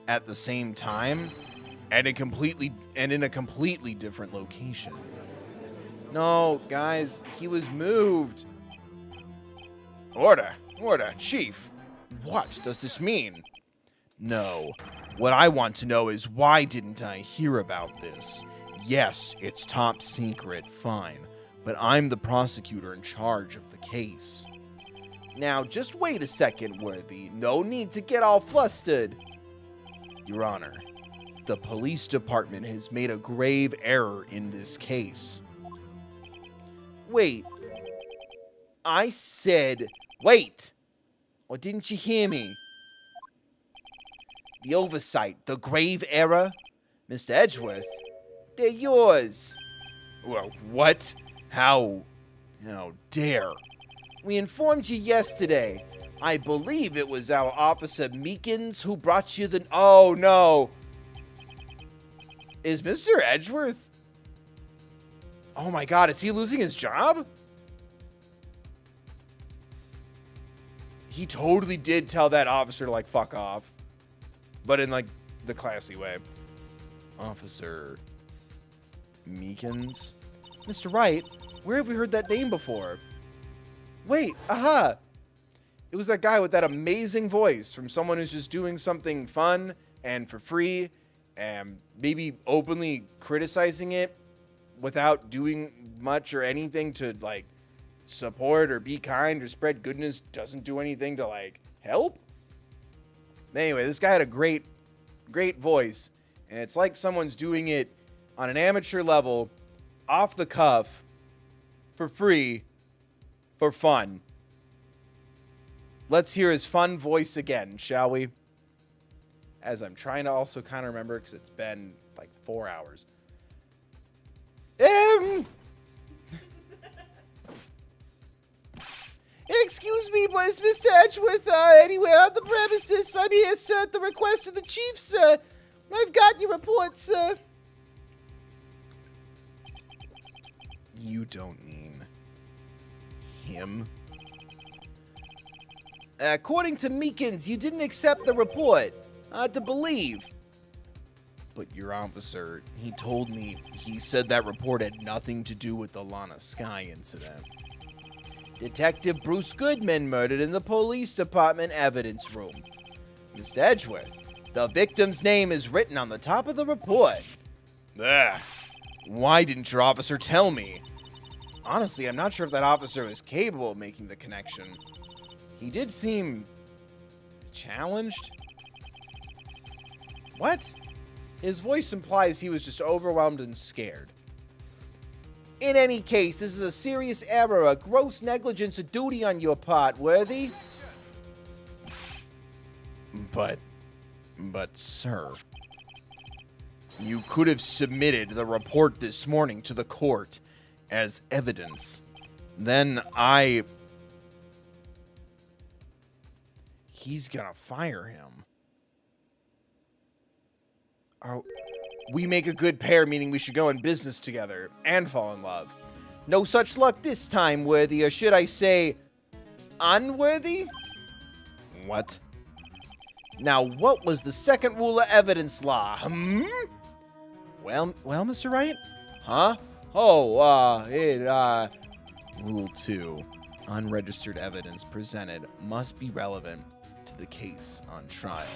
at the same time and in a completely different location. No, guys, he was moved. Order, Chief. What does this mean? No, what I want to know is why didn't I hear about this? Yes, it's top secret, fine, but I'm the prosecutor in charge of the case. Now, just wait a second, Worthy. No need to get all flustered. Your Honor, the police department has made a grave error in this case. Wait. I said, wait. Or didn't you hear me? The oversight, the grave error, Mr. Edgeworth, they're yours. Well, what? How dare? We informed you yesterday. I believe it was our Officer Meekins who brought you the... Oh, no. Is Mr. Edgeworth... Oh, my God. Is he losing his job? He totally did tell that officer to, like, fuck off. But in, like, the classy way. Officer Meekins? Mr. Wright, where have we heard that name before? Wait, aha! It was that guy with that amazing voice from someone who's just doing something fun and for free and maybe openly criticizing it without doing much or anything to, like, support or be kind or spread goodness, doesn't do anything to, like, help. Anyway, this guy had a great voice, and it's like someone's doing it on an amateur level, off the cuff, for free, for fun. Let's hear his fun voice again, shall we? As I'm trying to also kind of remember, because it's been like 4 hours. Excuse me, but it's Mr. Edgeworth anywhere on the premises. I'm here, sir, at the request of the chief, sir. I've got your report, sir. You don't mean him? According to Meekins, you didn't accept the report. To believe. But your officer, he told me, he said that report had nothing to do with the Lana Sky incident. Detective Bruce Goodman murdered in the police department evidence room. Mr. Edgeworth, the victim's name is written on the top of the report. Why didn't your officer tell me? Honestly, I'm not sure if that officer was capable of making the connection. He did seem challenged. What? His voice implies he was just overwhelmed and scared. In any case, this is a serious error, a gross negligence of duty on your part, Worthy. But, sir, you could have submitted the report this morning to the court as evidence. Then he's gonna fire him. We make a good pair, meaning we should go in business together and fall in love. No such luck this time, Worthy, or should I say, unworthy? What? Now, what was the second rule of evidence law? Well, Mr. Wright? Huh? Rule 2. Unregistered evidence presented must be relevant to the case on trial.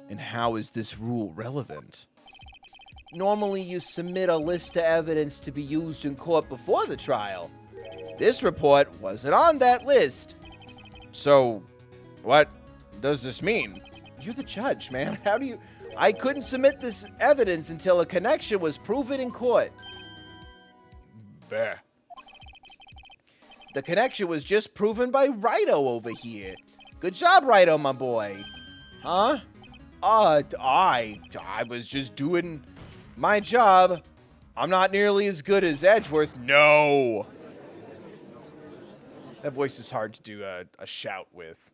And how is this rule relevant? Normally, you submit a list of evidence to be used in court before the trial. This report wasn't on that list. So, what does this mean? You're the judge, man. How do you... I couldn't submit this evidence until a connection was proven in court. The connection was just proven by Wright over here. Good job, Wright, my boy. Huh? I was just doing my job. I'm not nearly as good as Edgeworth. No. That voice is hard to do a shout with.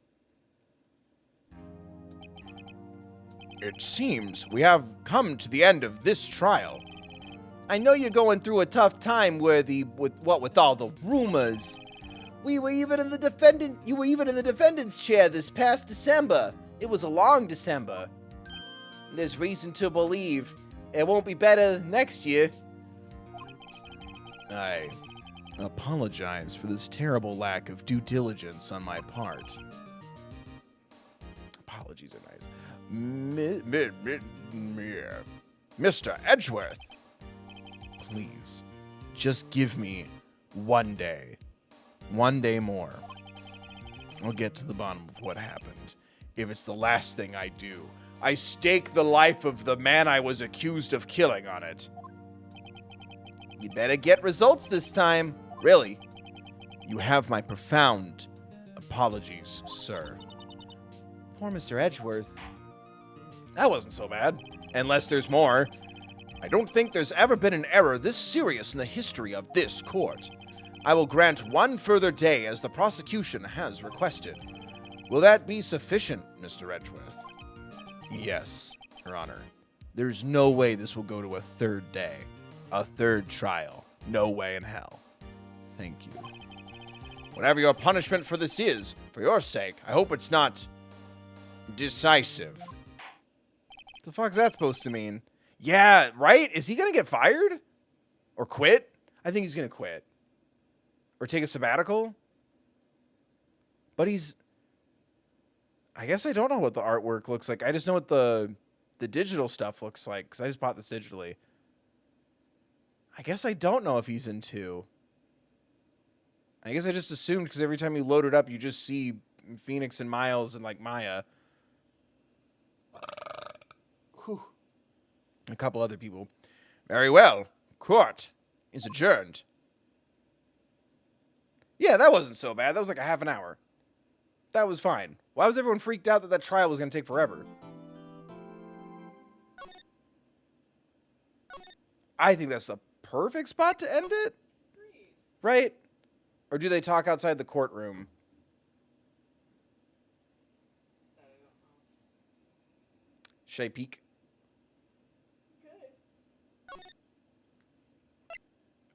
It seems we have come to the end of this trial. I know you're going through a tough time, Worthy, with all the rumors. You were even in the defendant's chair this past December. It was a long December. There's reason to believe it won't be better next year. I apologize for this terrible lack of due diligence on my part. Apologies are nice. Mr. Edgeworth, please, just give me 1 day. 1 day more. I'll get to the bottom of what happened. If it's the last thing I do, I stake the life of the man I was accused of killing on it. You better get results this time. Really. You have my profound Apologies, sir. Poor Mr. Edgeworth. That wasn't so bad. Unless there's more. I don't think there's ever been an error this serious in the history of this court. I will grant one further day as the prosecution has requested. Will that be sufficient, Mr. Edgeworth? Yes, Your Honor. There's no way this will go to a third day. A third trial. No way in hell. Thank you. Whatever your punishment for this is, for your sake, I hope it's not decisive. What the fuck's that supposed to mean? Yeah, right? Is he gonna get fired? Or quit? I think he's gonna quit. Or take a sabbatical? But he's... I guess I don't know what the artwork looks like. I just know what the digital stuff looks like, because I just bought this digitally. I guess I don't know if he's in 2. I guess I just assumed, because every time you load it up, you just see Phoenix and Miles and, like, Maya. Whew. A couple other people. Very well. Court is adjourned. Yeah, that wasn't so bad. That was like a half an hour. That was fine. Why was everyone freaked out that that trial was going to take forever? I think that's the perfect spot to end it. Right? Or do they talk outside the courtroom? Should I peek?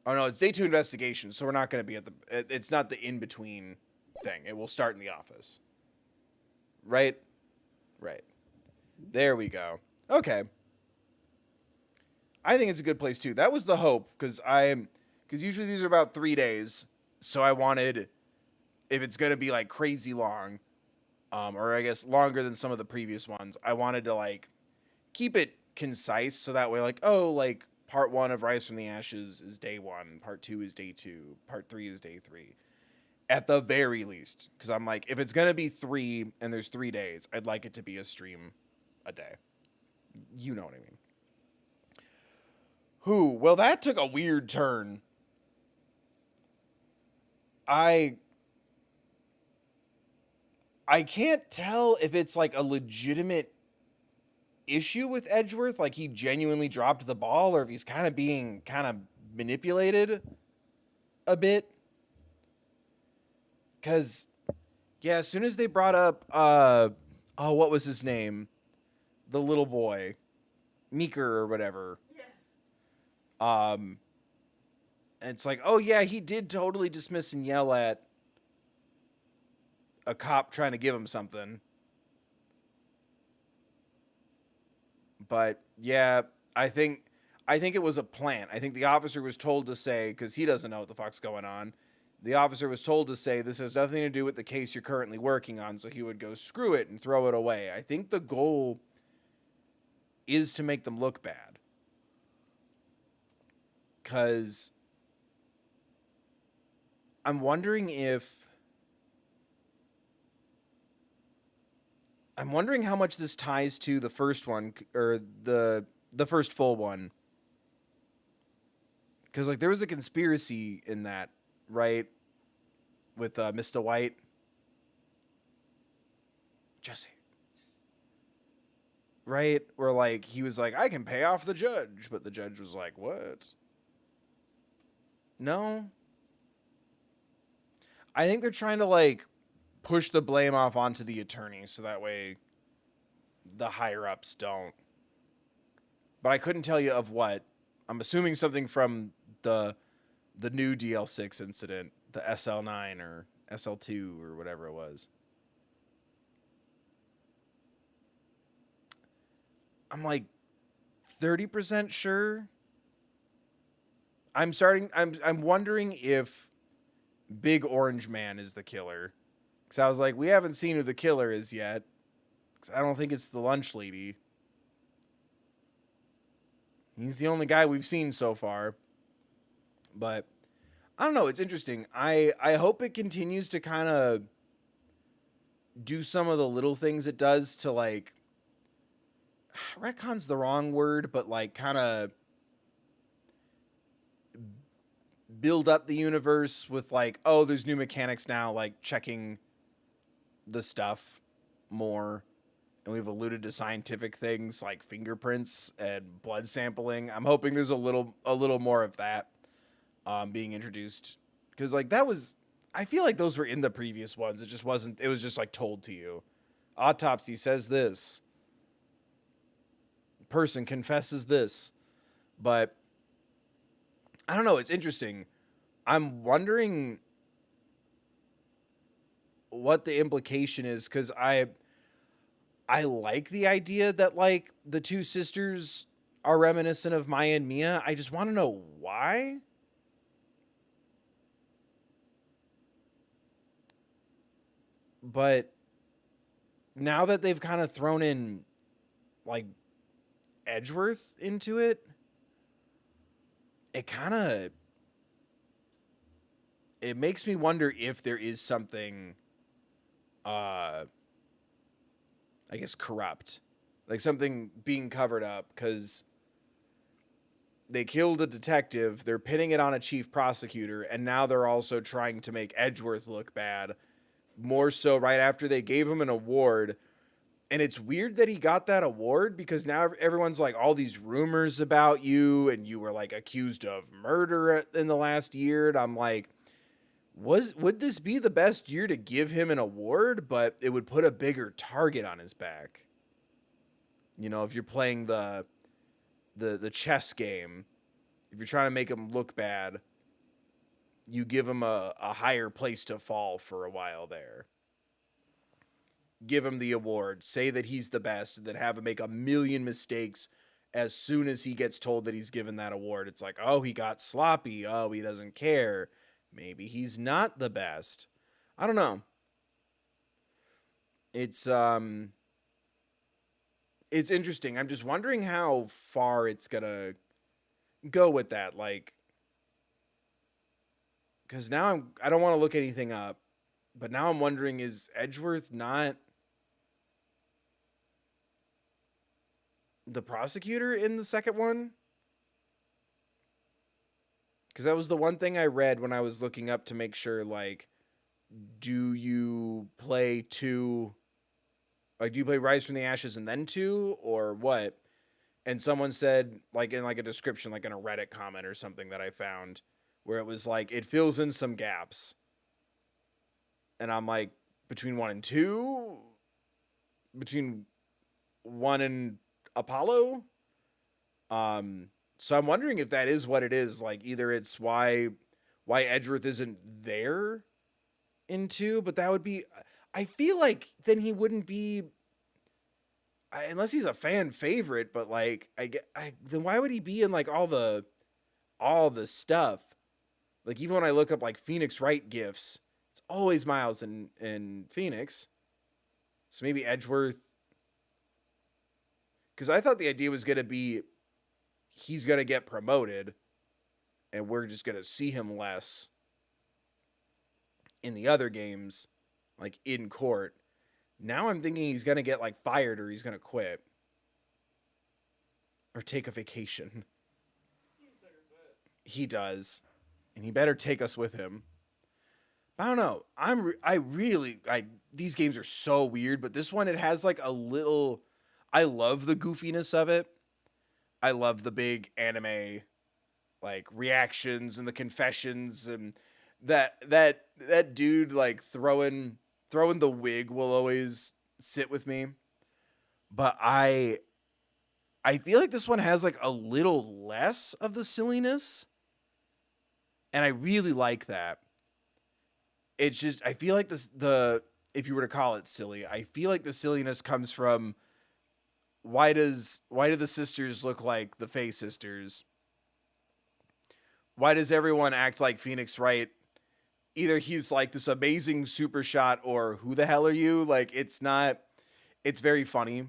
Oh no, it's day 2 investigation, so we're not going to be at the... It's not the in-between thing. It will start in the office. Right? Right. There we go. Okay. I think it's a good place too. That was the hope, because usually these are about 3 days, so I wanted, if it's going to be like crazy long, or I guess longer than some of the previous ones, I wanted to like keep it concise, so that way like, oh, like part 1 of Rise from the Ashes is day 1, part 2 is day 2, part 3 is day 3. At the very least, because I'm like, if it's going to be 3 and there's 3 days, I'd like it to be a stream a day. You know what I mean. Well, that took a weird turn. I can't tell if it's like a legitimate issue with Edgeworth, like he genuinely dropped the ball, or if he's kind of being manipulated a bit. Because, yeah, as soon as they brought up, what was his name? The little boy. Meeker or whatever. Yeah. And it's like, oh, yeah, he did totally dismiss and yell at a cop trying to give him something. But, yeah, I think it was a plant. I think the officer was told to say, because he doesn't know what the fuck's going on, the officer was told to say, this has nothing to do with the case you're currently working on, so he would go, screw it, and throw it away. I think the goal is to make them look bad. Because I'm wondering how much this ties to the first one, or the first full one. Because, like, there was a conspiracy in that, right? With Mr. White. Jesse. Right? Where, like, he was like, I can pay off the judge. But the judge was like, what? No? I think they're trying to, like, push the blame off onto the attorney, so that way the higher-ups don't. But I couldn't tell you of what. I'm assuming something from the new DL6 incident, the SL9 or SL2 or whatever it was. I'm like 30% sure. I'm wondering if Big Orange Man is the killer. Because I was like, we haven't seen who the killer is yet. Because I don't think it's the lunch lady. He's the only guy we've seen so far. But I don't know. It's interesting. I hope it continues to kind of do some of the little things it does to, like, retcon's the wrong word, but, like, kind of build up the universe with, like, oh, there's new mechanics now, like checking the stuff more, and we've alluded to scientific things like fingerprints and blood sampling. I'm hoping there's a little more of that being introduced, because like that was, I feel like those were in the previous ones. It just wasn't. It was just like told to you. Autopsy says this. Person confesses this, but I don't know. It's interesting. I'm wondering what the implication is, because I like the idea that like the two sisters are reminiscent of Maya and Mia. I just want to know why. But now that they've kind of thrown in like Edgeworth into it, it makes me wonder if there is something I guess corrupt, like something being covered up, because they killed a detective, they're pinning it on a chief prosecutor, and now they're also trying to make Edgeworth look bad, more so right after they gave him an award. And it's weird that he got that award, because now everyone's like, all these rumors about you, and you were like accused of murder in the last year. And I'm like, would this be the best year to give him an award? But it would put a bigger target on his back. You know, if you're playing the chess game, if you're trying to make him look bad, you give him a higher place to fall for a while there. Give him the award, say that he's the best, and then have him make a million mistakes as soon as he gets told that he's given that award. It's like, oh, he got sloppy. Oh, he doesn't care. Maybe he's not the best. I don't know. It's interesting. I'm just wondering how far it's gonna go with that. Like, because now I don't want to look anything up, but now I'm wondering, is Edgeworth not the prosecutor in the second one? Because that was the one thing I read when I was looking up to make sure, like, do you play 2, like, do you play Rise from the Ashes and then 2, or what? And someone said, like, in like a description, like in a Reddit comment or something that I found, where it was like, it fills in some gaps. And I'm like, between 1 and 2? Between 1 and Apollo? So I'm wondering if that is what it is. Like, either it's why Edgeworth isn't there in 2, but that would be, I feel like then he wouldn't be, unless he's a fan favorite, but like, then why would he be in like all the stuff? Like, even when I look up like Phoenix Wright gifts, it's always Miles and Phoenix. So maybe Edgeworth, because I thought the idea was going to be he's going to get promoted and we're just going to see him less in the other games, like in court. Now I'm thinking he's going to get like fired, or he's going to quit or take a vacation. He deserves it. He does. And he better take us with him. I don't know. These games are so weird, but this one, it has like a little, I love the goofiness of it. I love the big anime, like, reactions and the confessions, and that dude like throwing the wig will always sit with me. But I feel like this one has like a little less of the silliness, and I really like that. It's just, I feel like if you were to call it silly, I feel like the silliness comes from, why do the sisters look like the Faye sisters? Why does everyone act like Phoenix Wright? Either he's like this amazing super shot, or who the hell are you? Like, it's very funny.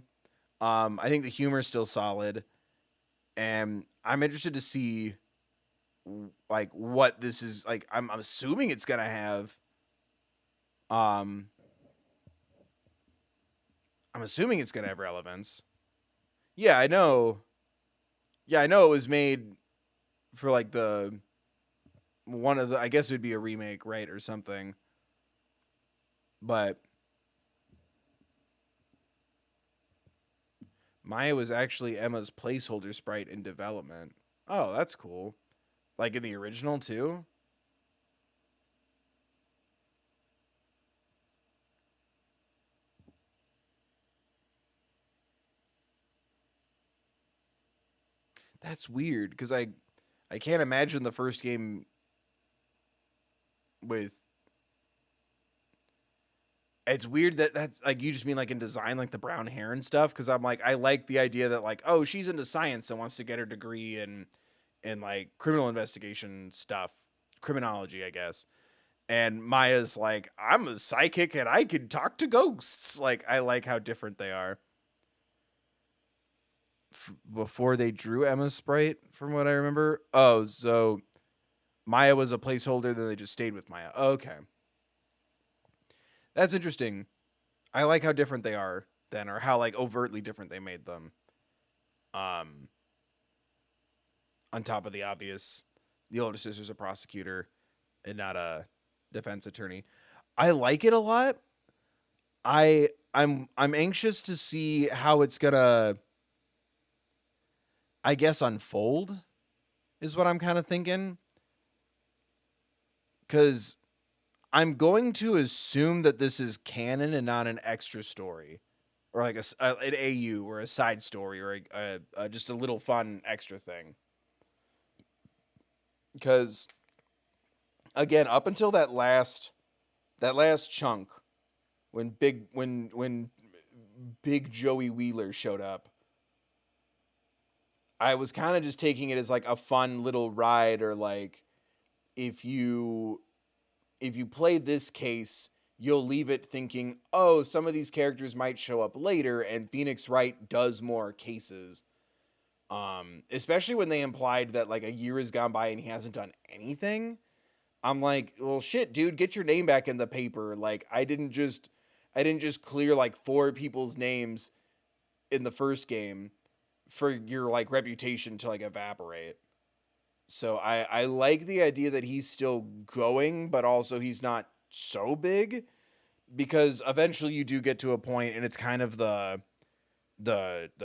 I think the humor is still solid, and I'm interested to see like what this is like. I'm assuming it's gonna have, I'm assuming it's gonna have relevance. Yeah, I know. Yeah, I know it was made for like one of the, I guess it would be a remake, right, or something. But Maya was actually Emma's placeholder sprite in development. Oh, that's cool. Like in the original too? That's weird because I can't imagine the first game with. It's weird that that's like you just mean like in design, like the brown hair and stuff. Because I'm like I like the idea that like oh she's into science and wants to get her degree in like criminal investigation stuff, criminology, I guess. And Maya's like I'm a psychic and I can talk to ghosts. Like I like how different they are. Before they drew Emma's sprite, from what I remember. Oh, so Maya was a placeholder, then they just stayed with Maya. Okay. That's interesting. I like how different they are then, or how like overtly different they made them. Um on top of the obvious, the older sister's a prosecutor and not a defense attorney. I like it a lot. I'm anxious to see how it's gonna I guess unfold is what I'm kind of thinking. Cause I'm going to assume that this is canon and not an extra story, or like an AU or a side story or just a little fun extra thing. Because again, up until that last chunk, when big Joey Wheeler showed up, I was kind of just taking it as like a fun little ride, or like if you if you play this case, you'll leave it thinking, oh, some of these characters might show up later, and Phoenix Wright does more cases. Especially when they implied that like a year has gone by and he hasn't done anything. I'm like, well, shit, dude, get your name back in the paper. Like, I didn't just clear like 4 people's names in the first game for your like reputation to like evaporate. So I like the idea that he's still going, but also he's not so big, because eventually you do get to a point, and it's kind of the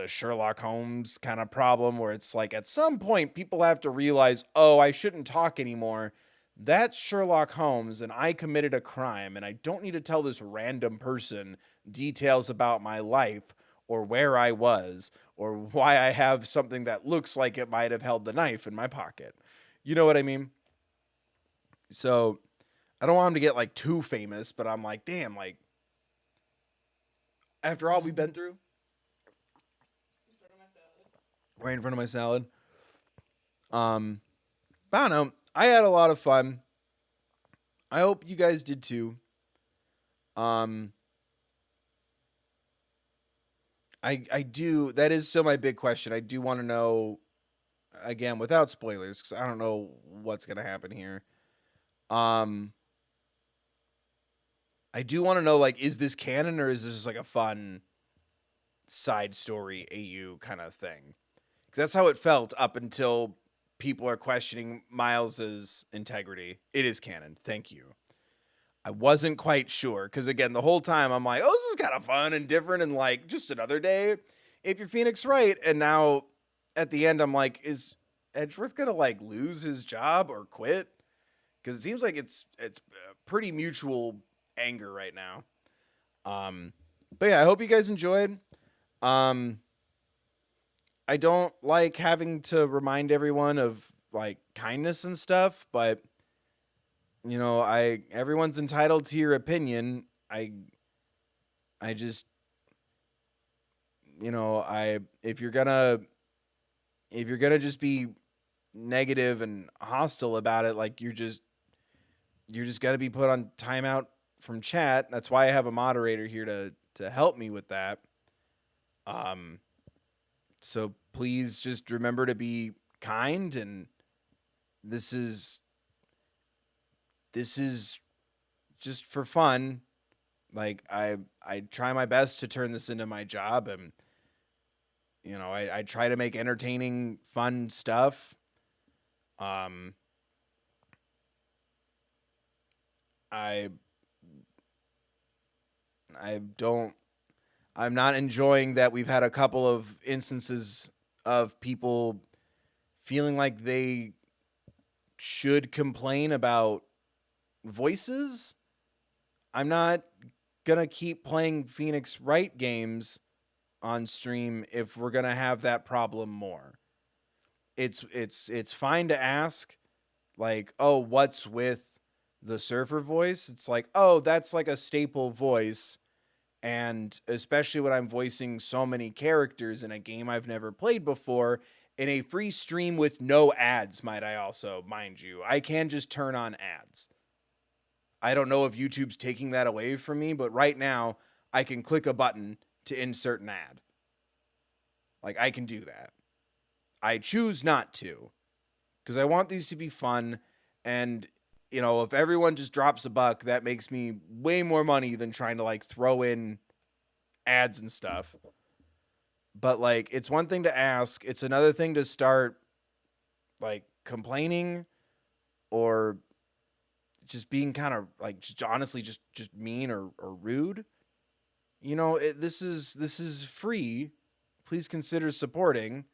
Sherlock Holmes kind of problem where it's like at some point people have to realize, oh, I shouldn't talk anymore. That's Sherlock Holmes, and I committed a crime, and I don't need to tell this random person details about my life or where I was or why I have something that looks like it might have held the knife in my pocket. You know what I mean? So I don't want him to get like too famous, but I'm like, damn, like after all we've been through, right in front of my salad. Um, I don't know. I had a lot of fun. I hope you guys did too. Um, I do. That is still my big question. I do want to know again without spoilers, because I don't know what's gonna happen here. Um, I do want to know, like, is this canon or is this just like a fun side story AU kind of thing? Because that's how it felt up until people are questioning Miles's integrity. It is canon. Thank you. I wasn't quite sure because again, the whole time I'm like, oh, this is kind of fun and different and like just another day if you're Phoenix Wright. And now at the end, I'm like, is Edgeworth gonna like lose his job or quit? Because it seems like it's pretty mutual anger right now. But yeah, I hope you guys enjoyed. Um, I don't like having to remind everyone of like kindness and stuff, but I everyone's entitled to your opinion. I just I if you're gonna just be negative and hostile about it, like you're just gonna be put on timeout from chat. That's why I have a moderator here to help me with that. Um so please just remember to be kind, and this is just for fun. Like I try my best to turn this into my job, and I try to make entertaining, fun stuff. Um, I I don't I'm not enjoying that we've had a couple of instances of people feeling like they should complain about voices. I'm not gonna keep playing Phoenix Wright games on stream if we're gonna have that problem more. It's fine to ask, like, oh, what's with the surfer voice? It's like, oh, that's like a staple voice. And especially when I'm voicing so many characters in a game I've never played before, in a free stream with no ads, might I also, mind you. I can just turn on ads. I don't know if YouTube's taking that away from me, but right now I can click a button to insert an ad. Like, I can do that. I choose not to, because I want these to be fun. And, you know, if everyone just drops a buck, that makes me way more money than trying to, like, throw in ads and stuff. But, like, it's one thing to ask. It's another thing to start, like, complaining or just being kind of, like, just honestly just mean or rude. You know, this is free. Please consider supporting.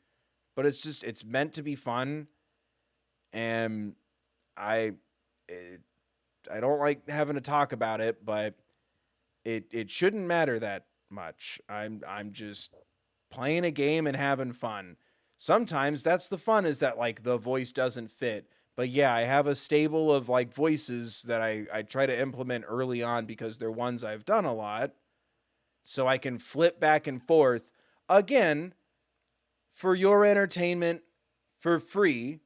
But it's meant to be fun. And I don't like having to talk about it, but it shouldn't matter that much. I'm just playing a game and having fun. Sometimes that's the fun, is that, like, the voice doesn't fit. But yeah, I have a stable of, like, voices that I try to implement early on because they're ones I've done a lot. So I can flip back and forth again for your entertainment for free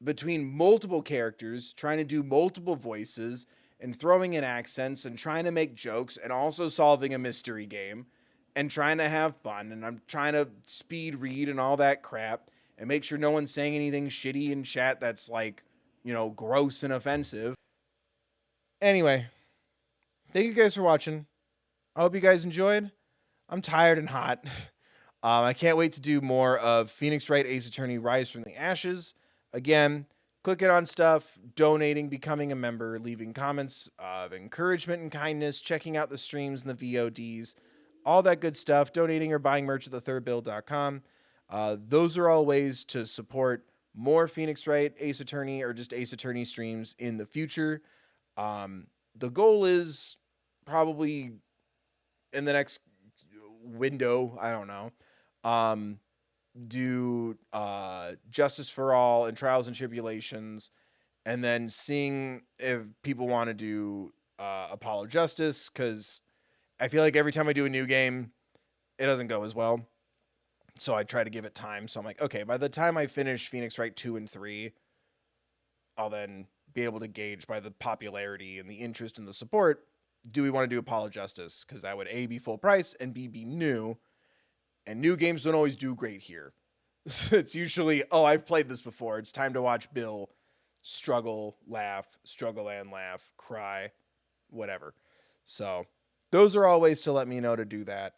between multiple characters, trying to do multiple voices and throwing in accents and trying to make jokes and also solving a mystery game and trying to have fun. And I'm trying to speed read and all that crap and make sure no one's saying anything shitty in chat that's, like, you know, gross and offensive. Anyway, thank you guys for watching. I hope you guys enjoyed. I'm tired and hot. I can't wait to do more of Phoenix Wright Ace Attorney Rise from the Ashes. Again, clicking on stuff, donating, becoming a member, leaving comments of encouragement and kindness, checking out the streams and the VODs, all that good stuff, donating or buying merch at thethirdbill.com. Those are all ways to support more Phoenix Wright Ace Attorney or just Ace Attorney streams in the future. The goal is probably in the next window, I don't know, do Justice for All and Trials and Tribulations, and then seeing if people want to do Apollo Justice, because I feel like every time I do a new game, it doesn't go as well. So I try to give it time. So I'm like, okay, by the time I finish Phoenix Wright 2 and 3, I'll then be able to gauge by the popularity and the interest and the support, do we want to do Apollo Justice? Because that would A, be full price, and B, be new. And new games don't always do great here. It's usually, oh, I've played this before. It's time to watch Bill struggle and laugh, cry, whatever. So those are all ways to let me know to do that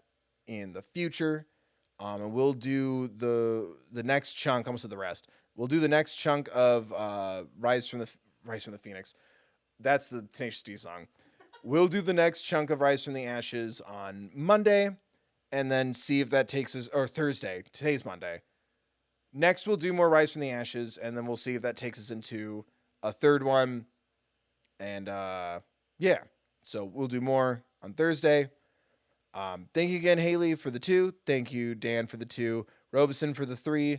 in the future. And we'll do the next chunk, almost to the rest. We'll do the next chunk of Rise from the Phoenix. That's the Tenacious D song. We'll do the next chunk of Rise from the Ashes on Monday, and then see if that takes us, or Thursday. Today's Monday. Next, we'll do more Rise from the Ashes, and then we'll see if that takes us into a third one. And yeah, so we'll do more on Thursday. Thank you again, Haley, for the 2. Thank you, Dan, for the 2. Robeson for the 3.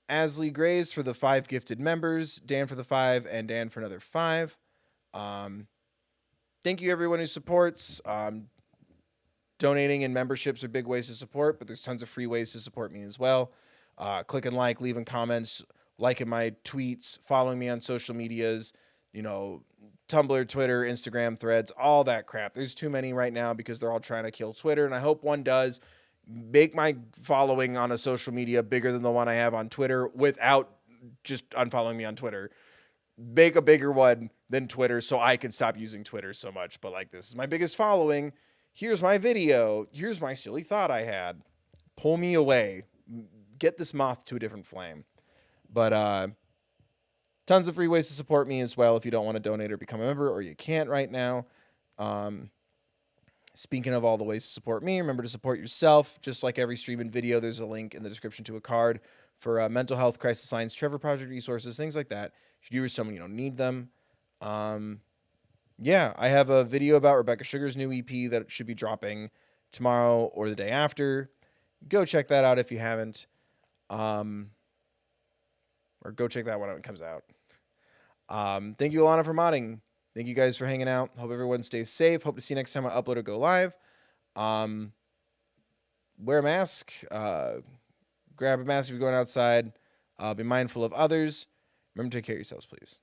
Asley Grays for the 5 gifted members. Dan for the 5, and Dan for another 5. Thank you, everyone who supports. Donating and memberships are big ways to support, but there's tons of free ways to support me as well. Click and like, leaving comments, liking my tweets, following me on social medias, you know, Tumblr, Twitter, Instagram, Threads, all that crap. There's too many right now because they're all trying to kill Twitter, and I hope one does. Make my following on a social media bigger than the one I have on Twitter without just unfollowing me on Twitter. Make a bigger one than Twitter so I can stop using Twitter so much. But, like, this is my biggest following. Here's my video. Here's my silly thought I had. Pull me away. Get this moth to a different flame. But tons of free ways to support me as well if you don't want to donate or become a member, or you can't right now. Speaking of all the ways to support me, remember to support yourself. Just like every stream and video, there's a link in the description to a card for mental health, crisis lines, Trevor Project resources, things like that. If you do with someone you don't need them. Yeah, I have a video about Rebecca Sugar's new EP that should be dropping tomorrow or the day after. Go check that out if you haven't. Or go check that one out when it comes out. Thank you, Alana, for modding. Thank you guys for hanging out. Hope everyone stays safe. Hope to see you next time I upload or go live. Wear a mask. Grab a mask if you're going outside. Be mindful of others. Remember to take care of yourselves, please.